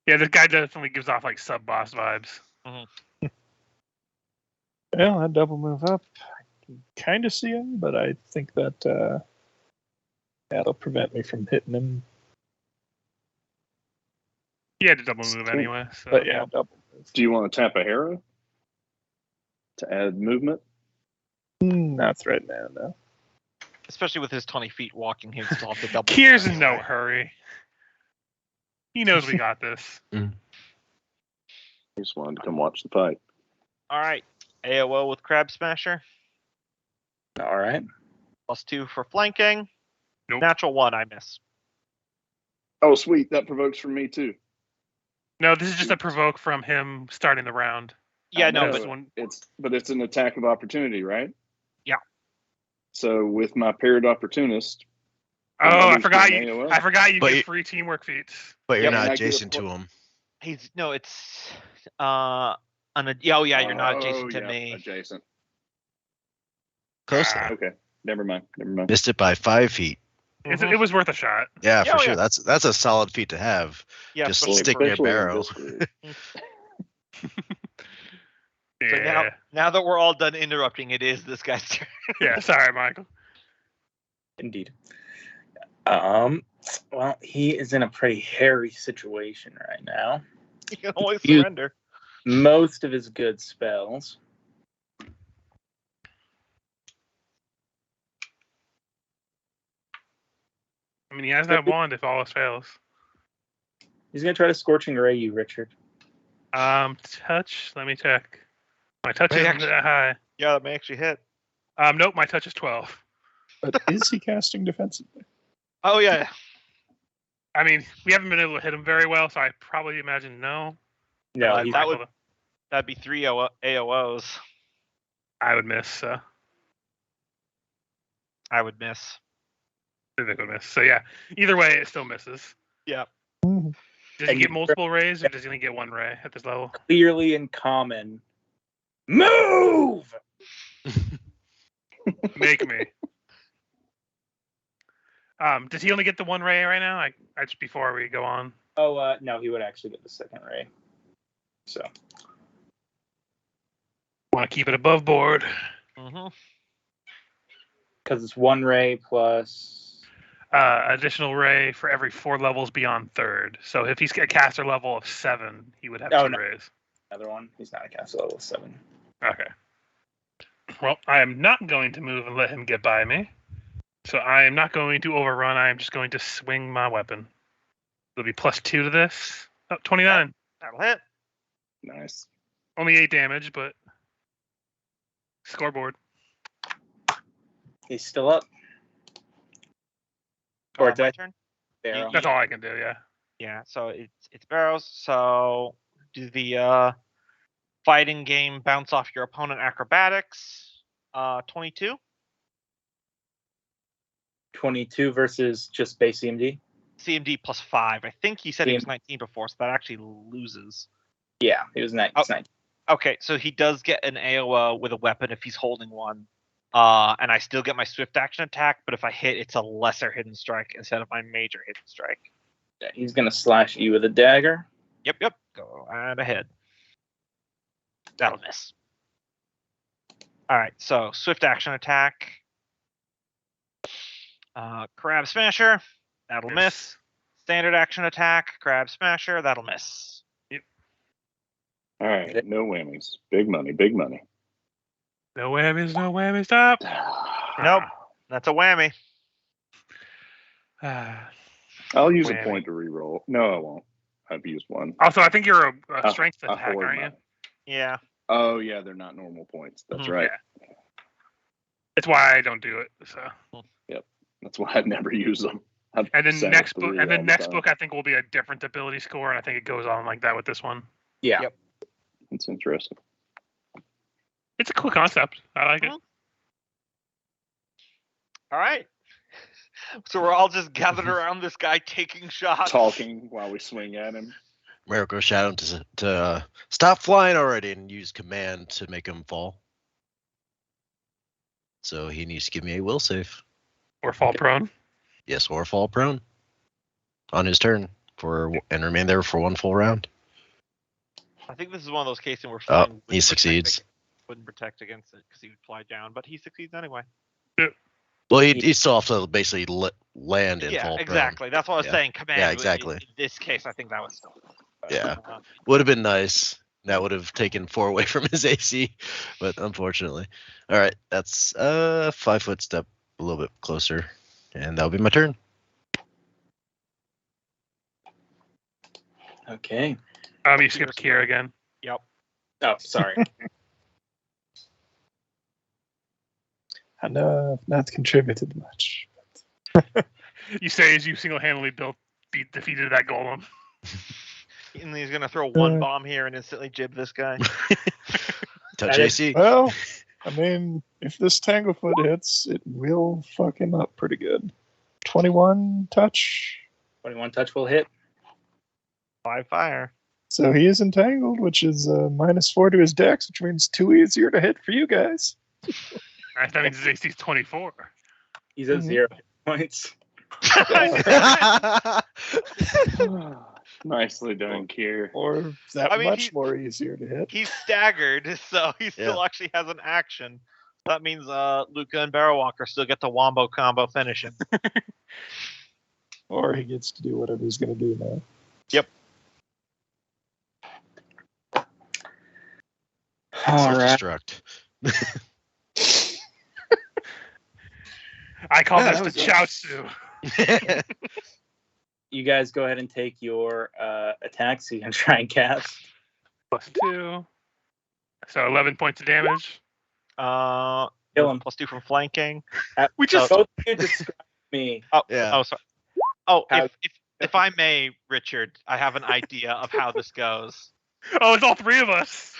Speaker 1: Yeah, this guy definitely gives off like sub-boss vibes.
Speaker 5: Well, I double move up. I can kind of see him, but I think that that'll prevent me from hitting him.
Speaker 1: He had to double move anyway. So.
Speaker 5: But yeah, double move.
Speaker 6: Do you want to tap a hero to add movement?
Speaker 5: Not right now, no.
Speaker 2: Especially with his 20 feet walking, he'd still have to double.
Speaker 1: Kier's in
Speaker 2: move
Speaker 1: no
Speaker 2: anyway.
Speaker 1: hurry. He knows we got this.
Speaker 6: I just wanted to come watch the fight.
Speaker 2: All right, AOO with Crab Smasher.
Speaker 3: All right.
Speaker 2: +2 for flanking.
Speaker 1: Nope.
Speaker 2: Natural 1, I miss.
Speaker 6: Oh, sweet. That provokes from me, too.
Speaker 1: No, this is just a provoke from him starting the round.
Speaker 2: Yeah,
Speaker 6: I
Speaker 2: no,
Speaker 6: know,
Speaker 2: but
Speaker 1: This one.
Speaker 6: it's an attack of opportunity, right?
Speaker 2: Yeah.
Speaker 6: So with my paired opportunist.
Speaker 1: Oh, I
Speaker 6: others
Speaker 1: forgot
Speaker 6: doing
Speaker 1: you.
Speaker 6: AOO.
Speaker 1: I forgot you
Speaker 4: But
Speaker 1: get
Speaker 4: you-
Speaker 1: free teamwork feats.
Speaker 4: But you're
Speaker 2: Yep,
Speaker 6: and
Speaker 4: not
Speaker 6: I get a
Speaker 4: adjacent to him.
Speaker 2: it's oh yeah, you're not adjacent to
Speaker 6: yeah,
Speaker 2: me.
Speaker 6: Adjacent.
Speaker 4: Close
Speaker 1: Ah.
Speaker 4: though.
Speaker 6: Okay. Never mind.
Speaker 4: Missed it by 5 feet.
Speaker 1: It was worth a shot.
Speaker 4: Yeah,
Speaker 2: Yeah,
Speaker 4: for
Speaker 2: oh,
Speaker 4: sure.
Speaker 2: yeah.
Speaker 4: That's a solid feat to have.
Speaker 2: Yeah,
Speaker 4: Just
Speaker 2: especially
Speaker 4: stick
Speaker 2: for-
Speaker 4: your
Speaker 6: Especially in
Speaker 4: barrel.
Speaker 6: this group.
Speaker 1: Yeah.
Speaker 2: So now that we're all done interrupting, it is this guy's turn.
Speaker 1: Yeah. Sorry, Michael.
Speaker 3: Indeed. Well, he is in a pretty hairy situation right now.
Speaker 2: You can always
Speaker 3: You-
Speaker 2: surrender.
Speaker 3: Most of his good spells.
Speaker 1: I mean, he has that wand if all else fails.
Speaker 3: He's gonna try to scorching ray you, Richard.
Speaker 1: Touch. Let me check. My touch
Speaker 2: Hey,
Speaker 1: isn't
Speaker 2: actually-
Speaker 1: that high.
Speaker 2: Yeah, that may actually hit.
Speaker 1: Nope, my touch is 12.
Speaker 5: But is he casting defensively?
Speaker 2: Oh yeah.
Speaker 1: I mean, we haven't been able to hit him very well, so I probably imagine no.
Speaker 3: No,
Speaker 2: Uh,
Speaker 3: he's
Speaker 2: that would- That'd be 3 AOOs.
Speaker 1: I would miss. So
Speaker 2: I would miss.
Speaker 1: Vivek would miss. So yeah, either way, it still misses.
Speaker 2: Yeah.
Speaker 5: Mhm.
Speaker 1: Does he
Speaker 3: And
Speaker 1: get
Speaker 3: you-
Speaker 1: multiple rays, or does he only get one ray at this level?
Speaker 3: clearly in common. Move!
Speaker 1: Make me. Does he only get the one ray right now? I just before we go on.
Speaker 3: Oh, no, he would actually get the second ray. So,
Speaker 1: Want to keep it above board.
Speaker 2: Mm-hmm.
Speaker 3: because it's one ray plus.
Speaker 1: Additional ray for every 4 levels beyond third. So if he's a caster level of 7, he would have 2
Speaker 3: no.
Speaker 1: rays.
Speaker 3: Another one. He's not a caster level 7.
Speaker 1: Okay. Well, I am not going to move and let him get by me. So I am not going to overrun. I am just going to swing my weapon. It'll be +2 to this. Oh, 29.
Speaker 2: That'll hit.
Speaker 6: Nice.
Speaker 1: Only 8 damage, but scoreboard.
Speaker 3: He's still up. Or
Speaker 2: My
Speaker 3: it's at
Speaker 2: turn.
Speaker 3: Barrow.
Speaker 1: That's all I can do, yeah.
Speaker 2: Yeah, so it's Barrows. So do the fighting game bounce off your opponent acrobatics. 22.
Speaker 3: 22 versus just base CMD.
Speaker 2: CMD plus 5. I think he said he was
Speaker 3: CMD.
Speaker 2: 19 before, so that actually loses.
Speaker 3: Yeah, he was 19.
Speaker 2: Okay, so he does get an AOA with a weapon if he's holding one. And I still get my swift action attack, but if I hit, it's a lesser hidden strike instead of my major hidden strike.
Speaker 3: Yeah, he's gonna slash you with a dagger.
Speaker 2: Yep. Go right ahead. That'll miss. All right, so swift action attack. Crab Smasher. That'll miss. Standard action attack. Crab Smasher. That'll miss.
Speaker 6: All right, no whammies. Big money, big money.
Speaker 1: No whammies, stop.
Speaker 2: Nope, that's a whammy.
Speaker 6: I'll use a
Speaker 1: Whammy.
Speaker 6: point to reroll. No, I won't. I've used one.
Speaker 1: Also, I think you're a
Speaker 6: I-
Speaker 1: strength
Speaker 6: I
Speaker 1: attack,
Speaker 6: hoard
Speaker 1: aren't you?
Speaker 6: mine.
Speaker 2: Yeah.
Speaker 6: Oh yeah, they're not normal points. That's
Speaker 2: Mhm.
Speaker 6: right.
Speaker 1: It's why I don't do it. So,
Speaker 6: That's why I never use them. I've
Speaker 1: and then
Speaker 6: set up
Speaker 1: next book,
Speaker 6: 3
Speaker 1: and then
Speaker 6: all the
Speaker 1: next
Speaker 6: time.
Speaker 1: book, I think will be a different ability score, and I think it goes on like that with this one.
Speaker 3: Yeah.
Speaker 2: Yep.
Speaker 6: That's interesting.
Speaker 1: It's a cool concept. I like it.
Speaker 2: Mhm. All right. So we're all just gathered around this guy taking shots.
Speaker 6: Talking while we swing at him.
Speaker 4: Miracle shout him to stop flying already and use command to make him fall. So he needs to give me a will save.
Speaker 1: Or fall prone.
Speaker 4: Yes, or fall prone on his turn and remain there for 1 full round.
Speaker 2: I think this is one of those cases where
Speaker 4: Oh,
Speaker 2: flying
Speaker 4: he succeeds.
Speaker 2: wouldn't protect against it because he would fly down, but he succeeds anyway.
Speaker 4: Well, he still have to basically land and
Speaker 2: Yeah,
Speaker 4: fall
Speaker 2: exactly. That's what I was
Speaker 4: Yeah.
Speaker 2: saying. Command.
Speaker 4: Yeah,
Speaker 2: but
Speaker 4: exactly.
Speaker 2: In this case, I think that was still.
Speaker 4: Yeah. prone. Would have been nice. That would have taken 4 away from his AC, but unfortunately. All right, that's a 5-foot step a little bit closer, and that'll be my turn.
Speaker 3: Okay.
Speaker 1: You skipped Kier again.
Speaker 2: Yep.
Speaker 3: Oh, sorry.
Speaker 5: I know I've not contributed much.
Speaker 1: You say as you single-handedly defeated that golem.
Speaker 2: And he's gonna throw one
Speaker 5: Uh,
Speaker 2: bomb here and instantly jib this guy.
Speaker 4: Touch
Speaker 3: That is-
Speaker 4: AC.
Speaker 5: Well, I mean, if this Tanglefoot hits, it will fuck him up pretty good. 21 touch.
Speaker 3: 21 touch will hit.
Speaker 2: 5 fire.
Speaker 5: So he is entangled, which is -4 to his dex, which means 2 easier to hit for you guys.
Speaker 1: Right, that means his AC is 24.
Speaker 3: He's at
Speaker 5: Mhm.
Speaker 3: 0 points.
Speaker 6: Nicely done, Kier.
Speaker 5: Or that
Speaker 2: I mean,
Speaker 5: much
Speaker 2: he-
Speaker 5: more easier to hit.
Speaker 2: He's staggered, so he still actually has an action. That means Luca and Barrow Walker still get the wombo combo finish him.
Speaker 5: Or he gets to do whatever he's going to do now.
Speaker 3: All right.
Speaker 4: Self-destruct.
Speaker 1: I call
Speaker 3: Yeah,
Speaker 1: this the
Speaker 3: that was
Speaker 1: Chaosu.
Speaker 3: You guys go ahead and take your attacks so you can try and cast.
Speaker 1: +2. So 11 points of damage.
Speaker 3: Kill him.
Speaker 2: +2 from flanking.
Speaker 1: We just
Speaker 3: Both of you describe me.
Speaker 4: Yeah.
Speaker 2: Oh, sorry. Oh,
Speaker 3: How-
Speaker 2: if I may, Richard, I have an idea of how this goes.
Speaker 1: Oh, it's all 3 of us.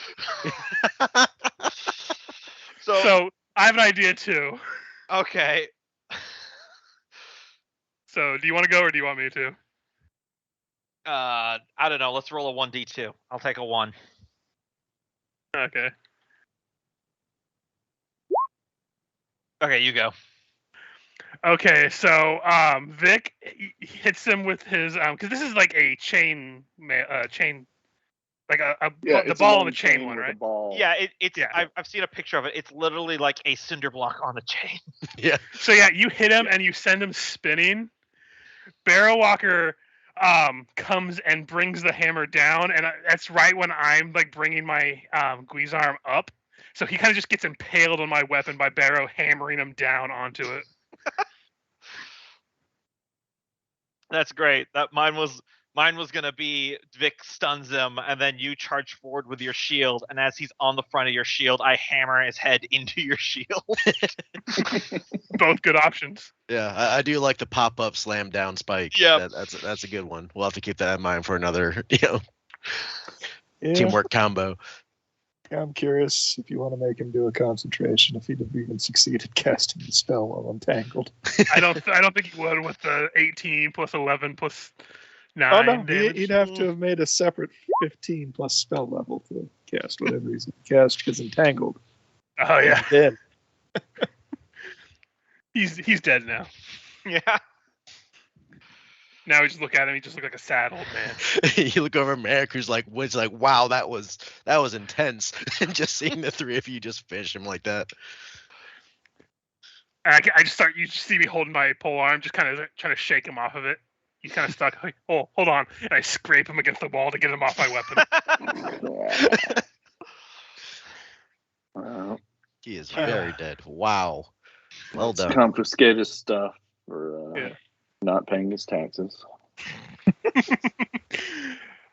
Speaker 1: So I have an idea too.
Speaker 2: Okay.
Speaker 1: So do you want to go or do you want me to?
Speaker 2: I don't know. Let's roll a 1d2. I'll take a 1.
Speaker 1: Okay.
Speaker 2: Okay, you go.
Speaker 1: Okay, so Vic hits him with his because this is like a chain, like
Speaker 6: Yeah,
Speaker 1: the
Speaker 6: it's
Speaker 1: ball
Speaker 6: long
Speaker 1: on the chain one,
Speaker 6: with a
Speaker 1: right?
Speaker 6: Ball.
Speaker 2: Yeah, it's.
Speaker 1: Yeah.
Speaker 2: I've seen a picture of it. It's literally like a cinder block on a chain.
Speaker 4: Yeah.
Speaker 1: So yeah, you hit him and you send him spinning. Barrow Walker comes and brings the hammer down, and that's right when I'm like bringing my Guizarm up. So he kind of just gets impaled on my weapon by Barrow hammering him down onto it.
Speaker 2: That's great. That mine was gonna be Vic stuns him, and then you charge forward with your shield, and as he's on the front of your shield, I hammer his head into your shield.
Speaker 1: Both good options.
Speaker 4: Yeah, I do like the pop-up slam down spike.
Speaker 2: Yep.
Speaker 4: That's a good one. We'll have to keep that in mind for another
Speaker 5: Yeah.
Speaker 4: teamwork combo.
Speaker 5: I'm curious if you want to make him do a concentration, if he'd have even succeeded casting the spell while entangled.
Speaker 1: I don't think he would with the 18 plus 11 plus 9
Speaker 5: Oh no,
Speaker 1: damage.
Speaker 5: he'd have to have made a separate 15 plus spell level to cast whatever he's going to cast, because entangled.
Speaker 1: Oh yeah,
Speaker 5: Dead.
Speaker 1: he's dead now.
Speaker 2: Yeah.
Speaker 1: Now we just look at him. He just looks like a sad old man.
Speaker 4: You look over at Merrick, who's like, wow, that was intense. And just seeing the three of you just finish him like that.
Speaker 1: I just start. You just see me holding my pole arm, just kind of trying to shake him off of it. He's kind of stuck. Like, oh, hold on, and I scrape him against the wall to get him off my weapon.
Speaker 4: He is very dead. Wow. Well
Speaker 6: Let's
Speaker 4: done.
Speaker 6: confiscate his stuff for
Speaker 1: Yeah.
Speaker 6: not paying his taxes.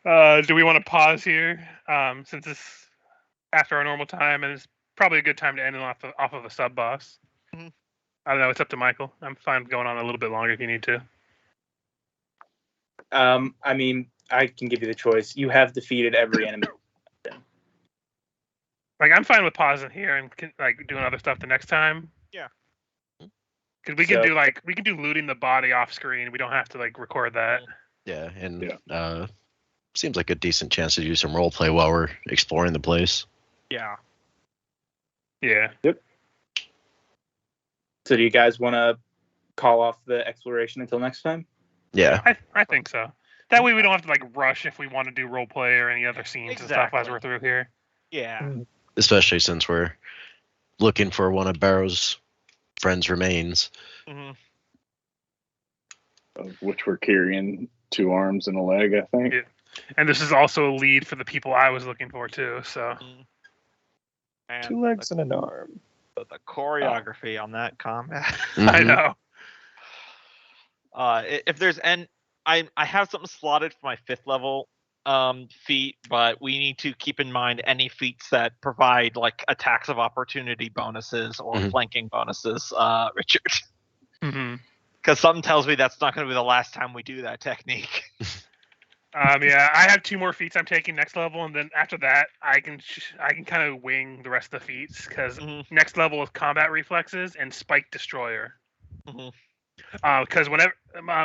Speaker 1: Do we want to pause here, since it's after our normal time, and it's probably a good time to end it off of a sub boss?
Speaker 2: Mhm.
Speaker 1: I don't know. It's up to Michael. I'm fine going on a little bit longer if you need to.
Speaker 3: I mean, I can give you the choice. You have defeated every enemy.
Speaker 1: Like, I'm fine with pausing here and like doing other stuff the next time.
Speaker 2: Yeah.
Speaker 1: Because we can do looting the body off screen. We don't have to like record that.
Speaker 4: Yeah, and
Speaker 6: Yeah.
Speaker 4: Seems like a decent chance to do some role play while we're exploring the place.
Speaker 2: Yeah.
Speaker 1: Yeah.
Speaker 3: So do you guys want to call off the exploration until next time?
Speaker 4: Yeah.
Speaker 1: I think so. That way we don't have to like rush if we want to do role play or any other scenes and stuff as
Speaker 2: Exactly.
Speaker 1: we're through here.
Speaker 2: Yeah.
Speaker 4: Especially since we're looking for one of Barrow's friend's remains.
Speaker 2: Hmm.
Speaker 6: Of which we're carrying 2 arms and a leg, I think.
Speaker 1: Yeah. And this is also a lead for the people I was looking for too. So
Speaker 2: And
Speaker 5: 2 legs and an arm.
Speaker 2: the choreography on that combat.
Speaker 1: I
Speaker 4: Mhm.
Speaker 1: know.
Speaker 2: If there's I have something slotted for my 5th level feat, but we need to keep in mind any feats that provide like attacks of opportunity bonuses or
Speaker 4: Mhm.
Speaker 2: flanking bonuses, Richard.
Speaker 1: hmm
Speaker 2: Because something tells me that's not going to be the last time we do that technique.
Speaker 1: Yeah, I have 2 more feats I'm taking next level, and then after that, I can kind of wing the rest of the feats because
Speaker 2: Mhm.
Speaker 1: next level is combat reflexes and spike destroyer.
Speaker 2: Mhm.
Speaker 1: Because whenever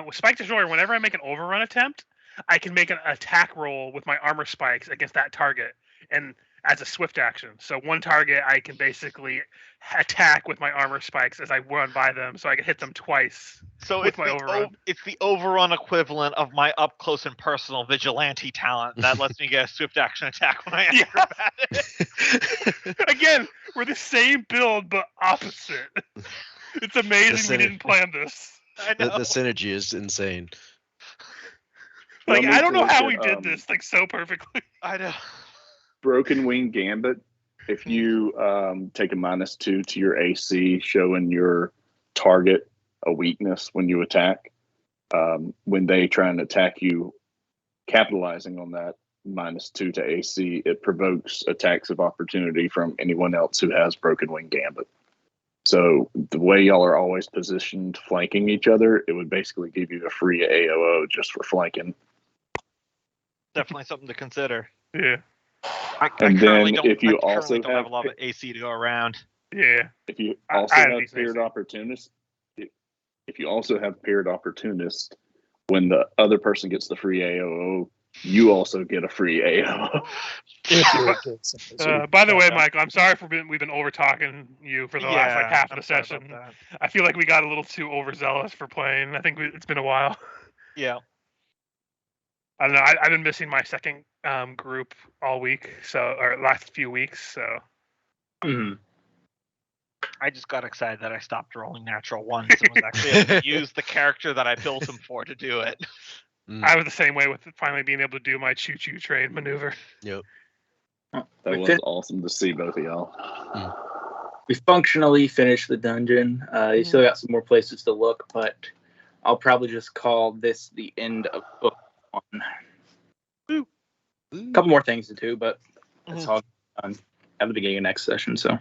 Speaker 1: with spike destroyer, whenever I make an overrun attempt, I can make an attack roll with my armor spikes against that target, and as a swift action. So one target, I can basically attack with my armor spikes as I run by them, so I can hit them twice.
Speaker 2: So
Speaker 1: With
Speaker 2: it's
Speaker 1: my overrun.
Speaker 2: it's the overrun equivalent of my up close and personal vigilante talent that lets me get a swift action attack when I
Speaker 1: Yeah.
Speaker 2: acrobat.
Speaker 1: Again, we're the same build but opposite. It's amazing we didn't plan this.
Speaker 2: I
Speaker 4: The
Speaker 2: know.
Speaker 4: synergy is insane.
Speaker 1: Like,
Speaker 6: Y'all need
Speaker 1: I don't
Speaker 6: to
Speaker 1: know how
Speaker 6: look
Speaker 1: we
Speaker 6: at,
Speaker 1: did this like so perfectly.
Speaker 2: I know.
Speaker 6: Broken Wing Gambit. If you take a -2 to your AC, showing your target a weakness when you attack, when they try and attack you, capitalizing on that -2 to AC, it provokes attacks of opportunity from anyone else who has Broken Wing Gambit. So the way y'all are always positioned flanking each other, it would basically give you a free AOO just for flanking.
Speaker 2: Definitely something to consider.
Speaker 1: Yeah,
Speaker 2: I
Speaker 6: And
Speaker 2: currently
Speaker 6: then
Speaker 2: don't,
Speaker 6: if you
Speaker 2: I currently
Speaker 6: also
Speaker 2: don't have
Speaker 6: have
Speaker 2: a lot of AC to go around.
Speaker 1: yeah.
Speaker 6: If you
Speaker 1: I
Speaker 6: also
Speaker 1: have
Speaker 6: have
Speaker 1: these
Speaker 6: paired
Speaker 1: AC.
Speaker 6: opportunist, if you also have paired opportunist, when the other person gets the free AOO, you also get a free AOO.
Speaker 5: If you're against
Speaker 1: By the way,
Speaker 2: Okay.
Speaker 1: Michael, I'm sorry for we've been over talking you for the last like half of
Speaker 2: I'm
Speaker 1: the
Speaker 2: sorry about
Speaker 1: session.
Speaker 2: that.
Speaker 1: I feel like we got a little too overzealous for playing. I think it's been a while.
Speaker 2: Yeah.
Speaker 1: I don't know. I've been missing my second group all week, or last few weeks. So
Speaker 3: Mhm.
Speaker 2: I just got excited that I stopped rolling natural ones and was actually able to use the character that I built him for to do it.
Speaker 1: I was the same way with finally being able to do my choo-choo train maneuver.
Speaker 4: Yep.
Speaker 6: That
Speaker 3: We
Speaker 6: was
Speaker 3: fin-
Speaker 6: awesome to see both of y'all.
Speaker 3: we functionally finished the dungeon. You still got some more places to look, but I'll probably just call this the end of book 1. A couple more things to do, but that's all done at the beginning of next session. So